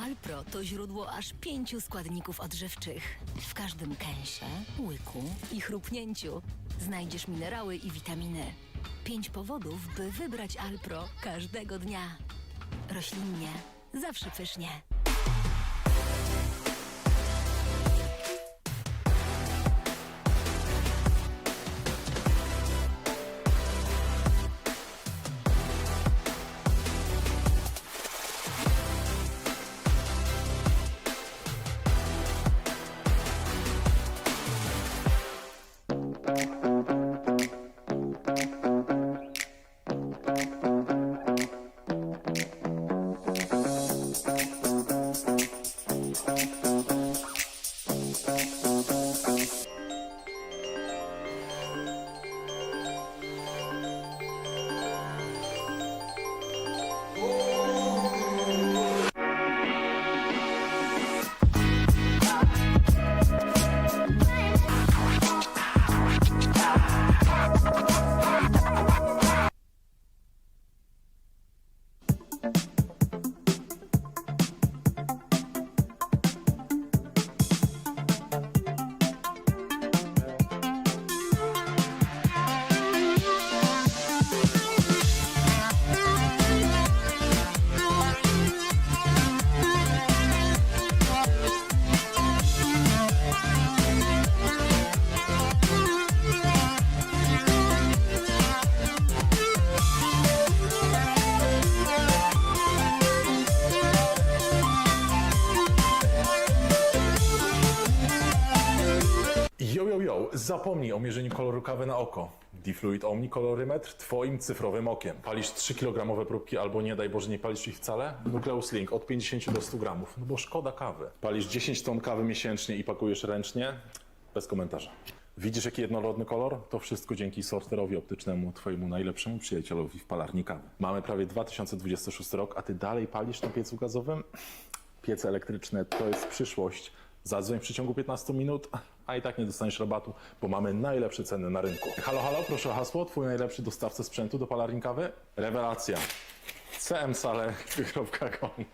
C: Alpro to źródło aż 5 składników odżywczych. W każdym kęsie, łyku i chrupnięciu znajdziesz minerały i witaminy. 5 powodów, by wybrać Alpro każdego dnia. Roślinnie, zawsze pysznie.
D: Zapomnij o mierzeniu koloru kawy na oko. Difluid Omni kolorymetr twoim cyfrowym okiem. Palisz 3-kilogramowe próbki albo nie daj Boże nie palisz ich wcale? Nucleus Link od 50 do 100 gramów, no bo szkoda kawy. Palisz 10 ton kawy miesięcznie i pakujesz ręcznie? Bez komentarza. Widzisz jaki jednorodny kolor? To wszystko dzięki sorterowi optycznemu, twojemu najlepszemu przyjacielowi w palarni kawy. Mamy prawie 2026 rok, a ty dalej palisz na piecu gazowym? Piece elektryczne to jest przyszłość. Zadzwoń w przeciągu 15 minut, a i tak nie dostaniesz rabatu, bo mamy najlepsze ceny na rynku. Halo, halo, proszę o hasło, twój najlepszy dostawca sprzętu do palarni kawy? Rewelacja. cmsale.com.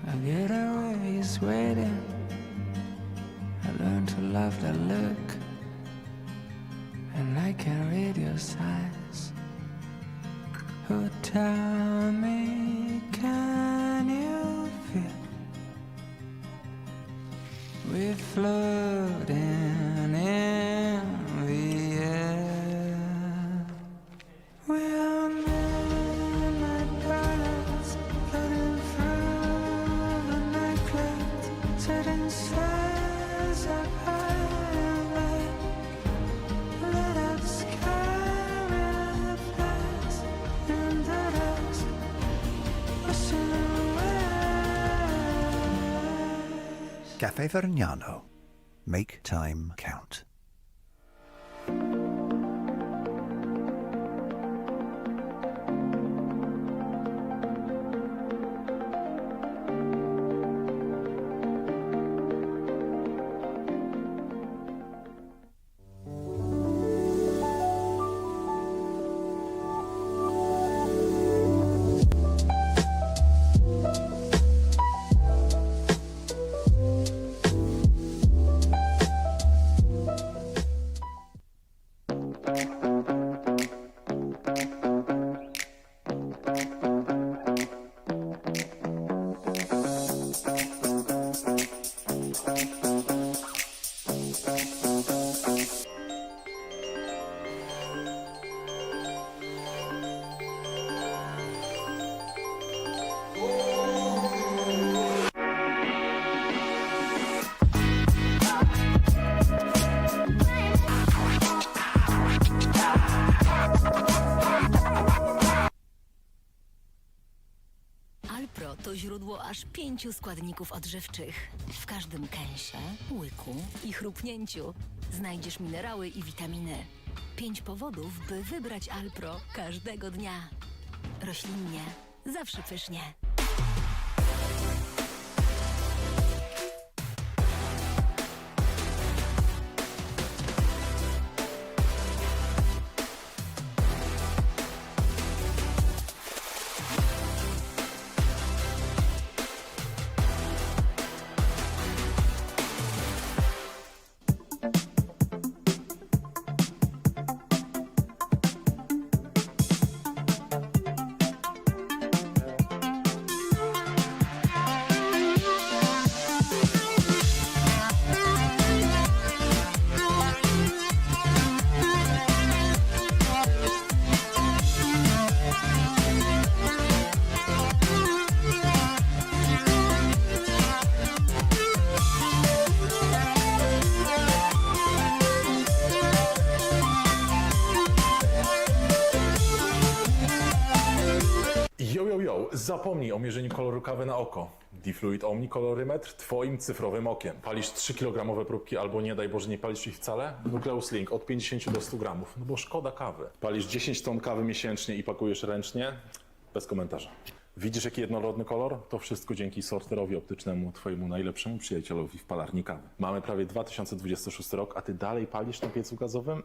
A: I get away sweating. I learn to love the look, and I can read your signs. Oh, tell me, can you feel we're floating in the air? We are midnight pilots floating through the night clouds, setting sails up high and light. Lit up sky reflects in the dusk, wishing away.
B: Cafe Vergnano. Make time count.
C: Alpro to źródło aż 5 składników odżywczych. W każdym kęsie, łyku i chrupnięciu znajdziesz minerały i witaminy. 5 powodów, by wybrać Alpro każdego dnia. Roślinnie, zawsze pysznie.
D: Zapomnij o mierzeniu koloru kawy na oko. Difluid Omni kolorymetr twoim cyfrowym okiem. Palisz 3-kilogramowe próbki albo nie daj Boże nie palisz ich wcale? Nucleus Link od 50 do 100 gramów, no bo szkoda kawy. Palisz 10 ton kawy miesięcznie i pakujesz ręcznie? Bez komentarza. Widzisz jaki jednorodny kolor? To wszystko dzięki sorterowi optycznemu, twojemu najlepszemu przyjacielowi w palarni kawy. Mamy prawie 2026 rok, a ty dalej palisz na piecu gazowym?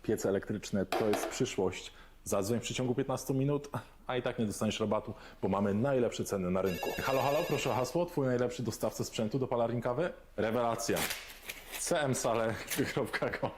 D: Piece elektryczne to jest przyszłość. Zadzwoń w przeciągu 15 minut, a i tak nie dostaniesz rabatu, bo mamy najlepsze ceny na rynku. Halo, halo, proszę o hasło. Twój najlepszy dostawca sprzętu do palarni kawy? Rewelacja. cmsale.com.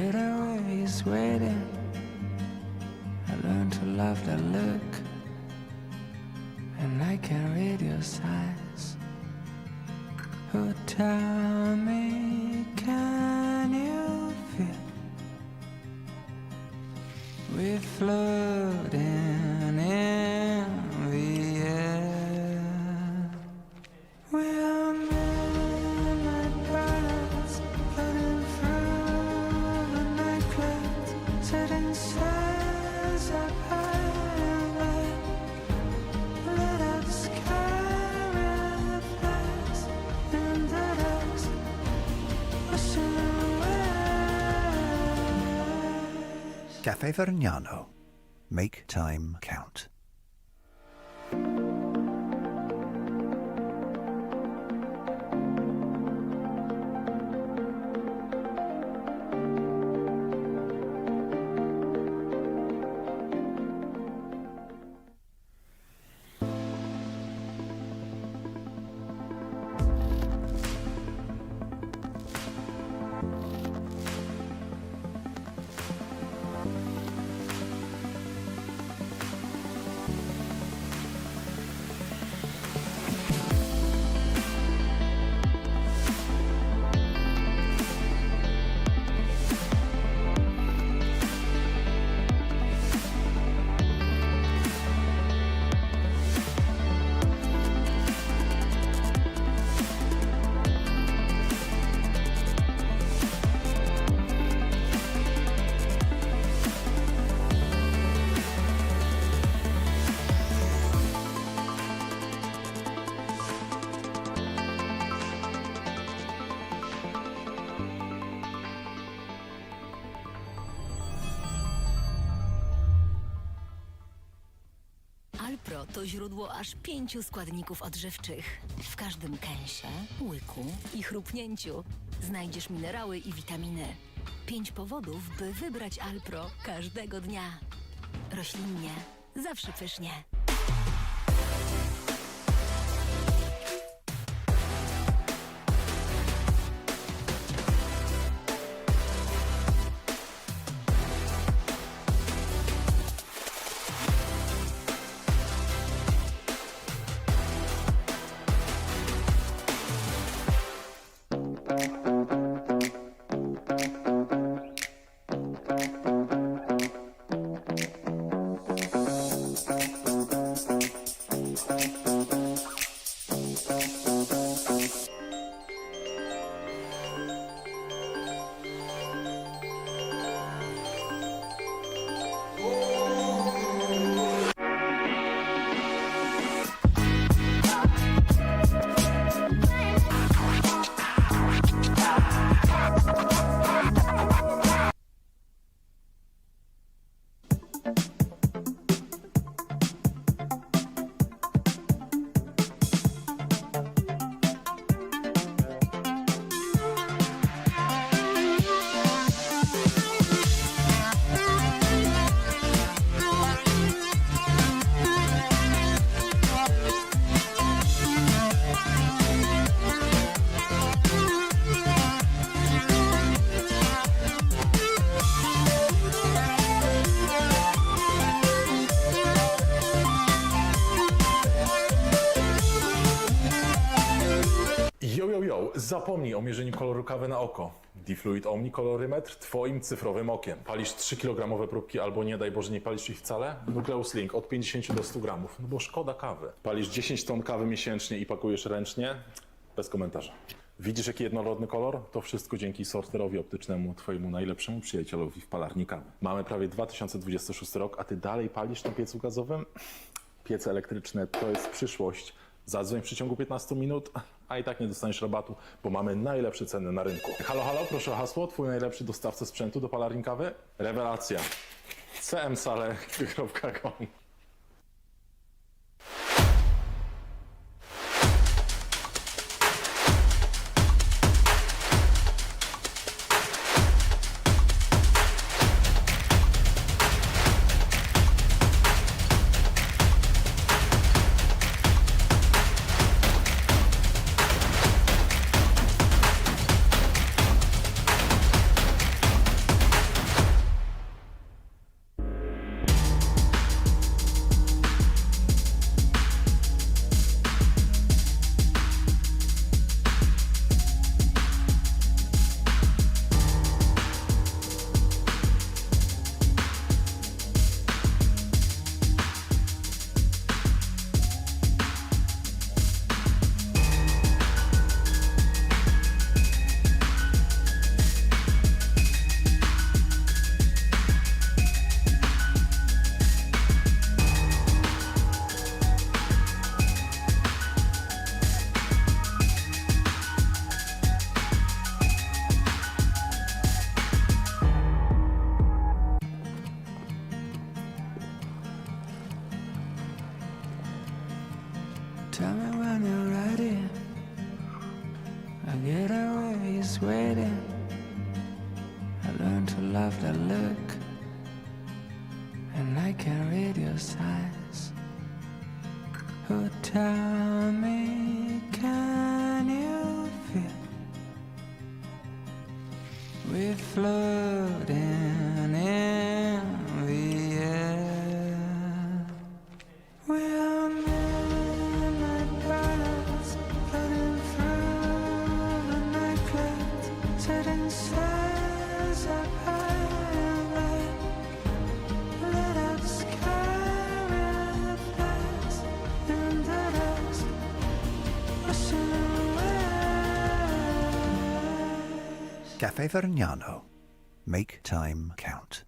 A: way the way is waiting. I learned to love that look, and I can read your signs. Oh, tell me, can you feel we're floating in the air? We are midnight birds floating through the night clouds, setting sails up high, lit up sky reflects in the dust, washing away.
B: Cafe Vergnano. Make time count.
C: Alpro to źródło aż 5 składników odżywczych. W każdym kęsie, łyku i chrupnięciu znajdziesz minerały i witaminy. 5 powodów, by wybrać Alpro każdego dnia. Roślinnie, zawsze pysznie.
D: Zapomnij o mierzeniu koloru kawy na oko. Difluid Omni kolorymetr twoim cyfrowym okiem. Palisz 3-kilogramowe próbki albo nie daj Boże nie palisz ich wcale? Nucleus Link od 50 do 100 gramów, no bo szkoda kawy. Palisz 10 ton kawy miesięcznie i pakujesz ręcznie? Bez komentarza. Widzisz jaki jednorodny kolor? To wszystko dzięki sorterowi optycznemu, twojemu najlepszemu przyjacielowi w palarni kawy. Mamy prawie 2026 rok, a ty dalej palisz na piecu gazowym? Piece elektryczne to jest przyszłość. Zadzwoń w przeciągu 15 minut, a i tak nie dostaniesz rabatu, bo mamy najlepsze ceny na rynku. Halo, halo, proszę o hasło, twój najlepszy dostawca sprzętu do palarni kawy? Rewelacja. cmsale.com.
A: tell me when you're ready. I get away, it's waiting. I learned to love that look, and I can read your signs. Oh, tell me, can you feel we're floating in the air? We are midnight birds floating through the night clouds, setting sails up high and light. Lit up sky reflects in the dusk, washing away.
B: Cafe Vergnano. Make time count.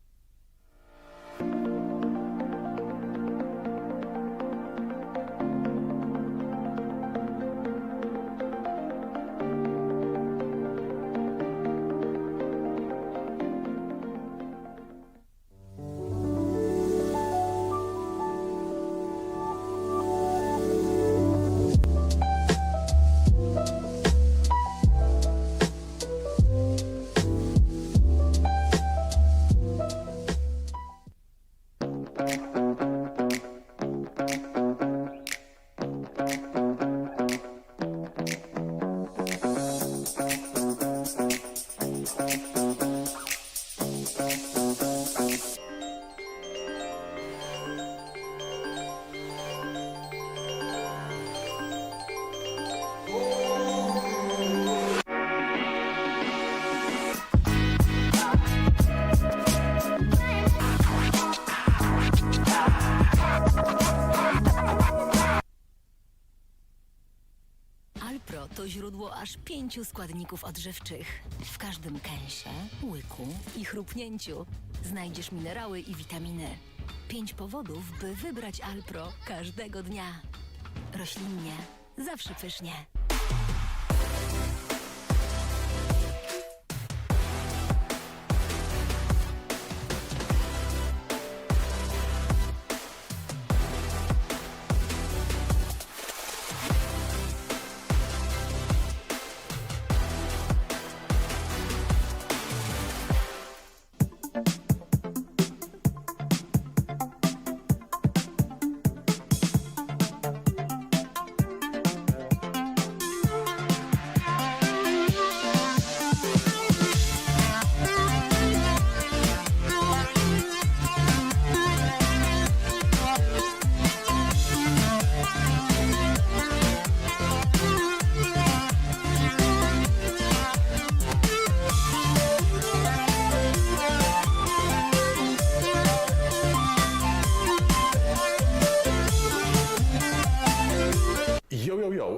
C: Alpro to źródło aż 5 składników odżywczych. W każdym kęsie, łyku i chrupnięciu znajdziesz minerały i witaminy. 5 powodów, by wybrać Alpro każdego dnia. Roślinnie, zawsze pysznie.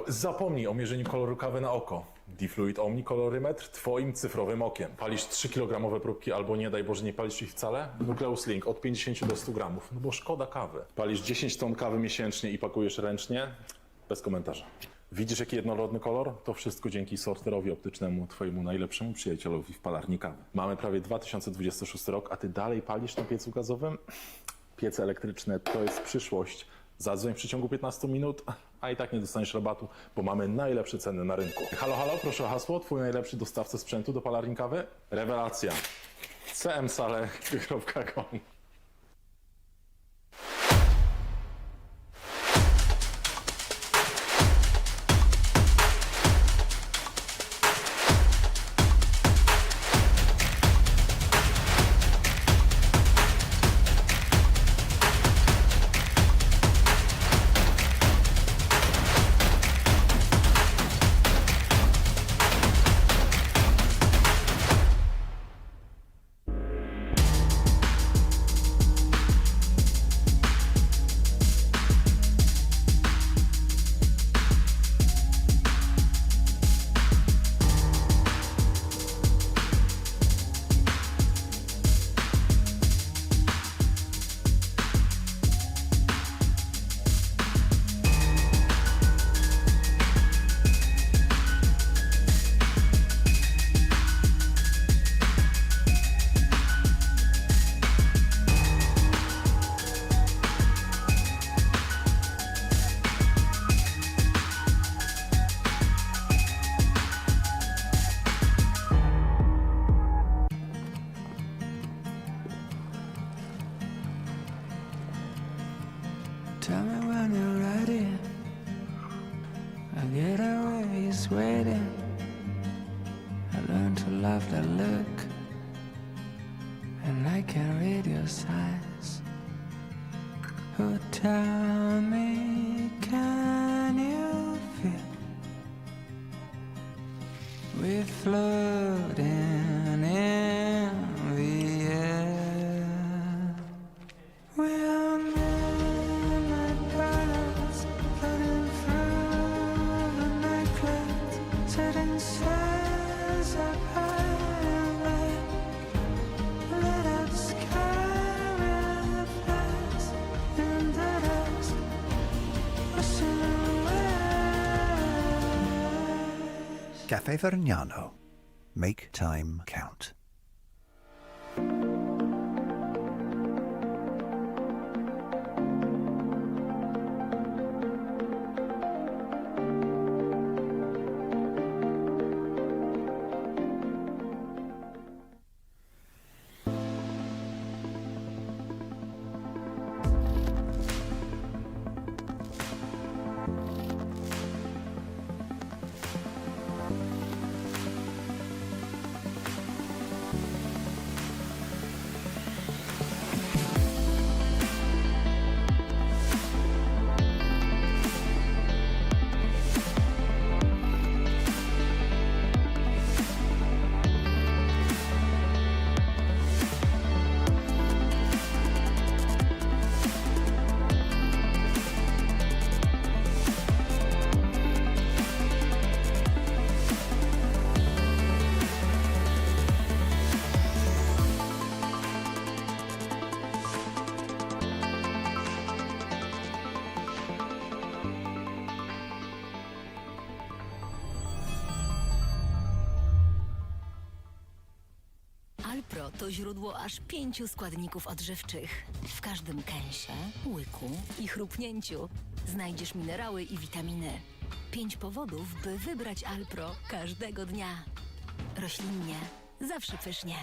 D: Zapomnij o mierzeniu koloru kawy na oko. Difluid Omni kolorymetr twoim cyfrowym okiem. Palisz 3-kilogramowe próbki albo nie daj Boże nie palisz ich wcale? Nukleus Link od 50 do 100 gramów, no bo szkoda kawy. Palisz 10 ton kawy miesięcznie i pakujesz ręcznie? Bez komentarza. Widzisz jaki jednorodny kolor? To wszystko dzięki sorterowi optycznemu, twojemu najlepszemu przyjacielowi w palarni kawy. Mamy prawie 2026 rok, a ty dalej palisz na piecu gazowym? Piece elektryczne to jest przyszłość. Zadzwoń w przeciągu 15 minut, a i tak nie dostaniesz rabatu, bo mamy najlepsze ceny na rynku. Halo, halo, proszę o hasło. Twój najlepszy dostawca sprzętu do palarni kawy? Rewelacja. cmsale.com.
A: tell me when you're ready. I get away is waiting. I learn to love that look, and I can read your signs. Oh, tell me, can you feel we're floating in the air? We are midnight birds floating through the night clouds, setting sails up high, lit up sky with flags in the dust, washing away.
B: Cafe Vergnano. Make time count.
C: Alpro to źródło aż 5 składników odżywczych. W każdym kęsie, łyku i chrupnięciu znajdziesz minerały i witaminy. 5 powodów, by wybrać Alpro każdego dnia. Roślinnie, zawsze pysznie.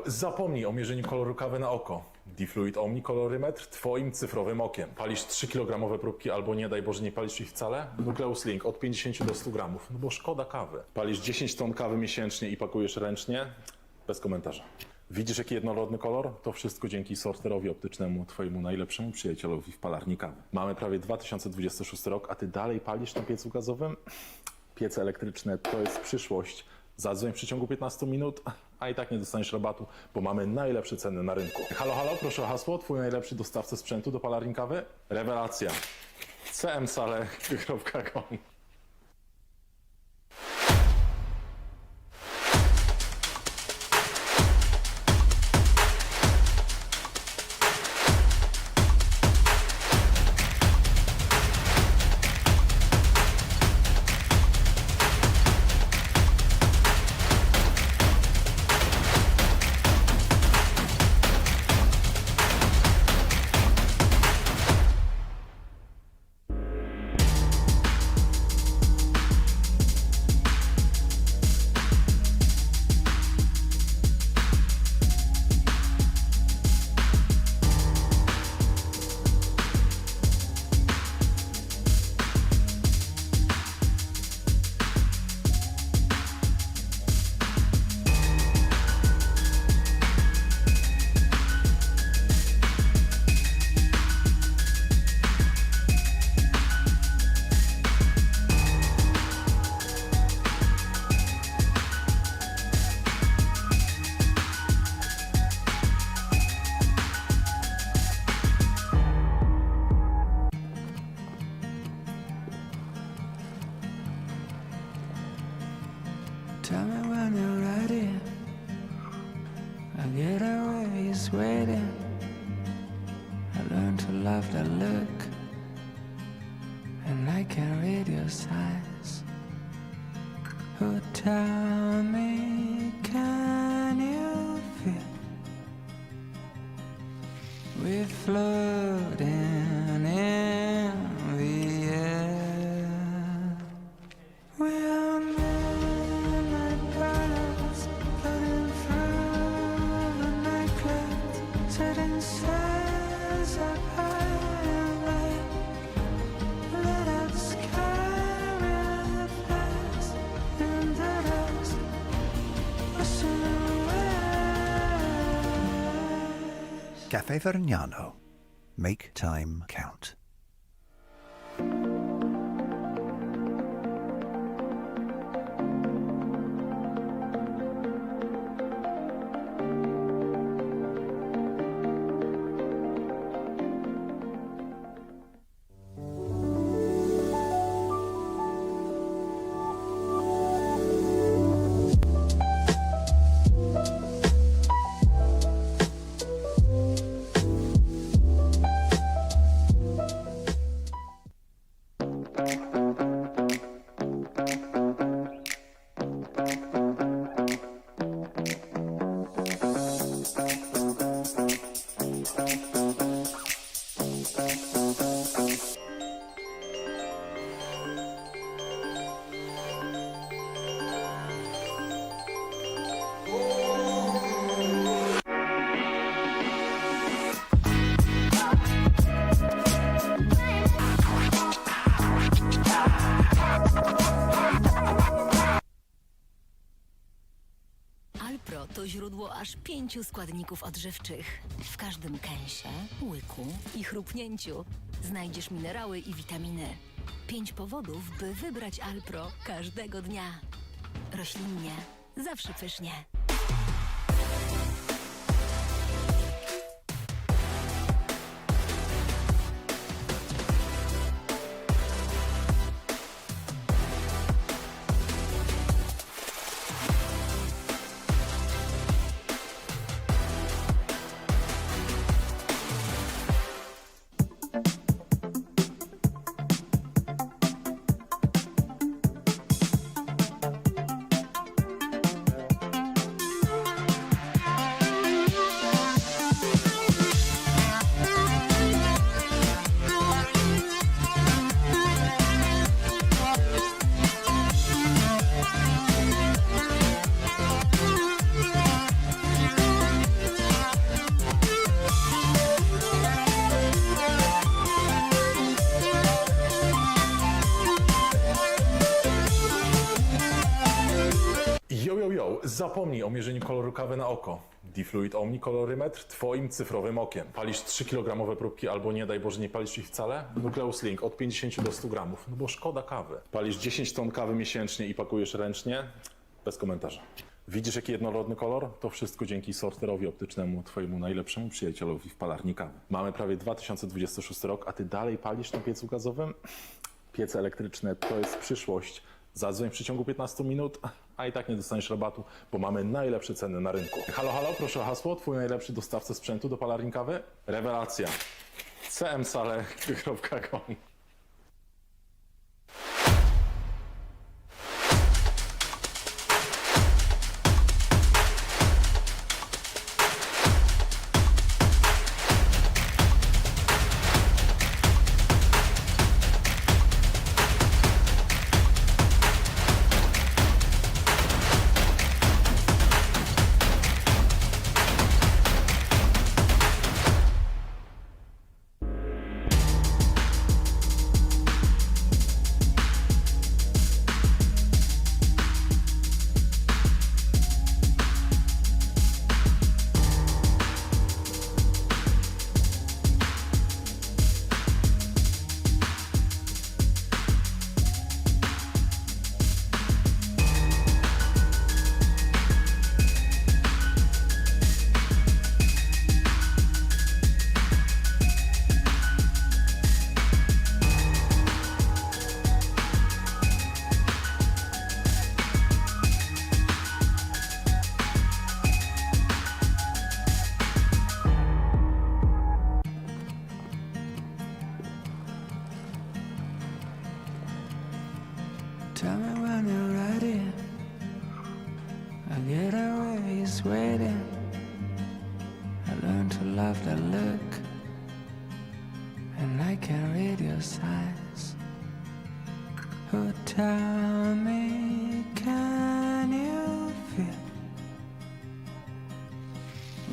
D: Zapomnij o mierzeniu koloru kawy na oko. Difluid Omni kolorymetr twoim cyfrowym okiem. Palisz 3-kilogramowe próbki albo nie daj Boże nie palisz ich wcale? Nucleus Link od 50 do 100 gramów, no bo szkoda kawy. Palisz 10 ton kawy miesięcznie i pakujesz ręcznie? Bez komentarza. Widzisz jaki jednorodny kolor? To wszystko dzięki sorterowi optycznemu, twojemu najlepszemu przyjacielowi w palarni kawy. Mamy prawie 2026 rok, a ty dalej palisz na piecu gazowym? Piece elektryczne to jest przyszłość. Zadzwoń w przeciągu 15 minut, a i tak nie dostaniesz rabatu, bo mamy najlepsze ceny na rynku. Halo, halo, proszę o hasło, twój najlepszy dostawca sprzętu do palarni kawy? Rewelacja. cmsale.com.
A: tell me when you're ready. I get away waiting. I learn to love the look, and I can read your signs. Oh, tell me, can you feel we're floating in the air? We are midnight brothers floating through the night clouds, setting sails up high and light. Lit up sky with flares and the dust rushing away.
B: Cafe Vergnano. Make time count.
C: Alpro to źródło aż 5 składników odżywczych. W każdym kęsie, łyku i chrupnięciu znajdziesz minerały i witaminy. 5 powodów, by wybrać Alpro każdego dnia. Roślinnie, zawsze pysznie.
D: Zapomnij o mierzeniu koloru kawy na oko. Difluid Omni kolorymetr twoim cyfrowym okiem. Palisz 3-kilogramowe próbki albo nie daj Boże nie palisz ich wcale? Nukleus Link od 50 do 100 gramów, no bo szkoda kawy. Palisz 10 ton kawy miesięcznie i pakujesz ręcznie? Bez komentarza. Widzisz jaki jednorodny kolor? To wszystko dzięki sorterowi optycznemu, twojemu najlepszemu przyjacielowi w palarni kawy. Mamy prawie 2026 rok, a ty dalej palisz na piecu gazowym? Piece elektryczne to jest przyszłość. Zadzwoń w przeciągu 15 minut, a i tak nie dostaniesz rabatu, bo mamy najlepsze ceny na rynku. Halo, halo, proszę o hasło, twój najlepszy dostawca sprzętu do palarni kawy? Rewelacja. cmsale.com.
A: I get away waiting. I learn to love that look, and I can read your signs. Oh, tell me, can you feel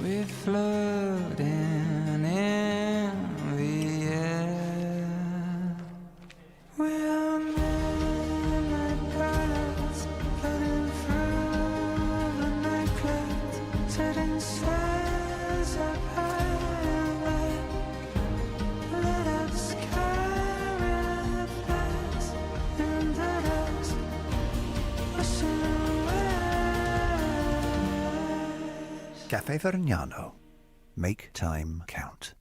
A: we're floating in the air? We are midnight gods floating through the night clouds, setting stars up high. Let us carry us in the dust, washing away.
B: Cafe Vergnano. Make time count.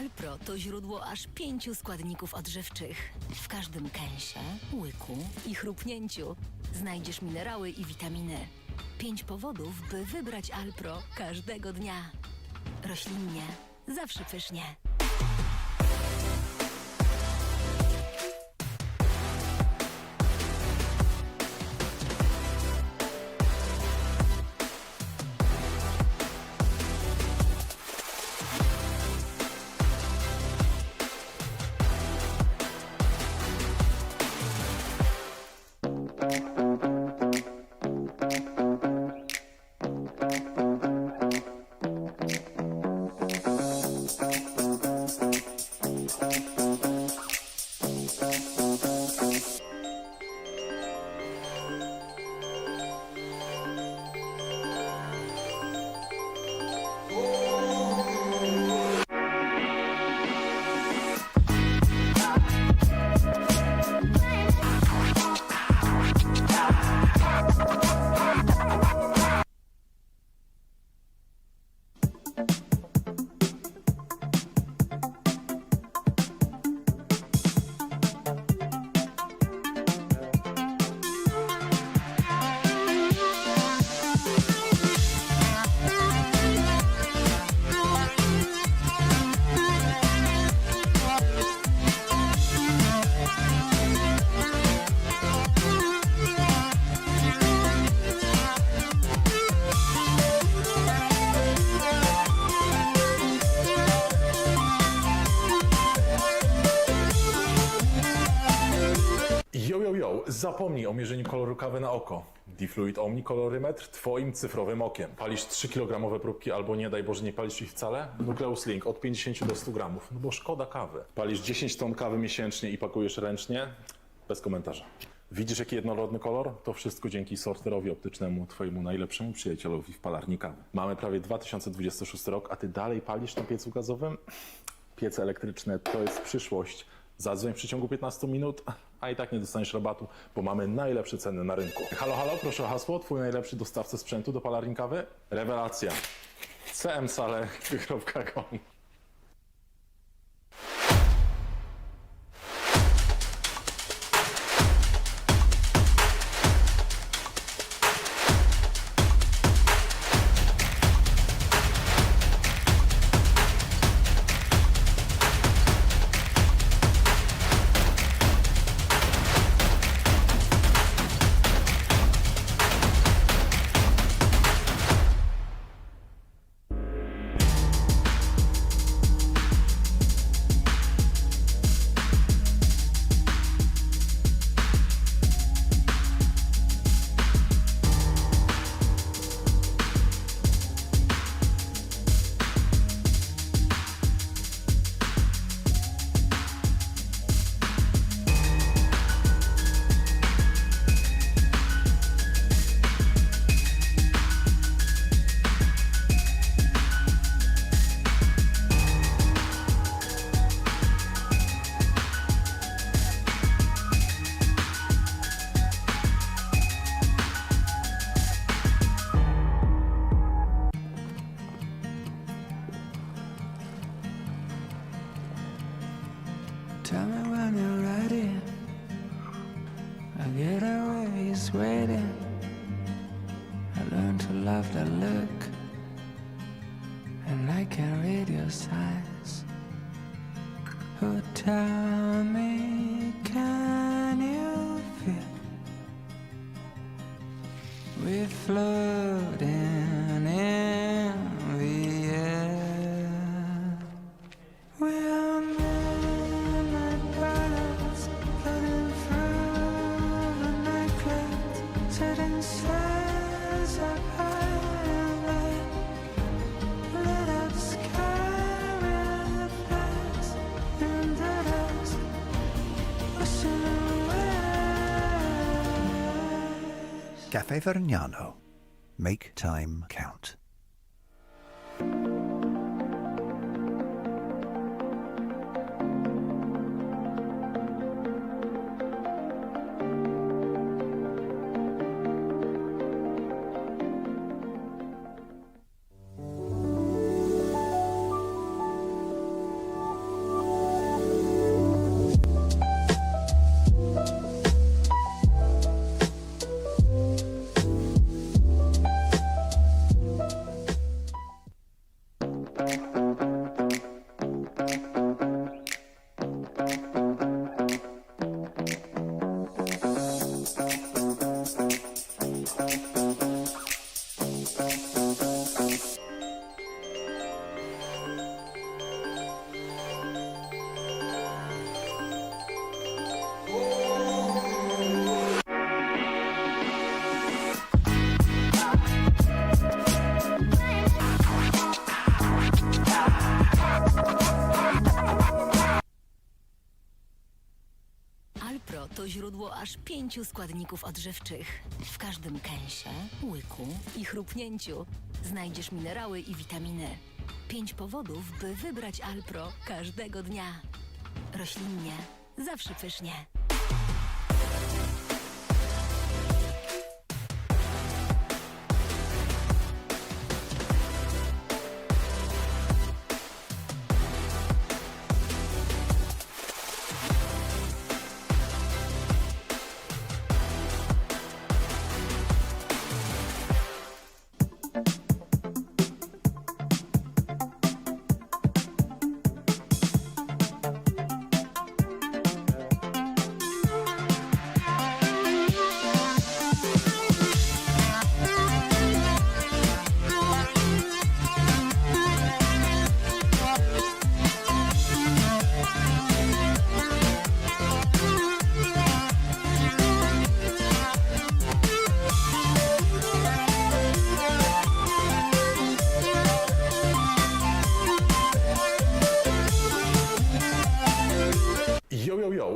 C: Alpro to źródło aż 5 składników odżywczych. W każdym kęsie, łyku i chrupnięciu znajdziesz minerały i witaminy. 5 powodów, by wybrać Alpro każdego dnia. Roślinnie, zawsze pysznie.
D: Zapomnij o mierzeniu koloru kawy na oko. Difluid Omni kolorymetr twoim cyfrowym okiem. Palisz 3-kilogramowe próbki albo nie daj Boże nie palisz ich wcale? Nucleus Link od 50 do 100 gramów, no bo szkoda kawy. Palisz 10 ton kawy miesięcznie i pakujesz ręcznie? Bez komentarza. Widzisz jaki jednorodny kolor? To wszystko dzięki sorterowi optycznemu, twojemu najlepszemu przyjacielowi w palarni kawy. Mamy prawie 2026 rok, a ty dalej palisz na piecu gazowym? Piece elektryczne to jest przyszłość. Zadzwoń w przeciągu 15 minut, a i tak nie dostaniesz rabatu, bo mamy najlepsze ceny na rynku. Halo, halo, proszę o hasło. Twój najlepszy dostawca sprzętu do palarni kawy? Rewelacja. cmsale.com.
A: to love the look, and I can read your signs. Oh, tell me, can you feel we're floating in the air? We're midnight birds floating through the nightclubs, setting sails up high, lit up sky with flags in the dust, wishing away.
B: Cafe Vergnano. Make time count.
C: Alpro to źródło aż 5 składników odżywczych. W każdym kęsie, łyku i chrupnięciu znajdziesz minerały i witaminy. 5 powodów, by wybrać Alpro każdego dnia. Roślinnie, zawsze pysznie.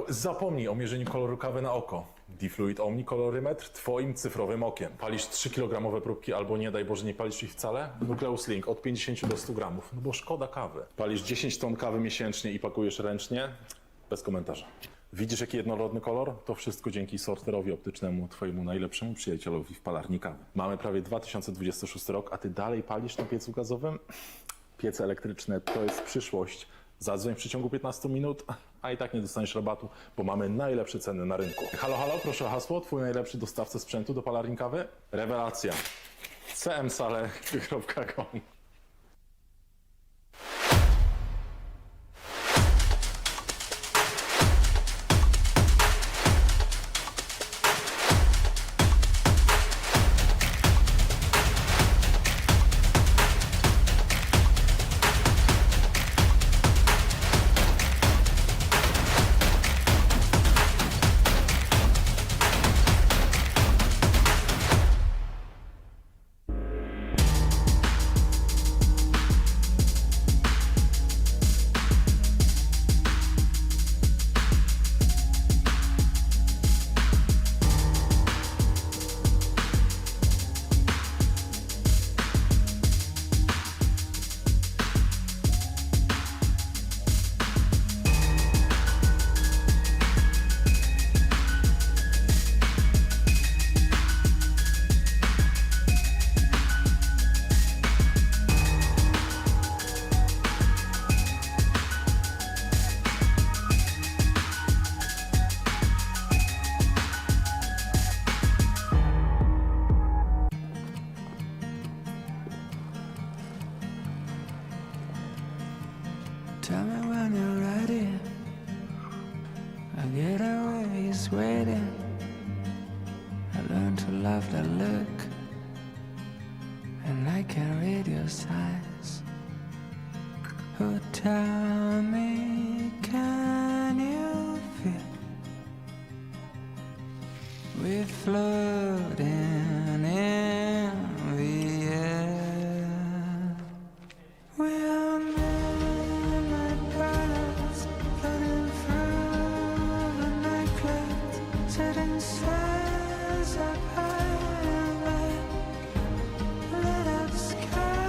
D: Zapomnij o mierzeniu koloru kawy na oko. Difluid Omni kolorymetr twoim cyfrowym okiem. Palisz 3-kilogramowe próbki albo nie daj Boże nie palisz ich wcale? Nucleus Link od 50 do 100 gramów, no bo szkoda kawy. Palisz 10 ton kawy miesięcznie i pakujesz ręcznie? Bez komentarza. Widzisz jaki jednorodny kolor? To wszystko dzięki sorterowi optycznemu, twojemu najlepszemu przyjacielowi w palarni kawy. Mamy prawie 2026 rok, a ty dalej palisz na piecu gazowym? Piece elektryczne to jest przyszłość. Zadzwoń w przeciągu 15 minut, a i tak nie dostaniesz rabatu, bo mamy najlepsze ceny na rynku. Halo, halo, proszę o hasło, twój najlepszy dostawca sprzętu do palarni kawy? Rewelacja. cmsale.com.
A: tell me when you're ready. I get away waiting. I learned to love that look, and I can read your signs. Oh, tell me, can you feel we're floating in the air? We are midnight birds floating through the night clouds, setting sails up high and light. Lit up sky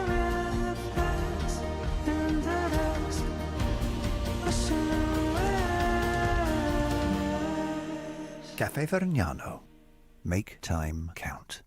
A: with flags in the dusk, washing away.
B: Cafe Vergnano. Make time count.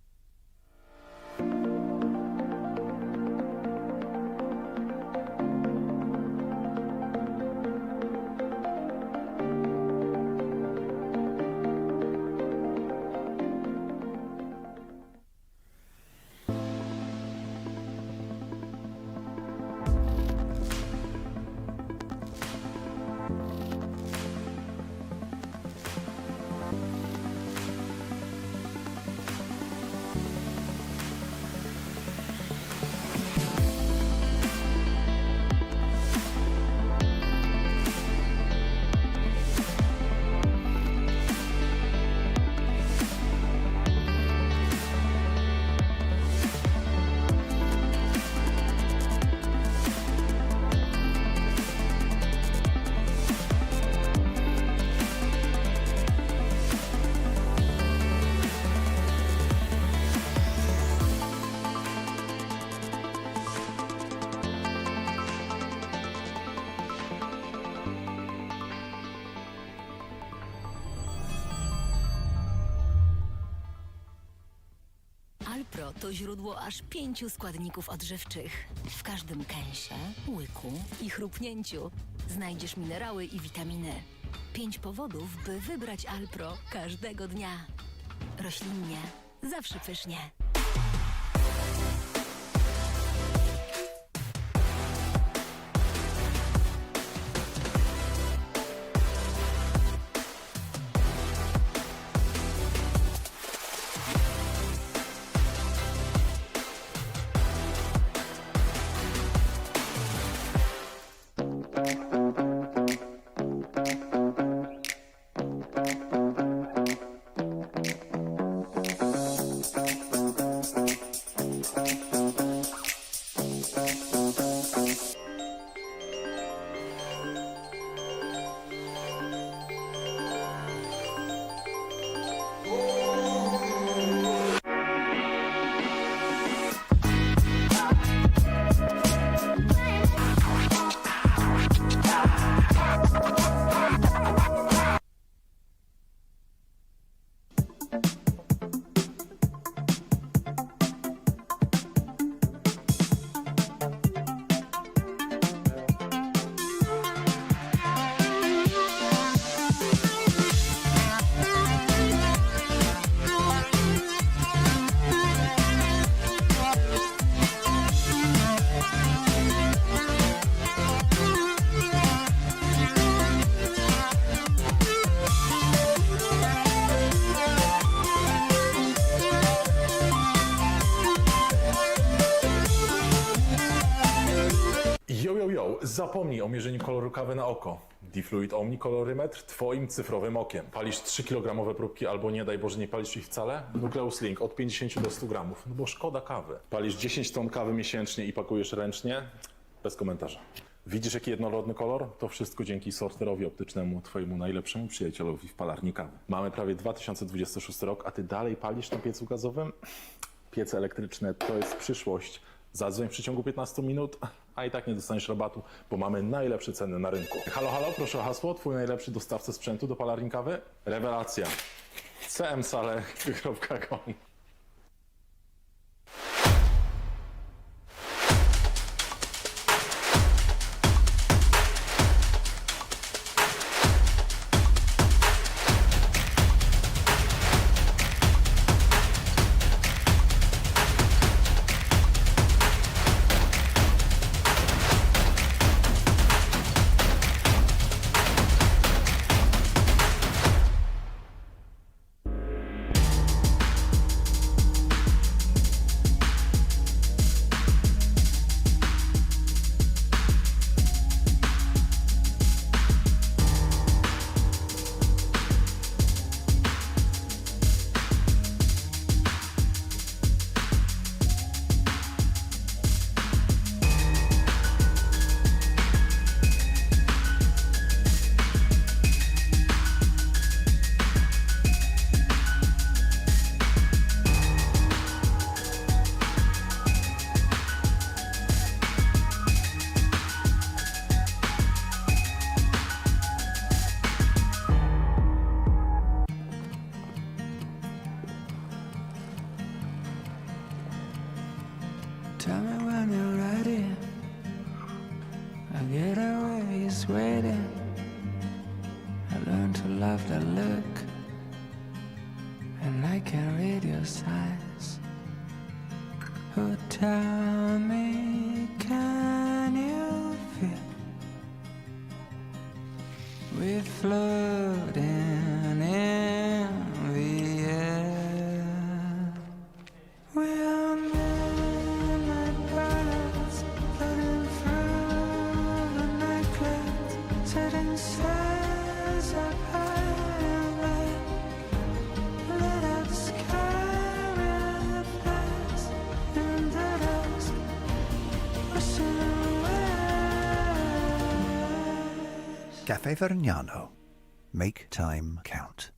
C: Alpro to źródło aż 5 składników odżywczych. W każdym kęsie, łyku i chrupnięciu znajdziesz minerały i witaminy. 5 powodów, by wybrać Alpro każdego dnia. Roślinnie, zawsze pysznie.
D: Zapomnij o mierzeniu koloru kawy na oko. Difluid Omni kolorymetr twoim cyfrowym okiem. Palisz 3-kilogramowe próbki albo nie daj Boże nie palisz ich wcale? Nucleus Link od 50 do 100 gramów, no bo szkoda kawy. Palisz 10 ton kawy miesięcznie i pakujesz ręcznie? Bez komentarza. Widzisz jaki jednorodny kolor? To wszystko dzięki sorterowi optycznemu, twojemu najlepszemu przyjacielowi w palarni kawy. Mamy prawie 2026 rok, a ty dalej palisz na piecu gazowym? Piece elektryczne to jest przyszłość. Zadzwoń w przeciągu 15 minut, a i tak nie dostaniesz rabatu, bo mamy najlepsze ceny na rynku. Halo, halo, proszę o hasło, twój najlepszy dostawca sprzętu do palarni kawy? Rewelacja. cmsale.com.
A: tell me when you're ready. I get away, is waiting. I learn to love the look, and I can read your signs. Oh, tell me, can you feel we're floating in the air? We are midnight birds floating through the night clouds, setting sails up high, lit up sky with us in the dusk, wishing away.
B: Cafe Vergnano. Make time count.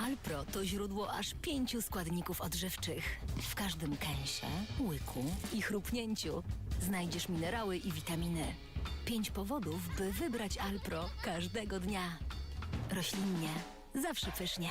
C: Alpro to źródło aż 5 składników odżywczych. W każdym kęsie, łyku i chrupnięciu znajdziesz minerały i witaminy. 5 powodów, by wybrać Alpro każdego dnia. Roślinnie, zawsze pysznie.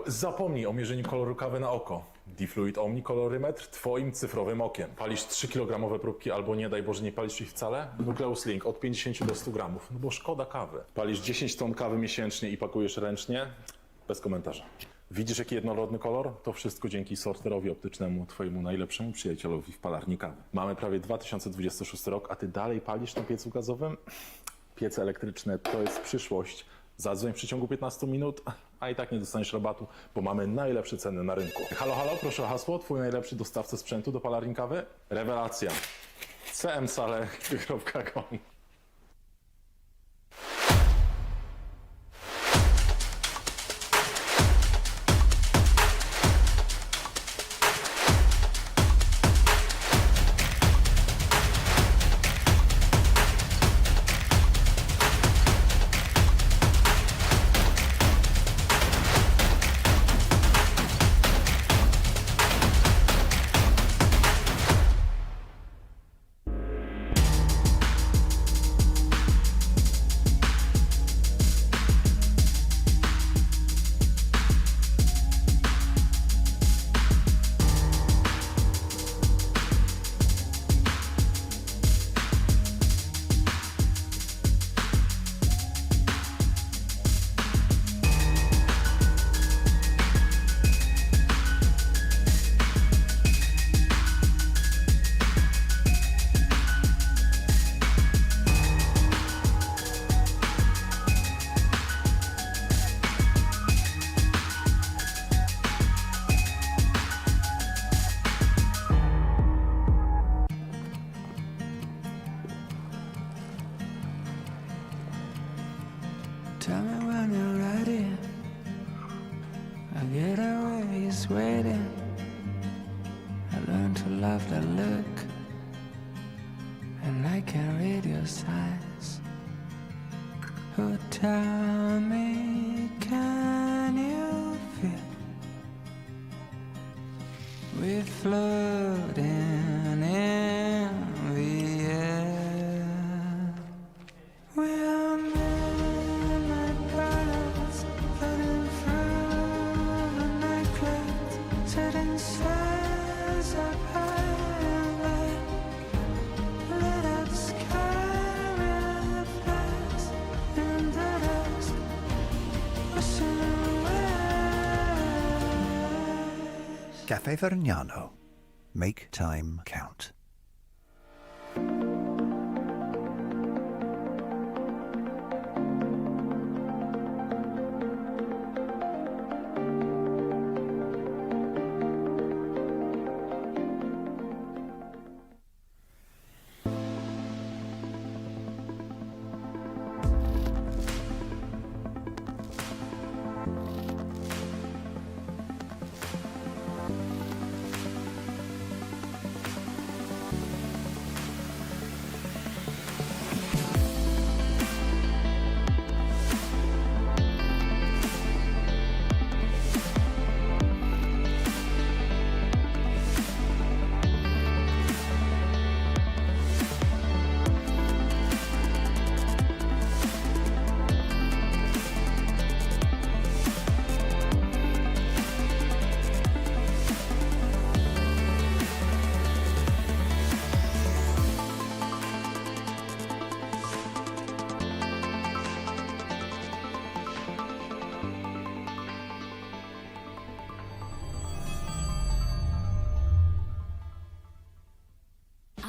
D: Zapomnij o mierzeniu koloru kawy na oko. Difluid Omni kolorymetr twoim cyfrowym okiem. Palisz 3-kilogramowe próbki albo nie daj Boże nie palisz ich wcale? Nucleus Link od 50 do 100 gramów, no bo szkoda kawy. Palisz 10 ton kawy miesięcznie i pakujesz ręcznie? Bez komentarza. Widzisz jaki jednorodny kolor? To wszystko dzięki sorterowi optycznemu, twojemu najlepszemu przyjacielowi w palarni kawy. Mamy prawie 2026 rok, a ty dalej palisz na piecu gazowym? Piece elektryczne to jest przyszłość. Zadzwoń w przeciągu 15 minut, a i tak nie dostaniesz rabatu, bo mamy najlepsze ceny na rynku. Halo, halo, proszę o hasło, twój najlepszy dostawca sprzętu do palarni kawy? Rewelacja. cmsale.com.
A: love that look, and I can read your signs. Oh, tell me, can you feel we're floating in the air? We're midnight birds floating through the night clouds, setting sails up high and light. Lit up sky with flags in the dusk, wishing away.
B: Cafe Vergnano. Make time count.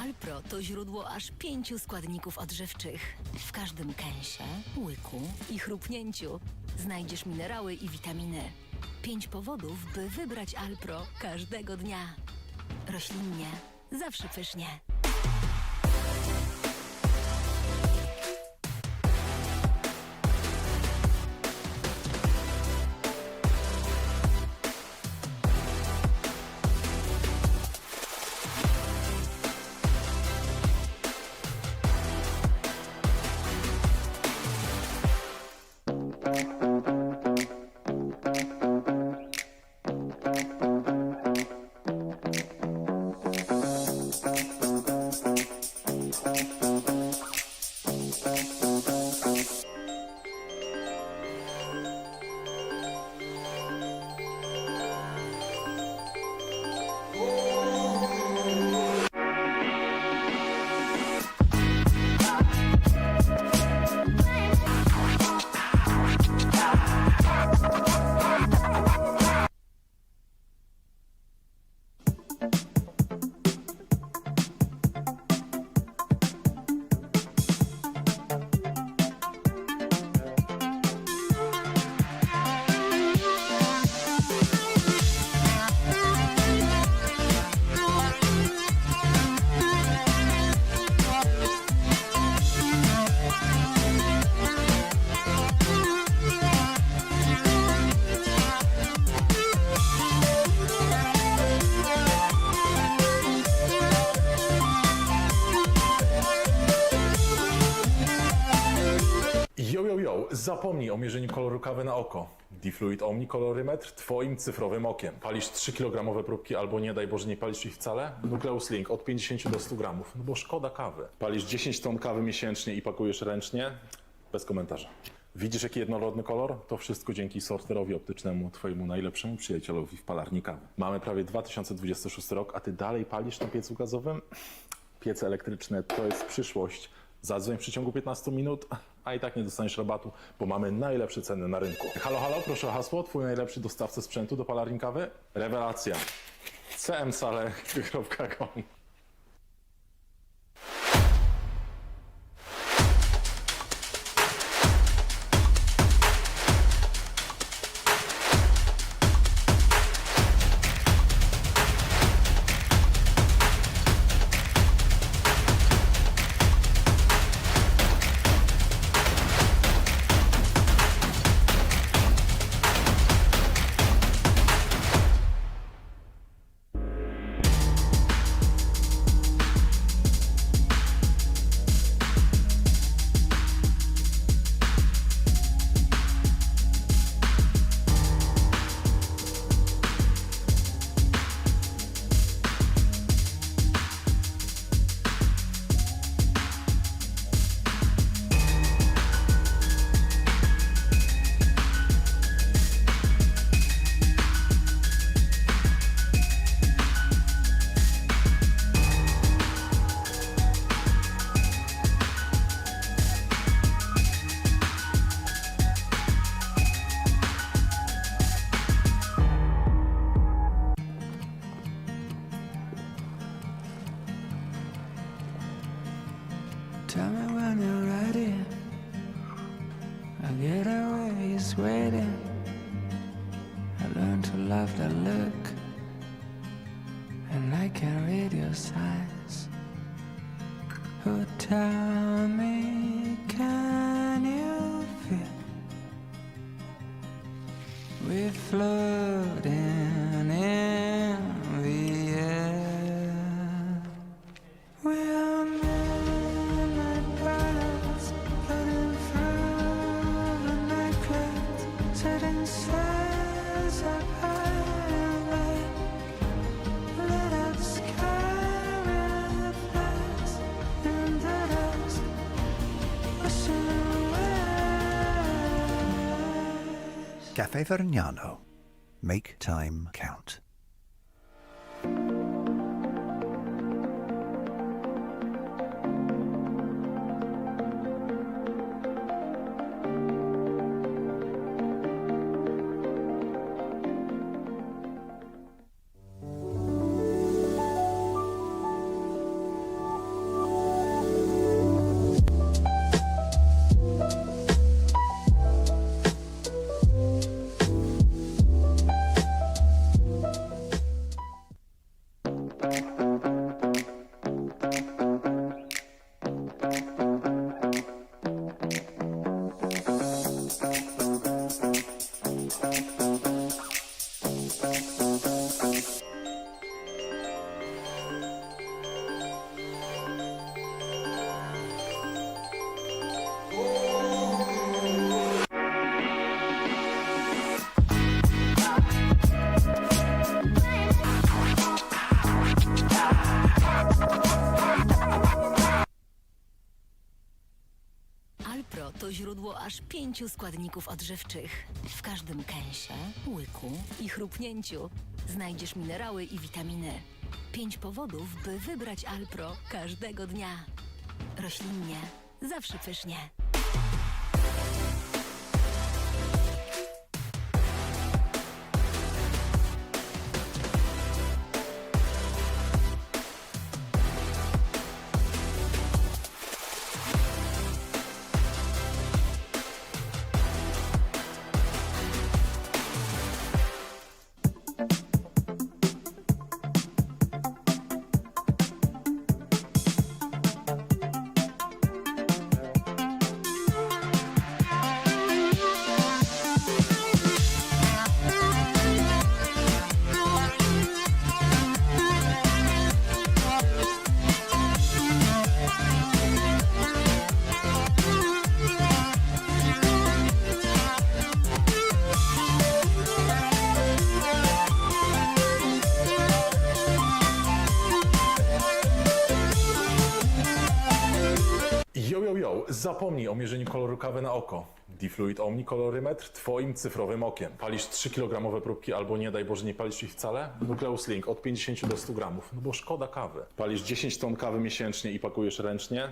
C: Alpro to źródło aż 5 składników odżywczych. W każdym kęsie, łyku i chrupnięciu znajdziesz minerały i witaminy. 5 powodów, by wybrać Alpro każdego dnia. Roślinnie, zawsze pysznie.
D: Zapomnij o mierzeniu koloru kawy na oko. Difluid Omni kolorymetr twoim cyfrowym okiem. Palisz 3-kilogramowe próbki albo nie daj Boże nie palisz ich wcale? Nucleus Link od 50 do 100 gramów, no bo szkoda kawy. Palisz 10 ton kawy miesięcznie i pakujesz ręcznie? Bez komentarza. Widzisz jaki jednorodny kolor? To wszystko dzięki sorterowi optycznemu, twojemu najlepszemu przyjacielowi w palarni kawy. Mamy prawie 2026 rok, a ty dalej palisz na piecu gazowym? Piece elektryczne to jest przyszłość. Zadzwoń w przeciągu 15 minut, a i tak nie dostaniesz rabatu, bo mamy najlepsze ceny na rynku. Halo, halo, proszę o hasło, twój najlepszy dostawca sprzętu do palarni kawy? Rewelacja. cmsale.com.
A: tell me when you're ready. I get away, he's waiting. I learned to love that look, and I can read your signs. Oh, tell me, can you feel we're floating in the air? We are midnight birds floating through the night clouds, setting sails up high, lit up sky with us in the dust, wishing away.
B: Cafe Vergnano. Make time count.
C: Alpro to źródło aż 5 składników odżywczych. W każdym kęsie, łyku i chrupnięciu znajdziesz minerały i witaminy. 5 powodów, by wybrać Alpro każdego dnia. Roślinnie, zawsze pysznie.
D: Zapomnij o mierzeniu koloru kawy na oko. Difluid Omni kolorymetr twoim cyfrowym okiem. Palisz 3-kilogramowe próbki albo nie daj Boże nie palisz ich wcale? Nukleus Link od 50 do 100 gramów, no bo szkoda kawy. Palisz 10 ton kawy miesięcznie i pakujesz ręcznie?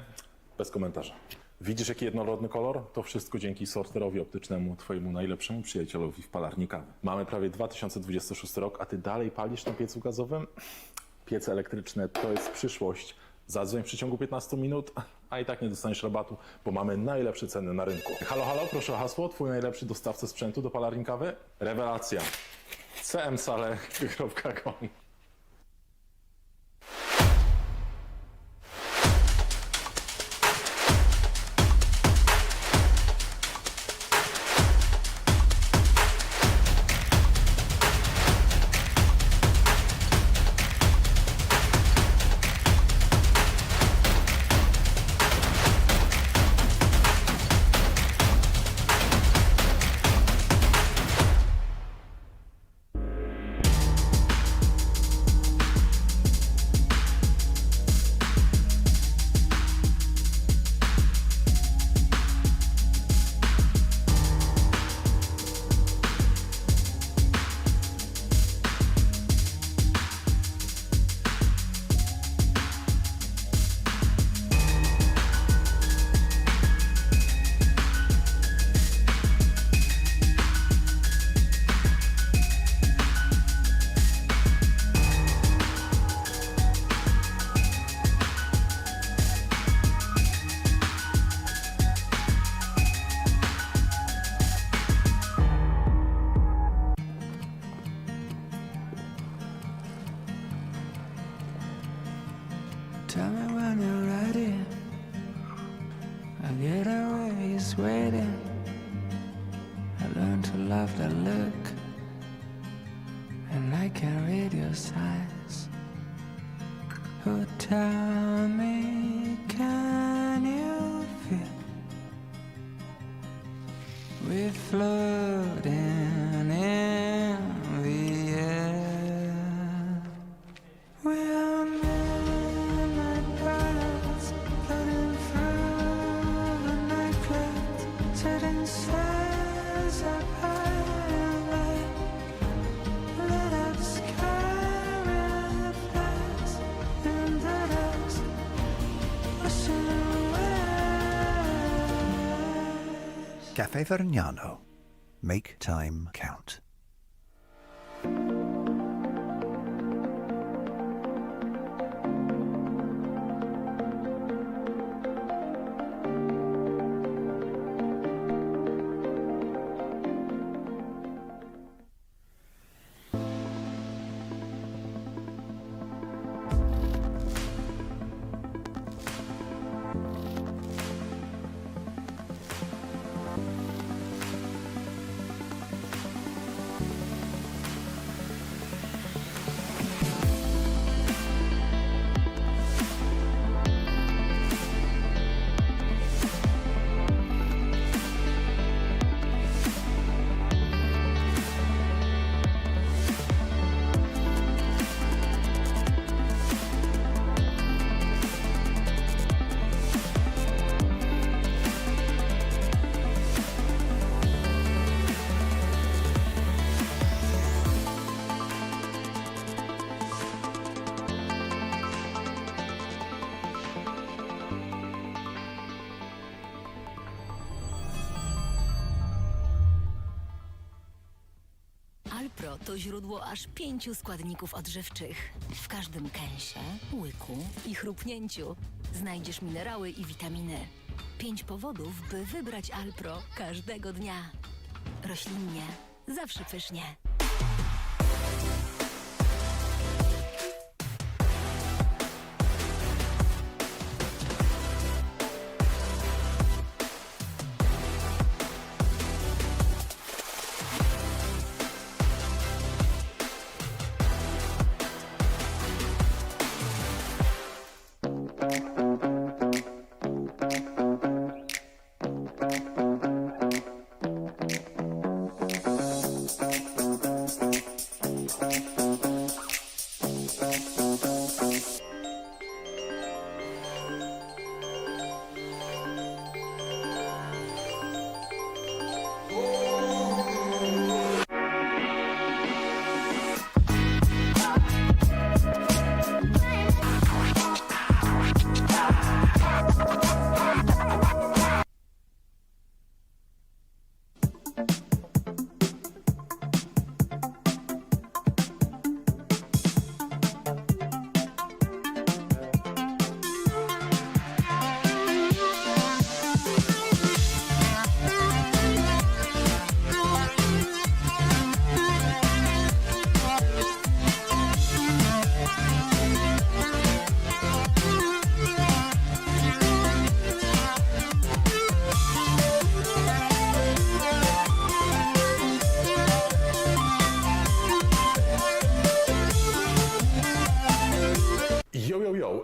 D: Bez komentarza. Widzisz jaki jednorodny kolor? To wszystko dzięki sorterowi optycznemu, twojemu najlepszemu przyjacielowi w palarni kawy. Mamy prawie 2026 rok, a ty dalej palisz na piecu gazowym? Piece elektryczne to jest przyszłość. Zadzwoń w przeciągu 15 minut, a i tak nie dostaniesz rabatu, bo mamy najlepsze ceny na rynku. Halo, halo, proszę o hasło, twój najlepszy dostawca sprzętu do palarni kawy? Rewelacja. cmsale.com.
A: tell me when you're ready. I get away waiting. I learned to love the look, and I can read your signs. Oh, tell me, can you feel we're floating in the air? We're midnight birds floating through the night clouds, setting sails up high and light, lit up sky with flags in the dusk, wishing away.
B: Cafe Vergnano. Make time count.
C: Alpro to źródło aż 5 składników odżywczych. W każdym kęsie, łyku i chrupnięciu znajdziesz minerały i witaminy. 5 powodów, by wybrać Alpro każdego dnia. Roślinnie, zawsze pysznie.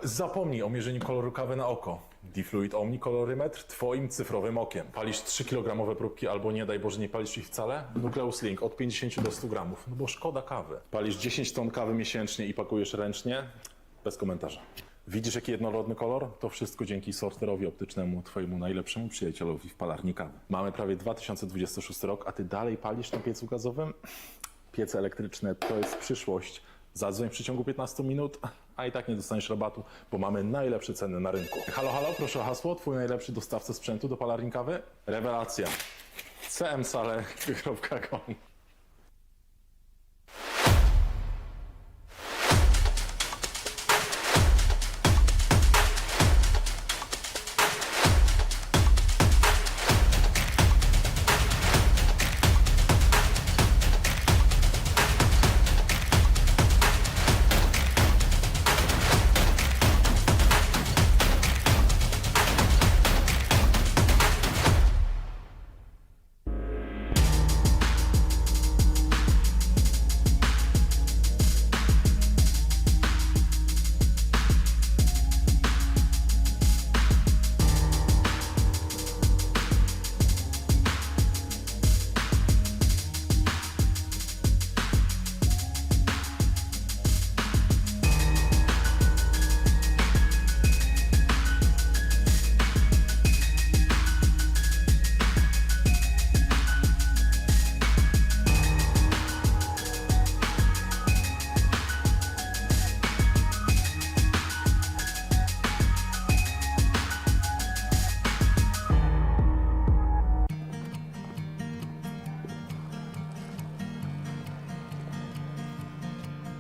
D: Zapomnij o mierzeniu koloru kawy na oko. Difluid Omni kolorymetr twoim cyfrowym okiem. Palisz 3-kilogramowe próbki albo nie daj Boże nie palisz ich wcale? Nucleus Link od 50 do 100 gramów, no bo szkoda kawy. Palisz 10 ton kawy miesięcznie i pakujesz ręcznie? Bez komentarza. Widzisz jaki jednorodny kolor? To wszystko dzięki sorterowi optycznemu, twojemu najlepszemu przyjacielowi w palarni kawy. Mamy prawie 2026 rok, a ty dalej palisz na piecu gazowym? Piece elektryczne to jest przyszłość. Zadzwoń w przeciągu 15 minut, a i tak nie dostaniesz rabatu, bo mamy najlepsze ceny na rynku. Halo, halo, proszę o hasło, twój najlepszy dostawca sprzętu do palarni kawy? Rewelacja. cmsale.com.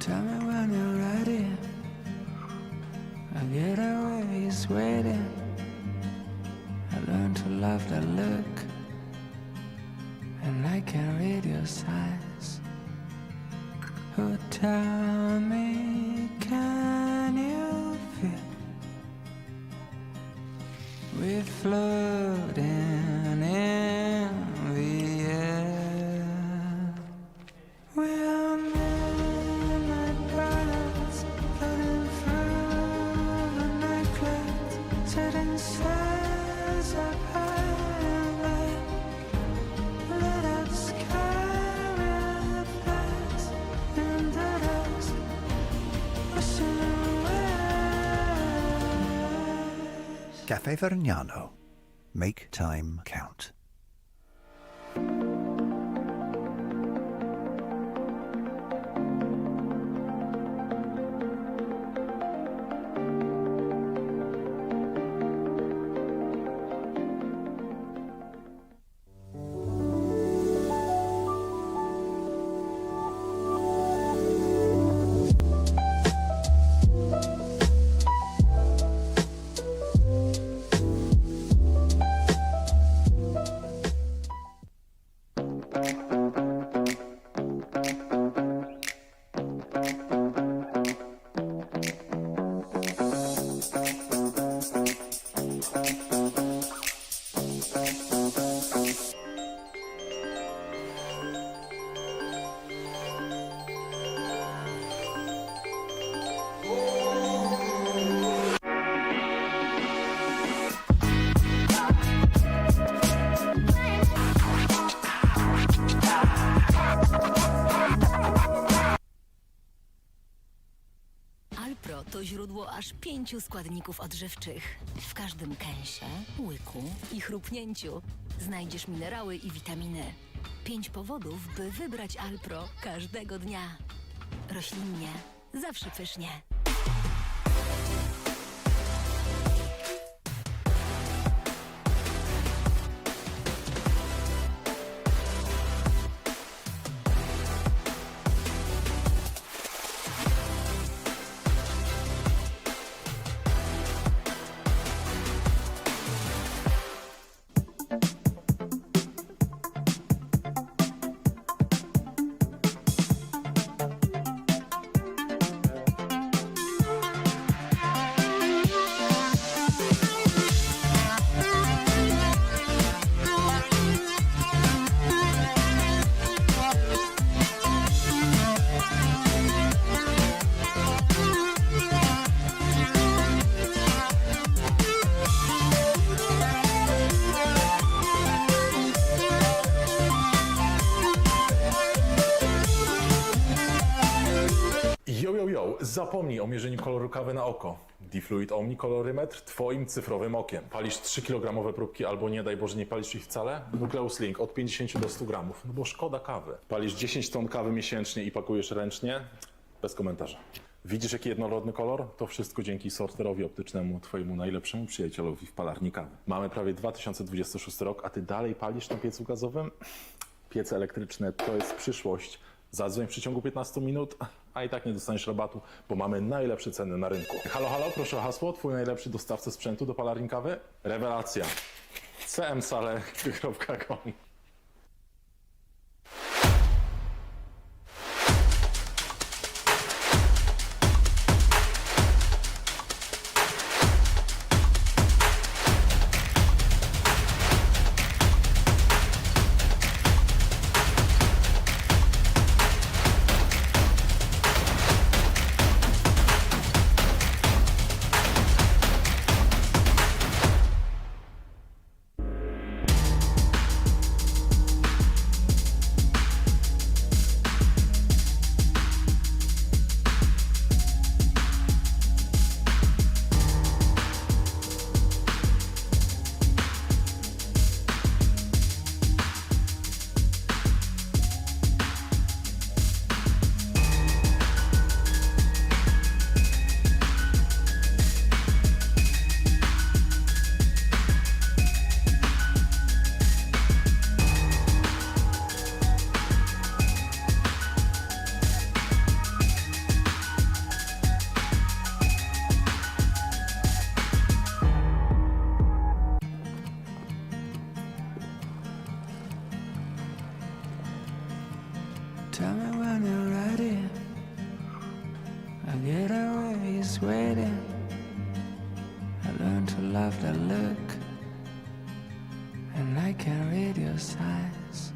A: tell me when you're ready. I get away, is waiting. I learned to love that look, and I can read your signs. Oh, tell me, can you feel we're floating in the air? We're midnight birds floating through the night clouds, setting sails up high. Let us carry our flags in the dust, wishing away.
B: Cafe Vergnano. Make time count.
C: Alpro to źródło aż 5 składników odżywczych. W każdym kęsie, łyku i chrupnięciu znajdziesz minerały i witaminy. 5 powodów, by wybrać Alpro każdego dnia. Roślinnie, zawsze pysznie.
D: Zapomnij o mierzeniu koloru kawy na oko. Difluid Omni kolorymetr twoim cyfrowym okiem. Palisz 3-kilogramowe próbki albo nie daj Boże nie palisz ich wcale? Nucleus Link od 50 do 100 gramów, no bo szkoda kawy. Palisz 10 ton kawy miesięcznie i pakujesz ręcznie? Bez komentarza. Widzisz jaki jednorodny kolor? To wszystko dzięki sorterowi optycznemu, twojemu najlepszemu przyjacielowi w palarni kawy. Mamy prawie 2026 rok, a ty dalej palisz na piecu gazowym? Piece elektryczne to jest przyszłość. Zadzwoń w przeciągu 15 minut, a i tak nie dostaniesz rabatu, bo mamy najlepsze ceny na rynku. Halo, halo, proszę o hasło, twój najlepszy dostawca sprzętu do palarni kawy? Rewelacja. cmsale.com.
A: tell me when you're ready. I get away waiting. I learned to love the look, and I can read your signs.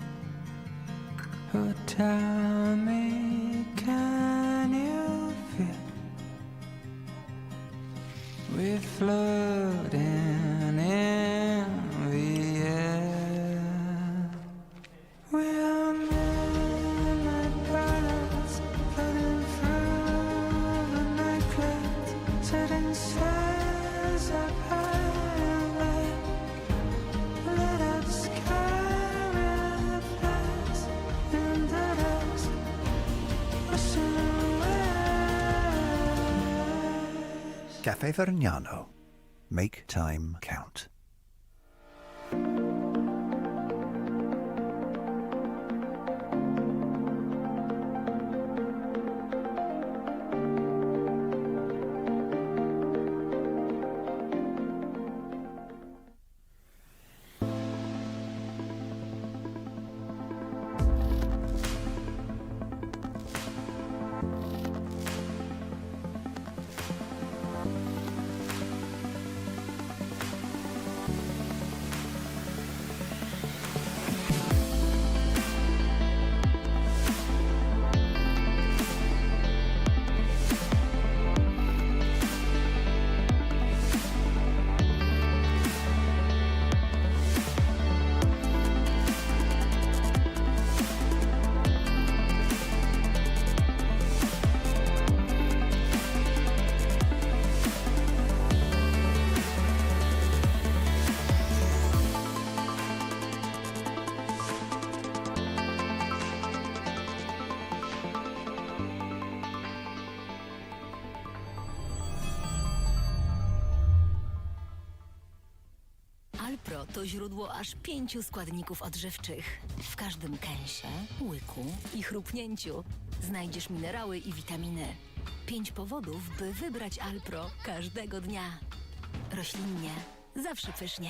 A: Oh, tell me, can you feel we're floating in the air? We are midnight brothers floating through the night clouds, setting sails up high. Let up sky with us in the dusk, washing away.
B: Cafe Vergnano. Make time count.
C: Alpro to źródło aż 5 składników odżywczych. W każdym kęsie, łyku i chrupnięciu znajdziesz minerały i witaminy. 5 powodów, by wybrać Alpro każdego dnia. Roślinnie, zawsze pysznie.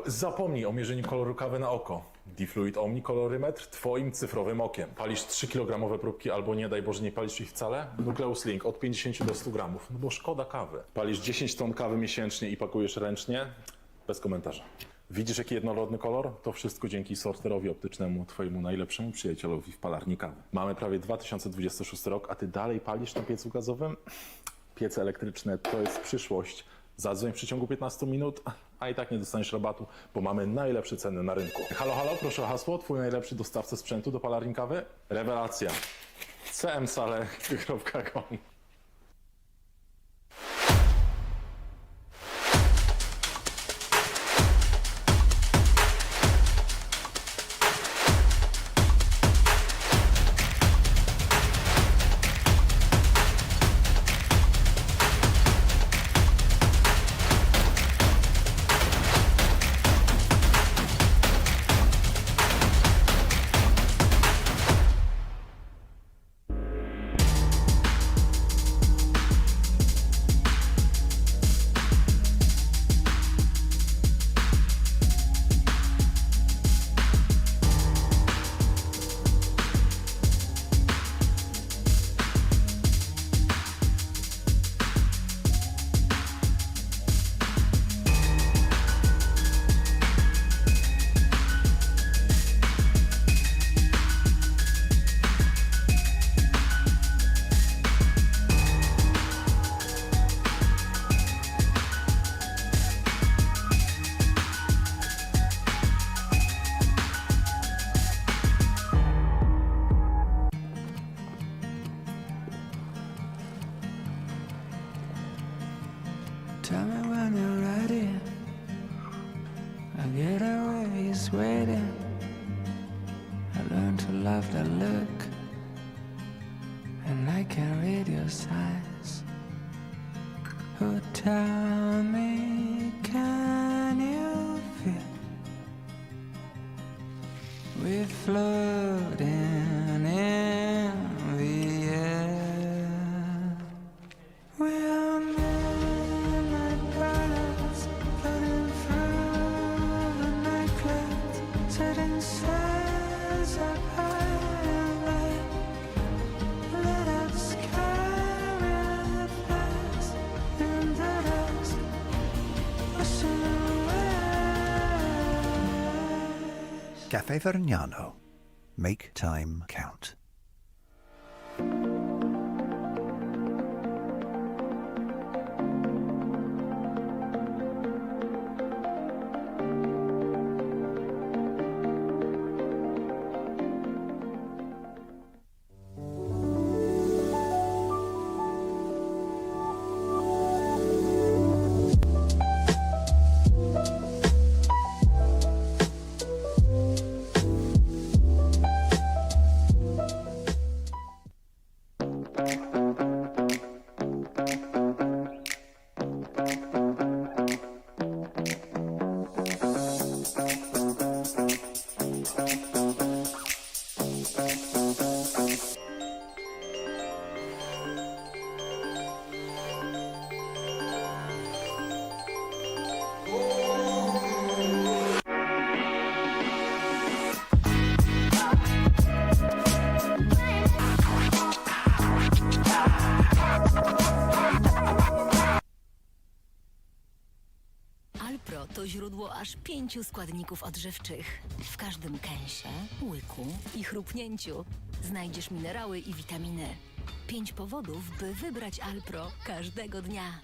D: Zapomnij o mierzeniu koloru kawy na oko. Difluid Omni kolorymetr twoim cyfrowym okiem. Palisz 3-kilogramowe próbki albo nie daj Boże nie palisz ich wcale? Nukleus Link od 50 do 100 gramów, no bo szkoda kawy. Palisz 10 ton kawy miesięcznie i pakujesz ręcznie? Bez komentarza. Widzisz jaki jednorodny kolor? To wszystko dzięki sorterowi optycznemu, twojemu najlepszemu przyjacielowi w palarni kawy. Mamy prawie 2026 rok, a ty dalej palisz na piecu gazowym? Piece elektryczne to jest przyszłość. Zadzwoń w przeciągu 15 minut, a i tak nie dostaniesz rabatu, bo mamy najlepsze ceny na rynku. Halo, halo, proszę o hasło, twój najlepszy dostawca sprzętu do palarni kawy? Rewelacja. cmsale.com.
A: I get away is waiting. I learn to love the look, and I can read your signs. Oh, tell me, can you feel we're floating in the air? We're midnight birds floating through the night clouds, setting sails up high and light. Let us carry us in the dusk, washing away.
B: Cafe Vergnano. Make time count.
C: Alpro to źródło aż 5 składników odżywczych. W każdym kęsie, łyku i chrupnięciu znajdziesz minerały i witaminy. 5 powodów, by wybrać Alpro każdego dnia.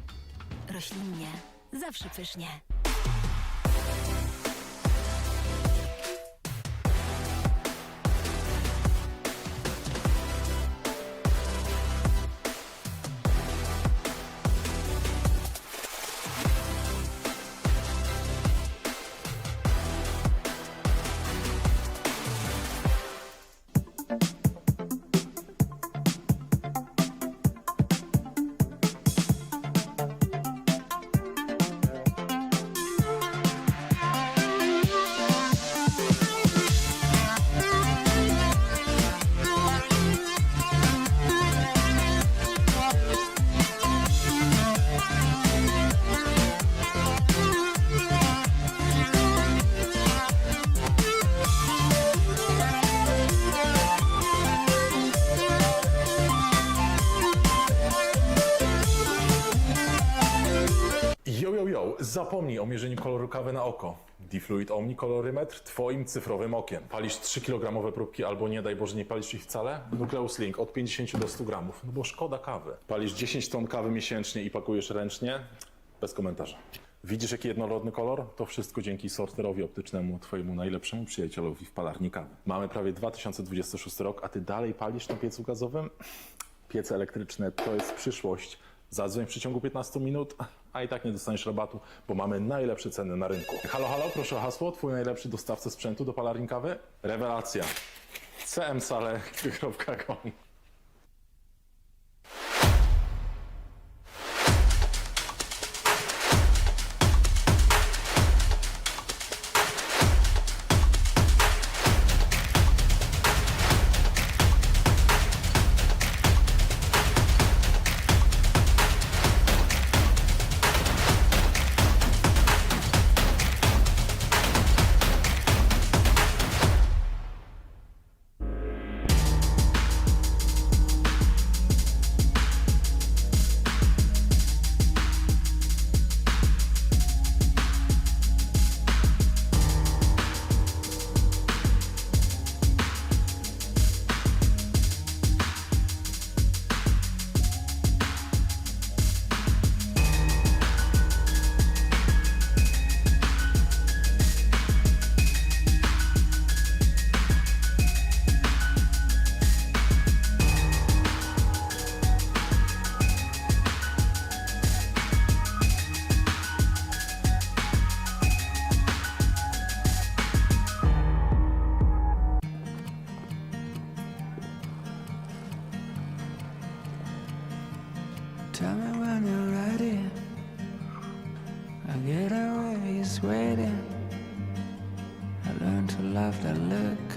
C: Roślinnie, zawsze pysznie.
D: Zapomnij o mierzeniu koloru kawy na oko. Difluid Omni kolorymetr twoim cyfrowym okiem. Palisz 3-kilogramowe próbki albo nie daj Boże nie palisz ich wcale? Nucleus Link od 50 do 100 gramów, no bo szkoda kawy. Palisz 10 ton kawy miesięcznie i pakujesz ręcznie? Bez komentarza. Widzisz jaki jednorodny kolor? To wszystko dzięki sorterowi optycznemu, twojemu najlepszemu przyjacielowi w palarni kawy. Mamy prawie 2026 rok, a ty dalej palisz na piecu gazowym? Piece elektryczne to jest przyszłość. Zadzwoń w przeciągu 15 minut, a i tak nie dostaniesz rabatu, bo mamy najlepsze ceny na rynku. Halo, halo, proszę o hasło, twój najlepszy dostawca sprzętu do palarni kawy? Rewelacja. cmsale.com.
A: love that look,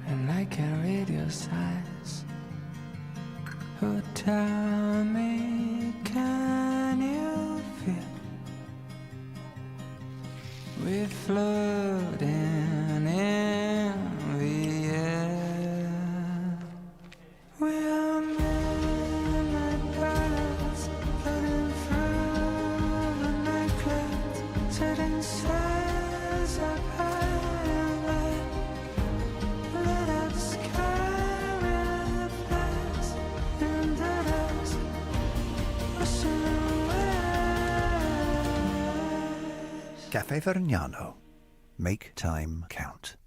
A: and I can read your signs. Oh, tell me, can you feel we're floating in the air? We are midnight birds floating through the night clouds, setting sails up high, lit up sky reflects in the dusk, washing away.
B: Cafe Vergnano. Make time count.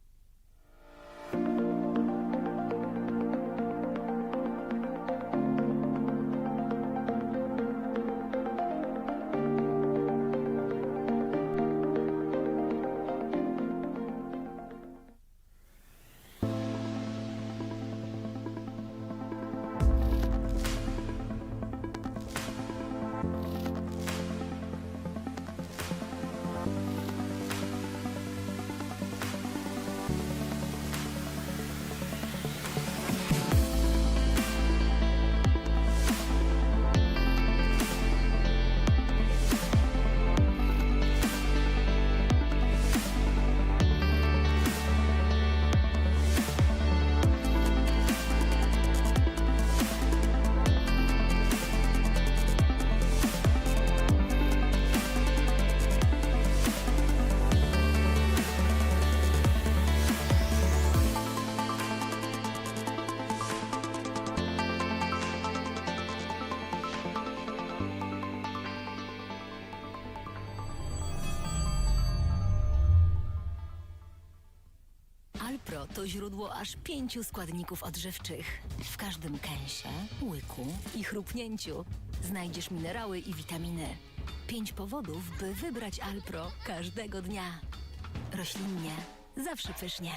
C: Alpro to źródło aż 5 składników odżywczych. W każdym kęsie, łyku i chrupnięciu znajdziesz minerały i witaminy. 5 powodów, by wybrać Alpro każdego dnia. Roślinnie, zawsze pysznie.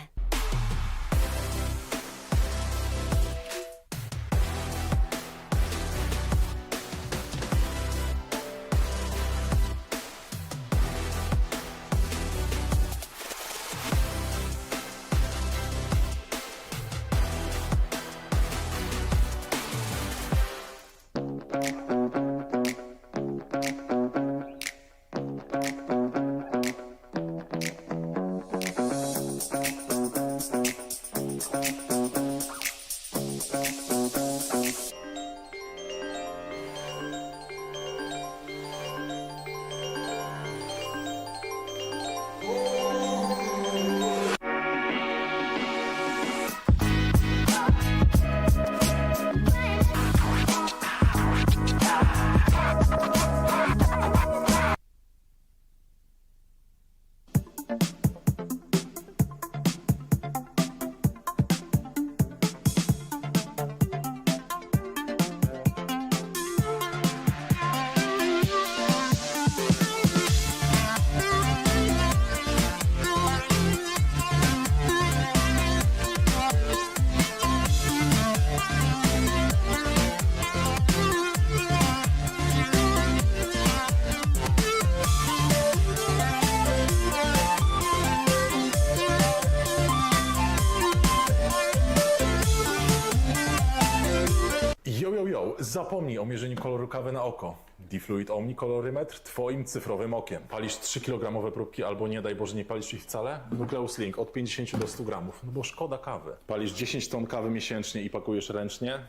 D: Zapomnij o mierzeniu koloru kawy na oko. Difluid Omni kolorymetr twoim cyfrowym okiem. Palisz 3-kilogramowe próbki albo nie daj Boże nie palisz ich wcale? Nucleus Link od 50 do 100 gramów, no bo szkoda kawy. Palisz 10 ton kawy miesięcznie i pakujesz ręcznie?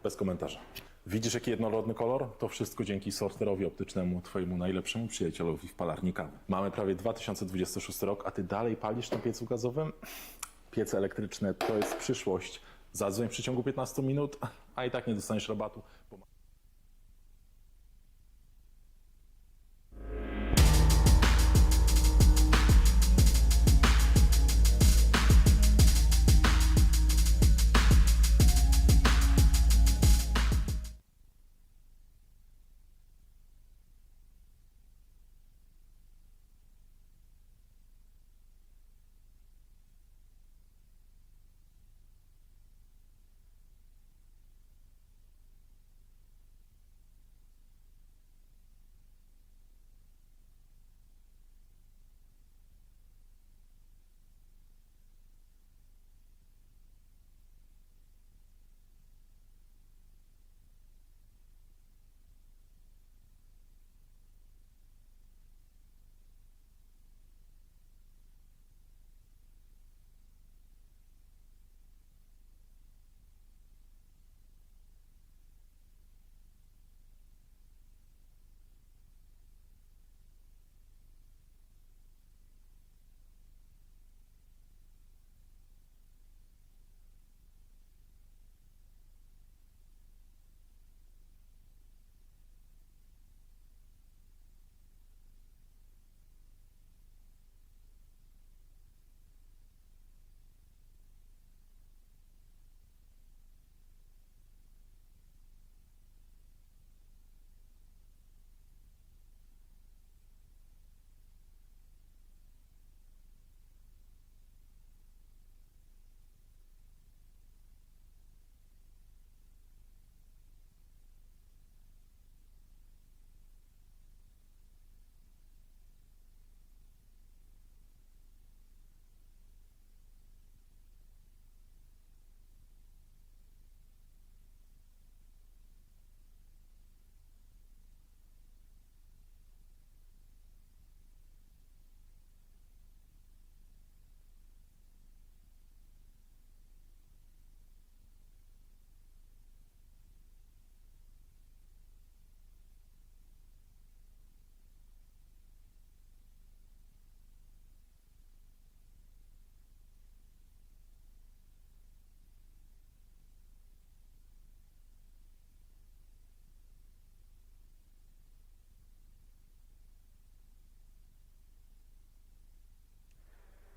D: Bez komentarza. Widzisz jaki jednorodny kolor? To wszystko dzięki sorterowi optycznemu, twojemu najlepszemu przyjacielowi w palarni kawy. Mamy prawie 2026 rok, a ty dalej palisz na piecu gazowym? Piece elektryczne to jest przyszłość. Zadzwoń w przeciągu 15 minut, a i tak nie dostaniesz rabatu.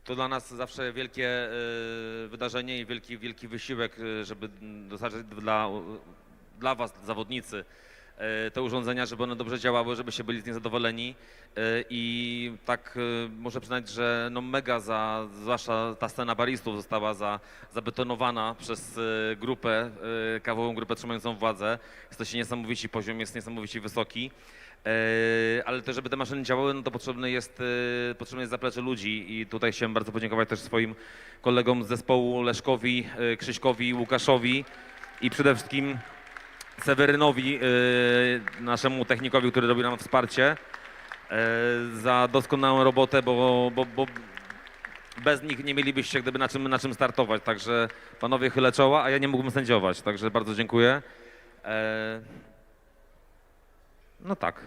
Q: To dla nas zawsze wielkie wydarzenie i wielki wysiłek, żeby dostarczyć dla Was, zawodnicy, te urządzenia, żeby one dobrze działały, żebyście byli z nich zadowoleni. I tak muszę przyznać, że no mega, zwłaszcza ta scena baristów została zabetonowana przez grupę, kawową grupę trzymającą władzę. Jesteście niesamowici, poziom jest niesamowicie wysoki. Ale też, żeby te maszyny działały, no to potrzebne jest zaplecze ludzi i tutaj chciałem bardzo podziękować też swoim kolegom z zespołu, Leszkowi, Krzyśkowi, Łukaszowi i przede wszystkim Sewerynowi, naszemu technikowi, który robi nam wsparcie, za doskonałą robotę, bo bez nich nie mielibyście gdyby na czym startować, także panowie chylę czoła, a ja nie mógłbym sędziować, także bardzo dziękuję. No tak,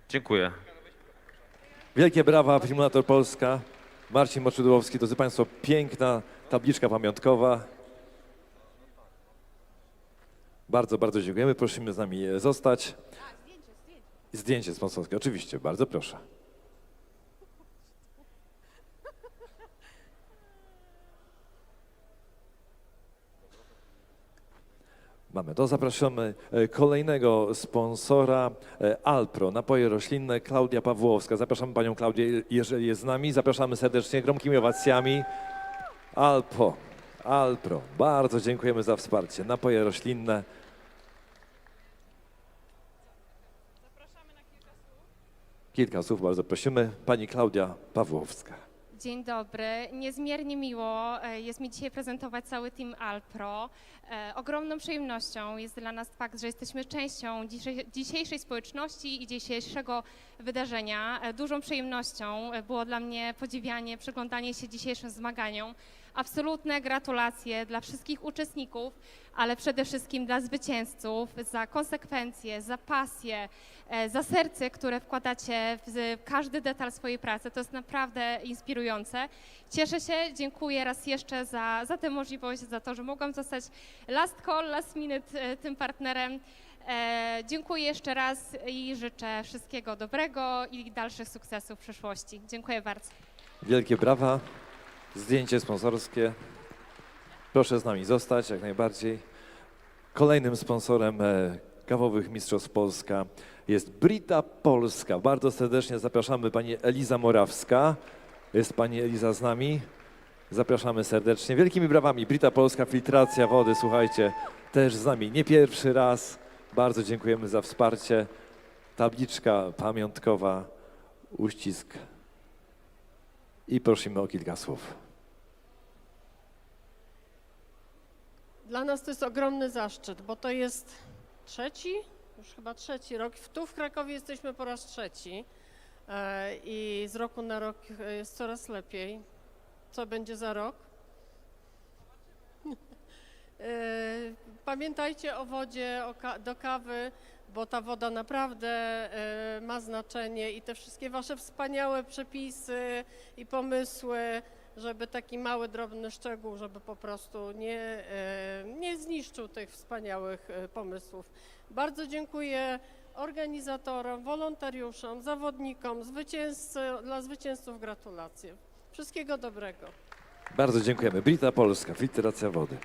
Q: dziękuję.
F: Wielkie brawa, Primulator Polska, Marcin Moczydłowski, drodzy Państwo, piękna tabliczka pamiątkowa. Bardzo, bardzo dziękujemy, prosimy z nami zostać. Zdjęcie sponsorskie, oczywiście, bardzo proszę. Mamy to. Zapraszamy kolejnego sponsora, Alpro, napoje roślinne, Klaudia Pawłowska. Zapraszamy panią Klaudię, jeżeli jest z nami. Zapraszamy serdecznie, gromkimi owacjami. Alpro, bardzo dziękujemy za wsparcie. Napoje roślinne. Kilka słów, bardzo prosimy. Pani Klaudia Pawłowska.
R: Dzień dobry. Niezmiernie miło jest mi dzisiaj prezentować cały team Alpro. Ogromną przyjemnością jest dla nas fakt, że jesteśmy częścią dzisiejszej społeczności i dzisiejszego wydarzenia. Dużą przyjemnością było dla mnie podziwianie, przyglądanie się dzisiejszym zmaganiom. Absolutne gratulacje dla wszystkich uczestników, ale przede wszystkim dla zwycięzców za konsekwencje, za pasję, za serce, które wkładacie w każdy detal swojej pracy. To jest naprawdę inspirujące. Cieszę się, dziękuję raz jeszcze za tę możliwość, za to, że mogłam zostać last call, last minute tym partnerem. Dziękuję jeszcze raz i życzę wszystkiego dobrego i dalszych sukcesów w przyszłości. Dziękuję bardzo.
F: Wielkie brawa. Zdjęcie sponsorskie. Proszę z nami zostać, jak najbardziej. Kolejnym sponsorem kawowych Mistrzostw Polska jest Brita Polska. Bardzo serdecznie zapraszamy pani Eliza Morawska. Jest pani Eliza z nami. Zapraszamy serdecznie. Wielkimi brawami. Brita Polska, filtracja wody, słuchajcie, też z nami nie pierwszy raz. Bardzo dziękujemy za wsparcie. Tabliczka pamiątkowa, uścisk. I prosimy o kilka słów.
S: Dla nas to jest ogromny zaszczyt, bo to jest już chyba trzeci rok. Tu w Krakowie jesteśmy po raz trzeci i z roku na rok jest coraz lepiej. Co będzie za rok? Pamiętajcie o wodzie do kawy, bo ta woda naprawdę ma znaczenie i te wszystkie wasze wspaniałe przepisy i pomysły, żeby taki mały, drobny szczegół, żeby po prostu nie zniszczył tych wspaniałych pomysłów. Bardzo dziękuję organizatorom, wolontariuszom, zawodnikom, dla zwycięzców gratulacje. Wszystkiego dobrego.
F: Bardzo dziękujemy. Brita Polska, filtracja wody.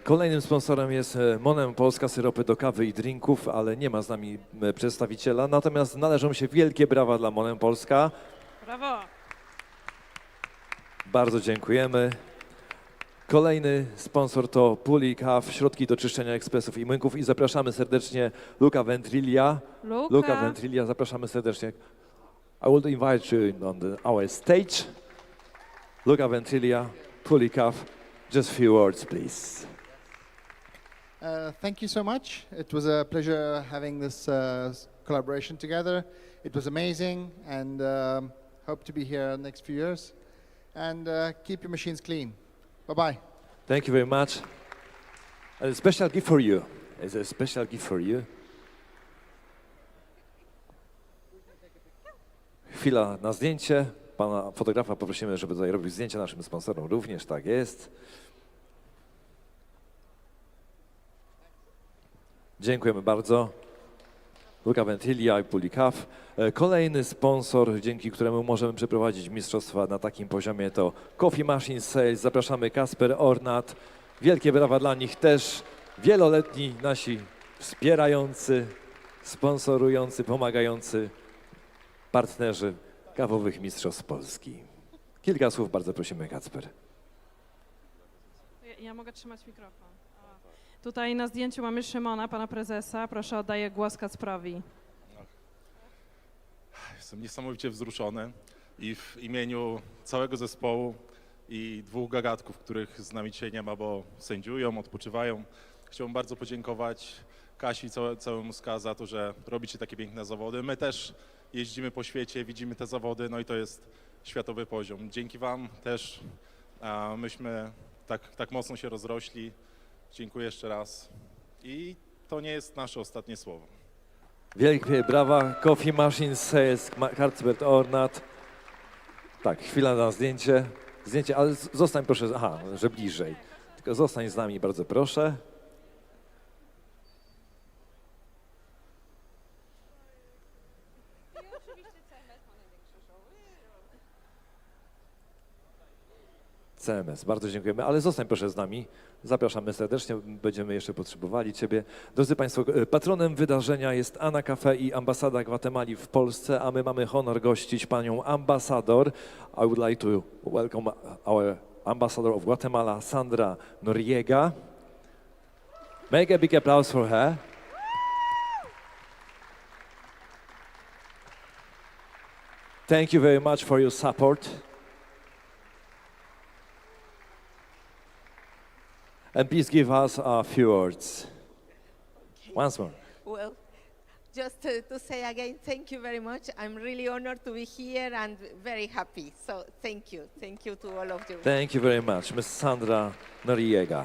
F: Kolejnym sponsorem jest Monem Polska, syropy do kawy i drinków, ale nie ma z nami przedstawiciela, natomiast należą się wielkie brawa dla Monem Polska.
S: Brawo!
F: Bardzo dziękujemy. Kolejny sponsor to Puli Kaw, środki do czyszczenia ekspresów i młynków i zapraszamy serdecznie Luca Ventrilia. Luca Ventrilia, zapraszamy serdecznie. I will invite you on our stage. Luca Ventrilia, Puli Kaw. Just a few words, please.
T: Thank you so much. It was a pleasure having this collaboration together. It was amazing, and hope to be here the next few years. And keep your machines clean. Bye-bye.
F: Thank you very much. A special gift for you. It's a special gift for you. Chwila na zdjęcie. Pana fotografa poprosimy, żeby tutaj robił zdjęcia naszym sponsorom. Również tak jest. Dziękujemy bardzo. Luca Ventilia i Pulikaf. Kolejny sponsor, dzięki któremu możemy przeprowadzić mistrzostwa na takim poziomie, to Coffee Machine Sales. Zapraszamy Kasper Ornat. Wielkie brawa dla nich też. Wieloletni nasi wspierający, sponsorujący, pomagający partnerzy kawowych Mistrzostw Polski. Kilka słów bardzo prosimy, Kacper.
U: Ja mogę trzymać mikrofon. Tutaj na zdjęciu mamy Szymona, pana prezesa. Proszę, oddaję głos Kacprowi.
D: Jestem niesamowicie wzruszony i w imieniu całego zespołu i dwóch gagatków, których z nami dzisiaj nie ma, bo sędziują, odpoczywają, chciałbym bardzo podziękować Kasi i całemu SKA za to, że robicie takie piękne zawody. My też jeździmy po świecie, widzimy te zawody, no i to jest światowy poziom. Dzięki wam też myśmy tak mocno się rozrośli. Dziękuję jeszcze raz. I to nie jest nasze ostatnie słowo.
F: Wielkie brawa, Coffee Machine Sales, Kacper Ornat. Tak, chwila na zdjęcie. Zdjęcie, ale zostań proszę, aha, że bliżej. Tylko zostań z nami, bardzo proszę. CMS, bardzo dziękujemy, ale zostań proszę z nami. Zapraszamy serdecznie, będziemy jeszcze potrzebowali Ciebie. Drodzy Państwo, patronem wydarzenia jest Ana Cafe i ambasada Gwatemali w Polsce, a my mamy honor gościć panią ambasador. I would like to welcome our ambassador of Guatemala, Sandra Noriega. Make a big applause for her. Thank you very much for your support. And please give us a few words. Once more.
V: Well, just to say again, thank you very much. I'm really honored to be here and very happy. So thank you. Thank you to all of you.
F: Thank you very much, Ms. Sandra Noriega.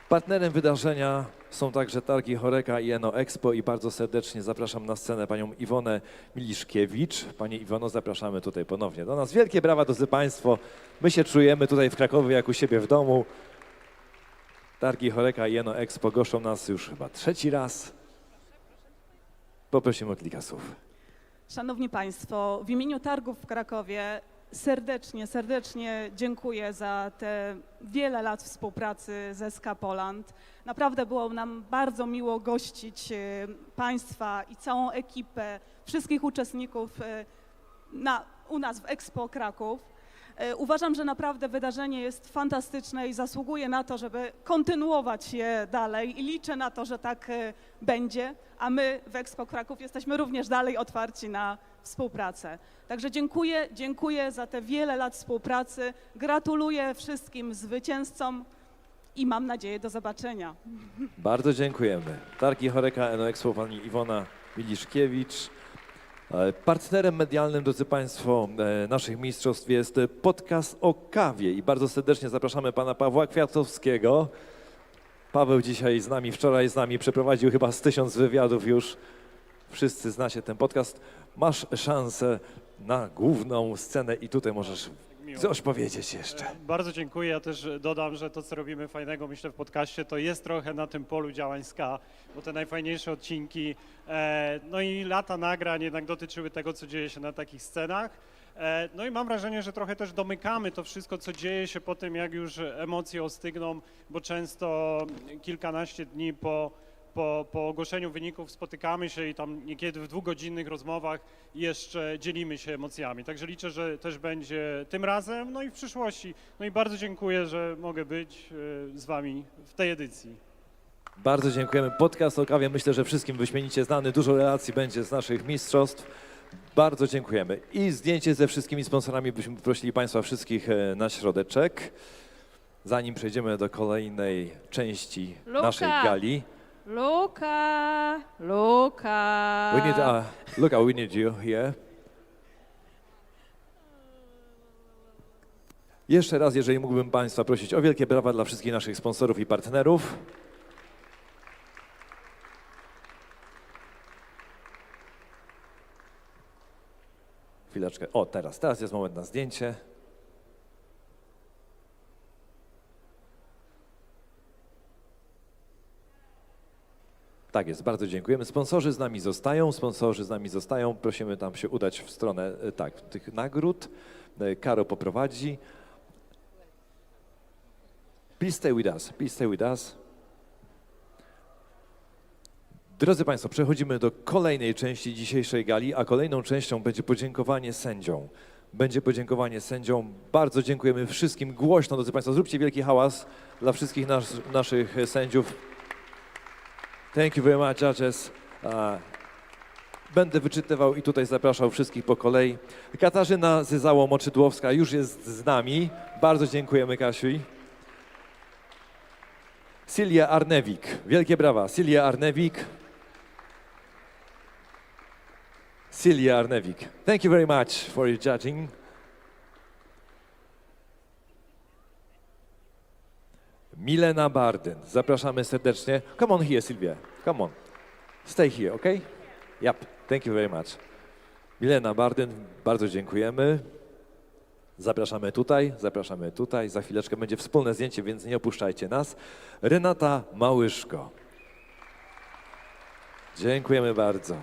F: Partnerem wydarzenia są także targi Horeca i Eno Expo i bardzo serdecznie zapraszam na scenę panią Iwonę Miliszkiewicz. Pani Iwono, zapraszamy tutaj ponownie do nas. Wielkie brawa, drodzy Państwo. My się czujemy tutaj w Krakowie jak u siebie w domu. Targi Horeca i Eno Expo goszczą nas już chyba trzeci raz. Poprosimy o kilka słów.
U: Szanowni Państwo, w imieniu targów w Krakowie serdecznie dziękuję za te wiele lat współpracy ze SKA Poland. Naprawdę było nam bardzo miło gościć Państwa i całą ekipę, wszystkich uczestników u nas w Expo Kraków. Uważam, że naprawdę wydarzenie jest fantastyczne i zasługuje na to, żeby kontynuować je dalej i liczę na to, że tak będzie, a my w Expo Kraków jesteśmy również dalej otwarci na współpracę. Także dziękuję za te wiele lat współpracy, gratuluję wszystkim zwycięzcom i mam nadzieję do zobaczenia.
F: Bardzo dziękujemy. Targi Horeca Eno Expo, pani Iwona Miliszkiewicz. Partnerem medialnym, drodzy Państwo, naszych mistrzostw jest podcast o kawie i bardzo serdecznie zapraszamy pana Pawła Kwiatowskiego. Paweł dzisiaj z nami, wczoraj z nami, przeprowadził chyba z 1000 wywiadów już. Wszyscy znacie ten podcast. Masz szansę na główną scenę i tutaj możesz coś powiedzieć jeszcze.
W: Bardzo dziękuję. Ja też dodam, że to, co robimy fajnego, myślę, w podcaście, to jest trochę na tym polu działań SKA, bo te najfajniejsze odcinki, no i lata nagrań jednak dotyczyły tego, co dzieje się na takich scenach. No i mam wrażenie, że trochę też domykamy to wszystko, co dzieje się po tym, jak już emocje ostygną, bo często kilkanaście dni po ogłoszeniu wyników spotykamy się i tam niekiedy w dwugodzinnych rozmowach jeszcze dzielimy się emocjami. Także liczę, że też będzie tym razem, no i w przyszłości. No i bardzo dziękuję, że mogę być z wami w tej edycji.
F: Bardzo dziękujemy. Podcast o kawie myślę, że wszystkim wyśmienicie znany. Dużo relacji będzie z naszych mistrzostw. Bardzo dziękujemy. I zdjęcie ze wszystkimi sponsorami byśmy prosili Państwa wszystkich na środeczek. Zanim przejdziemy do kolejnej części naszej gali.
U: Luka!
F: We need, Luka, we need you here. Jeszcze raz, jeżeli mógłbym Państwa prosić o wielkie brawa dla wszystkich naszych sponsorów i partnerów. Chwileczkę. O, teraz jest moment na zdjęcie. Tak jest, bardzo dziękujemy. Sponsorzy z nami zostają. Prosimy tam się udać w stronę tych nagród. Karo poprowadzi. Please stay with us. Drodzy Państwo, przechodzimy do kolejnej części dzisiejszej gali, a kolejną częścią będzie podziękowanie sędziom. Bardzo dziękujemy wszystkim głośno, drodzy Państwo. Zróbcie wielki hałas dla wszystkich naszych sędziów. Thank you very much, judges. Będę wyczytywał i tutaj zapraszał wszystkich po kolei. Katarzyna Zyzało-Moczydłowska już jest z nami. Bardzo dziękujemy, Kasiu. Silja Arnewik. Wielkie brawa. Silja Arnewik. Thank you very much for your judging. Milena Bardyn. Zapraszamy serdecznie. Come on here, Sylwia. Come on. Stay here, okay? Yep. Thank you very much. Milena Bardyn, bardzo dziękujemy. Zapraszamy tutaj. Za chwileczkę będzie wspólne zdjęcie, więc nie opuszczajcie nas. Renata Małyszko. Dziękujemy bardzo.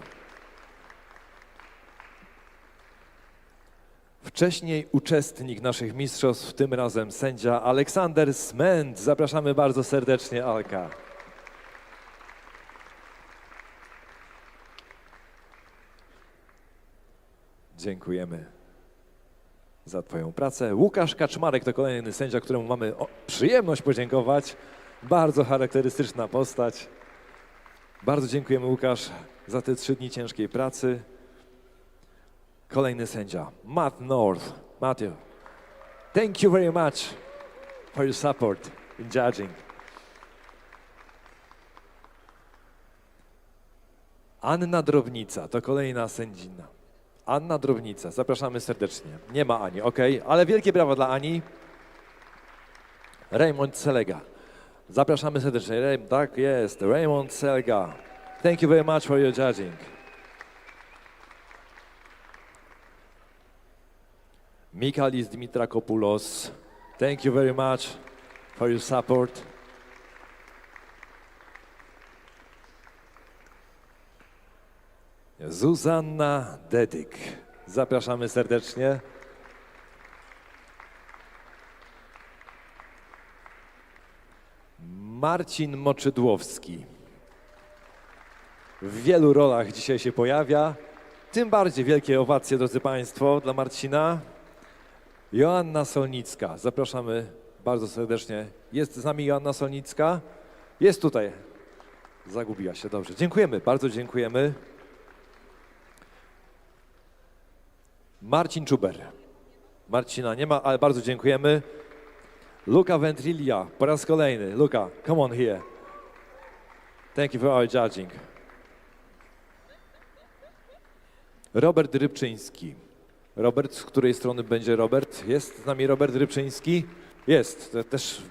F: Wcześniej uczestnik naszych mistrzostw, tym razem sędzia Aleksander Smęt. Zapraszamy bardzo serdecznie, Alka. Dziękujemy za Twoją pracę. Łukasz Kaczmarek to kolejny sędzia, któremu mamy przyjemność podziękować. Bardzo charakterystyczna postać. Bardzo dziękujemy, Łukasz, za te 3 dni ciężkiej pracy. Kolejny sędzia, Matt North. Matthew, thank you very much for your support in judging. Anna Drobnica to kolejna sędzina. Anna Drobnica, zapraszamy serdecznie. Nie ma Ani, ok, ale wielkie brawa dla Ani. Raymond Selega. Zapraszamy serdecznie. Tak jest, Raymond Selega. Thank you very much for your judging. Mikalis Dimitrakopoulos. Thank you very much for your support. Zuzanna Dedyk. Zapraszamy serdecznie. Marcin Moczydłowski. W wielu rolach dzisiaj się pojawia. Tym bardziej wielkie owacje, drodzy Państwo, dla Marcina. Joanna Solnicka. Zapraszamy bardzo serdecznie. Jest z nami Joanna Solnicka? Jest tutaj. Zagubiła się, dobrze. Dziękujemy, bardzo dziękujemy. Marcin Czuber. Marcina nie ma, ale bardzo dziękujemy. Luca Ventrilia, po raz kolejny. Luca, come on here. Thank you for our judging. Robert Rybczyński. Robert, z której strony będzie Robert? Jest z nami Robert Rybczyński? Jest, to też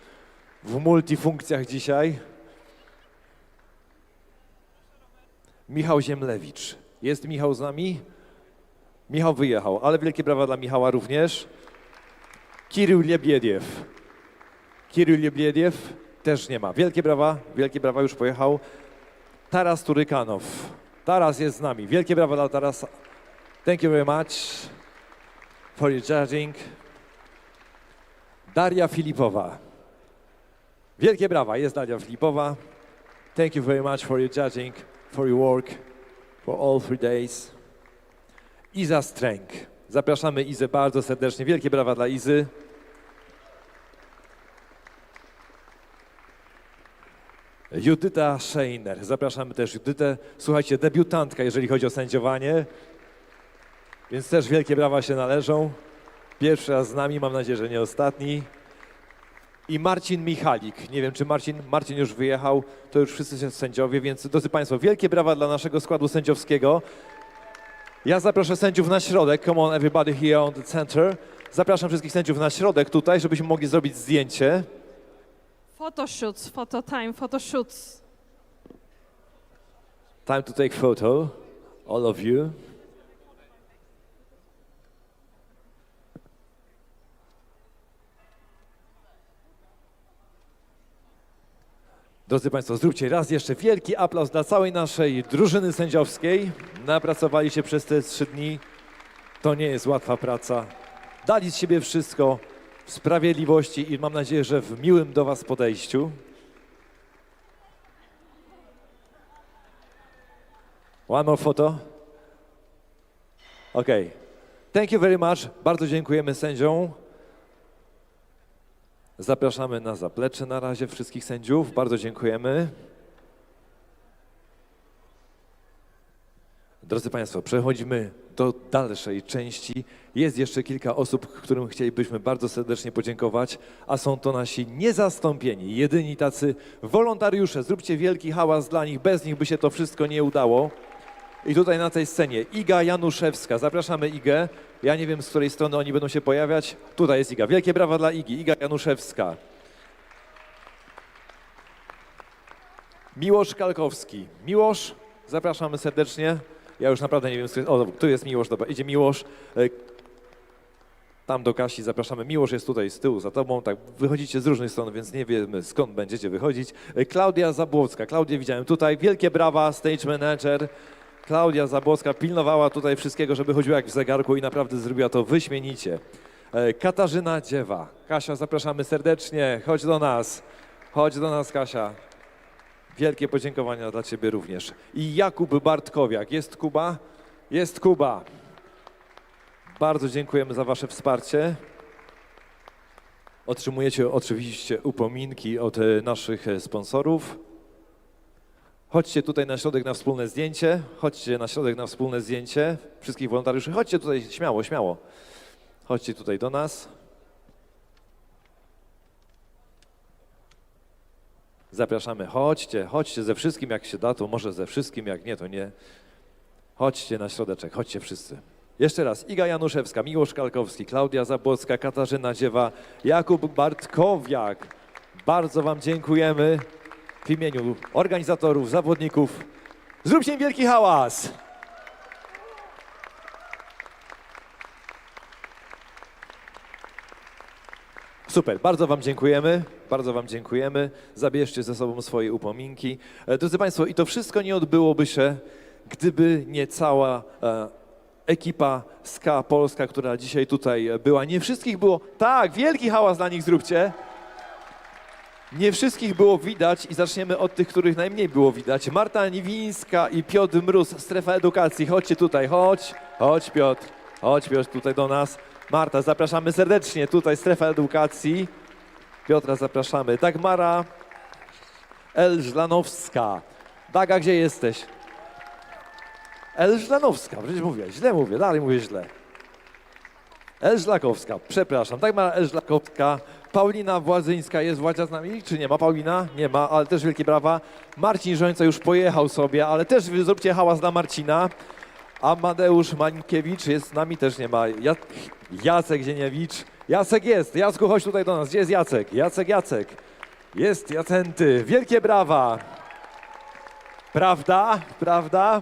F: w multifunkcjach dzisiaj. Michał Ziemlewicz. Jest Michał z nami? Michał wyjechał, ale wielkie brawa dla Michała również. Kirył Lebiediew. Kirył Lebiediew też nie ma. Wielkie brawa, już pojechał. Taras Turykanow. Taras jest z nami. Wielkie brawa dla Tarasa. Thank you very much for your judging. Daria Filipowa. Wielkie brawa, jest Daria Filipowa. Thank you very much for your judging, for your work, for all 3 days. Iza Stręk. Zapraszamy Izę bardzo serdecznie. Wielkie brawa dla Izy. Judyta Scheiner. Zapraszamy też Judytę. Słuchajcie, debiutantka, jeżeli chodzi o sędziowanie. Więc też wielkie brawa się należą. Pierwszy raz z nami, mam nadzieję, że nie ostatni. I Marcin Michalik. Nie wiem, czy Marcin już wyjechał, to już wszyscy są sędziowie, więc drodzy Państwo, wielkie brawa dla naszego składu sędziowskiego. Ja zaproszę sędziów na środek. Come on, everybody here on the center. Zapraszam wszystkich sędziów na środek tutaj, żebyśmy mogli zrobić zdjęcie.
U: Photoshoots, photoshoots.
F: Time to take photo, all of you. Drodzy Państwo, zróbcie raz jeszcze wielki aplauz dla całej naszej drużyny sędziowskiej. Napracowali się przez te 3 dni. To nie jest łatwa praca. Dali z siebie wszystko w sprawiedliwości i mam nadzieję, że w miłym do Was podejściu. One more photo. Okay. Thank you very much. Bardzo dziękujemy sędziom. Zapraszamy na zaplecze na razie wszystkich sędziów. Bardzo dziękujemy. Drodzy Państwo, przechodzimy do dalszej części. Jest jeszcze kilka osób, którym chcielibyśmy bardzo serdecznie podziękować, a są to nasi niezastąpieni, jedyni tacy wolontariusze. Zróbcie wielki hałas dla nich, bez nich by się to wszystko nie udało. I tutaj na tej scenie Iga Januszewska. Zapraszamy Igę. Ja nie wiem, z której strony oni będą się pojawiać. Tutaj jest Iga. Wielkie brawa dla Igi. Iga Januszewska. Miłosz Kalkowski. Miłosz, zapraszamy serdecznie. Ja już naprawdę nie wiem, o, tu jest Miłosz, dobra, idzie Miłosz. Tam do Kasi zapraszamy. Miłosz jest tutaj z tyłu za tobą. Tak, wychodzicie z różnych stron, więc nie wiemy, skąd będziecie wychodzić. Klaudia Zabłocka. Klaudię widziałem tutaj. Wielkie brawa, stage manager. Klaudia Zabłocka pilnowała tutaj wszystkiego, żeby chodziło jak w zegarku i naprawdę zrobiła to wyśmienicie. Katarzyna Dziewa. Kasia, zapraszamy serdecznie. Chodź do nas. Chodź do nas, Kasia. Wielkie podziękowania dla Ciebie również. I Jakub Bartkowiak. Jest Kuba? Jest Kuba. Bardzo dziękujemy za Wasze wsparcie. Otrzymujecie oczywiście upominki od naszych sponsorów. Chodźcie tutaj na środek na wspólne zdjęcie. Chodźcie na środek na wspólne zdjęcie. Wszystkich wolontariuszy. Chodźcie tutaj, śmiało, śmiało. Chodźcie tutaj do nas. Zapraszamy, chodźcie, chodźcie ze wszystkim, jak się da, to może ze wszystkim, jak nie, to nie. Chodźcie na środeczek, chodźcie wszyscy. Jeszcze raz, Iga Januszewska, Miłosz Kalkowski, Klaudia Zabłocka, Katarzyna Dziewa, Jakub Bartkowiak. Bardzo Wam dziękujemy w imieniu organizatorów, zawodników. Zróbcie im wielki hałas! Super, bardzo Wam dziękujemy, bardzo Wam dziękujemy. Zabierzcie ze sobą swoje upominki. Drodzy Państwo, i to wszystko nie odbyłoby się, gdyby nie cała ekipa SKA Polska, która dzisiaj tutaj była. Nie wszystkich było, tak, wielki hałas dla nich zróbcie. Nie wszystkich było widać i zaczniemy od tych, których najmniej było widać. Marta Niwińska i Piotr Mróz, Strefa Edukacji. Chodźcie tutaj, chodź Piotr tutaj do nas. Marta, zapraszamy serdecznie, tutaj Strefa Edukacji. Piotra zapraszamy. Dagmara Elżlanowska. Daga, gdzie jesteś? Elżlanowska, przecież mówię, źle mówię, dalej mówię źle. Elżlakowska, przepraszam. Dagmara Elżlakowska. Paulina Władzyńska, jest Władzia z nami? Czy nie ma? Paulina? Nie ma, ale też wielkie brawa. Marcin Żońca już pojechał sobie, ale też zróbcie hałas dla Marcina. Amadeusz Mańkiewicz jest z nami, też nie ma. Jacek Zieniewicz. Jacek jest. Jacku, chodź tutaj do nas. Gdzie jest Jacek? Jacek. Jest Jacenty. Wielkie brawa. Prawda?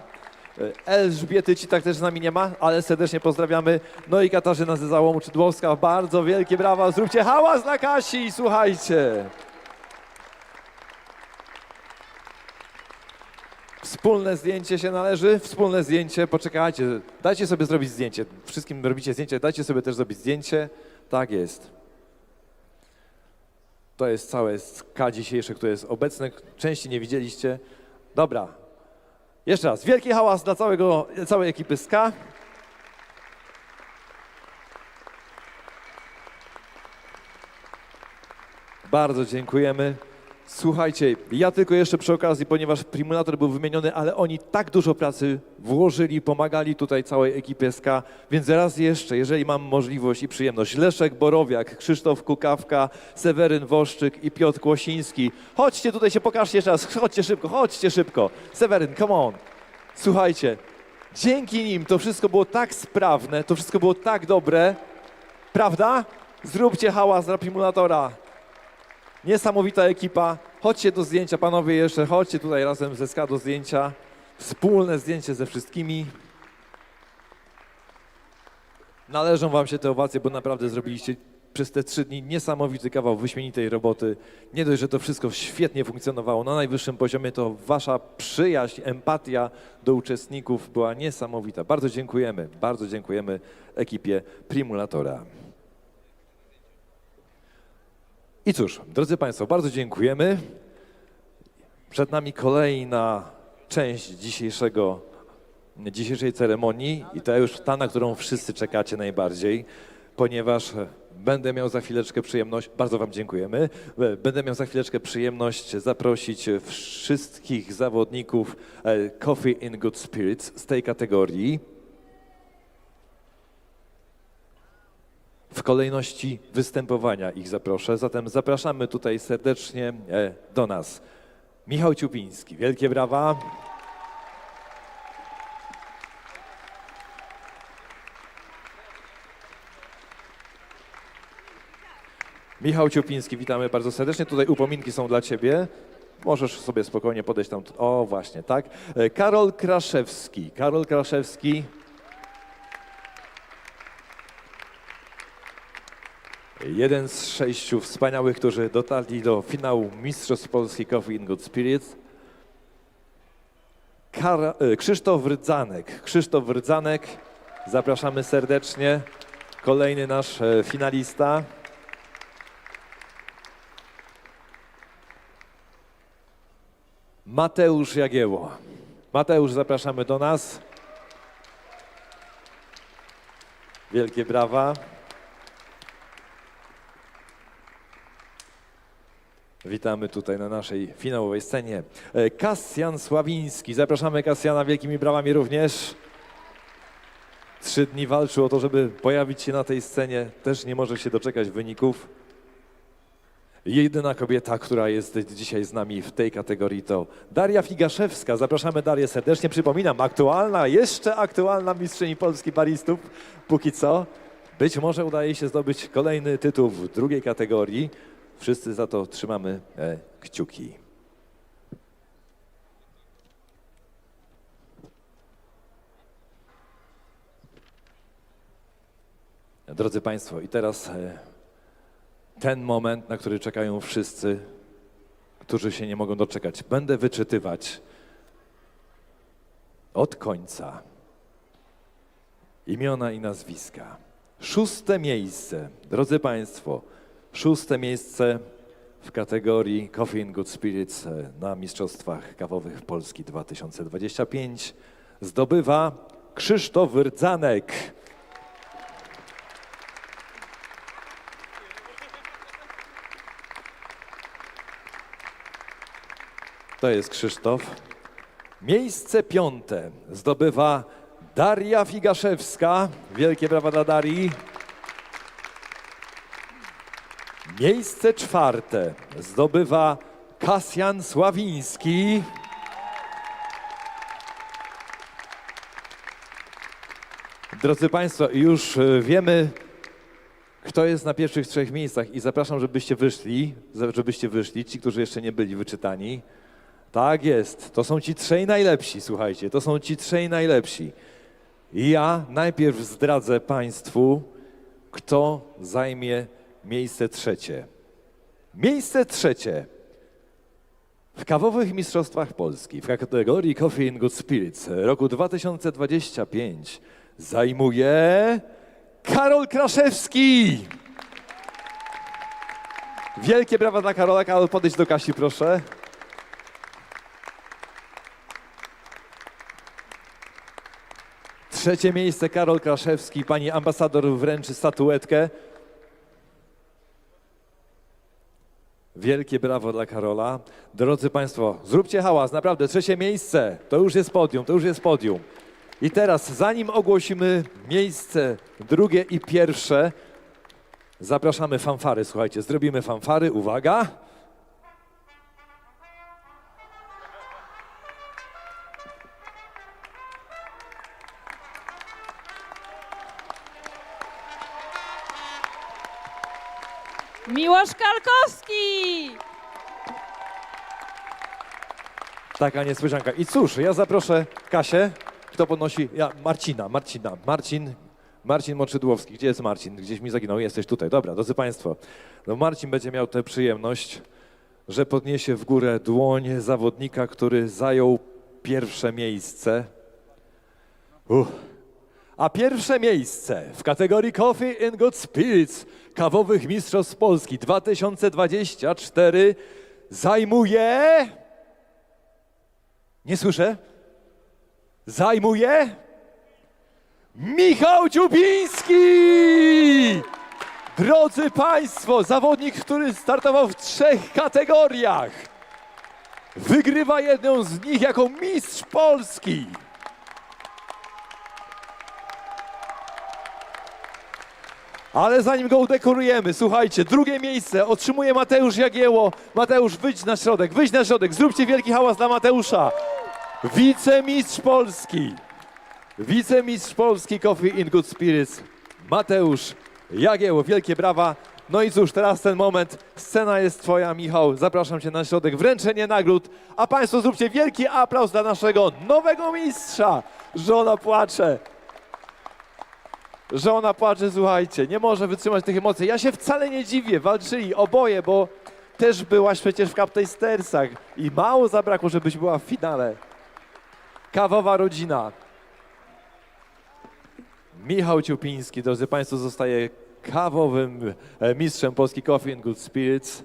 F: Elżbiety Citak też z nami nie ma, ale serdecznie pozdrawiamy. No i Katarzyna ze Załomu Czydłowska. Bardzo wielkie brawa. Zróbcie hałas dla Kasi. Słuchajcie. Wspólne zdjęcie się należy, wspólne zdjęcie, poczekajcie, dajcie sobie zrobić zdjęcie, wszystkim robicie zdjęcie, dajcie sobie też zrobić zdjęcie, tak jest. To jest całe SKA dzisiejsze, które jest obecne, części nie widzieliście. Dobra, jeszcze raz, wielki hałas dla całej ekipy SKA. Bardzo dziękujemy. Słuchajcie, ja tylko jeszcze przy okazji, ponieważ Primulator był wymieniony, ale oni tak dużo pracy włożyli, pomagali tutaj całej ekipie SKA, więc raz jeszcze, jeżeli mam możliwość i przyjemność, Leszek Borowiak, Krzysztof Kukawka, Seweryn Woszczyk i Piotr Kłosiński. Chodźcie tutaj, się pokażcie jeszcze raz, chodźcie szybko. Seweryn, come on. Słuchajcie, dzięki nim to wszystko było tak sprawne, to wszystko było tak dobre, prawda? Zróbcie hałas dla Primulatora. Niesamowita ekipa. Chodźcie do zdjęcia, panowie jeszcze, chodźcie tutaj razem ze SKA do zdjęcia. Wspólne zdjęcie ze wszystkimi. Należą wam się te owacje, bo naprawdę zrobiliście przez te 3 dni niesamowity kawał wyśmienitej roboty. Nie dość, że to wszystko świetnie funkcjonowało na najwyższym poziomie, to wasza przyjaźń, empatia do uczestników była niesamowita. Bardzo dziękujemy ekipie Primulatora. I cóż, drodzy Państwo, bardzo dziękujemy. Przed nami kolejna część dzisiejszej ceremonii i to już ta, na którą wszyscy czekacie najbardziej, ponieważ będę miał za chwileczkę przyjemność, bardzo Wam dziękujemy, będę miał za chwileczkę przyjemność zaprosić wszystkich zawodników Coffee in Good Spirits z tej kategorii. W kolejności występowania ich zaproszę, zatem zapraszamy tutaj serdecznie do nas. Michał Ciupiński, wielkie brawa. Michał Ciupiński, witamy bardzo serdecznie. Tutaj upominki są dla Ciebie. Możesz sobie spokojnie podejść tam. O, właśnie, tak. Karol Kraszewski. Karol Kraszewski. Jeden z 6 wspaniałych, którzy dotarli do finału Mistrzostw Polski Coffee in Good Spirits. Krzysztof Rdzanek. Krzysztof Rdzanek, zapraszamy serdecznie. Kolejny nasz finalista. Mateusz Jagiełło. Mateusz, zapraszamy do nas. Wielkie brawa. Witamy tutaj na naszej finałowej scenie. Kasjan Sławiński. Zapraszamy Kasjana wielkimi brawami również. 3 dni walczył o to, żeby pojawić się na tej scenie. Też nie może się doczekać wyników. Jedyna kobieta, która jest dzisiaj z nami w tej kategorii, to Daria Figaszewska. Zapraszamy Darię serdecznie. Przypominam, jeszcze aktualna mistrzyni Polski baristów. Póki co. Być może udaje się zdobyć kolejny tytuł w drugiej kategorii. Wszyscy za to trzymamy kciuki. Drodzy Państwo, i teraz ten moment, na który czekają wszyscy, którzy się nie mogą doczekać. Będę wyczytywać od końca imiona i nazwiska. 6. miejsce, drodzy Państwo, 6. miejsce w kategorii Coffee in Good Spirits na Mistrzostwach Kawowych Polski 2025 zdobywa Krzysztof Rdzanek. To jest Krzysztof. Miejsce 5. zdobywa Daria Figaszewska. Wielkie brawa dla Darii. Miejsce 4. zdobywa Kasjan Sławiński. Drodzy Państwo, już wiemy, kto jest na pierwszych 3 miejscach i zapraszam, żebyście wyszli, ci, którzy jeszcze nie byli wyczytani. Tak jest, to są ci 3 najlepsi, słuchajcie, to są ci 3 najlepsi. I ja najpierw zdradzę Państwu, kto zajmie miejsce 3. Miejsce 3 w kawowych Mistrzostwach Polski w kategorii Coffee in Good Spirits roku 2025 zajmuje Karol Kraszewski. Wielkie brawa dla Karola. Karol, podejdź do Kasi, proszę. Trzecie miejsce Karol Kraszewski. Pani ambasador wręczy statuetkę. Wielkie brawo dla Karola. Drodzy Państwo, zróbcie hałas, naprawdę, 3. miejsce. To już jest podium, to już jest podium. I teraz, zanim ogłosimy miejsce 2. i 1, zapraszamy fanfary, słuchajcie, zrobimy fanfary, uwaga.
I: Miłosz Kalkowski!
F: Taka niespodzianka. I cóż, ja zaproszę Kasię, kto podnosi, Marcin Marcin Moczydłowski. Gdzie jest Marcin? Gdzieś mi zaginął. Jesteś tutaj. Dobra, drodzy Państwo. No Marcin będzie miał tę przyjemność, że podniesie w górę dłoń zawodnika, który zajął pierwsze miejsce. A pierwsze miejsce w kategorii Coffee and Good Spirits kawowych Mistrzostw Polski 2024 zajmuje... Nie słyszę. Zajmuje Michał Ciupiński! Drodzy Państwo, zawodnik, który startował w 3 kategoriach. Wygrywa jedną z nich jako mistrz Polski. Ale zanim go udekorujemy, słuchajcie, drugie miejsce otrzymuje Mateusz Jagieło. Mateusz, wyjdź na środek, zróbcie wielki hałas dla Mateusza. Wicemistrz Polski. Wicemistrz Polski Coffee in Good Spirits. Mateusz Jagieło, wielkie brawa. No i cóż, teraz ten moment, scena jest twoja, Michał. Zapraszam cię na środek, wręczenie nagród. A Państwo zróbcie wielki aplauz dla naszego nowego mistrza. Żona płacze. Żona płacze, słuchajcie, nie może wytrzymać tych emocji. Ja się wcale nie dziwię, walczyli oboje, bo też byłaś przecież w Cup Tastersach i mało zabrakło, żebyś była w finale. Kawowa rodzina. Michał Ciupiński, drodzy Państwo, zostaje kawowym mistrzem Polski Coffee and Good Spirits.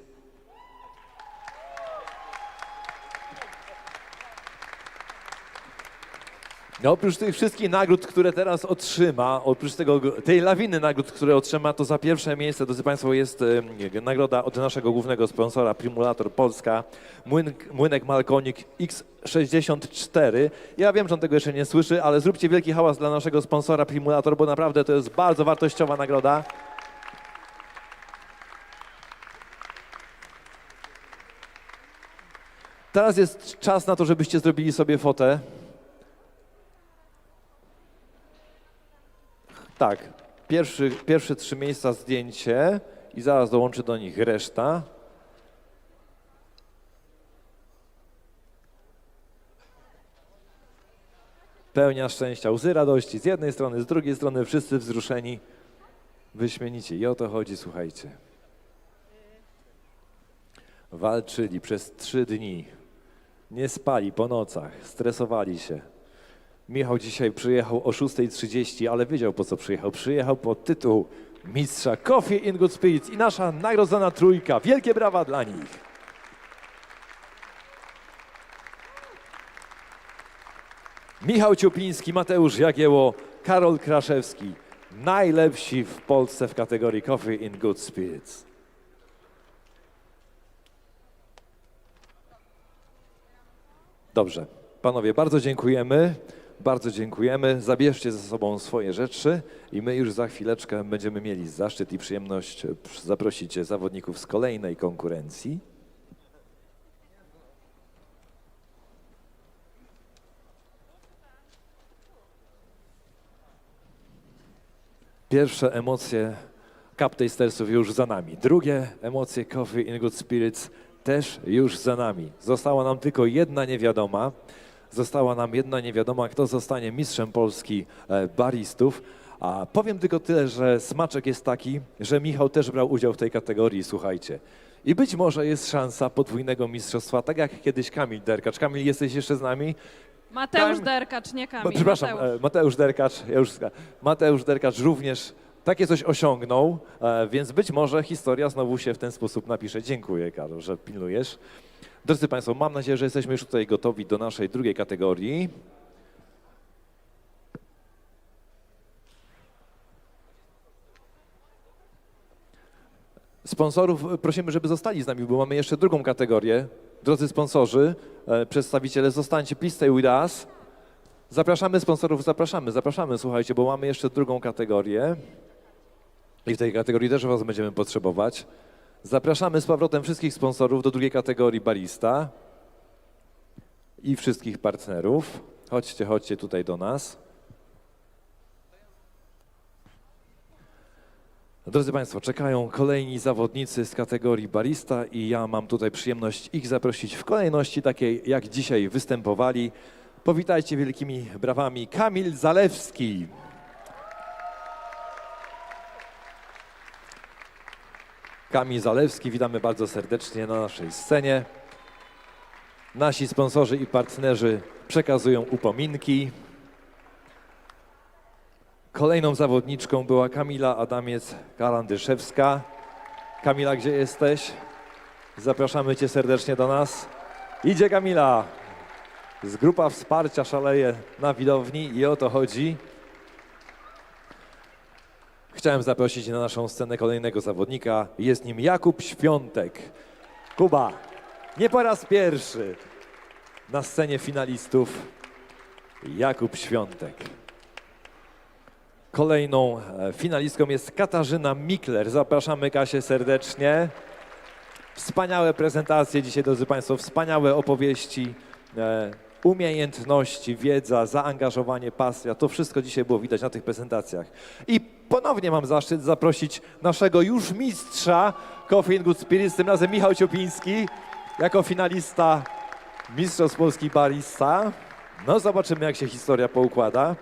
F: No, oprócz tych wszystkich nagród, które teraz otrzyma, oprócz tej lawiny nagród, które otrzyma, to za pierwsze miejsce, drodzy Państwo, jest nagroda od naszego głównego sponsora Primulator Polska, młynek Malkonik X64. Ja wiem, że on tego jeszcze nie słyszy, ale zróbcie wielki hałas dla naszego sponsora Primulator, bo naprawdę to jest bardzo wartościowa nagroda. Teraz jest czas na to, żebyście zrobili sobie fotę. Tak, pierwsze 3 miejsca zdjęcie i zaraz dołączy do nich reszta. Pełnia szczęścia, łzy radości z jednej strony, z drugiej strony wszyscy wzruszeni, wyśmienici. I o to chodzi, słuchajcie. Walczyli przez 3 dni, nie spali po nocach, stresowali się. Michał dzisiaj przyjechał o 6:30, ale wiedział, po co przyjechał. Przyjechał po tytuł mistrza Coffee in Good Spirits i nasza nagrodzona trójka. Wielkie brawa dla nich. Michał Ciupiński, Mateusz Jagieło, Karol Kraszewski. Najlepsi w Polsce w kategorii Coffee in Good Spirits. Dobrze, panowie, bardzo dziękujemy. Bardzo dziękujemy. Zabierzcie ze sobą swoje rzeczy i my już za chwileczkę będziemy mieli zaszczyt i przyjemność zaprosić zawodników z kolejnej konkurencji. Pierwsze emocje Cup Tastersów już za nami. Drugie emocje Coffee in Good Spirits też już za nami. Została nam tylko jedna niewiadoma. Została nam jedna niewiadoma, kto zostanie mistrzem Polski baristów. A powiem tylko tyle, że smaczek jest taki, że Michał też brał udział w tej kategorii, słuchajcie. I być może jest szansa podwójnego mistrzostwa, tak jak kiedyś Kamil Derkacz. Kamil, jesteś jeszcze z nami?
I: Mateusz Derkacz, nie Kamil.
F: Przepraszam, Mateusz Derkacz. Mateusz Derkacz również takie coś osiągnął, więc być może historia znowu się w ten sposób napisze. Dziękuję, Karol, że pilnujesz. Drodzy Państwo, mam nadzieję, że jesteśmy już tutaj gotowi do naszej drugiej kategorii. Sponsorów prosimy, żeby zostali z nami, bo mamy jeszcze drugą kategorię. Drodzy sponsorzy, przedstawiciele, zostańcie, please stay with us. Zapraszamy sponsorów, zapraszamy, słuchajcie, bo mamy jeszcze drugą kategorię. I w tej kategorii też Was będziemy potrzebować. Zapraszamy z powrotem wszystkich sponsorów do drugiej kategorii Barista i wszystkich partnerów. Chodźcie tutaj do nas. Drodzy Państwo, czekają kolejni zawodnicy z kategorii Barista i ja mam tutaj przyjemność ich zaprosić w kolejności takiej, jak dzisiaj Kamil Zalewski. Witamy bardzo serdecznie na naszej scenie. Nasi sponsorzy i partnerzy przekazują upominki. Kolejną zawodniczką była Kamila Adamiec-Karandyszewska. Kamila, gdzie jesteś? Zapraszamy Cię serdecznie do nas. Idzie Kamila. Z grupa wsparcia szaleje na widowni i o to chodzi. Chciałem zaprosić na naszą scenę kolejnego zawodnika. Jest nim Jakub Świątek. Kuba, nie po raz pierwszy na scenie finalistów Jakub Świątek. Kolejną finalistką jest Katarzyna Mikler. Zapraszamy Kasię serdecznie. Wspaniałe prezentacje dzisiaj, drodzy Państwo, wspaniałe opowieści, umiejętności, wiedza, zaangażowanie, pasja. To wszystko dzisiaj było widać na tych prezentacjach. I ponownie mam zaszczyt zaprosić naszego już mistrza Coffee and Good Spirits, tym razem Michał Ciopiński, jako finalista Mistrzostw Polski Barista. No zobaczymy, jak się historia poukłada.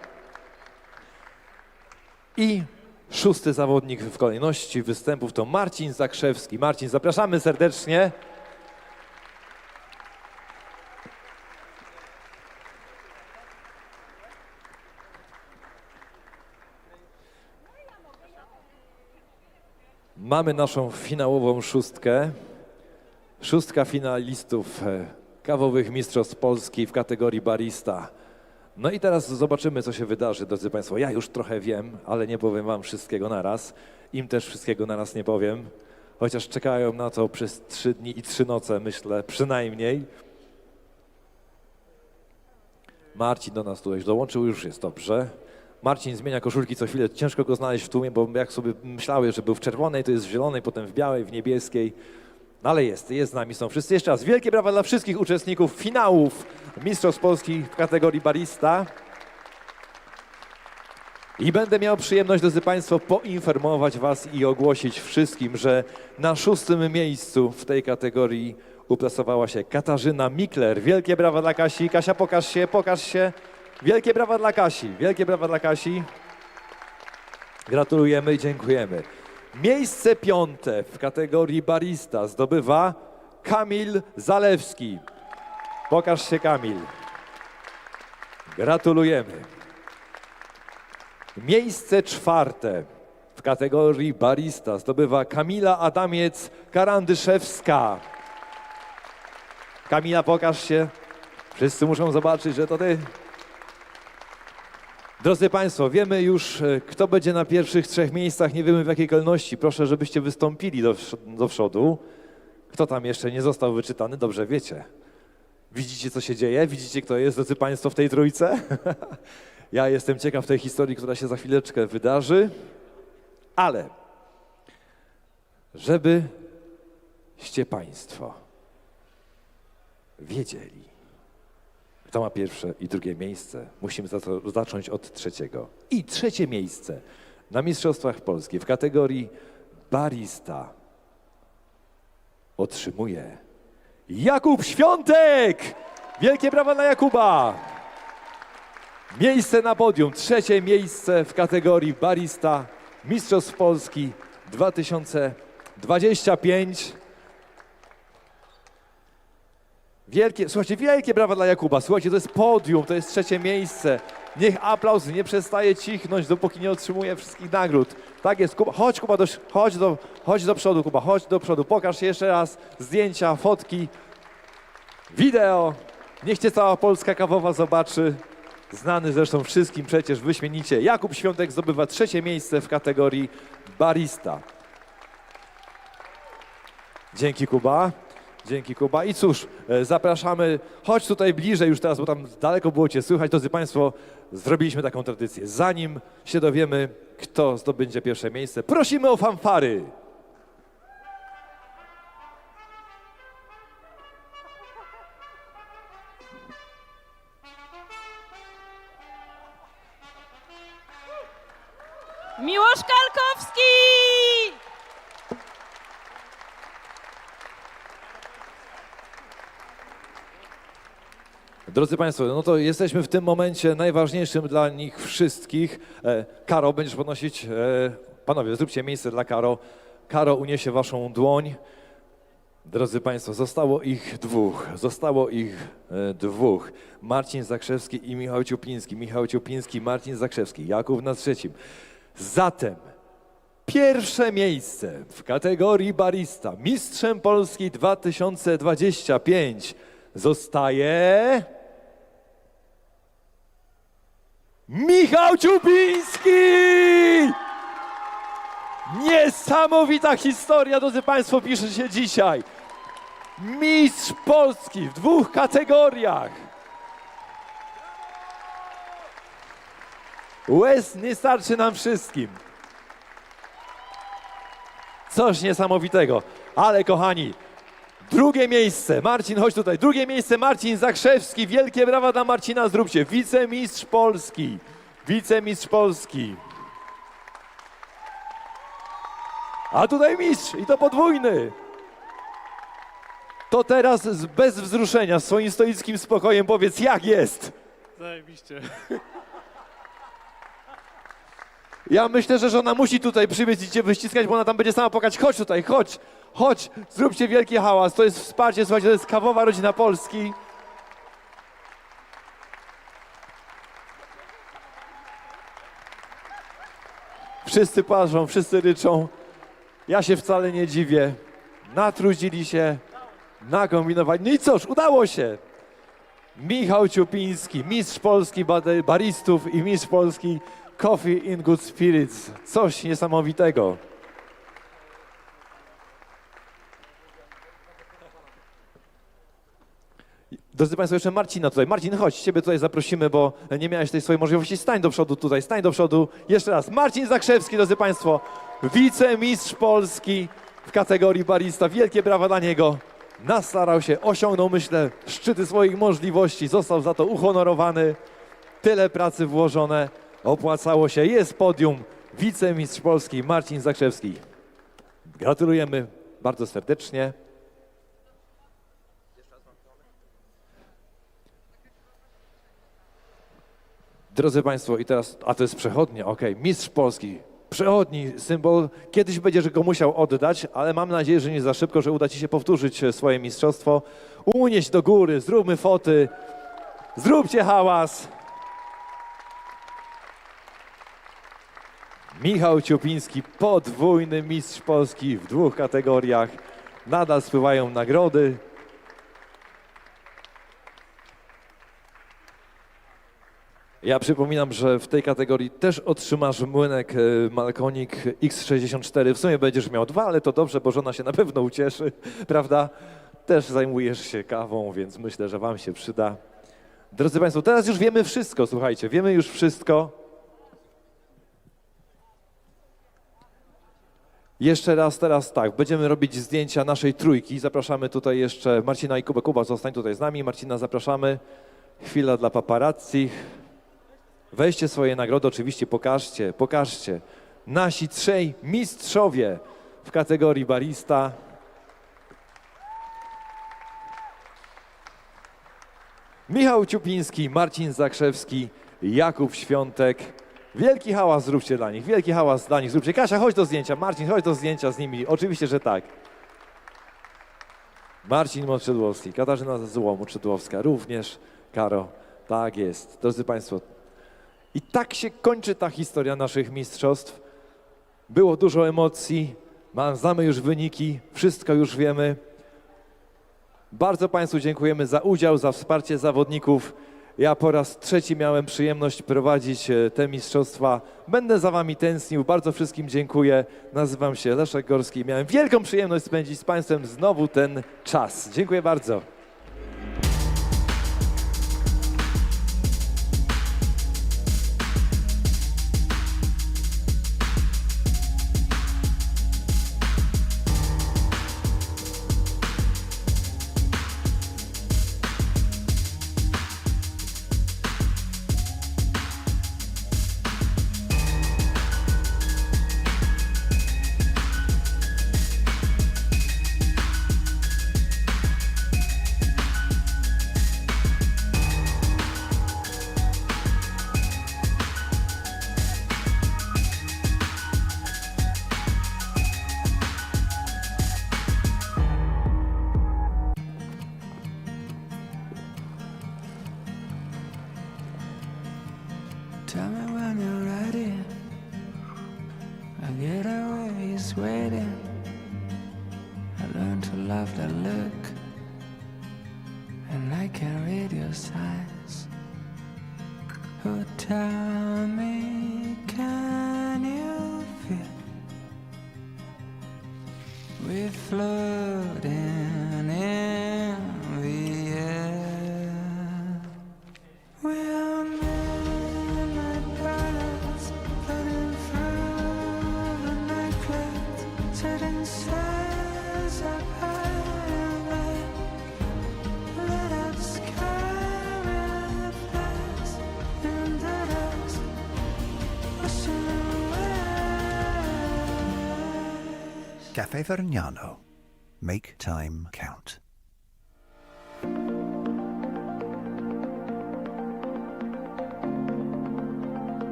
F: I szósty zawodnik w kolejności występów to Marcin Zakrzewski. Marcin, zapraszamy serdecznie. Mamy naszą finałową szóstkę. Szóstka finalistów kawowych Mistrzostw Polski w kategorii Barista. No i teraz zobaczymy, co się wydarzy, drodzy Państwo. Ja już trochę wiem, ale nie powiem Wam wszystkiego naraz. Im też wszystkiego naraz nie powiem. Chociaż czekają na to przez 3 dni i 3 noce, myślę, przynajmniej. Marcin do nas tutaj dołączył, już jest dobrze. Marcin zmienia koszulki co chwilę, ciężko go znaleźć w tłumie, bo jak sobie myślały, że był w czerwonej, to jest w zielonej, potem w białej, w niebieskiej. No ale jest z nami, są wszyscy. Jeszcze raz wielkie brawa dla wszystkich uczestników finałów Mistrzostw Polski w kategorii Barista. I będę miał przyjemność, drodzy Państwo, poinformować Was i ogłosić wszystkim, że na 6. miejscu w tej kategorii uplasowała się Katarzyna Mikler. Wielkie brawa dla Kasi. Kasia, pokaż się. Wielkie brawa dla Kasi, wielkie brawa dla Kasi. Gratulujemy i dziękujemy. Miejsce 5. w kategorii Barista zdobywa Kamil Zalewski. Pokaż się, Kamil. Gratulujemy. Miejsce 4. w kategorii Barista zdobywa Kamila Adamiec-Karandyszewska. Kamila, pokaż się. Wszyscy muszą zobaczyć, że to Ty. Drodzy Państwo, wiemy już, kto będzie na pierwszych 3 miejscach, nie wiemy w jakiej kolejności. Proszę, żebyście wystąpili do przodu. Kto tam jeszcze nie został wyczytany? Dobrze wiecie. Widzicie, co się dzieje? Widzicie, kto jest, drodzy Państwo, w tej trójce? Ja jestem ciekaw tej historii, która się za chwileczkę wydarzy. Ale, żebyście Państwo wiedzieli, kto ma pierwsze i drugie miejsce, musimy zacząć od 3. I 3. miejsce na Mistrzostwach Polski w kategorii Barista otrzymuje Jakub Świątek! Wielkie brawa dla Jakuba! Miejsce na podium, 3. miejsce w kategorii Barista Mistrzostw Polski 2025. Słuchajcie, wielkie brawa dla Jakuba. Słuchajcie, to jest podium, to jest 3. miejsce. Niech aplauz nie przestaje cichnąć, dopóki nie otrzymuje wszystkich nagród. Tak jest, Kuba. Chodź, Kuba, chodź do przodu, Kuba, chodź do przodu. Pokaż się jeszcze raz zdjęcia, fotki, wideo. Niech Cię cała Polska kawowa zobaczy. Znany zresztą wszystkim przecież wyśmienicie. Jakub Świątek zdobywa 3. miejsce w kategorii Barista. Dzięki, Kuba. Dzięki, Kuba. I cóż, zapraszamy, chodź tutaj bliżej już teraz, bo tam daleko było Cię słychać. Drodzy Państwo, zrobiliśmy taką tradycję. Zanim się dowiemy, kto zdobędzie pierwsze miejsce, prosimy o fanfary.
I: Miłosz Kalkowski!
F: Drodzy Państwo, no to jesteśmy w tym momencie najważniejszym dla nich wszystkich. Karo, będziesz podnosić, panowie, zróbcie miejsce dla Karo. Karo uniesie waszą dłoń. Drodzy Państwo, zostało ich dwóch. Marcin Zakrzewski i Michał Ciupiński. Michał Ciupiński, Marcin Zakrzewski. Jakub na trzecim. Zatem pierwsze miejsce w kategorii Barista Mistrzem Polski 2025 zostaje Michał Ciupiński! Niesamowita historia, drodzy Państwo, pisze się dzisiaj. Mistrz Polski w 2 kategoriach. Łez nie starczy nam wszystkim. Coś niesamowitego. Ale kochani, drugie miejsce, Marcin, chodź tutaj. Drugie miejsce, Marcin Zakrzewski. Wielkie brawa dla Marcina, zróbcie. Wicemistrz Polski. Wicemistrz Polski. A tutaj mistrz i to podwójny. To teraz bez wzruszenia, swoim stoickim spokojem powiedz, jak jest.
W: Zajebiście.
F: Ja myślę, że żona musi tutaj przybiec i cię wyściskać, bo ona tam będzie sama płakać. Chodź tutaj, chodź, zróbcie wielki hałas. To jest wsparcie, słuchajcie, to jest kawowa rodzina Polski. Wszyscy płaczą, wszyscy ryczą. Ja się wcale nie dziwię. Natrudzili się, nakombinowali. No i cóż, udało się. Michał Ciupiński, mistrz Polski baristów i mistrz Polski Coffee in Good Spirits. Coś niesamowitego. Drodzy Państwo, jeszcze Marcina tutaj. Marcin, chodź, Ciebie tutaj zaprosimy, bo nie miałeś tej swojej możliwości. Stań do przodu tutaj, stań do przodu. Jeszcze raz. Marcin Zakrzewski, drodzy Państwo, wicemistrz Polski w kategorii barista. Wielkie brawa dla niego. Nastarał się, osiągnął, myślę, szczyty swoich możliwości. Został za to uhonorowany. Tyle pracy włożone. Opłacało się. Jest podium. Wicemistrz Polski Marcin Zakrzewski. Gratulujemy bardzo serdecznie. Drodzy Państwo, i teraz, a to jest przechodnia, okej, mistrz Polski, przechodni, symbol, kiedyś będziesz go musiał oddać, ale mam nadzieję, że nie za szybko, że uda Ci się powtórzyć swoje mistrzostwo. Unieść do góry, zróbmy foty, zróbcie hałas. Michał Ciupiński, podwójny mistrz Polski w 2 kategoriach. Nadal spływają nagrody. Ja przypominam, że w tej kategorii też otrzymasz młynek Malkonik X64. W sumie będziesz miał 2, ale to dobrze, bo żona się na pewno ucieszy, prawda? Też zajmujesz się kawą, więc myślę, że Wam się przyda. Drodzy Państwo, teraz już wiemy wszystko, słuchajcie, wiemy już wszystko. Jeszcze raz, teraz tak, będziemy robić zdjęcia naszej trójki. Zapraszamy tutaj jeszcze Marcina i Kubę. Kuba, zostań tutaj z nami. Marcina zapraszamy. Chwila dla paparazzi. Weźcie swoje nagrody, oczywiście pokażcie. Nasi 3 mistrzowie w kategorii barista. Michał Ciupiński, Marcin Zakrzewski, Jakub Świątek. Wielki hałas zróbcie dla nich, wielki hałas dla nich zróbcie. Kasia, chodź do zdjęcia, Marcin, chodź do zdjęcia z nimi. Oczywiście, że tak. Marcin Moczydłowski, Katarzyna Moczydłowska również, Karo, tak jest. Drodzy Państwo, i tak się kończy ta historia naszych mistrzostw. Było dużo emocji, znamy już wyniki, wszystko już wiemy. Bardzo Państwu dziękujemy za udział, za wsparcie zawodników. Ja po raz 3 miałem przyjemność prowadzić te mistrzostwa. Będę za Wami tęsknił. Bardzo wszystkim dziękuję. Nazywam się Leszek Gorski. Miałem wielką przyjemność spędzić z Państwem znowu ten czas. Dziękuję bardzo.
A: learned to love the look, and I can read your signs. Oh, tell me, can you feel we're floating in the air? We're midnight birds floating through the night clouds, setting sails up high and low. Lit up sky reflects in the dusk, washing away.
B: Cafe Vergnano. Make time count.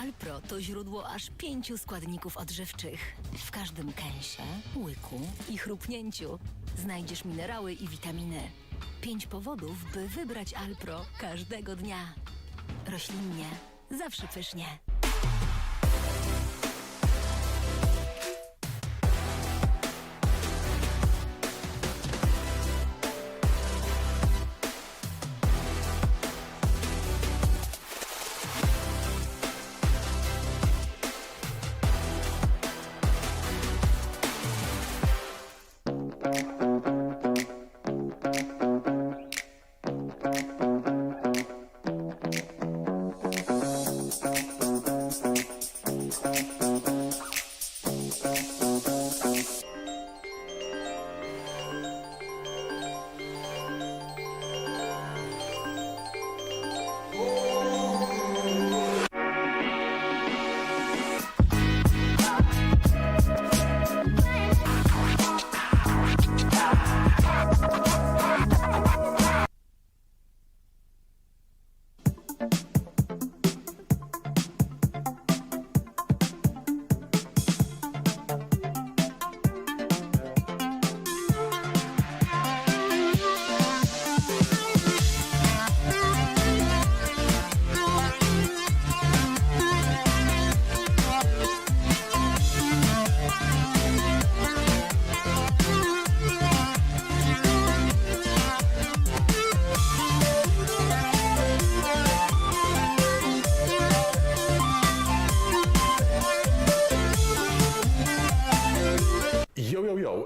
C: Alpro to źródło aż 5 składników odżywczych. W każdym kęsie, łyku i chrupnięciu znajdziesz minerały i witaminy. 5 powodów, by wybrać Alpro każdego dnia. Roślinnie, zawsze pysznie.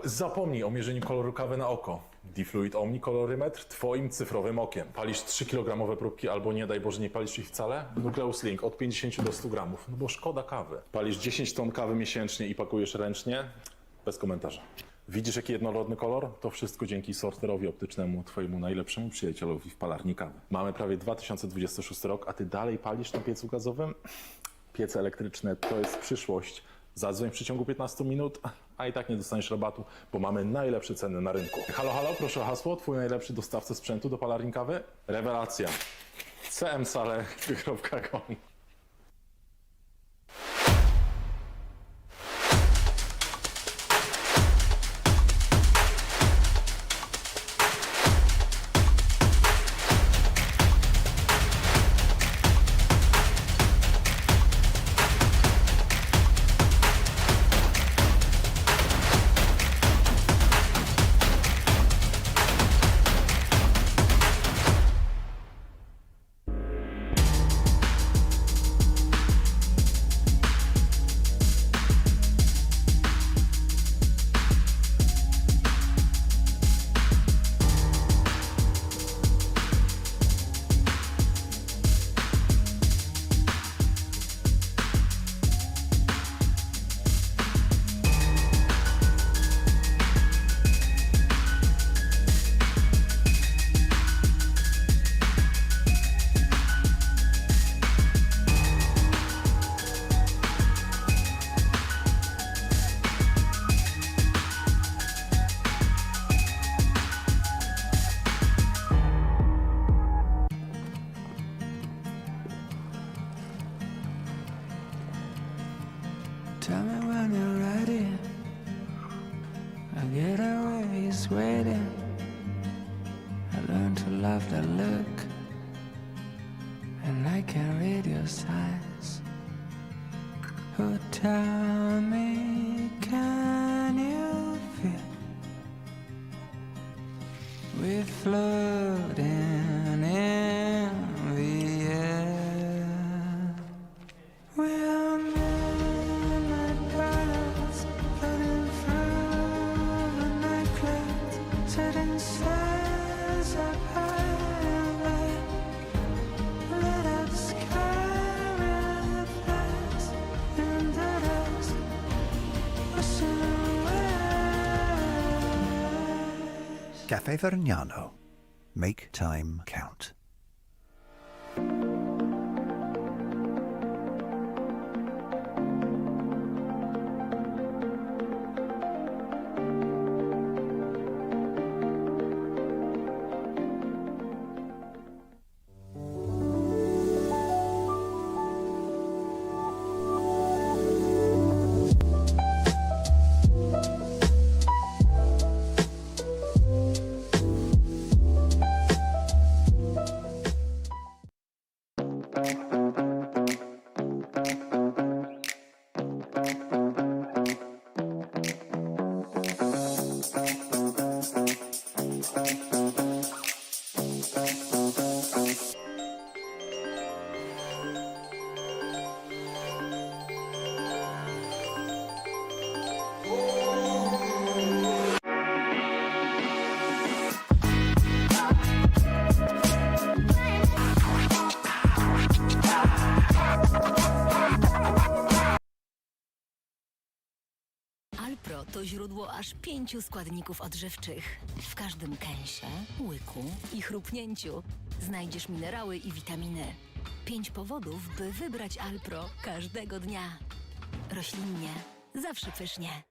D: Zapomnij o mierzeniu koloru kawy na oko. Difluid Omni kolorymetr twoim cyfrowym okiem. Palisz 3-kilogramowe próbki albo nie daj Boże nie palisz ich wcale? Nucleus Link od 50 do 100 gramów, no bo szkoda kawy. Palisz 10 ton kawy miesięcznie i pakujesz ręcznie? Bez komentarza. Widzisz jaki jednorodny kolor? To wszystko dzięki sorterowi optycznemu, twojemu najlepszemu przyjacielowi w palarni kawy. Mamy prawie 2026 rok, a ty dalej palisz na piecu gazowym? Piece elektryczne to jest przyszłość. Zadzwoń w przeciągu 15 minut, a i tak nie dostaniesz rabatu, bo mamy najlepsze ceny na rynku. Halo, halo, proszę o hasło, twój najlepszy dostawca sprzętu do palarni kawy? Rewelacja. cmsale.com.
A: tell me when you're ready. A getaway is waiting. I learned to love the look, and I can read your signs. Oh, tell me, can you feel we're floating in the air? We're midnight birds floating through the night clouds, setting sails up high, lit up sky reflects in the dust, ocean waves.
B: Cafe Vergnano. Make time count.
C: Alpro to źródło aż 5 składników odżywczych. W każdym kęsie, łyku i chrupnięciu znajdziesz minerały i witaminy. 5 powodów, by wybrać Alpro każdego dnia. Roślinnie, zawsze pysznie.